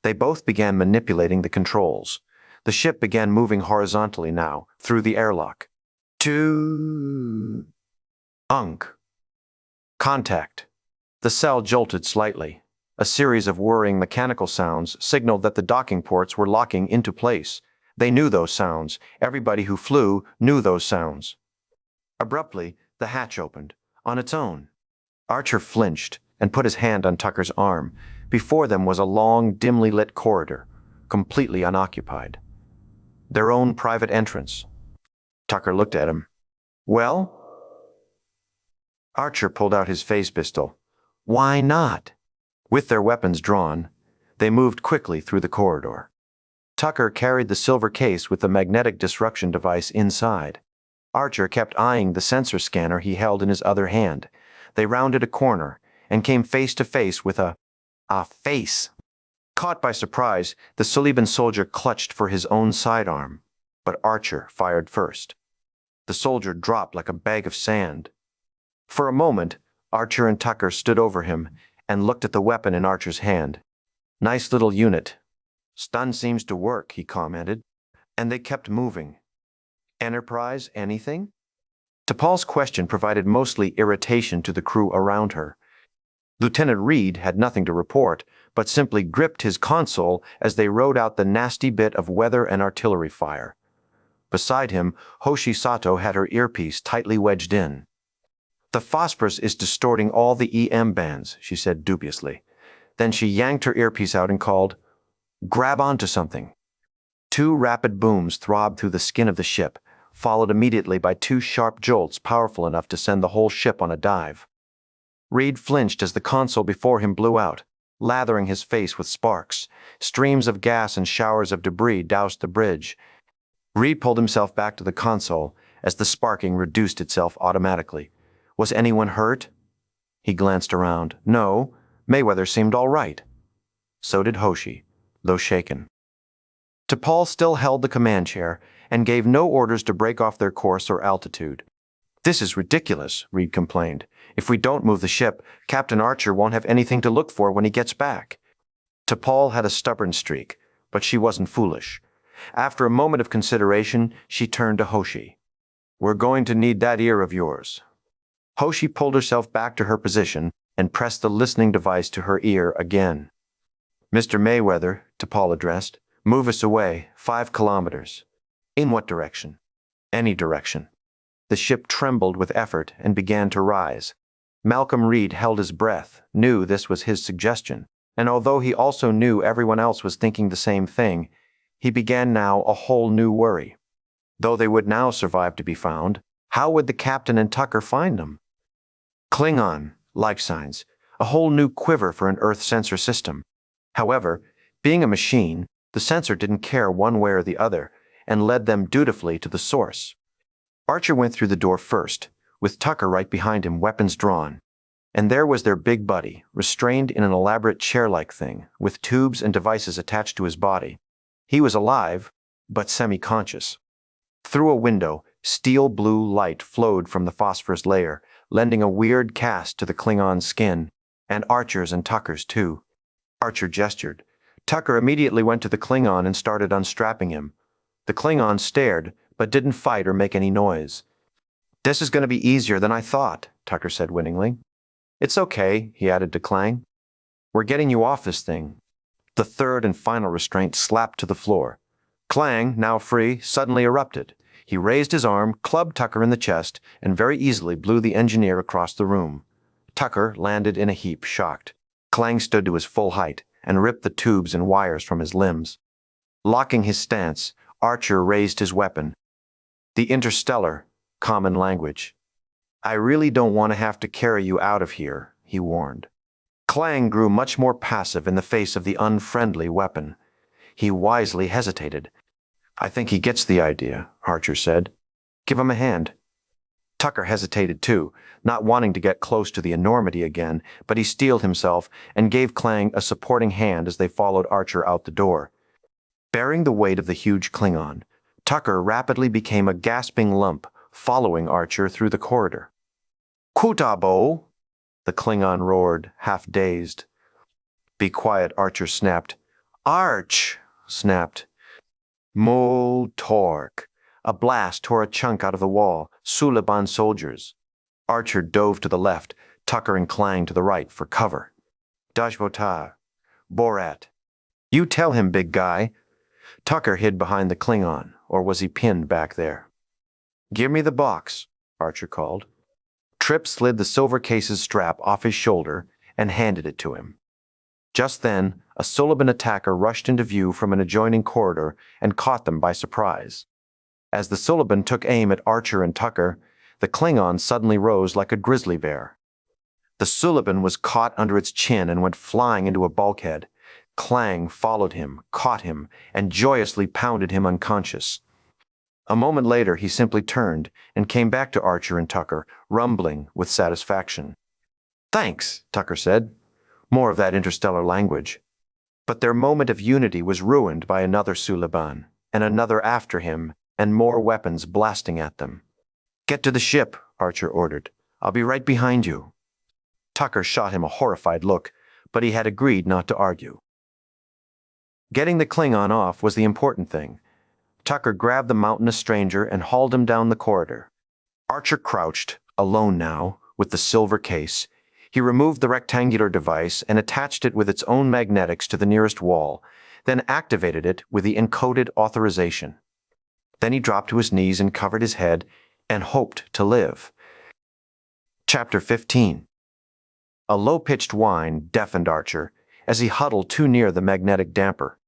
Speaker 1: They both began manipulating the controls. The ship began moving horizontally now, through the airlock. Unk. Contact. The cell jolted slightly. A series of whirring mechanical sounds signaled that the docking ports were locking into place. They knew those sounds. Everybody who flew knew those sounds. Abruptly, the hatch opened, on its own. Archer flinched and put his hand on Tucker's arm. Before them was a long, dimly lit corridor, completely unoccupied. Their own private entrance. Tucker looked at him. Well? Archer pulled out his phase pistol. Why not? With their weapons drawn, they moved quickly through the corridor. Tucker carried the silver case with the magnetic disruption device inside. Archer kept eyeing the sensor scanner he held in his other hand. They rounded a corner and came face to face with a face. Caught by surprise, the Suliban soldier clutched for his own sidearm, but Archer fired first. The soldier dropped like a bag of sand. For a moment, Archer and Tucker stood over him and looked at the weapon in Archer's hand. Nice little unit. Stun seems to work, he commented, and they kept moving. Enterprise anything? T'Pol's question provided mostly irritation to the crew around her. Lieutenant Reed had nothing to report, but simply gripped his console as they rode out the nasty bit of weather and artillery fire. Beside him, Hoshi Sato had her earpiece tightly wedged in. The phosphorus is distorting all the EM bands, she said dubiously. Then she yanked her earpiece out and called, "Grab onto something." Two rapid booms throbbed through the skin of the ship, followed immediately by two sharp jolts powerful enough to send the whole ship on a dive. Reed flinched as the console before him blew out, lathering his face with sparks. Streams of gas and showers of debris doused the bridge. Reed pulled himself back to the console as the sparking reduced itself automatically. Was anyone hurt? He glanced around. No, Mayweather seemed all right. So did Hoshi, though shaken. T'Pol still held the command chair and gave no orders to break off their course or altitude. This is ridiculous, Reed complained. If we don't move the ship, Captain Archer won't have anything to look for when he gets back. T'Pol had a stubborn streak, but she wasn't foolish. After a moment of consideration, she turned to Hoshi. We're going to need that ear of yours. Hoshi pulled herself back to her position and pressed the listening device to her ear again. Mr. Mayweather, T'Pol addressed, move us away, 5 kilometers. In what direction? Any direction. The ship trembled with effort and began to rise. Malcolm Reed held his breath, knew this was his suggestion, and although he also knew everyone else was thinking the same thing, he began now a whole new worry. Though they would now survive to be found, how would the captain and Tucker find them? Klingon, life signs, a whole new quiver for an Earth sensor system. However, being a machine, the sensor didn't care one way or the other, and led them dutifully to the source. Archer went through the door first, with Tucker right behind him, weapons drawn. And there was their big buddy, restrained in an elaborate chair-like thing, with tubes and devices attached to his body. He was alive, but semi-conscious. Through a window, steel blue light flowed from the phosphorus layer, lending a weird cast to the Klingon's skin, and Archer's and Tucker's too. Archer gestured. Tucker immediately went to the Klingon and started unstrapping him. The Klingon stared, but didn't fight or make any noise. This is going to be easier than I thought, Tucker said winningly. It's okay, he added to Klang. We're getting you off this thing. The third and final restraint slapped to the floor. Klang, now free, suddenly erupted. He raised his arm, clubbed Tucker in the chest, and very easily blew the engineer across the room. Tucker landed in a heap, shocked. Clang stood to his full height and ripped the tubes and wires from his limbs. Locking his stance, Archer raised his weapon. The interstellar, common language. "I really don't want to have to carry you out of here," he warned. Clang grew much more passive in the face of the unfriendly weapon. He wisely hesitated. "I think he gets the idea," Archer said. "Give him a hand." Tucker hesitated too, not wanting to get close to the enormity again, but he steeled himself and gave Clang a supporting hand as they followed Archer out the door. Bearing the weight of the huge Klingon, Tucker rapidly became a gasping lump, following Archer through the corridor. "Kutabo!" the Klingon roared, half dazed. "Be quiet," Archer snapped. "Arch!" snapped. Mul Torque. A blast tore a chunk out of the wall. Suliban soldiers. Archer dove to the left, Tucker and Clang to the right for cover. Dashvotar. Borat. "You tell him, big guy." Tucker hid behind the Klingon, or was he pinned back there? "Give me the box," Archer called. Tripp slid the silver case's strap off his shoulder and handed it to him. Just then, a Suliban attacker rushed into view from an adjoining corridor and caught them by surprise. As the Suliban took aim at Archer and Tucker, the Klingon suddenly rose like a grizzly bear. The Suliban was caught under its chin and went flying into a bulkhead. Clang followed him, caught him, and joyously pounded him unconscious. A moment later, he simply turned and came back to Archer and Tucker, rumbling with satisfaction. "Thanks," Tucker said. More of that interstellar language. But their moment of unity was ruined by another Suliban, and another after him, and more weapons blasting at them. "Get to the ship," Archer ordered. "I'll be right behind you." Tucker shot him a horrified look, but he had agreed not to argue. Getting the Klingon off was the important thing. Tucker grabbed the mountainous stranger and hauled him down the corridor. Archer crouched, alone now, with the silver case. He removed the rectangular device and attached it with its own magnetics to the nearest wall, then activated it with the encoded authorization. Then he dropped to his knees and covered his head and hoped to live. Chapter 15. A low-pitched whine deafened Archer as he huddled too near the magnetic damper.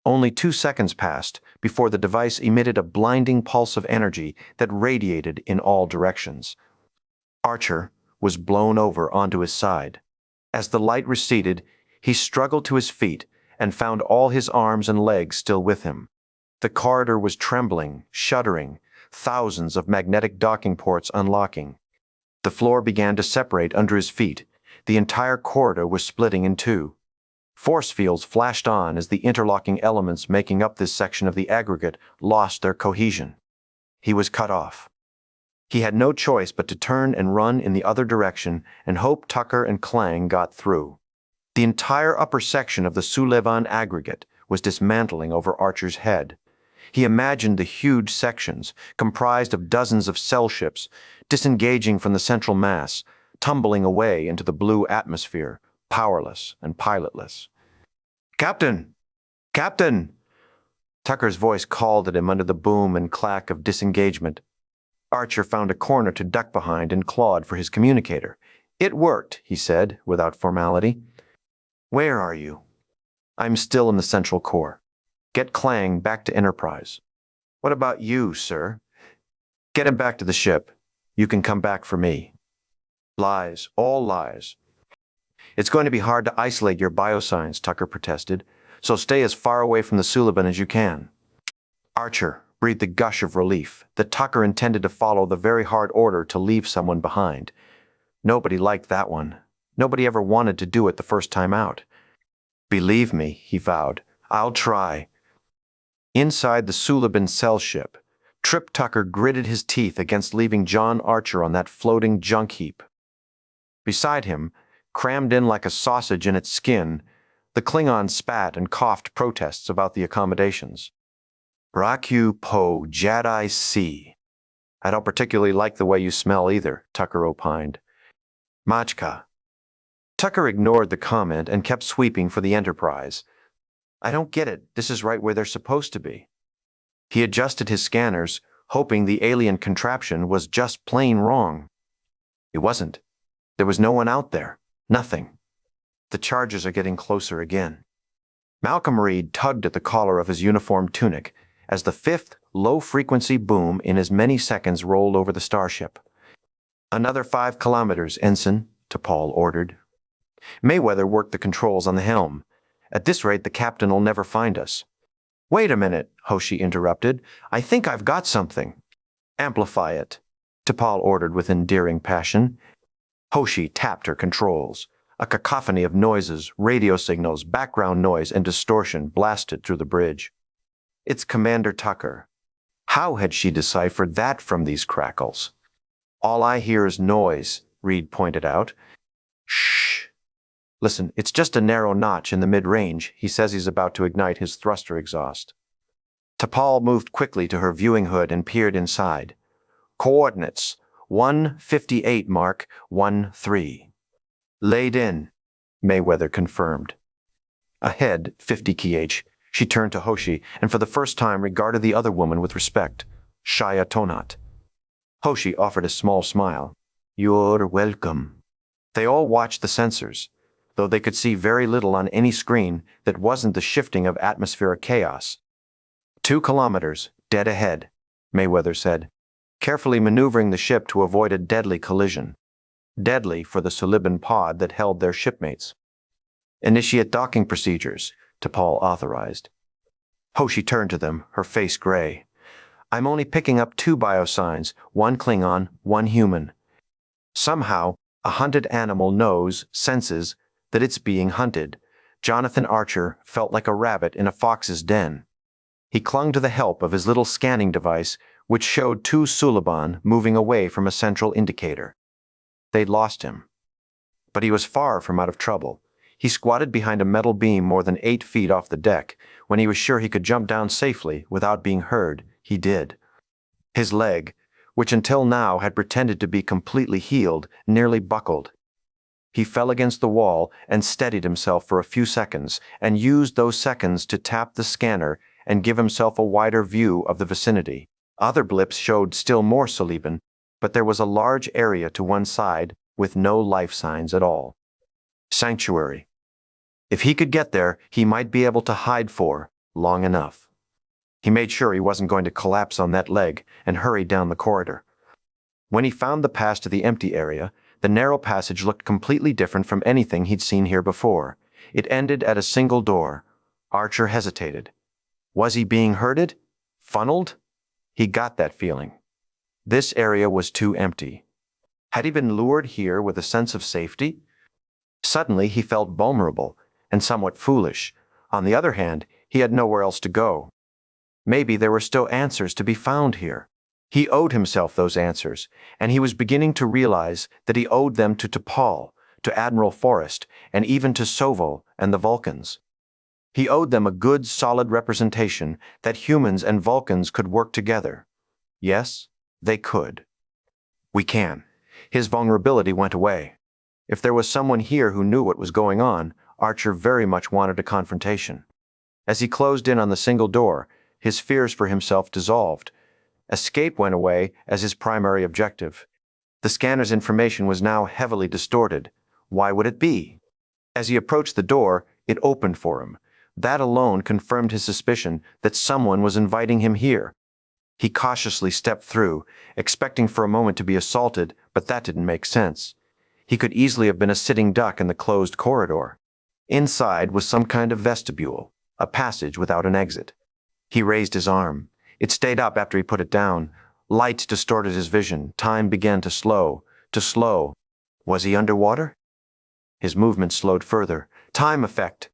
Speaker 1: Only 2 seconds passed before the device emitted a blinding pulse of energy that radiated in all directions. Archer was blown over onto his side. As the light receded, he struggled to his feet and found all his arms and legs still with him. The corridor was trembling, shuddering, thousands of magnetic docking ports unlocking. The floor began to separate under his feet. The entire corridor was splitting in two. Force fields flashed on as the interlocking elements making up this section of the aggregate lost their cohesion. He was cut off. He had no choice but to turn and run in the other direction and hope Tucker and Clang got through. The entire upper section of the Suliban aggregate was dismantling over Archer's head. He imagined the huge sections, comprised of dozens of cell ships, disengaging from the central mass, tumbling away into the blue atmosphere, powerless and pilotless. "Captain! Captain!" Tucker's voice called at him under the boom and clack of disengagement. Archer found a corner to duck behind and clawed for his communicator. "It worked," he said, without formality. "Where are you?" "I'm still in the central core. Get Clang back to Enterprise." "What about you, sir?" "Get him back to the ship. You can come back for me." "Lies, all lies." "It's going to be hard to isolate your biosigns," Tucker protested, "so stay as far away from the Suliban as you can." Archer breathed a gush of relief that Tucker intended to follow the very hard order to leave someone behind. Nobody liked that one. Nobody ever wanted to do it the first time out. "Believe me," he vowed, "I'll try." Inside the Suliban cell ship, Trip Tucker gritted his teeth against leaving John Archer on that floating junk heap. Beside him, crammed in like a sausage in its skin, the Klingon spat and coughed protests about the accommodations. "Rakyu Po Jedi Si." "I don't particularly like the way you smell either," Tucker opined. "Machka." Tucker ignored the comment and kept sweeping for the Enterprise. "I don't get it. This is right where they're supposed to be." He adjusted his scanners, hoping the alien contraption was just plain wrong. It wasn't. There was no one out there. Nothing. The charges are getting closer again. Malcolm Reed tugged at the collar of his uniform tunic as the fifth low-frequency boom in as many seconds rolled over the starship. "Another 5 kilometers, Ensign," T'Pol ordered. Mayweather worked the controls on the helm. "At this rate, the captain'll never find us." "Wait a minute," Hoshi interrupted. "I think I've got something." "Amplify it," T'Pol ordered with endearing passion. Hoshi tapped her controls. A cacophony of noises, radio signals, background noise, and distortion blasted through the bridge. "It's Commander Tucker." How had she deciphered that from these crackles? "All I hear is noise," Reed pointed out. "Shh. Listen, it's just a narrow notch in the mid-range. He says he's about to ignite his thruster exhaust." T'Pol moved quickly to her viewing hood and peered inside. "Coordinates, 158 Mark 13. "Laid in," Mayweather confirmed. Ahead, 50 kh, she turned to Hoshi and for the first time regarded the other woman with respect, Shaya Tonat. Hoshi offered a small smile. "You're welcome." They all watched the sensors, though they could see very little on any screen that wasn't the shifting of atmospheric chaos. 2 kilometers, dead ahead, Mayweather said, carefully maneuvering the ship to avoid a deadly collision. Deadly for the Suliban pod that held their shipmates. "Initiate docking procedures," T'Pol authorized. Hoshi turned to them, her face gray. "I'm only picking up 2 biosigns, 1 Klingon, 1 human. Somehow, a hunted animal knows, senses, that it's being hunted. Jonathan Archer felt like a rabbit in a fox's den." He clung to the help of his little scanning device, which showed 2 Suliban moving away from a central indicator. They'd lost him. But he was far from out of trouble. He squatted behind a metal beam more than 8 feet off the deck. When he was sure he could jump down safely without being heard, he did. His leg, which until now had pretended to be completely healed, nearly buckled. He fell against the wall and steadied himself for a few seconds, and used those seconds to tap the scanner and give himself a wider view of the vicinity. Other blips showed still more Suliban, but there was a large area to one side with no life signs at all. Sanctuary. If he could get there, he might be able to hide for long enough. He made sure he wasn't going to collapse on that leg and hurried down the corridor. When he found the pass to the empty area, the narrow passage looked completely different from anything he'd seen here before. It ended at a single door. Archer hesitated. Was he being herded? Funneled? He got that feeling. This area was too empty. Had he been lured here with a sense of safety? Suddenly he felt vulnerable and somewhat foolish. On the other hand, he had nowhere else to go. Maybe there were still answers to be found here. He owed himself those answers, and he was beginning to realize that he owed them to T'Pol, to Admiral Forrest, and even to Sovo and the Vulcans. He owed them a good, solid representation that humans and Vulcans could work together. Yes, they could. "We can." His vulnerability went away. If there was someone here who knew what was going on, Archer very much wanted a confrontation. As he closed in on the single door, his fears for himself dissolved. Escape went away as his primary objective. The scanner's information was now heavily distorted. Why would it be? As he approached the door, it opened for him. That alone confirmed his suspicion that someone was inviting him here. He cautiously stepped through, expecting for a moment to be assaulted, but that didn't make sense. He could easily have been a sitting duck in the closed corridor. Inside was some kind of vestibule, a passage without an exit. He raised his arm. It stayed up after he put it down. Light distorted his vision. Time began to slow. Was he underwater? His movement slowed further. Time effect.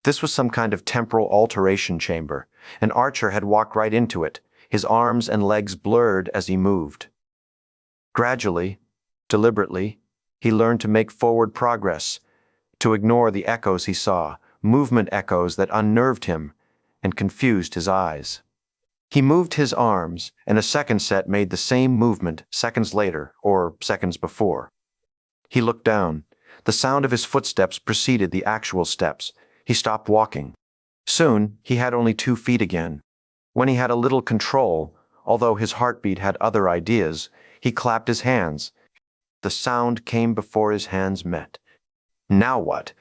Speaker 1: This was some kind of temporal alteration chamber, and Archer had walked right into it, his arms and legs blurred as he moved. Gradually, deliberately, he learned to make forward progress, to ignore the echoes he saw, movement echoes that unnerved him and confused his eyes. He moved his arms, and a second set made the same movement seconds later or seconds before. He looked down. The sound of his footsteps preceded the actual steps. He stopped walking. Soon, he had only 2 feet again. When he had a little control, Although his heartbeat had other ideas, he clapped his hands. The sound came before his hands met. Now what?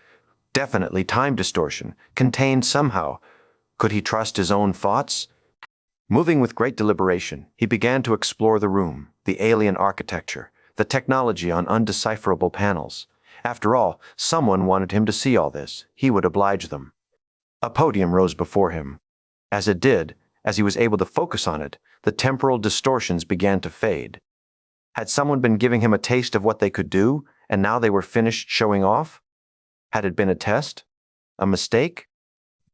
Speaker 1: Definitely time distortion, contained somehow. Could he trust his own thoughts? Moving with great deliberation, he began to explore the room, the alien architecture, the technology on undecipherable panels. After all, someone wanted him to see all this. He would oblige them. A podium rose before him. As it did, as he was able to focus on it, the temporal distortions began to fade. Had someone been giving him a taste of what they could do, and now they were finished showing off? Had it been a test? A mistake?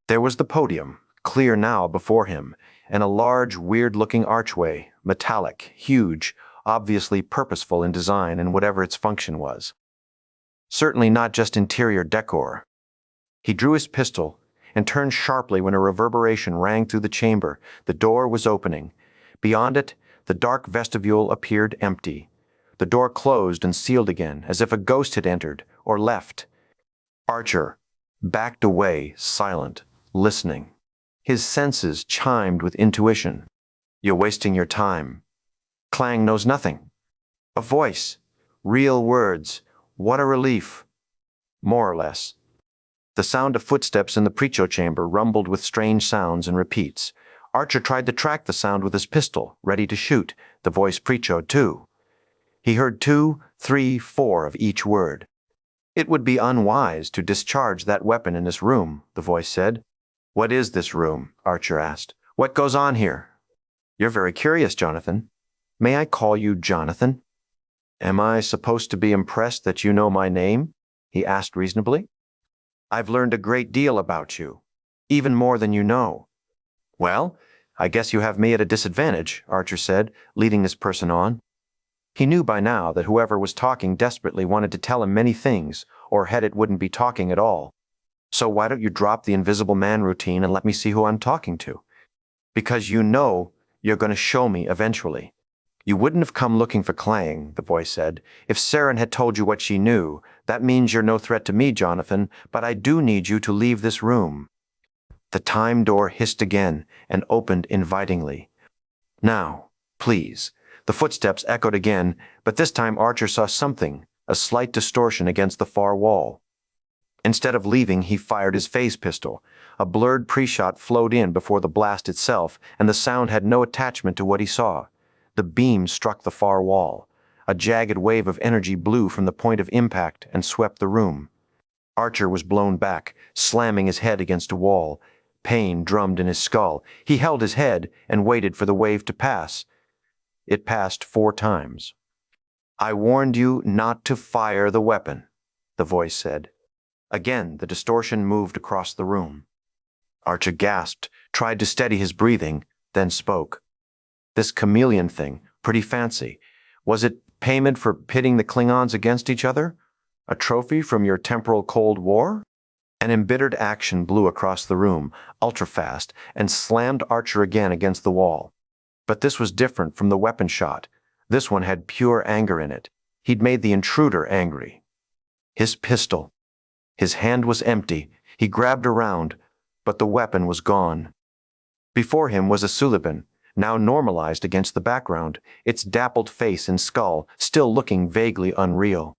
Speaker 1: There was the podium, clear now before him, and a large, weird-looking archway, metallic, huge, obviously purposeful in design and whatever its function was. Certainly not just interior decor. He drew his pistol and turned sharply when a reverberation rang through the chamber. The door was opening. Beyond it, the dark vestibule appeared empty. The door closed and sealed again, as if a ghost had entered or left. Archer backed away, silent, listening. His senses chimed with intuition. You're wasting your time. Clang knows nothing. A voice. Real words. What a relief. More or less. The sound of footsteps in the precho chamber rumbled with strange sounds and repeats. Archer tried to track the sound with his pistol, ready to shoot. The voice prechoed too. He heard 2, 3, 4 of each word. It would be unwise to discharge that weapon in this room, the voice said. What is this room? Archer asked. What goes on here? You're very curious, Jonathan. May I call you Jonathan? Am I supposed to be impressed that you know my name? He asked reasonably. I've learned a great deal about you, even more than you know. Well, I guess you have me at a disadvantage, Archer said, leading this person on. He knew by now that whoever was talking desperately wanted to tell him many things, or Hedit wouldn't be talking at all. So why don't you drop the invisible man routine and let me see who I'm talking to? Because you know you're going to show me eventually. You wouldn't have come looking for Clang, the voice said. If Saren had told you what she knew, that means you're no threat to me, Jonathan, but I do need you to leave this room. The time door hissed again and opened invitingly. Now, please. The footsteps echoed again, but this time Archer saw something, a slight distortion against the far wall. Instead of leaving, he fired his phase pistol. A blurred pre-shot flowed in before the blast itself, and the sound had no attachment to what he saw. The beam struck the far wall. A jagged wave of energy blew from the point of impact and swept the room. Archer was blown back, slamming his head against a wall. Pain drummed in his skull. He held his head and waited for the wave to pass. It passed 4 times. I warned you not to fire the weapon, the voice said. Again, the distortion moved across the room. Archer gasped, tried to steady his breathing, then spoke. This chameleon thing, pretty fancy. Was it payment for pitting the Klingons against each other? A trophy from your temporal Cold War? An embittered action blew across the room, ultra-fast, and slammed Archer again against the wall. But this was different from the weapon shot. This one had pure anger in it. He'd made the intruder angry. His pistol. His hand was empty. He grabbed around, but the weapon was gone. Before him was a Suliban, now normalized against the background, its dappled face and skull still looking vaguely unreal.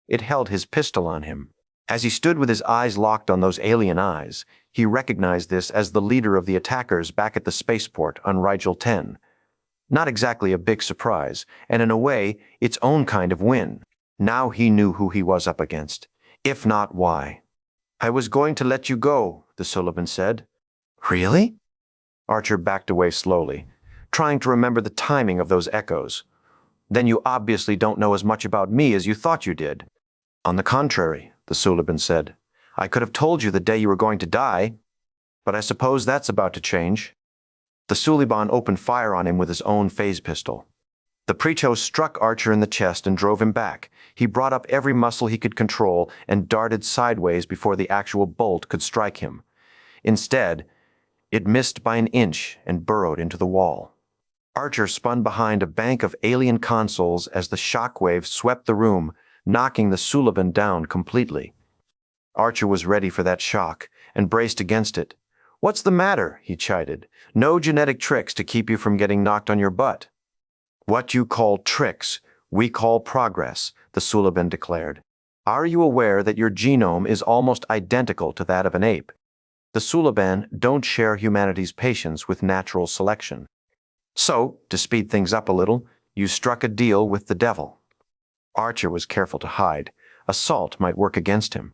Speaker 1: It held his pistol on him. As he stood with his eyes locked on those alien eyes, he recognized this as the leader of the attackers back at the spaceport on Rigel 10. Not exactly a big surprise, and in a way, its own kind of win. Now he knew who he was up against. If not, why? I was going to let you go, the Suliban said. Really? Archer backed away slowly, trying to remember the timing of those echoes. Then you obviously don't know as much about me as you thought you did. On the contrary, the Suliban said. I could have told you the day you were going to die, but I suppose that's about to change. The Suliban opened fire on him with his own phase pistol. The Precho struck Archer in the chest and drove him back. He brought up every muscle he could control and darted sideways before the actual bolt could strike him. Instead, it missed by an inch and burrowed into the wall. Archer spun behind a bank of alien consoles as the shockwave swept the room, knocking the Suliban down completely. Archer was ready for that shock and braced against it, "What's the matter?" he chided. "No genetic tricks to keep you from getting knocked on your butt." "What you call tricks, we call progress," the Suliban declared. "Are you aware that your genome is almost identical to that of an ape? The Suliban don't share humanity's patience with natural selection. So, to speed things up a little, you struck a deal with the devil." Archer was careful to hide. Assault might work against him.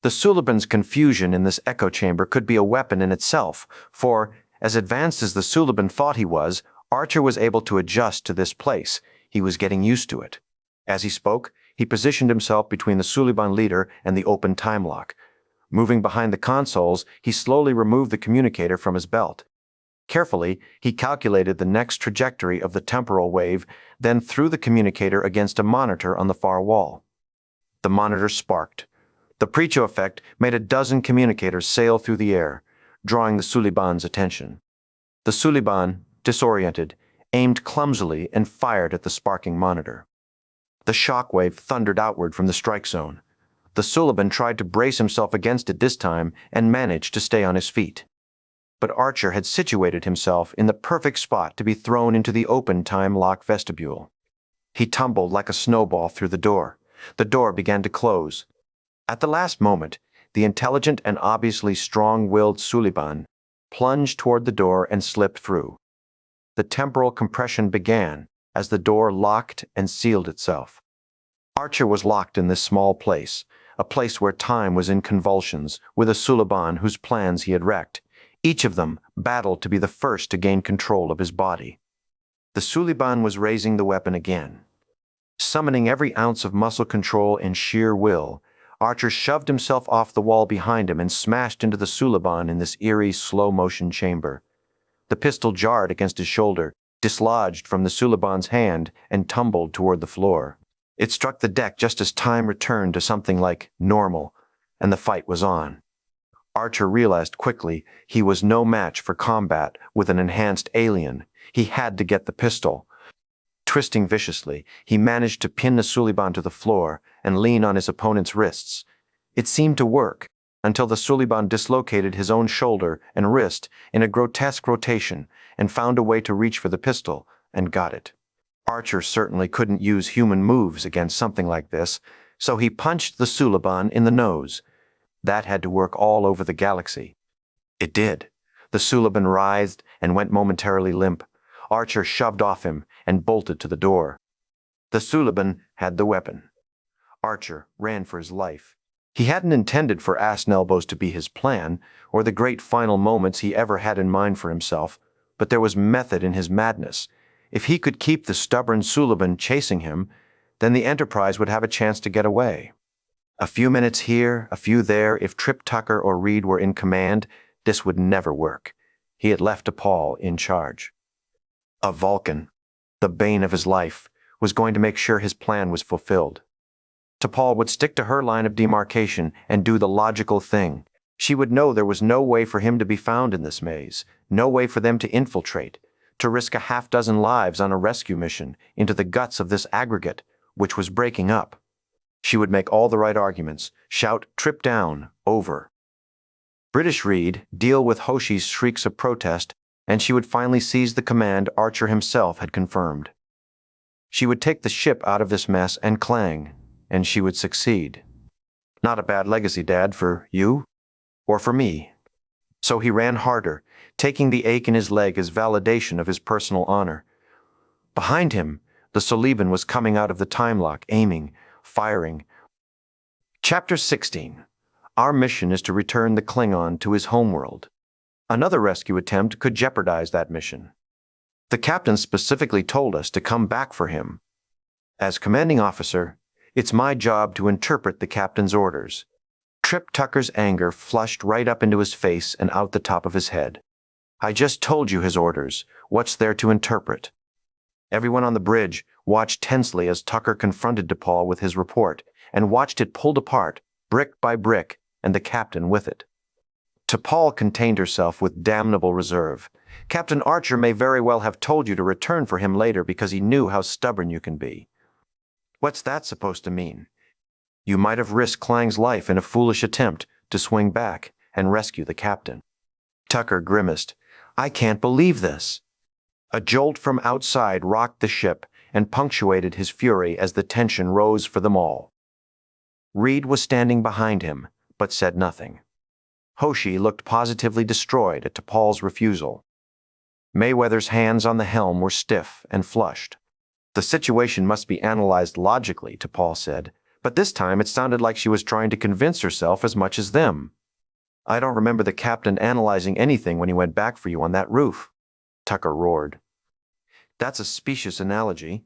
Speaker 1: The Suliban's confusion in this echo chamber could be a weapon in itself, for, as advanced as the Suliban thought he was, Archer was able to adjust to this place. He was getting used to it. As he spoke, he positioned himself between the Suliban leader and the open time lock. Moving behind the consoles, he slowly removed the communicator from his belt. Carefully, he calculated the next trajectory of the temporal wave, then threw the communicator against a monitor on the far wall. The monitor sparked. The Precho effect made a dozen communicators sail through the air, drawing the Suliban's attention. The Suliban, disoriented, aimed clumsily and fired at the sparking monitor. The shockwave thundered outward from the strike zone. The Suliban tried to brace himself against it this time and managed to stay on his feet. But Archer had situated himself in the perfect spot to be thrown into the open time lock vestibule. He tumbled like a snowball through the door. The door began to close. At the last moment, the intelligent and obviously strong-willed Suliban plunged toward the door and slipped through. The temporal compression began as the door locked and sealed itself. Archer was locked in this small place, a place where time was in convulsions, with a Suliban whose plans he had wrecked. Each of them battled to be the first to gain control of his body. The Suliban was raising the weapon again. Summoning every ounce of muscle control and sheer will, Archer shoved himself off the wall behind him and smashed into the Suliban in this eerie, slow-motion chamber. The pistol jarred against his shoulder, dislodged from the Suliban's hand, and tumbled toward the floor. It struck the deck just as time returned to something like normal, and the fight was on. Archer realized quickly he was no match for combat with an enhanced alien. He had to get the pistol. Twisting viciously, he managed to pin the Suliban to the floor and lean on his opponent's wrists. It seemed to work, until the Suliban dislocated his own shoulder and wrist in a grotesque rotation and found a way to reach for the pistol, and got it. Archer certainly couldn't use human moves against something like this, so he punched the Suliban in the nose. That had to work all over the galaxy. It did. The Suliban writhed and went momentarily limp. Archer shoved off him and bolted to the door. The Suliban had the weapon. Archer ran for his life. He hadn't intended for ass and elbows to be his plan, or the great final moments he ever had in mind for himself, but there was method in his madness. If he could keep the stubborn Suliban chasing him, then the Enterprise would have a chance to get away. A few minutes here, a few there, if Trip Tucker or Reed were in command, this would never work. He had left T'Pol in charge. A Vulcan, the bane of his life, was going to make sure his plan was fulfilled. T'Pol would stick to her line of demarcation and do the logical thing. She would know there was no way for him to be found in this maze, no way for them to infiltrate, to risk a half-dozen lives on a rescue mission into the guts of this aggregate, which was breaking up. She would make all the right arguments, shout "Trip down," over. British Reed deal with Hoshi's shrieks of protest, and she would finally seize the command Archer himself had confirmed. She would take the ship out of this mess and clang, and she would succeed. Not a bad legacy, Dad, for you, or for me. So he ran harder, taking the ache in his leg as validation of his personal honor. Behind him, the Suliban was coming out of the time lock, aiming, firing. Chapter 16. Our mission is to return the Klingon to his homeworld. Another rescue attempt could jeopardize that mission. The captain specifically told us to come back for him. As commanding officer, it's my job to interpret the captain's orders. Trip Tucker's anger flushed right up into his face and out the top of his head. I just told you his orders. What's there to interpret? Everyone on the bridge watched tensely as Tucker confronted T'Pol with his report, and watched it pulled apart, brick by brick, and the captain with it. T'Pol contained herself with damnable reserve. Captain Archer may very well have told you to return for him later because he knew how stubborn you can be. What's that supposed to mean? You might have risked Klang's life in a foolish attempt to swing back and rescue the captain. Tucker grimaced. I can't believe this. A jolt from outside rocked the ship and punctuated his fury as the tension rose for them all. Reed was standing behind him, but said nothing. Hoshi looked positively destroyed at T'Pol's refusal. Mayweather's hands on the helm were stiff and flushed. The situation must be analyzed logically, T'Pol said, but this time it sounded like she was trying to convince herself as much as them. I don't remember the captain analyzing anything when he went back for you on that roof, Tucker roared. That's a specious analogy.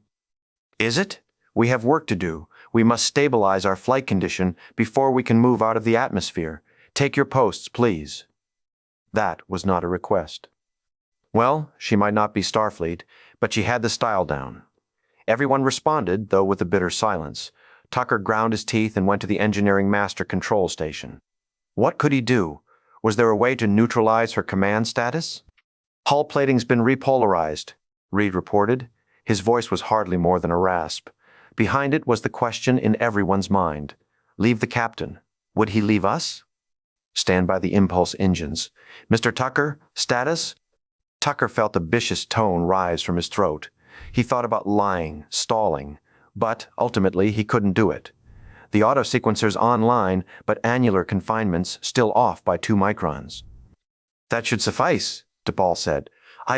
Speaker 1: Is it? We have work to do. We must stabilize our flight condition before we can move out of the atmosphere. Take your posts, please. That was not a request. Well, she might not be Starfleet, but she had the style down. Everyone responded, though with a bitter silence. Tucker ground his teeth and went to the engineering master control station. What could he do? Was there a way to neutralize her command status? Hull plating's been repolarized, Reed reported. His voice was hardly more than a rasp. Behind it was the question in everyone's mind. Leave the captain. Would he leave us? Stand by the impulse engines. Mr. Tucker, status? Tucker felt a vicious tone rise from his throat. He thought about lying, stalling, but ultimately he couldn't do it. The autosequencer's online, but annular confinements still off by 2 microns. That should suffice, T'Pol said.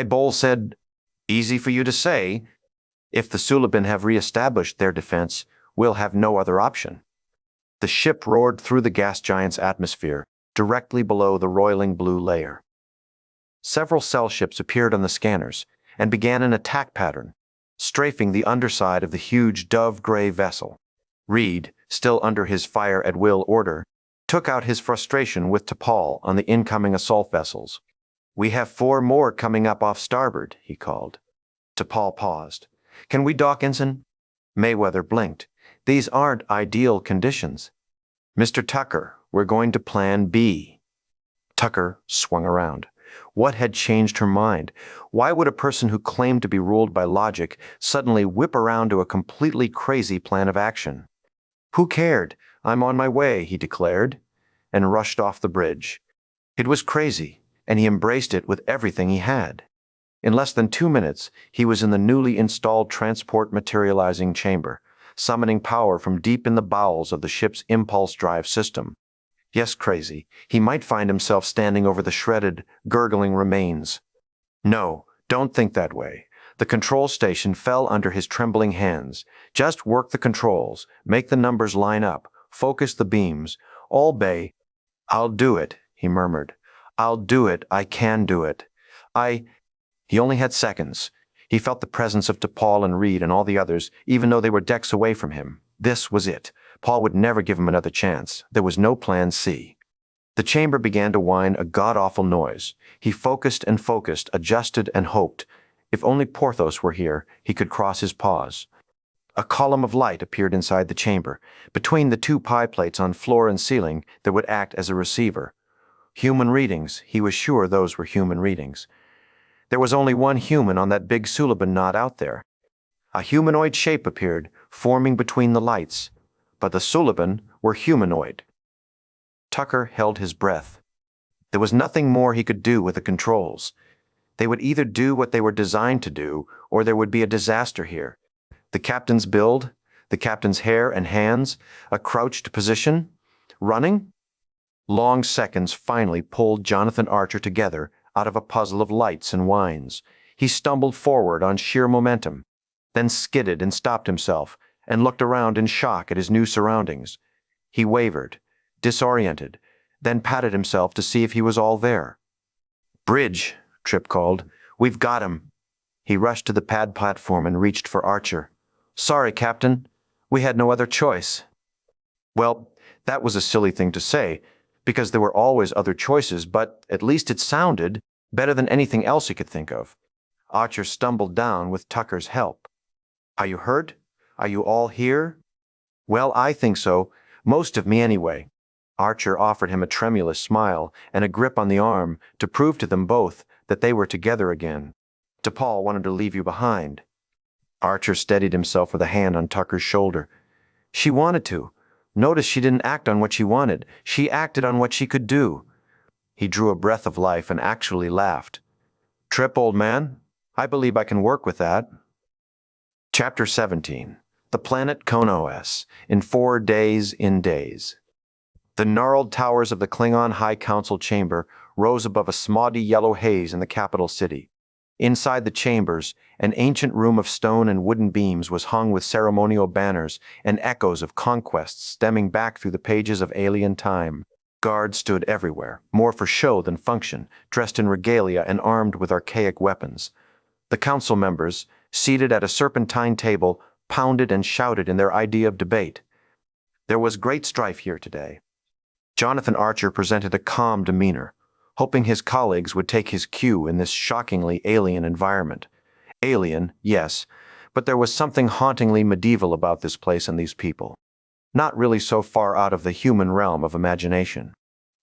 Speaker 1: Bol said, easy for you to say. If the Suliban have re-established their defense, we'll have no other option. The ship roared through the gas giant's atmosphere, directly below the roiling blue layer. Several cell ships appeared on the scanners and began an attack pattern, strafing the underside of the huge dove-gray vessel. Reed, still under his fire-at-will order, took out his frustration with T'Pol on the incoming assault vessels. We have 4 more coming up off starboard, he called. T'Pol paused. Can we dock, Ensign? Mayweather blinked. These aren't ideal conditions. Mr. Tucker, we're going to Plan B. Tucker swung around. What had changed her mind? Why would a person who claimed to be ruled by logic suddenly whip around to a completely crazy plan of action? Who cared? I'm on my way, he declared, and rushed off the bridge. It was crazy, and he embraced it with everything he had. In less than 2 minutes, he was in the newly installed transport materializing chamber, summoning power from deep in the bowels of the ship's impulse drive system. Yes, crazy. He might find himself standing over the shredded, gurgling remains. No, don't think that way. The control station fell under his trembling hands. Just work the controls, make the numbers line up, focus the beams. All bay. I'll do it, he murmured. I'll do it. I can do it. He only had seconds. He felt the presence of T'Pol and Reed and all the others, even though they were decks away from him. This was it. Paul would never give him another chance. There was no plan C. The chamber began to whine a god-awful noise. He focused and focused, adjusted and hoped. If only Porthos were here, he could cross his paws. A column of light appeared inside the chamber. Between the 2 pie plates on floor and ceiling that would act as a receiver. Human readings. He was sure those were human readings. There was only one human on that big Suliban knot out there. A humanoid shape appeared, forming between the lights. But the Suliban were humanoid. Tucker held his breath. There was nothing more he could do with the controls. They would either do what they were designed to do, or there would be a disaster here. The captain's build, the captain's hair and hands, a crouched position, running. Long seconds finally pulled Jonathan Archer together out of a puzzle of lights and whines. He stumbled forward on sheer momentum, then skidded and stopped himself, and looked around in shock at his new surroundings. He wavered, disoriented, then patted himself to see if he was all there. Bridge, Tripp called. We've got him. He rushed to the pad platform and reached for Archer. Sorry, Captain. We had no other choice. Well, that was a silly thing to say, because there were always other choices, but at least it sounded better than anything else he could think of. Archer stumbled down with Tucker's help. Are you hurt? Are you all here? Well, I think so. Most of me anyway. Archer offered him a tremulous smile and a grip on the arm to prove to them both that they were together again. T'Pol wanted to leave you behind. Archer steadied himself with a hand on Tucker's shoulder. She wanted to. Notice she didn't act on what she wanted. She acted on what she could do. He drew a breath of life and actually laughed. "Trip, old man? I believe I can work with that." Chapter 17. The Planet Konos, in 4 days in days. The gnarled towers of the Klingon High Council chamber rose above a smoggy yellow haze in the capital city. Inside the chambers, an ancient room of stone and wooden beams was hung with ceremonial banners and echoes of conquests stemming back through the pages of alien time. Guards stood everywhere, more for show than function, dressed in regalia and armed with archaic weapons. The council members, seated at a serpentine table, pounded and shouted in their idea of debate. There was great strife here today. Jonathan Archer presented a calm demeanor, hoping his colleagues would take his cue in this shockingly alien environment. Alien, yes, but there was something hauntingly medieval about this place and these people. Not really so far out of the human realm of imagination.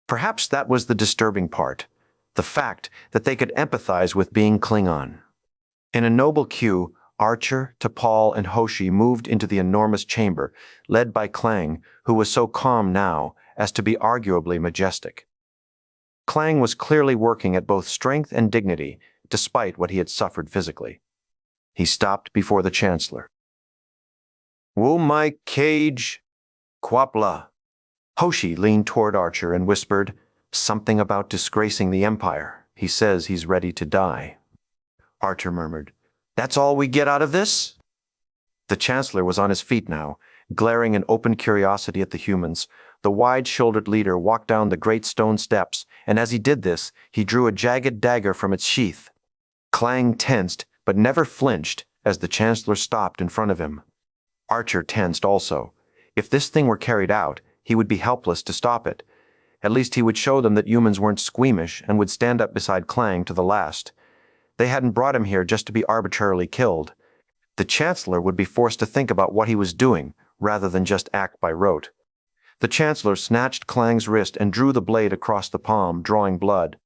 Speaker 1: Perhaps that was the disturbing part, the fact that they could empathize with being Klingon. In a noble queue, Archer, T'Pol, and Hoshi moved into the enormous chamber, led by Klang, who was so calm now as to be arguably majestic. Klang was clearly working at both strength and dignity, despite what he had suffered physically. He stopped before the Chancellor. "Wo my cage, Quapla." Hoshi leaned toward Archer and whispered, "Something about disgracing the Empire. He says he's ready to die." Archer murmured, "That's all we get out of this?" The Chancellor was on his feet now, glaring in open curiosity at the humans. The wide-shouldered leader walked down the great stone steps, and as he did this, he drew a jagged dagger from its sheath. Klang tensed, but never flinched, as the Chancellor stopped in front of him. Archer tensed also. If this thing were carried out, he would be helpless to stop it. At least he would show them that humans weren't squeamish and would stand up beside Klang to the last. They hadn't brought him here just to be arbitrarily killed. The Chancellor would be forced to think about what he was doing, rather than just act by rote. The Chancellor snatched Klang's wrist and drew the blade across the palm, drawing blood.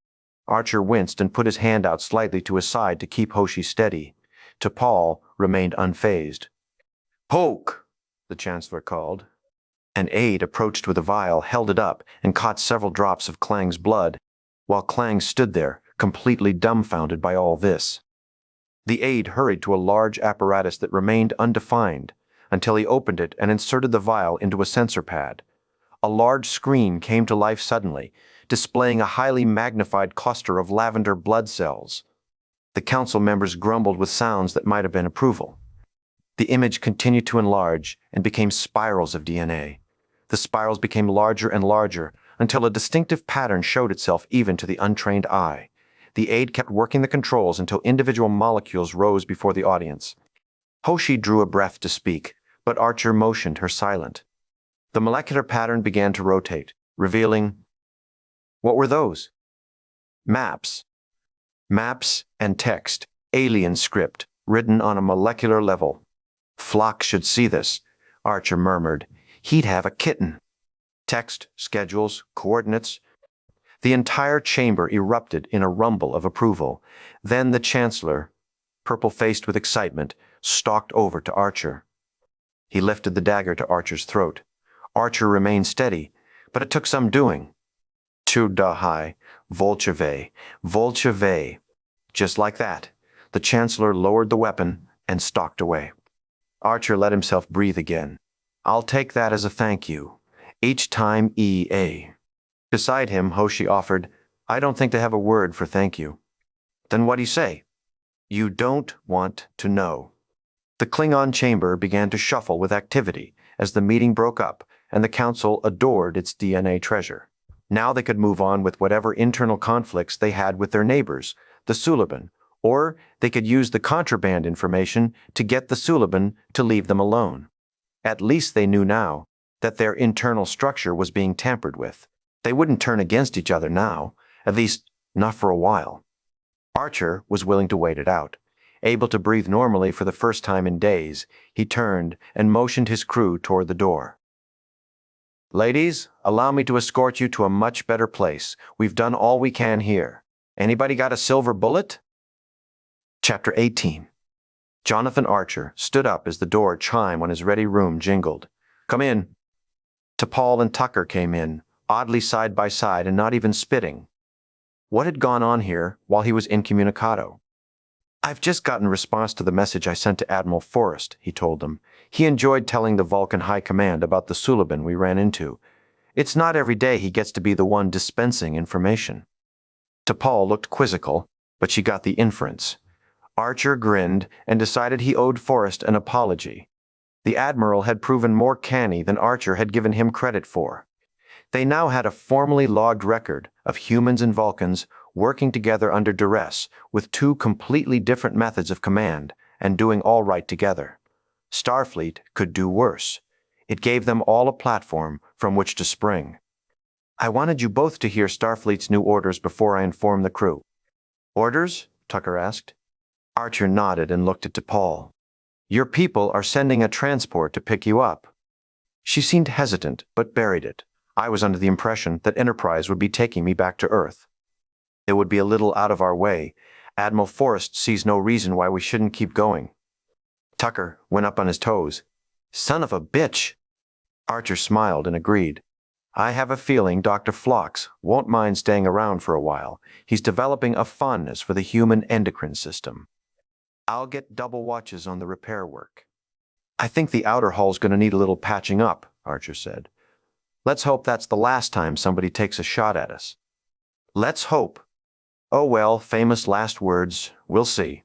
Speaker 1: Archer winced and put his hand out slightly to his side to keep Hoshi steady. T'Pol remained unfazed. "Poke!" the Chancellor called. An aide approached with a vial, held it up, and caught several drops of Klang's blood, while Klang stood there, completely dumbfounded by all this. The aide hurried to a large apparatus that remained undefined, until he opened it and inserted the vial into a sensor pad. A large screen came to life suddenly, displaying a highly magnified cluster of lavender blood cells. The council members grumbled with sounds that might have been approval. The image continued to enlarge and became spirals of DNA. The spirals became larger and larger until a distinctive pattern showed itself even to the untrained eye. The aide kept working the controls until individual molecules rose before the audience. Hoshi drew a breath to speak, but Archer motioned her silent. The molecular pattern began to rotate, revealing... What were those? Maps. Maps and text, alien script, written on a molecular level. "Flock should see this," Archer murmured. "He'd have a kitten." Text, schedules, coordinates. The entire chamber erupted in a rumble of approval. Then the Chancellor, purple-faced with excitement, stalked over to Archer. He lifted the dagger to Archer's throat. Archer remained steady, but it took some doing. "Tu dahai, volcheve, volcheve." Just like that, the Chancellor lowered the weapon and stalked away. Archer let himself breathe again. "I'll take that as a thank you. Each time EA." Beside him, Hoshi offered, "I don't think they have a word for thank you." "Then what'd he say?" "You don't want to know." The Klingon chamber began to shuffle with activity as the meeting broke up and the council adored its DNA treasure. Now they could move on with whatever internal conflicts they had with their neighbors, the Suliban, or they could use the contraband information to get the Suliban to leave them alone. At least they knew now that their internal structure was being tampered with. They wouldn't turn against each other now, at least not for a while. Archer was willing to wait it out. Able to breathe normally for the first time in days, he turned and motioned his crew toward the door. "Ladies, allow me to escort you to a much better place. We've done all we can here. Anybody got a silver bullet?" Chapter 18. Jonathan Archer stood up as the door chime on his ready room jingled. "Come in." T'Pol and Tucker came in, oddly side by side and not even spitting. What had gone on here while he was incommunicado? I've just gotten a response to the message I sent to Admiral Forrest, he told them. He enjoyed telling the Vulcan High Command about the Suliban we ran into. It's not every day he gets to be the one dispensing information. T'Pol looked quizzical, but she got the inference. Archer grinned and decided he owed Forrest an apology. The Admiral had proven more canny than Archer had given him credit for. They now had a formally logged record of humans and Vulcans working together under duress with two completely different methods of command and doing all right together. Starfleet could do worse. It gave them all a platform from which to spring. I wanted you both to hear Starfleet's new orders before I inform the crew. Orders? Tucker asked. Archer nodded and looked at T'Pol. Your people are sending a transport to pick you up. She seemed hesitant, but buried it. I was under the impression that Enterprise would be taking me back to Earth. It would be a little out of our way. Admiral Forrest sees no reason why we shouldn't keep going. Tucker went up on his toes. Son of a bitch! Archer smiled and agreed. I have a feeling Dr. Phlox won't mind staying around for a while. He's developing a fondness for the human endocrine system. I'll get double watches on the repair work. I think the outer hull's going to need a little patching up, Archer said. Let's hope that's the last time somebody takes a shot at us. Let's hope. Oh well, famous last words. We'll see.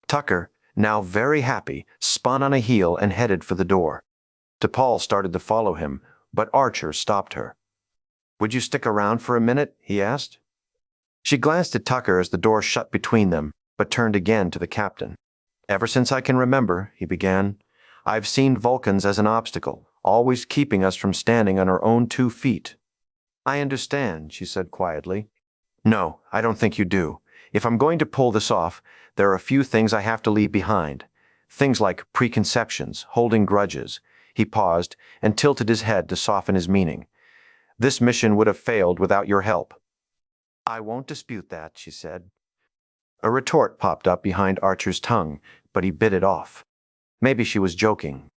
Speaker 1: Tucker, now very happy, spun on a heel and headed for the door. T'Pol started to follow him, but Archer stopped her. Would you stick around for a minute? He asked. She glanced at Tucker as the door shut between them, but turned again to the captain. Ever since I can remember, he began, I've seen Vulcans as an obstacle, always keeping us from standing on our own 2 feet. I understand, she said quietly. No, I don't think you do. If I'm going to pull this off, there are a few things I have to leave behind. Things like preconceptions, holding grudges. He paused and tilted his head to soften his meaning. This mission would have failed without your help. I won't dispute that, she said. A retort popped up behind Archer's tongue, but he bit it off. Maybe she was joking.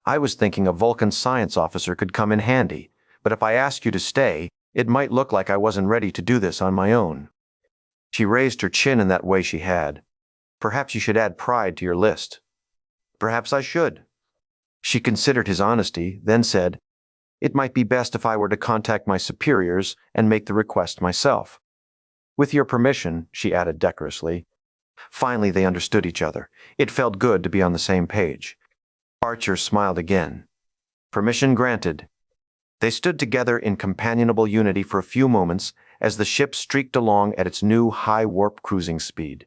Speaker 1: I was thinking a Vulcan science officer could come in handy, but if I asked you to stay, it might look like I wasn't ready to do this on my own. She raised her chin in that way she had. Perhaps you should add pride to your list. Perhaps I should. She considered his honesty, then said, It might be best if I were to contact my superiors and make the request myself. With your permission, she added decorously. Finally, they understood each other. It felt good to be on the same page. Archer smiled again. Permission granted. They stood together in companionable unity for a few moments as the ship streaked along at its new high warp cruising speed.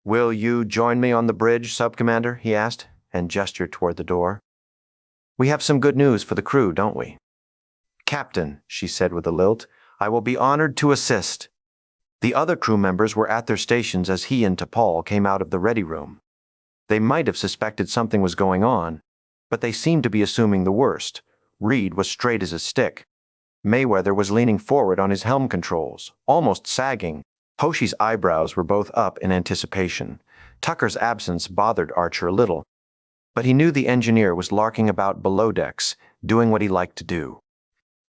Speaker 1: Will you join me on the bridge, Sub-Commander? He asked, and gestured toward the door. We have some good news for the crew, don't we? Captain, she said with a lilt, I will be honored to assist. The other crew members were at their stations as he and T'Pol came out of the ready room. They might have suspected something was going on, but they seemed to be assuming the worst. Reed was straight as a stick. Mayweather was leaning forward on his helm controls, almost sagging. Hoshi's eyebrows were both up in anticipation. Tucker's absence bothered Archer a little, but he knew the engineer was larking about below decks, doing what he liked to do.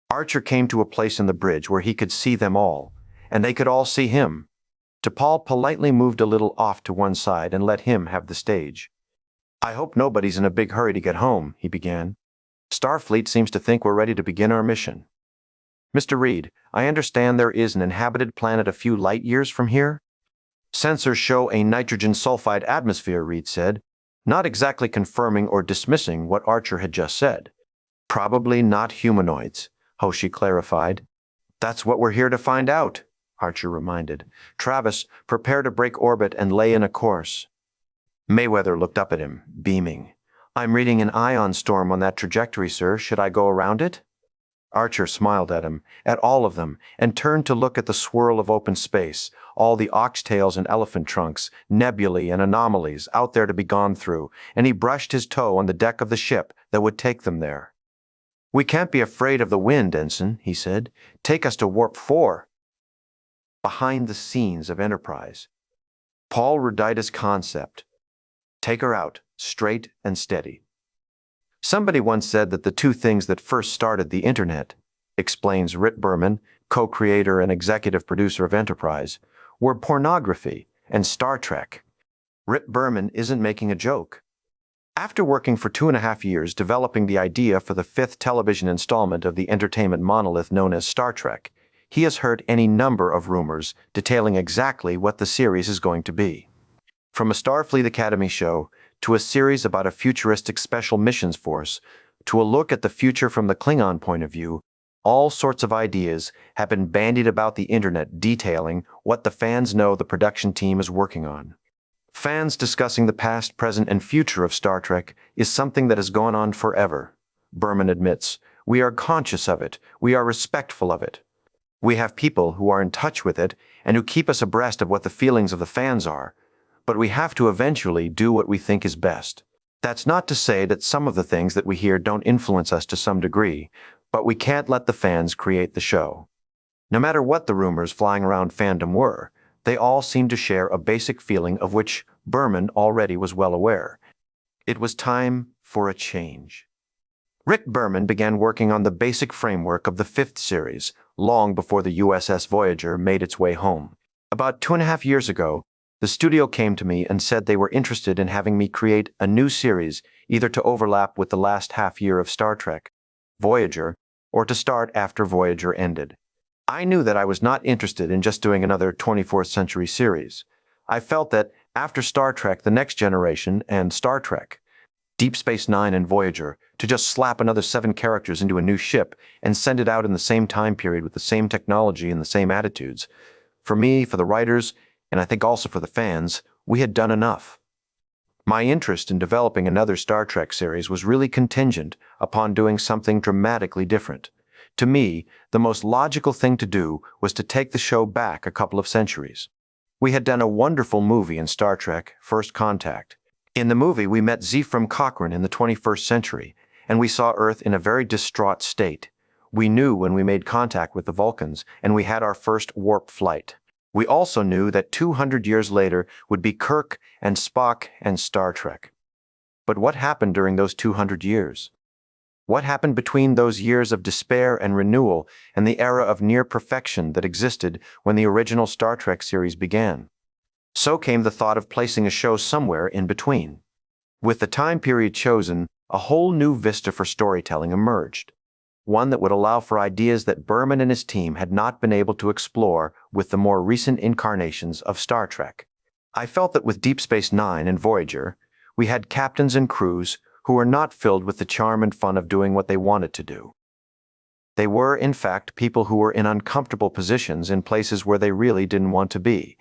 Speaker 1: Archer came to a place in the bridge where he could see them all, and they could all see him. T'Pol politely moved a little off to one side and let him have the stage. I hope nobody's in a big hurry to get home, he began. Starfleet seems to think we're ready to begin our mission. Mr. Reed, I understand there is an inhabited planet a few light years from here? Sensors show a nitrogen sulfide atmosphere, Reed said, not exactly confirming or dismissing what Archer had just said. Probably not humanoids, Hoshi clarified. That's what we're here to find out, Archer reminded. Travis, prepare to break orbit and lay in a course. Mayweather looked up at him, beaming. I'm reading an ion storm on that trajectory, sir. Should I go around it? Archer smiled at him, at all of them, and turned to look at the swirl of open space, all the oxtails and elephant trunks, nebulae and anomalies out there to be gone through, and he brushed his toe on the deck of the ship that would take them there. We can't be afraid of the wind, Ensign, he said. Take us to Warp 4. Behind the scenes of Enterprise. Paul Ruditis' concept. Take her out, straight and steady. Somebody once said that the two things that first started the internet, explains Rit Berman, co-creator and executive producer of Enterprise, were pornography and Star Trek. Rit Berman isn't making a joke. After working for 2.5 years developing the idea for the 5th television installment of the entertainment monolith known as Star Trek, he has heard any number of rumors detailing exactly what the series is going to be. From a Starfleet Academy show, to a series about a futuristic special missions force, to a look at the future from the Klingon point of view, all sorts of ideas have been bandied about the internet detailing what the fans know the production team is working on. Fans discussing the past, present, and future of Star Trek is something that has gone on forever. Berman admits, "We are conscious of it, we are respectful of it. We have people who are in touch with it and who keep us abreast of what the feelings of the fans are, but we have to eventually do what we think is best. That's not to say that some of the things that we hear don't influence us to some degree, but we can't let the fans create the show." No matter what the rumors flying around fandom were, they all seemed to share a basic feeling of which Berman already was well aware. It was time for a change. Rit Berman began working on the basic framework of the 5th series long before the USS Voyager made its way home. About 2.5 years ago, the studio came to me and said they were interested in having me create a new series either to overlap with the last half year of Star Trek, Voyager, or to start after Voyager ended. I knew that I was not interested in just doing another 24th century series. I felt that after Star Trek The Next Generation and Star Trek, Deep Space Nine and Voyager, to just slap another 7 characters into a new ship and send it out in the same time period with the same technology and the same attitudes. For me, for the writers, and I think also for the fans, we had done enough. My interest in developing another Star Trek series was really contingent upon doing something dramatically different. To me, the most logical thing to do was to take the show back a couple of centuries. We had done a wonderful movie in Star Trek, First Contact. In the movie, we met Zefram Cochrane in the 21st century, and we saw Earth in a very distraught state. We knew when we made contact with the Vulcans, and we had our first warp flight. We also knew that 200 years later would be Kirk and Spock and Star Trek. But what happened during those 200 years? What happened between those years of despair and renewal and the era of near perfection that existed when the original Star Trek series began? So came the thought of placing a show somewhere in between. With the time period chosen, a whole new vista for storytelling emerged. One that would allow for ideas that Berman and his team had not been able to explore with the more recent incarnations of Star Trek. I felt that with Deep Space Nine and Voyager, we had captains and crews who were not filled with the charm and fun of doing what they wanted to do. They were, in fact, people who were in uncomfortable positions in places where they really didn't want to be.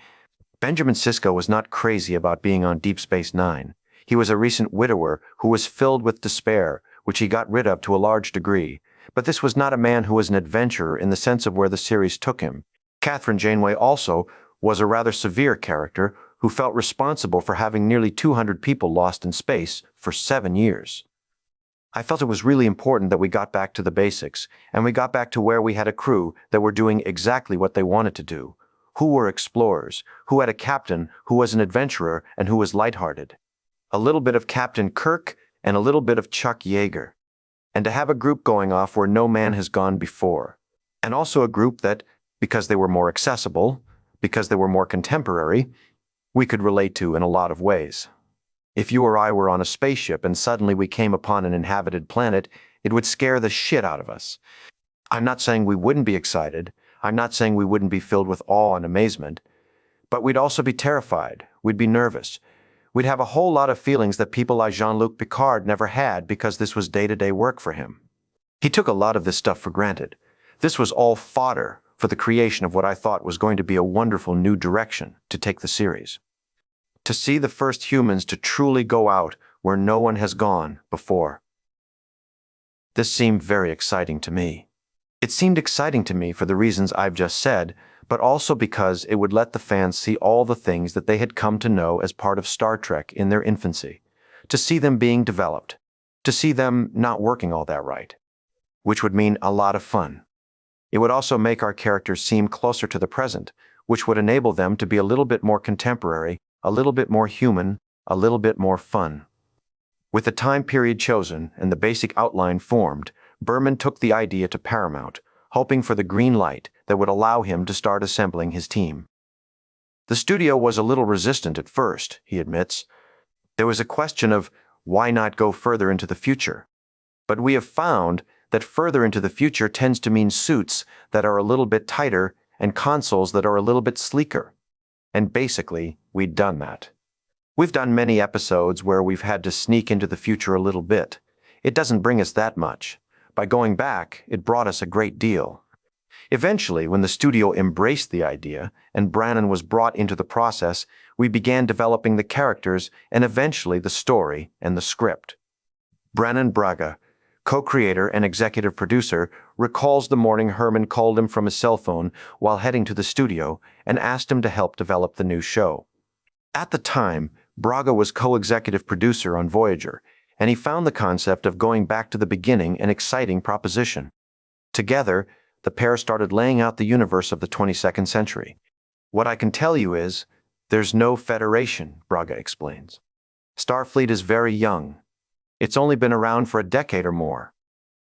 Speaker 1: Benjamin Sisko was not crazy about being on Deep Space Nine. He was a recent widower who was filled with despair, which he got rid of to a large degree. But this was not a man who was an adventurer in the sense of where the series took him. Catherine Janeway also was a rather severe character who felt responsible for having nearly 200 people lost in space for 7 years. I felt it was really important that we got back to the basics, and we got back to where we had a crew that were doing exactly what they wanted to do, who were explorers, who had a captain who was an adventurer and who was lighthearted. A little bit of Captain Kirk and a little bit of Chuck Yeager. And to have a group going off where no man has gone before. And also a group that, because they were more accessible, because they were more contemporary, we could relate to in a lot of ways. If you or I were on a spaceship and suddenly we came upon an inhabited planet, it would scare the shit out of us. I'm not saying we wouldn't be excited. I'm not saying we wouldn't be filled with awe and amazement. But we'd also be terrified. We'd be nervous. We'd have a whole lot of feelings that people like Jean-Luc Picard never had because this was day-to-day work for him. He took a lot of this stuff for granted. This was all fodder for the creation of what I thought was going to be a wonderful new direction to take the series. To see the first humans to truly go out where no one has gone before. This seemed very exciting to me. It seemed exciting to me for the reasons I've just said, but also because it would let the fans see all the things that they had come to know as part of Star Trek in their infancy, to see them being developed, to see them not working all that right, which would mean a lot of fun. It would also make our characters seem closer to the present, which would enable them to be a little bit more contemporary, a little bit more human, a little bit more fun. With the time period chosen and the basic outline formed, Berman took the idea to Paramount, hoping for the green light that would allow him to start assembling his team. The studio was a little resistant at first, he admits. There was a question of why not go further into the future. But we have found that further into the future tends to mean suits that are a little bit tighter and consoles that are a little bit sleeker. And basically, we'd done that. We've done many episodes where we've had to sneak into the future a little bit. It doesn't bring us that much. By going back, it brought us a great deal. Eventually, when the studio embraced the idea and Brannon was brought into the process, we began developing the characters and eventually the story and the script. Brannon Braga, co-creator and executive producer, recalls the morning Herman called him from his cell phone while heading to the studio and asked him to help develop the new show. At the time, Braga was co-executive producer on Voyager, and he found the concept of going back to the beginning an exciting proposition. Together, the pair started laying out the universe of the 22nd century. What I can tell you is, there's no Federation, Braga explains. Starfleet is very young. It's only been around for a decade or more.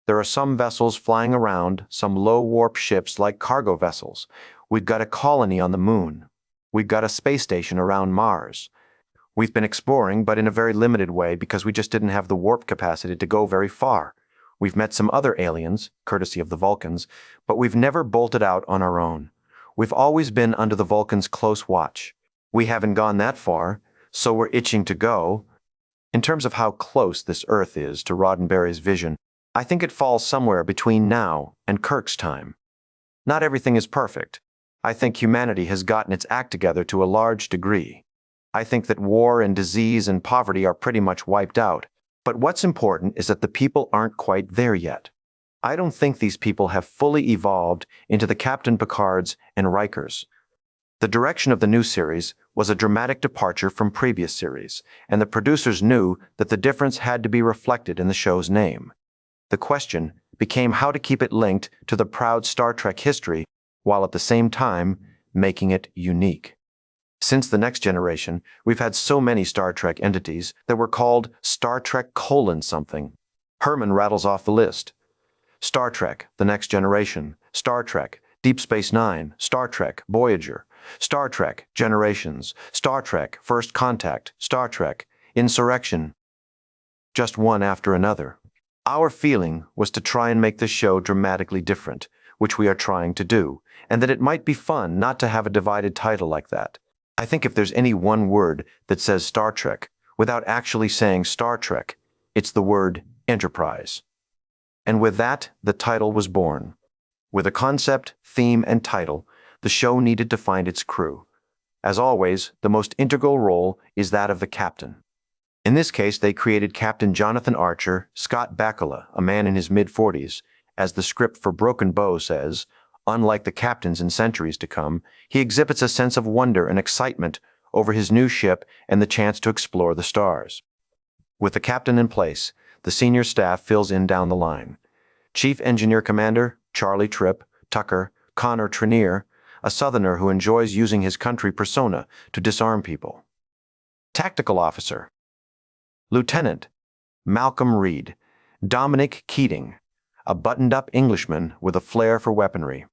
Speaker 1: There are some vessels flying around, some low-warp ships like cargo vessels. We've got a colony on the moon. We've got a space station around Mars. We've been exploring, but in a very limited way because we just didn't have the warp capacity to go very far. We've met some other aliens, courtesy of the Vulcans, but we've never bolted out on our own. We've always been under the Vulcans' close watch. We haven't gone that far, so we're itching to go. In terms of how close this Earth is to Roddenberry's vision, I think it falls somewhere between now and Kirk's time. Not everything is perfect. I think humanity has gotten its act together to a large degree. I think that war and disease and poverty are pretty much wiped out. But what's important is that the people aren't quite there yet. I don't think these people have fully evolved into the Captain Picards and Rikers. The direction of the new series was a dramatic departure from previous series, and the producers knew that the difference had to be reflected in the show's name. The question became how to keep it linked to the proud Star Trek history while at the same time making it unique. Since the Next Generation, we've had so many Star Trek entities that were called Star Trek : something. Herman rattles off the list. Star Trek, The Next Generation, Star Trek, Deep Space Nine, Star Trek, Voyager, Star Trek, Generations, Star Trek, First Contact, Star Trek, Insurrection. Just one after another. Our feeling was to try and make the show dramatically different, which we are trying to do, and that it might be fun not to have a divided title like that. I think if there's any one word that says Star Trek without actually saying Star Trek, it's the word Enterprise. And with that, the title was born. With a concept, theme, and title, the show needed to find its crew. As always, the most integral role is that of the captain. In this case, they created Captain Jonathan Archer, Scott Bakula, a man in his mid-40s. As the script for Broken Bow says, unlike the captains in centuries to come, he exhibits a sense of wonder and excitement over his new ship and the chance to explore the stars. With the captain in place, the senior staff fills in down the line. Chief Engineer Commander, Charlie Tripp, Tucker, Connor Trenier, a Southerner who enjoys using his country persona to disarm people. Tactical Officer, Lieutenant Malcolm Reed, Dominic Keating, a buttoned-up Englishman with a flair for weaponry.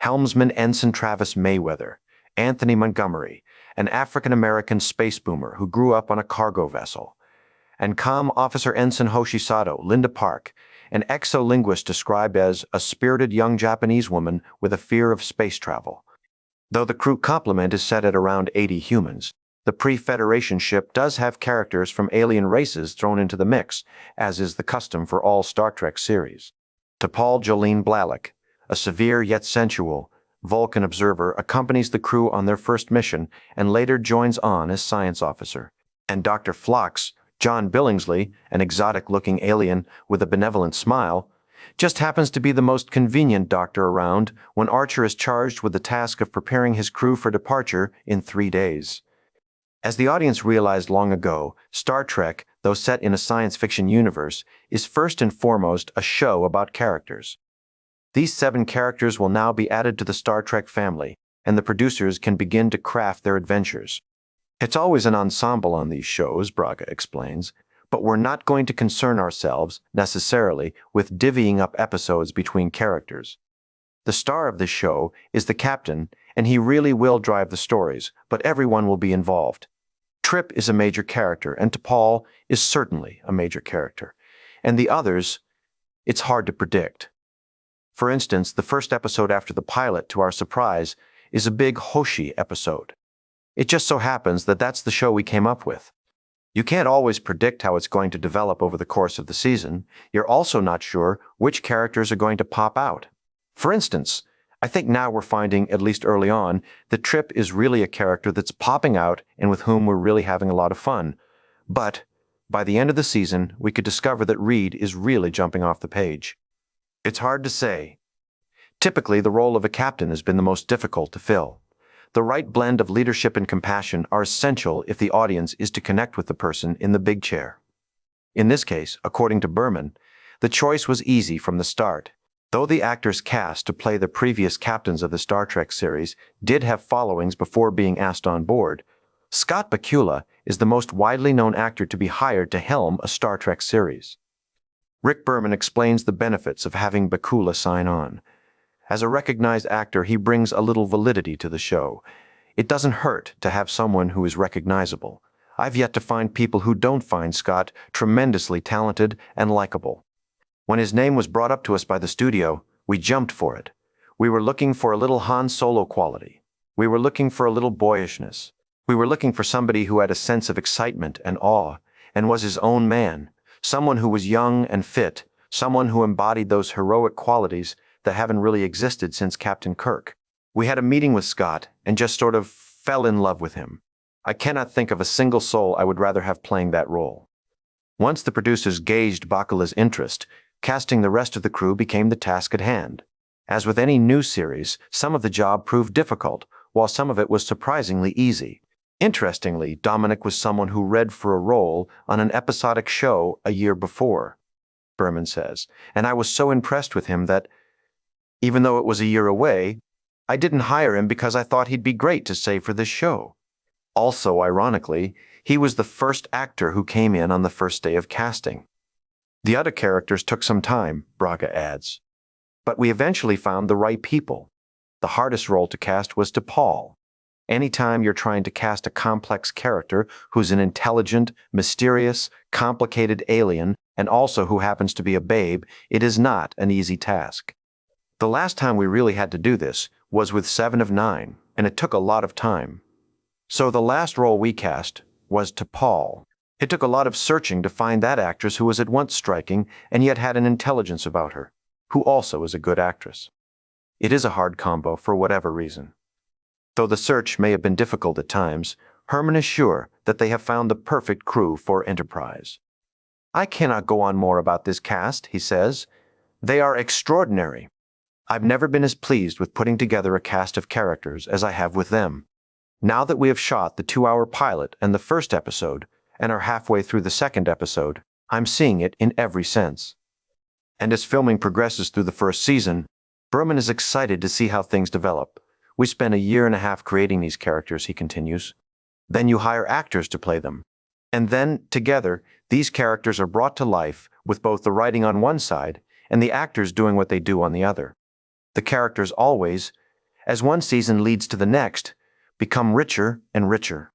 Speaker 1: Helmsman Ensign Travis Mayweather, Anthony Montgomery, an African-American space boomer who grew up on a cargo vessel. And Com Officer Ensign Hoshisato, Linda Park, an exolinguist described as a spirited young Japanese woman with a fear of space travel. Though the crew complement is set at around 80 humans, the pre-Federation ship does have characters from alien races thrown into the mix, as is the custom for all Star Trek series. T'Pol Jolene Blalock, a severe yet sensual Vulcan observer, accompanies the crew on their first mission and later joins on as science officer. And Dr. Phlox, John Billingsley, an exotic-looking alien with a benevolent smile, just happens to be the most convenient doctor around when Archer is charged with the task of preparing his crew for departure in 3 days. As the audience realized long ago, Star Trek, though set in a science fiction universe, is first and foremost a show about characters. These 7 characters will now be added to the Star Trek family, and the producers can begin to craft their adventures. It's always an ensemble on these shows, Braga explains, but we're not going to concern ourselves, necessarily, with divvying up episodes between characters. The star of this show is the captain, and he really will drive the stories, but everyone will be involved. Trip is a major character, and T'Pol is certainly a major character. And the others, it's hard to predict. For instance, the first episode after the pilot, to our surprise, is a big Hoshi episode. It just so happens that that's the show we came up with. You can't always predict how it's going to develop over the course of the season. You're also not sure which characters are going to pop out. For instance, I think now we're finding, at least early on, that Trip is really a character that's popping out and with whom we're really having a lot of fun. But by the end of the season, we could discover that Reed is really jumping off the page. It's hard to say. Typically, the role of a captain has been the most difficult to fill. The right blend of leadership and compassion are essential if the audience is to connect with the person in the big chair. In this case, according to Berman, the choice was easy from the start. Though the actors cast to play the previous captains of the Star Trek series did have followings before being asked on board, Scott Bakula is the most widely known actor to be hired to helm a Star Trek series. Rick Berman explains the benefits of having Bakula sign on. As a recognized actor, he brings a little validity to the show. It doesn't hurt to have someone who is recognizable. I've yet to find people who don't find Scott tremendously talented and likable. When his name was brought up to us by the studio, we jumped for it. We were looking for a little Han Solo quality. We were looking for a little boyishness. We were looking for somebody who had a sense of excitement and awe, and was his own man, someone who was young and fit, someone who embodied those heroic qualities that haven't really existed since Captain Kirk. We had a meeting with Scott and just sort of fell in love with him. I cannot think of a single soul I would rather have playing that role. Once the producers gauged Bakula's interest, casting the rest of the crew became the task at hand. As with any new series, some of the job proved difficult, while some of it was surprisingly easy. Interestingly, Dominic was someone who read for a role on an episodic show a year before, Berman says, and I was so impressed with him that, even though it was a year away, I didn't hire him because I thought he'd be great to say for this show. Also, ironically, he was the first actor who came in on the first day of casting. The other characters took some time, Braga adds. But we eventually found the right people. The hardest role to cast was T'Pol. Anytime you're trying to cast a complex character who's an intelligent, mysterious, complicated alien, and also who happens to be a babe, it is not an easy task. The last time we really had to do this was with 7 of 9, and it took a lot of time. So the last role we cast was T'Pol. It took a lot of searching to find that actress who was at once striking and yet had an intelligence about her, who also is a good actress. It is a hard combo for whatever reason. Though the search may have been difficult at times, Herman is sure that they have found the perfect crew for Enterprise. I cannot go on more about this cast, he says. They are extraordinary. I've never been as pleased with putting together a cast of characters as I have with them. Now that we have shot the 2-hour pilot and the first episode, and are halfway through the second episode, I'm seeing it in every sense. And as filming progresses through the first season, Berman is excited to see how things develop. We spent a year and a half creating these characters, he continues. Then you hire actors to play them. And then, together, these characters are brought to life with both the writing on one side and the actors doing what they do on the other. The characters always, as one season leads to the next, become richer and richer,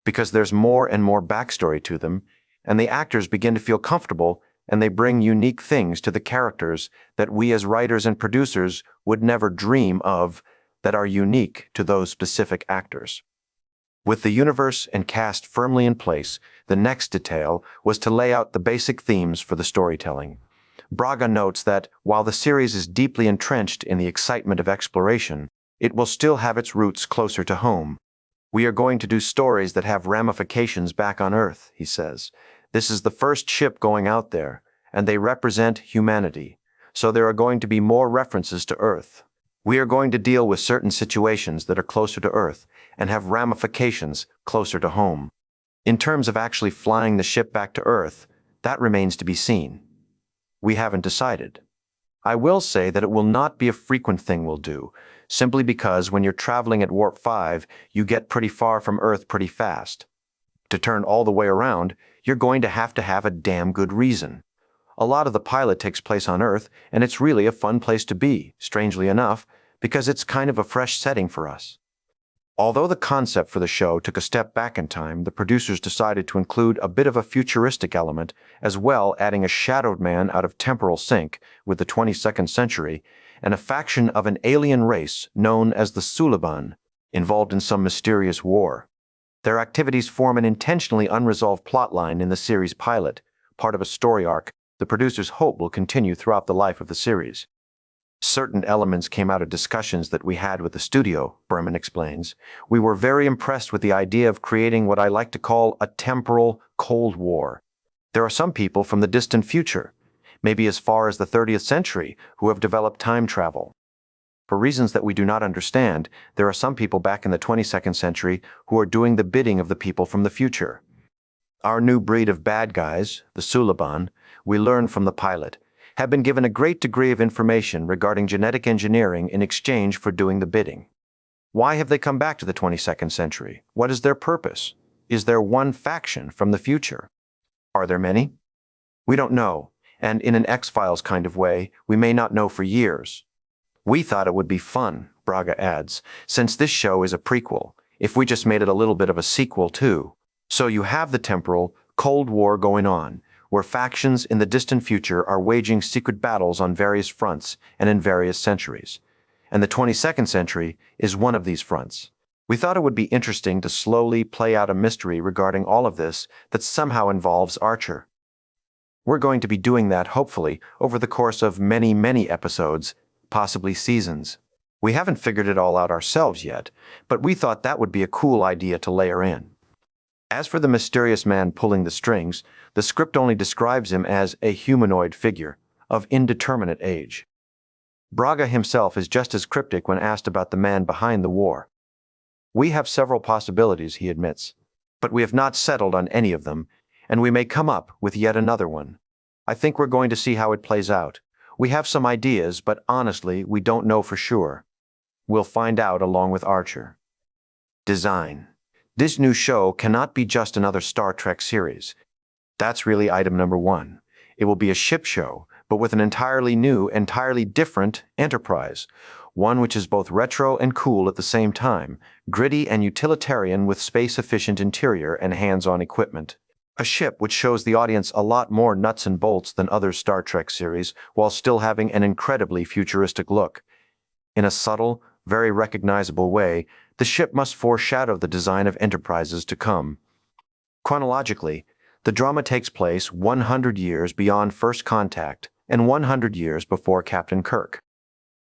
Speaker 1: because there's more and more backstory to them, and the actors begin to feel comfortable, and they bring unique things to the characters that we as writers and producers would never dream of, that are unique to those specific actors. With the universe and cast firmly in place, the next detail was to lay out the basic themes for the storytelling. Braga notes that, while the series is deeply entrenched in the excitement of exploration, it will still have its roots closer to home. We are going to do stories that have ramifications back on Earth, he says. This is the first ship going out there, and they represent humanity, so there are going to be more references to Earth. We are going to deal with certain situations that are closer to Earth and have ramifications closer to home. In terms of actually flying the ship back to Earth, that remains to be seen. We haven't decided. I will say that it will not be a frequent thing we'll do, simply because when you're traveling at warp 5, you get pretty far from Earth pretty fast. To turn all the way around, you're going to have a damn good reason. A lot of the pilot takes place on Earth, and it's really a fun place to be, strangely enough, because it's kind of a fresh setting for us. Although the concept for the show took a step back in time, the producers decided to include a bit of a futuristic element, as well adding a shadowed man out of temporal sync with the 22nd century, and a faction of an alien race known as the Suliban, involved in some mysterious war. Their activities form an intentionally unresolved plotline in the series pilot, part of a story arc the producers hope will continue throughout the life of the series. Certain elements came out of discussions that we had with the studio, Berman explains. We were very impressed with the idea of creating what I like to call a temporal Cold War. There are some people from the distant future, maybe as far as the 30th century, who have developed time travel. For reasons that we do not understand, there are some people back in the 22nd century who are doing the bidding of the people from the future. Our new breed of bad guys, the Suliban, we learned from the pilot, have been given a great degree of information regarding genetic engineering in exchange for doing the bidding. Why have they come back to the 22nd century? What is their purpose? Is there one faction from the future? Are there many? We don't know, and in an X-Files kind of way, we may not know for years. We thought it would be fun, Braga adds, since this show is a prequel, if we just made it a little bit of a sequel too. So you have the temporal Cold War going on, where factions in the distant future are waging secret battles on various fronts and in various centuries. And the 22nd century is one of these fronts. We thought it would be interesting to slowly play out a mystery regarding all of this that somehow involves Archer. We're going to be doing that, hopefully, over the course of many, many episodes, possibly seasons. We haven't figured it all out ourselves yet, but we thought that would be a cool idea to layer in. As for the mysterious man pulling the strings, the script only describes him as a humanoid figure of indeterminate age. Braga himself is just as cryptic when asked about the man behind the war. We have several possibilities, he admits, but we have not settled on any of them, and we may come up with yet another one. I think we're going to see how it plays out. We have some ideas, but honestly, we don't know for sure. We'll find out along with Archer. Design. This new show cannot be just another Star Trek series. That's really item number one. It will be a ship show, but with an entirely new, entirely different Enterprise. One which is both retro and cool at the same time, gritty and utilitarian with space-efficient interior and hands-on equipment. A ship which shows the audience a lot more nuts and bolts than other Star Trek series, while still having an incredibly futuristic look. In a subtle, very recognizable way, the ship must foreshadow the design of Enterprises to come. Chronologically, the drama takes place 100 years beyond First Contact and 100 years before Captain Kirk.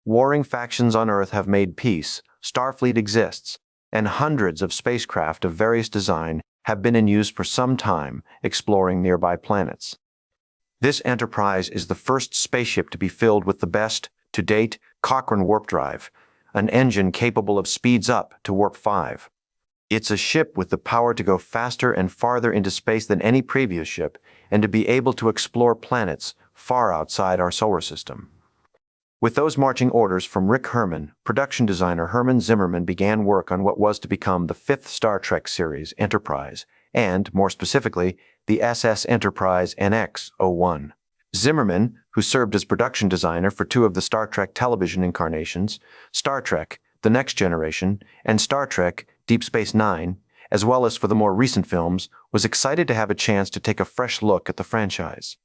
Speaker 1: Warring factions on Earth have made peace, Starfleet exists, and hundreds of spacecraft of various design have been in use for some time, exploring nearby planets. This Enterprise is the first spaceship to be filled with the best, to date, Cochrane warp drive, an engine capable of speeds up to warp 5. It's a ship with the power to go faster and farther into space than any previous ship, and to be able to explore planets far outside our solar system. With those marching orders from Rick Herman, production designer Herman Zimmerman began work on what was to become the 5th Star Trek series, Enterprise, and, more specifically, the SS Enterprise NX-01. Zimmerman, who served as production designer for 2 of the Star Trek television incarnations, Star Trek, The Next Generation, and Star Trek, Deep Space Nine, as well as for the more recent films, was excited to have a chance to take a fresh look at the franchise.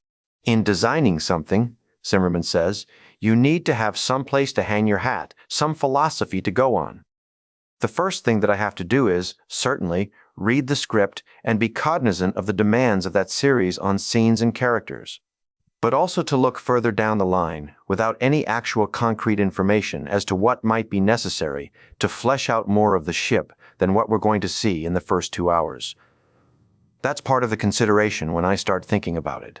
Speaker 1: In designing something, Zimmerman says, you need to have some place to hang your hat, some philosophy to go on. The first thing that I have to do is, certainly, read the script and be cognizant of the demands of that series on scenes and characters, but also to look further down the line, without any actual concrete information as to what might be necessary to flesh out more of the ship than what we're going to see in the first 2 hours. That's part of the consideration when I start thinking about it.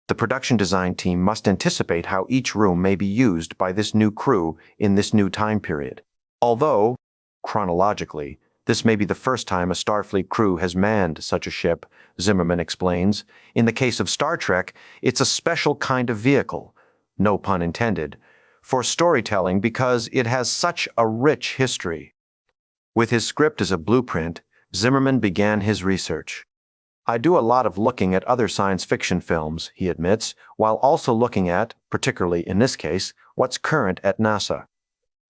Speaker 1: The production design team must anticipate how each room may be used by this new crew in this new time period. Although, chronologically, this may be the first time a Starfleet crew has manned such a ship, Zimmerman explains. In the case of Star Trek, it's a special kind of vehicle, no pun intended, for storytelling because it has such a rich history. With his script as a blueprint, Zimmerman began his research. I do a lot of looking at other science fiction films, he admits, while also looking at, particularly in this case, what's current at NASA.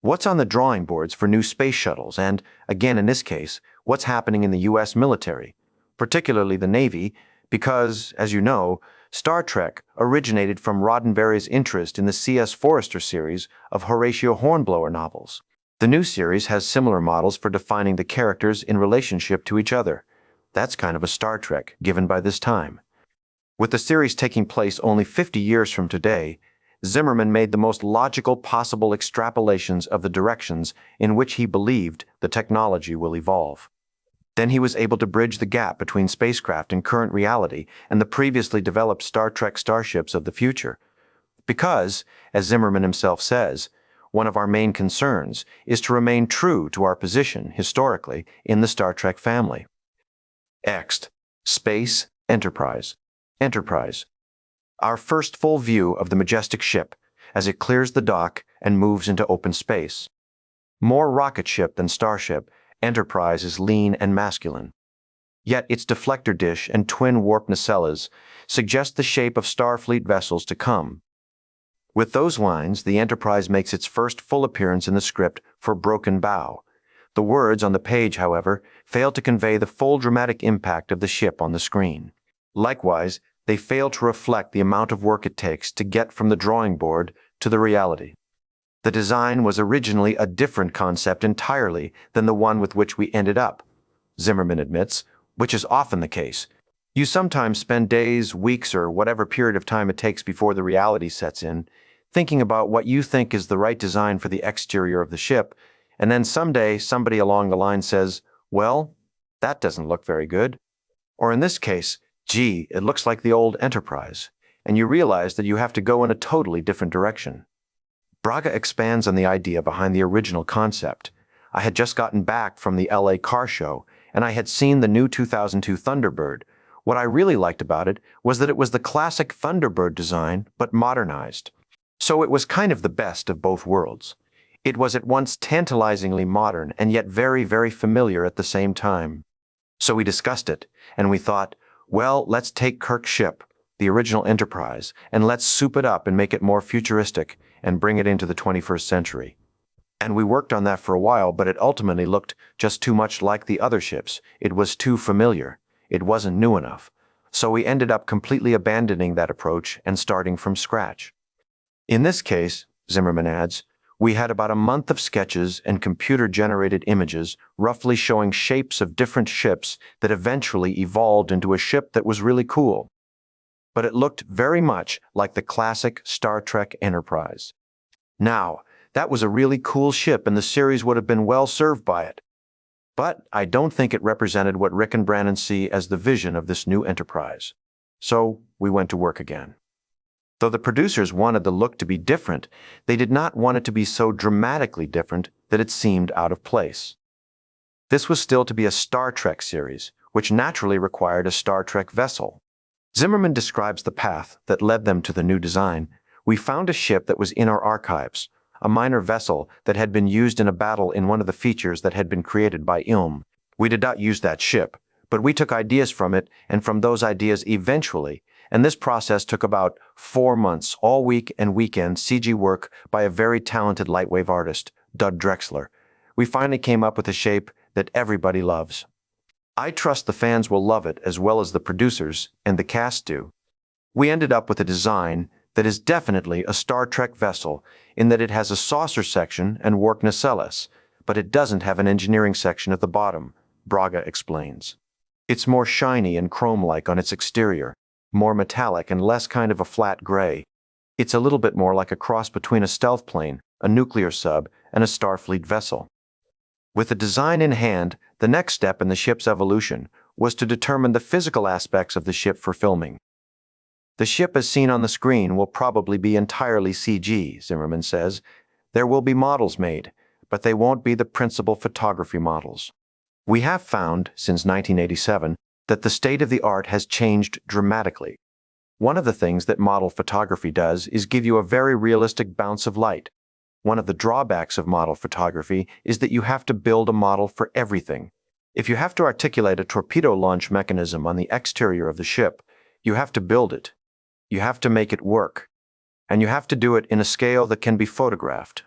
Speaker 1: What's on the drawing boards for new space shuttles and, again in this case, what's happening in the U.S. military, particularly the Navy, because, as you know, Star Trek originated from Roddenberry's interest in the C.S. Forester series of Horatio Hornblower novels. The new series has similar models for defining the characters in relationship to each other. That's kind of a Star Trek, given by this time. With the series taking place only 50 years from today, Zimmerman made the most logical possible extrapolations of the directions in which he believed the technology will evolve. Then he was able to bridge the gap between spacecraft in current reality and the previously developed Star Trek starships of the future. Because, as Zimmerman himself says, one of our main concerns is to remain true to our position, historically, in the Star Trek family. Next, Space Enterprise. Enterprise. Our first full view of the majestic ship as it clears the dock and moves into open space. More rocket ship than starship, Enterprise is lean and masculine. Yet its deflector dish and twin warp nacelles suggest the shape of Starfleet vessels to come. With those lines, the Enterprise makes its first full appearance in the script for Broken Bow. The words on the page, however, fail to convey the full dramatic impact of the ship on the screen. Likewise, they fail to reflect the amount of work it takes to get from the drawing board to the reality. The design was originally a different concept entirely than the one with which we ended up, Zimmerman admits, which is often the case. You sometimes spend days, weeks, or whatever period of time it takes before the reality sets in, thinking about what you think is the right design for the exterior of the ship, and then someday somebody along the line says, well, that doesn't look very good. Or in this case, gee, it looks like the old Enterprise, and you realize that you have to go in a totally different direction. Braga expands on the idea behind the original concept. I had just gotten back from the LA car show, and I had seen the new 2002 Thunderbird. What I really liked about it was that it was the classic Thunderbird design, but modernized. So it was kind of the best of both worlds. It was at once tantalizingly modern and yet very, very familiar at the same time. So we discussed it, and we thought, well, let's take Kirk's ship, the original Enterprise, and let's soup it up and make it more futuristic and bring it into the 21st century. And we worked on that for a while, but it ultimately looked just too much like the other ships. It was too familiar. It wasn't new enough. So we ended up completely abandoning that approach and starting from scratch. In this case, Zimmerman adds, we had about a month of sketches and computer-generated images roughly showing shapes of different ships that eventually evolved into a ship that was really cool. But it looked very much like the classic Star Trek Enterprise. Now, that was a really cool ship and the series would have been well served by it. But I don't think it represented what Rick and Brannon see as the vision of this new Enterprise. So we went to work again. Though the producers wanted the look to be different, they did not want it to be so dramatically different that it seemed out of place. This was still to be a Star Trek series, which naturally required a Star Trek vessel. Zimmerman describes the path that led them to the new design. We found a ship that was in our archives, a minor vessel that had been used in a battle in one of the features that had been created by Ilm. We did not use that ship, but we took ideas from it and from those ideas eventually, and this process took about 4 months, all week and weekend CG work by a very talented lightwave artist, Doug Drexler. We finally came up with a shape that everybody loves. I trust the fans will love it as well as the producers and the cast do. We ended up with a design that is definitely a Star Trek vessel in that it has a saucer section and warp nacelles, but it doesn't have an engineering section at the bottom, Braga explains. It's more shiny and chrome-like on its exterior, more metallic and less kind of a flat gray. It's a little bit more like a cross between a stealth plane, a nuclear sub, and a Starfleet vessel. With the design in hand, the next step in the ship's evolution was to determine the physical aspects of the ship for filming. The ship as seen on the screen will probably be entirely CG, Zimmerman says. There will be models made, but they won't be the principal photography models. We have found, since 1987, that the state of the art has changed dramatically. One of the things that model photography does is give you a very realistic bounce of light. One of the drawbacks of model photography is that you have to build a model for everything. If you have to articulate a torpedo launch mechanism on the exterior of the ship, you have to build it. You have to make it work. And you have to do it in a scale that can be photographed.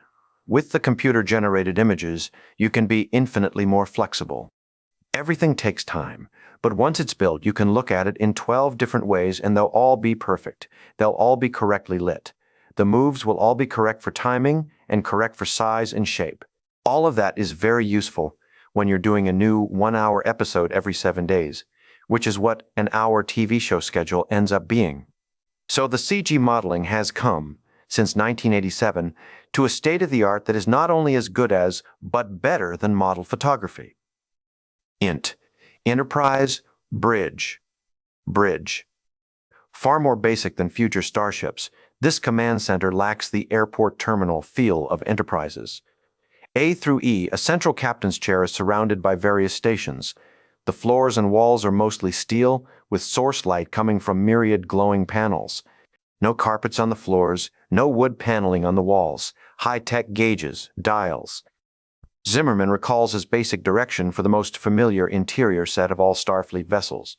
Speaker 1: With the computer-generated images, you can be infinitely more flexible. Everything takes time, but once it's built, you can look at it in 12 different ways and they'll all be perfect. They'll all be correctly lit. The moves will all be correct for timing and correct for size and shape. All of that is very useful when you're doing a new 1-hour episode every 7 days, which is what an hour TV show schedule ends up being. So the CG modeling has come, since 1987, to a state-of-the-art that is not only as good as, but better than model photography. Enterprise, bridge. Far more basic than future starships, this command center lacks the airport terminal feel of Enterprises. A through E, a central captain's chair is surrounded by various stations. The floors and walls are mostly steel, with source light coming from myriad glowing panels. No carpets on the floors, no wood paneling on the walls, high-tech gauges, dials. Zimmerman recalls his basic direction for the most familiar interior set of all Starfleet vessels.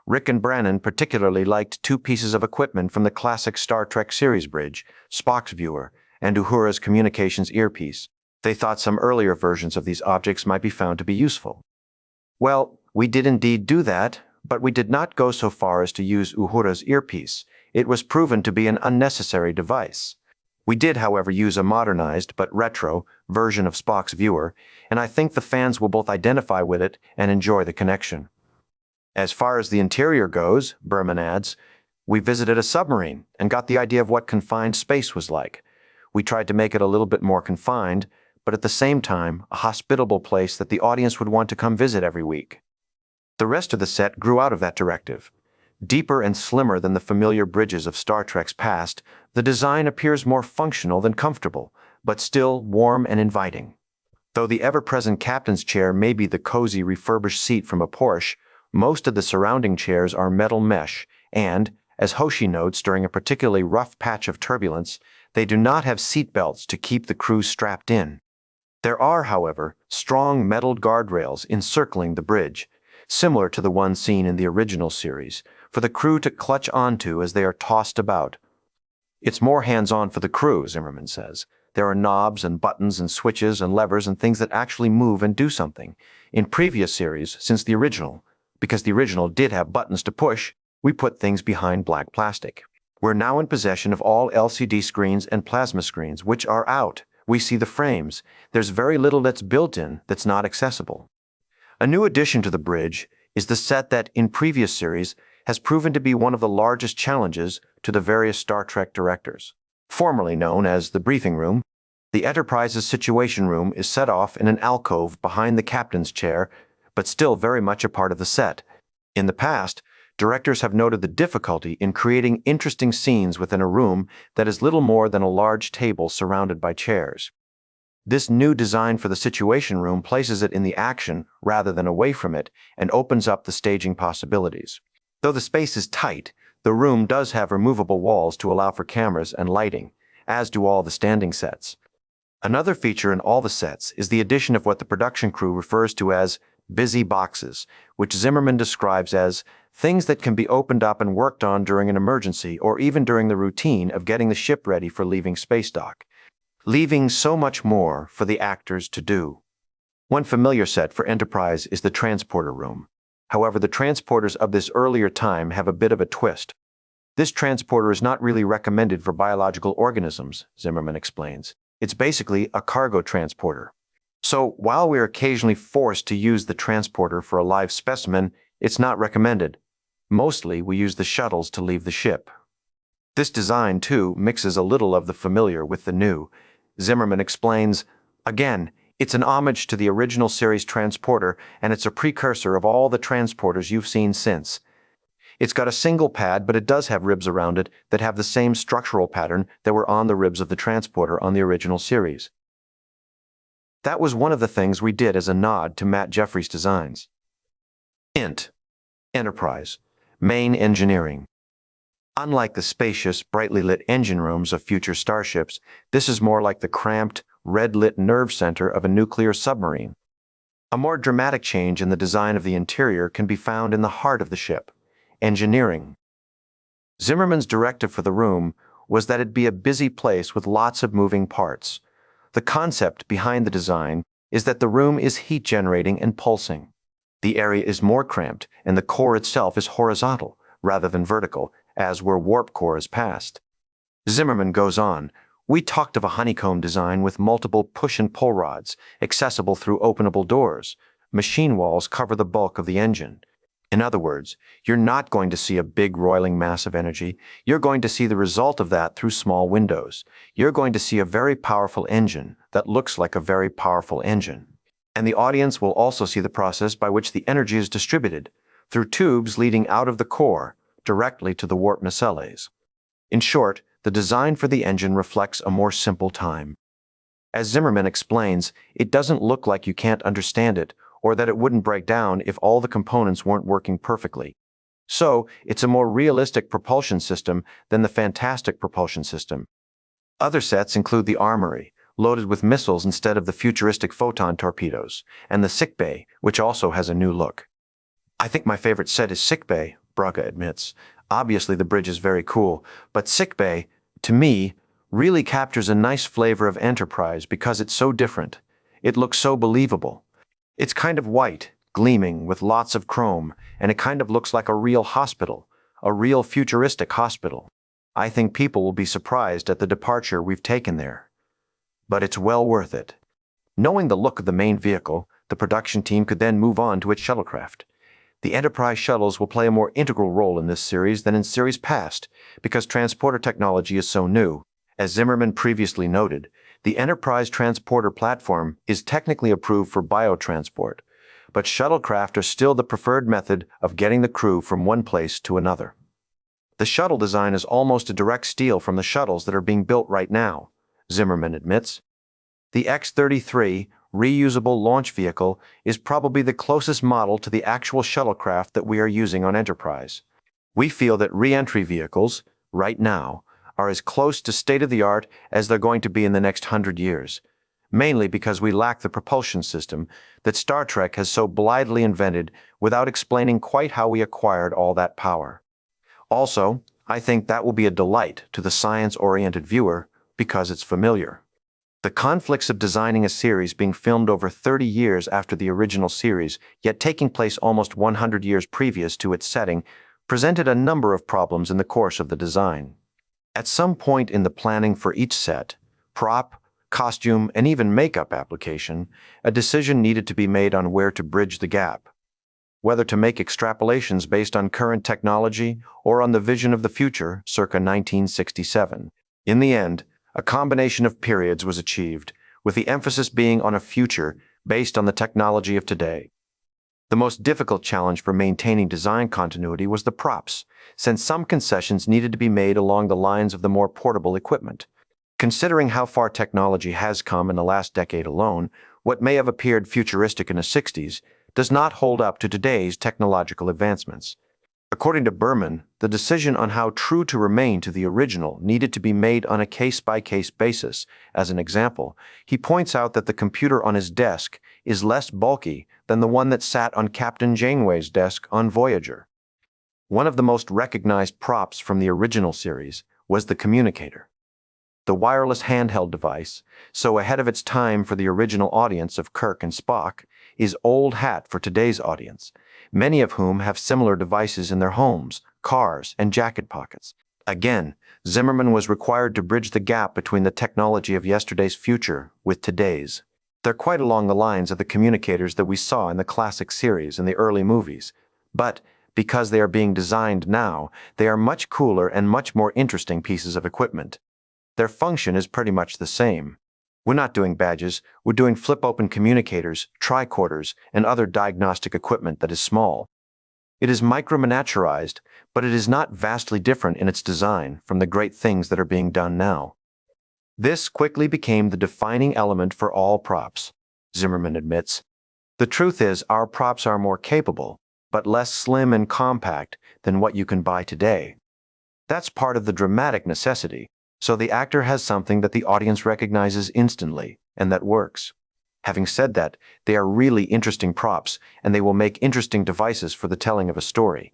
Speaker 1: Rick and Brannon particularly liked 2 pieces of equipment from the classic Star Trek series bridge, Spock's viewer, and Uhura's communications earpiece. They thought some earlier versions of these objects might be found to be useful. Well, we did indeed do that, but we did not go so far as to use Uhura's earpiece. It was proven to be an unnecessary device. We did, however, use a modernized but retro version of Spock's viewer, and I think the fans will both identify with it and enjoy the connection. As far as the interior goes, Berman adds, we visited a submarine and got the idea of what confined space was like. We tried to make it a little bit more confined, but at the same time, a hospitable place that the audience would want to come visit every week. The rest of the set grew out of that directive. Deeper and slimmer than the familiar bridges of Star Trek's past, the design appears more functional than comfortable, but still warm and inviting. Though the ever-present captain's chair may be the cozy refurbished seat from a Porsche, most of the surrounding chairs are metal mesh, and, as Hoshi notes during a particularly rough patch of turbulence, they do not have seat belts to keep the crew strapped in. There are, however, strong metal guardrails encircling the bridge, similar to the one seen in the original series, for the crew to clutch onto as they are tossed about. It's more hands-on for the crew, Zimmerman says. There are knobs and buttons and switches and levers and things that actually move and do something. In previous series, since the original, because the original did have buttons to push, we put things behind black plastic. We're now in possession of all LCD screens and plasma screens, which are out. We see the frames. There's very little that's built in that's not accessible. A new addition to the bridge is the set that, in previous series, has proven to be one of the largest challenges to the various Star Trek directors. Formerly known as the briefing room, the Enterprise's situation room is set off in an alcove behind the captain's chair, but still very much a part of the set. In the past, directors have noted the difficulty in creating interesting scenes within a room that is little more than a large table surrounded by chairs. This new design for the situation room places it in the action rather than away from it and opens up the staging possibilities. Though the space is tight, the room does have removable walls to allow for cameras and lighting, as do all the standing sets. Another feature in all the sets is the addition of what the production crew refers to as busy boxes, which Zimmerman describes as things that can be opened up and worked on during an emergency or even during the routine of getting the ship ready for leaving space dock, leaving so much more for the actors to do. One familiar set for Enterprise is the transporter room. However, the transporters of this earlier time have a bit of a twist. This transporter is not really recommended for biological organisms, Zimmerman explains. It's basically a cargo transporter. So while we are occasionally forced to use the transporter for a live specimen, it's not recommended. Mostly we use the shuttles to leave the ship. This design, too, mixes a little of the familiar with the new. Zimmerman explains, again, it's an homage to the original series transporter, and it's a precursor of all the transporters you've seen since. It's got a single pad, but it does have ribs around it that have the same structural pattern that were on the ribs of the transporter on the original series. That was one of the things we did as a nod to Matt Jeffrey's designs. Enterprise. Main engineering. Unlike the spacious, brightly lit engine rooms of future starships, this is more like the cramped, red-lit nerve center of a nuclear submarine. A more dramatic change in the design of the interior can be found in the heart of the ship, engineering. Zimmerman's directive for the room was that it be a busy place with lots of moving parts. The concept behind the design is that the room is heat generating and pulsing. The area is more cramped, and the core itself is horizontal rather than vertical, as where warp core is passed. Zimmerman goes on, "We talked of a honeycomb design with multiple push and pull rods, accessible through openable doors. Machine walls cover the bulk of the engine. In other words, you're not going to see a big roiling mass of energy. You're going to see the result of that through small windows. You're going to see a very powerful engine that looks like a very powerful engine. And the audience will also see the process by which the energy is distributed, through tubes leading out of the core, directly to the warp nacelles. In short, the design for the engine reflects a more simple time. As Zimmerman explains, it doesn't look like you can't understand it, or that it wouldn't break down if all the components weren't working perfectly. So, it's a more realistic propulsion system than the fantastic propulsion system. Other sets include the armory, loaded with missiles instead of the futuristic photon torpedoes, and the sickbay, which also has a new look. "I think my favorite set is sickbay," Braga admits. "Obviously the bridge is very cool, but sickbay, to me, really captures a nice flavor of Enterprise because it's so different. It looks so believable. It's kind of white, gleaming, with lots of chrome, and it kind of looks like a real hospital, a real futuristic hospital. I think people will be surprised at the departure we've taken there. But it's well worth it." Knowing the look of the main vehicle, the production team could then move on to its shuttlecraft. The Enterprise shuttles will play a more integral role in this series than in series past, because transporter technology is so new. As Zimmerman previously noted, the Enterprise transporter platform is technically approved for biotransport, but shuttlecraft are still the preferred method of getting the crew from one place to another. The shuttle design is almost a direct steal from the shuttles that are being built right now, Zimmerman admits. The X-33 reusable launch vehicle is probably the closest model to the actual shuttlecraft that we are using on Enterprise. We feel that re-entry vehicles, right now, are as close to state-of-the-art as they're going to be in the next 100 years, mainly because we lack the propulsion system that Star Trek has so blithely invented without explaining quite how we acquired all that power. Also, I think that will be a delight to the science-oriented viewer because it's familiar. The conflicts of designing a series being filmed over 30 years after the original series, yet taking place almost 100 years previous to its setting, presented a number of problems in the course of the design. At some point in the planning for each set, prop, costume, and even makeup application, a decision needed to be made on where to bridge the gap. Whether to make extrapolations based on current technology or on the vision of the future, circa 1967. In the end, a combination of periods was achieved, with the emphasis being on a future based on the technology of today. The most difficult challenge for maintaining design continuity was the props, since some concessions needed to be made along the lines of the more portable equipment. Considering how far technology has come in the last decade alone, what may have appeared futuristic in the 60s does not hold up to today's technological advancements. According to Berman, the decision on how true to remain to the original needed to be made on a case-by-case basis. As an example, he points out that the computer on his desk is less bulky than the one that sat on Captain Janeway's desk on Voyager. One of the most recognized props from the original series was the communicator. The wireless handheld device, so ahead of its time for the original audience of Kirk and Spock, is old hat for today's audience, many of whom have similar devices in their homes, cars, and jacket pockets. Again, Zimmerman was required to bridge the gap between the technology of yesterday's future with today's. They're quite along the lines of the communicators that we saw in the classic series and the early movies, but because they are being designed now, they are much cooler and much more interesting pieces of equipment. Their function is pretty much the same. We're not doing badges, we're doing flip-open communicators, tricorders, and other diagnostic equipment that is small. It is micro-miniaturized, but it is not vastly different in its design from the great things that are being done now. This quickly became the defining element for all props, Zimmerman admits. The truth is, our props are more capable, but less slim and compact than what you can buy today. That's part of the dramatic necessity, so the actor has something that the audience recognizes instantly, and that works. Having said that, they are really interesting props, and they will make interesting devices for the telling of a story.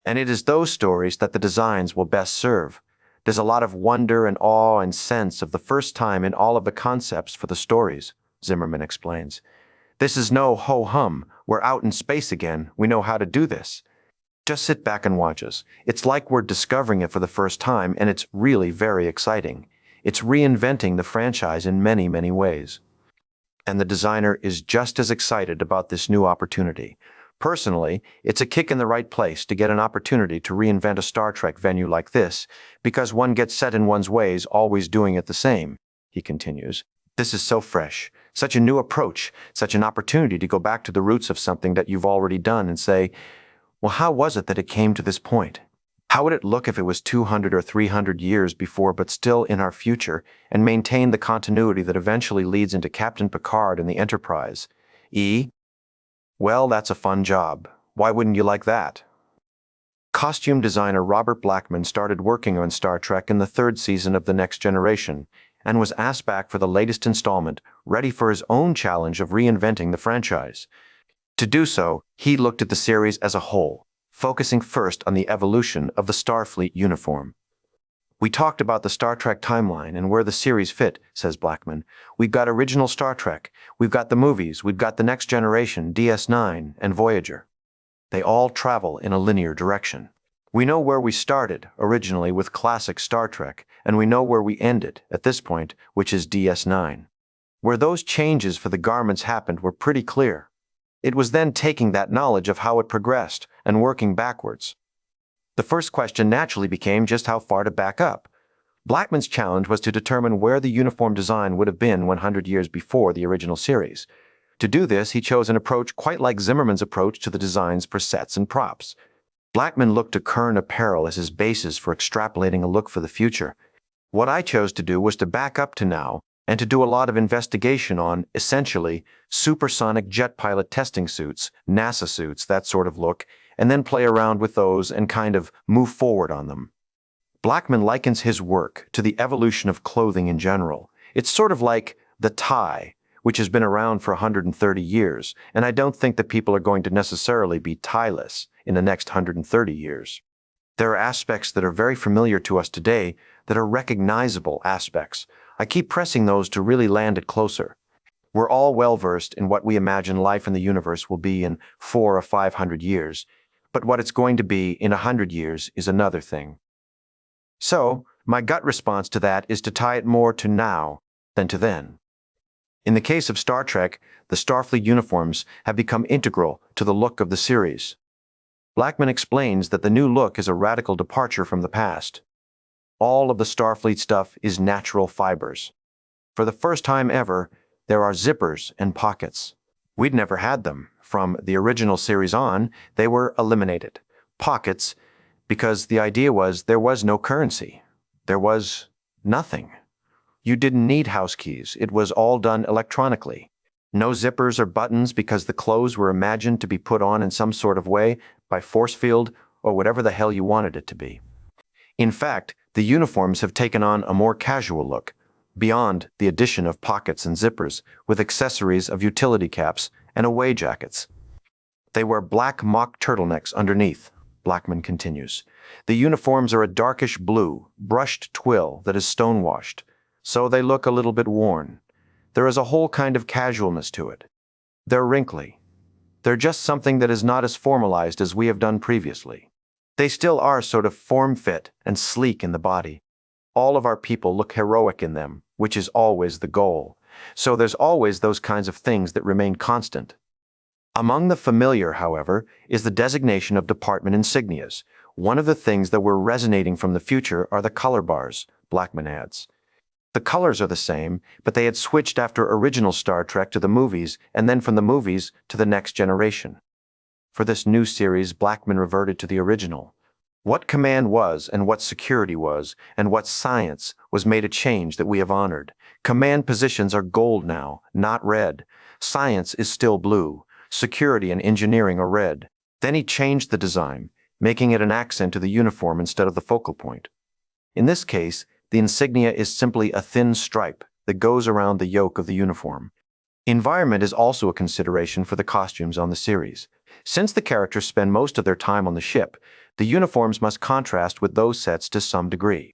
Speaker 1: And it is those stories that the designs will best serve. There's a lot of wonder and awe and sense of the first time in all of the concepts for the stories, Zimmerman explains. This is no ho-hum, we're out in space again, we know how to do this. Just sit back and watch us. It's like we're discovering it for the first time, and it's really very exciting. It's reinventing the franchise in many, many ways. And the designer is just as excited about this new opportunity. Personally, it's a kick in the right place to get an opportunity to reinvent a Star Trek venue like this, because one gets set in one's ways, always doing it the same, he continues. This is so fresh, such a new approach, such an opportunity to go back to the roots of something that you've already done and say, well, how was it that it came to this point? How would it look if it was 200 or 300 years before but still in our future and maintain the continuity that eventually leads into Captain Picard and the Enterprise? Well, that's a fun job. Why wouldn't you like that? Costume designer Robert Blackman started working on Star Trek in the third season of The Next Generation and was asked back for the latest installment, ready for his own challenge of reinventing the franchise. To do so, he looked at the series as a whole, focusing first on the evolution of the Starfleet uniform. We talked about the Star Trek timeline and where the series fit, says Blackman. We've got original Star Trek, we've got the movies, we've got The Next Generation, DS9, and Voyager. They all travel in a linear direction. We know where we started, originally with classic Star Trek, and we know where we ended, at this point, which is DS9. Where those changes for the garments happened were pretty clear. It was then taking that knowledge of how it progressed and working backwards. The first question naturally became just how far to back up. Blackman's challenge was to determine where the uniform design would have been 100 years before the original series. To do this, he chose an approach quite like Zimmerman's approach to the designs for sets and props. Blackman looked to current apparel as his basis for extrapolating a look for the future. What I chose to do was to back up to now and to do a lot of investigation on, essentially, supersonic jet pilot testing suits, NASA suits, that sort of look, and then play around with those and kind of move forward on them. Blackman likens his work to the evolution of clothing in general. It's sort of like the tie, which has been around for 130 years, and I don't think that people are going to necessarily be tieless in the next 130 years. There are aspects that are very familiar to us today that are recognizable aspects. I keep pressing those to really land it closer. We're all well-versed in what we imagine life in the universe will be in 400 or 500 years, but what it's going to be in 100 years is another thing. So, my gut response to that is to tie it more to now than to then. In the case of Star Trek, the Starfleet uniforms have become integral to the look of the series. Blackman explains that the new look is a radical departure from the past. All of the Starfleet stuff is natural fibers. For the first time ever, there are zippers and pockets. We'd never had them. From the original series on, they were eliminated. Pockets, because the idea was there was no currency. There was nothing. You didn't need house keys. It was all done electronically. No zippers or buttons because the clothes were imagined to be put on in some sort of way by force field or whatever the hell you wanted it to be. In fact, the uniforms have taken on a more casual look, beyond the addition of pockets and zippers, with accessories of utility caps and away jackets. They wear black mock turtlenecks underneath, Blackman continues. The uniforms are a darkish blue, brushed twill that is stonewashed, so they look a little bit worn. There is a whole kind of casualness to it. They're wrinkly. They're just something that is not as formalized as we have done previously. They still are sort of form-fit and sleek in the body. All of our people look heroic in them, which is always the goal. So there's always those kinds of things that remain constant. Among the familiar, however, is the designation of department insignias. One of the things that were resonating from the future are the color bars, Blackman adds. The colors are the same, but they had switched after original Star Trek to the movies, and then from the movies to The Next Generation. For this new series, Blackman reverted to the original. What command was and what security was and what science was made a change that we have honored. Command positions are gold now, not red. Science is still blue. Security and engineering are red. Then he changed the design, making it an accent to the uniform instead of the focal point. In this case, the insignia is simply a thin stripe that goes around the yoke of the uniform. Environment is also a consideration for the costumes on the series. Since the characters spend most of their time on the ship, the uniforms must contrast with those sets to some degree.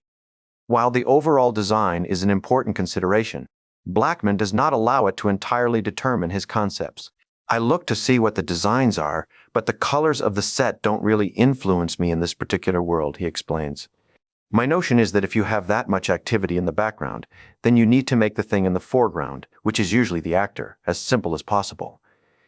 Speaker 1: While the overall design is an important consideration, Blackman does not allow it to entirely determine his concepts. I look to see what the designs are, but the colors of the set don't really influence me in this particular world, he explains. My notion is that if you have that much activity in the background, then you need to make the thing in the foreground, which is usually the actor, as simple as possible.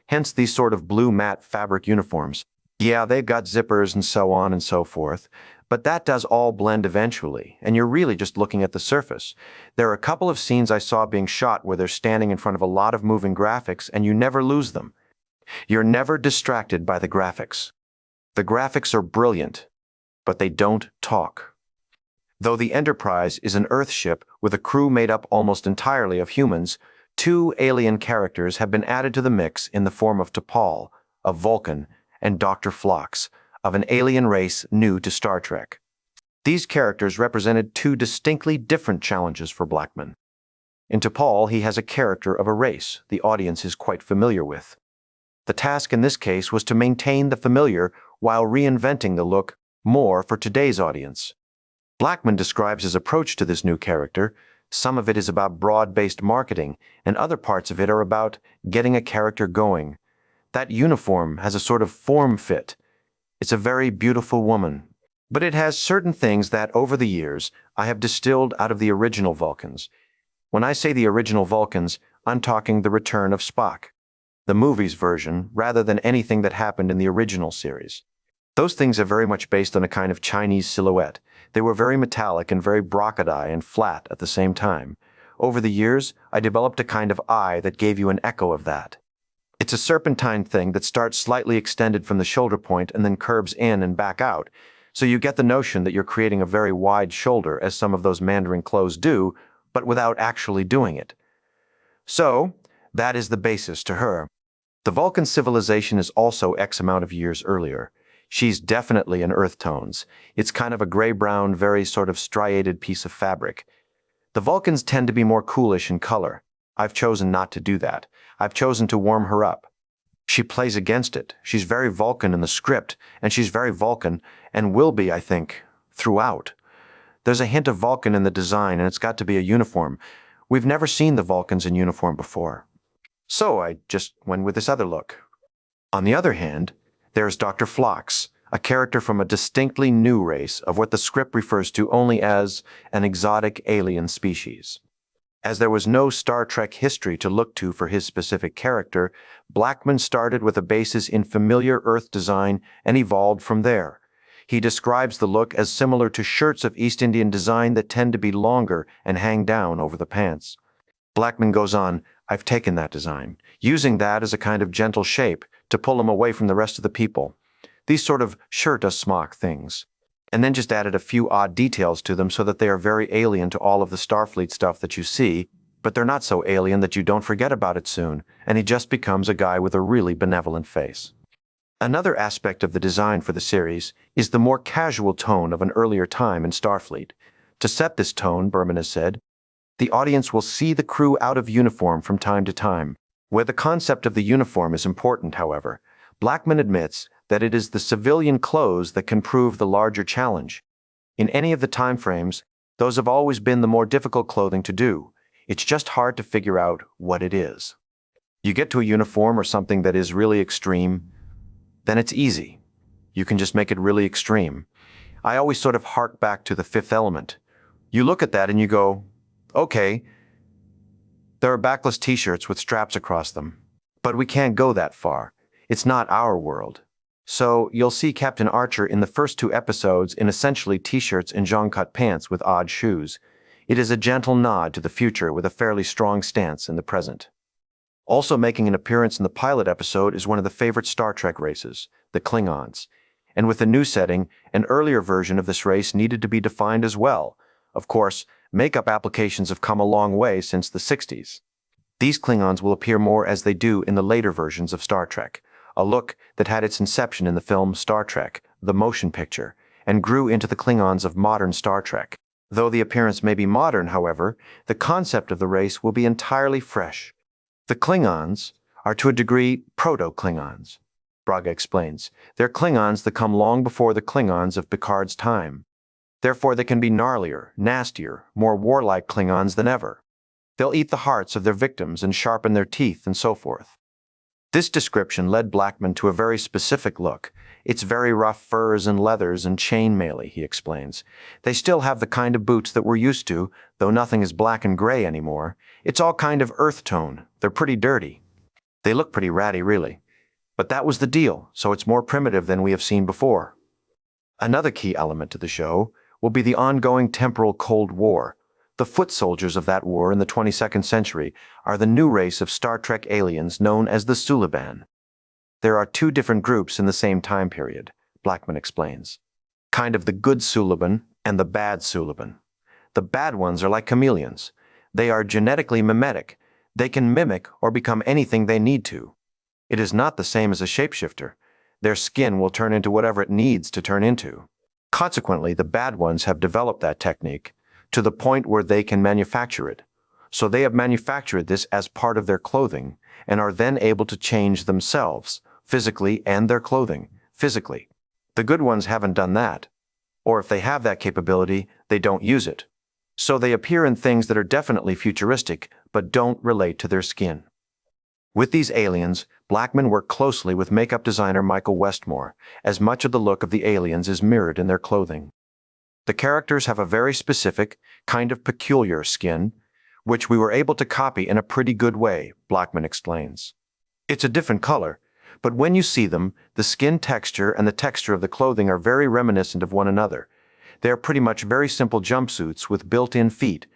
Speaker 1: Hence these sort of blue matte fabric uniforms. Yeah, they've got zippers and so on and so forth, but that does all blend eventually, and you're really just looking at the surface. There are a couple of scenes I saw being shot where they're standing in front of a lot of moving graphics and you never lose them. You're never distracted by the graphics. The graphics are brilliant, but they don't talk. Though the Enterprise is an Earth ship with a crew made up almost entirely of humans, 2 alien characters have been added to the mix in the form of T'Pol, a Vulcan, and Dr. Phlox, of an alien race new to Star Trek. These characters represented 2 distinctly different challenges for Blackman. In T'Pol, he has a character of a race the audience is quite familiar with. The task in this case was to maintain the familiar while reinventing the look more for today's audience. Blackman describes his approach to this new character. Some of it is about broad-based marketing, and other parts of it are about getting a character going. That uniform has a sort of form fit. It's a very beautiful woman, but it has certain things that, over the years, I have distilled out of the original Vulcans. When I say the original Vulcans, I'm talking the return of Spock, the movie's version, rather than anything that happened in the original series. Those things are very much based on a kind of Chinese silhouette. They were very metallic and very brockedy and flat at the same time. Over the years, I developed a kind of eye that gave you an echo of that. It's a serpentine thing that starts slightly extended from the shoulder point and then curves in and back out, so you get the notion that you're creating a very wide shoulder, as some of those Mandarin clothes do, but without actually doing it. So, that is the basis to her. The Vulcan civilization is also X amount of years earlier. She's definitely in earth tones. It's kind of a gray-brown, very sort of striated piece of fabric. The Vulcans tend to be more coolish in color. I've chosen not to do that. I've chosen to warm her up. She plays against it. She's very Vulcan in the script, and she's very Vulcan, and will be, I think, throughout. There's a hint of Vulcan in the design, and it's got to be a uniform. We've never seen the Vulcans in uniform before. So I just went with this other look. On the other hand, there's Dr. Phlox, a character from a distinctly new race of what the script refers to only as an exotic alien species. As there was no Star Trek history to look to for his specific character, Blackman started with a basis in familiar Earth design and evolved from there. He describes the look as similar to shirts of East Indian design that tend to be longer and hang down over the pants. Blackman goes on, I've taken that design, using that as a kind of gentle shape to pull him away from the rest of the people. These sort of shirt-a-smock things. And then just added a few odd details to them so that they are very alien to all of the Starfleet stuff that you see, but they're not so alien that you don't forget about it soon, and he just becomes a guy with a really benevolent face. Another aspect of the design for the series is the more casual tone of an earlier time in Starfleet. To set this tone, Berman has said, the audience will see the crew out of uniform from time to time. Where the concept of the uniform is important, however, Blackman admits that it is the civilian clothes that can prove the larger challenge. In any of the time frames, those have always been the more difficult clothing to do. It's just hard to figure out what it is. You get to a uniform or something that is really extreme, then it's easy. You can just make it really extreme. I always sort of hark back to The Fifth Element. You look at that and you go, okay, there are backless t-shirts with straps across them, but we can't go that far. It's not our world. So you'll see Captain Archer in the first 2 episodes in essentially t-shirts and jean-cut pants with odd shoes. It is a gentle nod to the future with a fairly strong stance in the present. Also making an appearance in the pilot episode is one of the favorite Star Trek races, the Klingons. And with the new setting, an earlier version of this race needed to be defined as well. Of course, makeup applications have come a long way since the 60s. These Klingons will appear more as they do in the later versions of Star Trek, a look that had its inception in the film Star Trek, the motion picture, and grew into the Klingons of modern Star Trek. Though the appearance may be modern, however, the concept of the race will be entirely fresh. The Klingons are to a degree proto-Klingons, Braga explains. They're Klingons that come long before the Klingons of Picard's time. Therefore, they can be gnarlier, nastier, more warlike Klingons than ever. They'll eat the hearts of their victims and sharpen their teeth and so forth. This description led Blackman to a very specific look. It's very rough furs and leathers and chainmail-y, he explains. They still have the kind of boots that we're used to, though nothing is black and gray anymore. It's all kind of earth tone. They're pretty dirty. They look pretty ratty, really. But that was the deal, so it's more primitive than we have seen before. Another key element to the show will be the ongoing temporal Cold War. The foot soldiers of that war in the 22nd century are the new race of Star Trek aliens known as the Suliban. There are two different groups in the same time period, Blackman explains. Kind of the good Suliban and the bad Suliban. The bad ones are like chameleons. They are genetically mimetic. They can mimic or become anything they need to. It is not the same as a shapeshifter. Their skin will turn into whatever it needs to turn into. Consequently, the bad ones have developed that technique to the point where they can manufacture it. So they have manufactured this as part of their clothing and are then able to change themselves, physically, and their clothing, physically. The good ones haven't done that. Or if they have that capability, they don't use it. So they appear in things that are definitely futuristic, but don't relate to their skin. With these aliens, Blackman worked closely with makeup designer Michael Westmore, as much of the look of the aliens is mirrored in their clothing. The characters have a very specific, kind of peculiar skin, which we were able to copy in a pretty good way, Blackman explains. It's a different color, but when you see them, the skin texture and the texture of the clothing are very reminiscent of one another. They are pretty much very simple jumpsuits with built-in feet.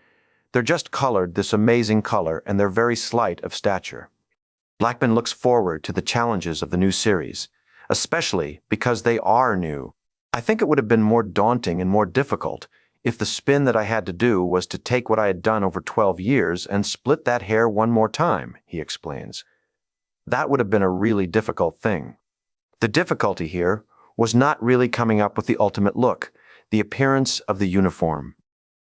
Speaker 1: They're just colored this amazing color, and they're very slight of stature. Blackman looks forward to the challenges of the new series, especially because they are new. I think it would have been more daunting and more difficult if the spin that I had to do was to take what I had done over 12 years and split that hair one more time, he explains. That would have been a really difficult thing. The difficulty here was not really coming up with the ultimate look, the appearance of the uniform.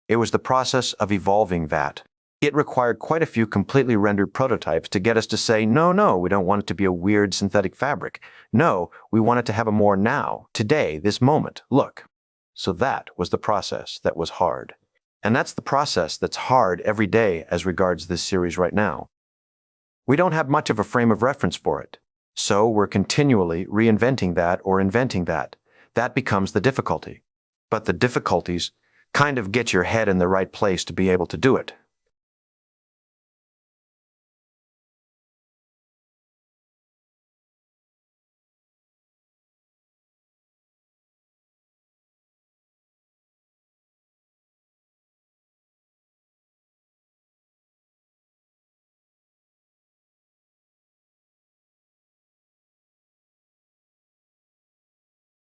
Speaker 1: It was the process of evolving that. It required quite a few completely rendered prototypes to get us to say, no, we don't want it to be a weird synthetic fabric. No, we want it to have a more now, today, this moment, look. So that was the process that was hard. And that's the process that's hard every day as regards this series right now. We don't have much of a frame of reference for it. So we're continually reinventing that or inventing that. That becomes the difficulty. But the difficulties kind of get your head in the right place to be able to do it.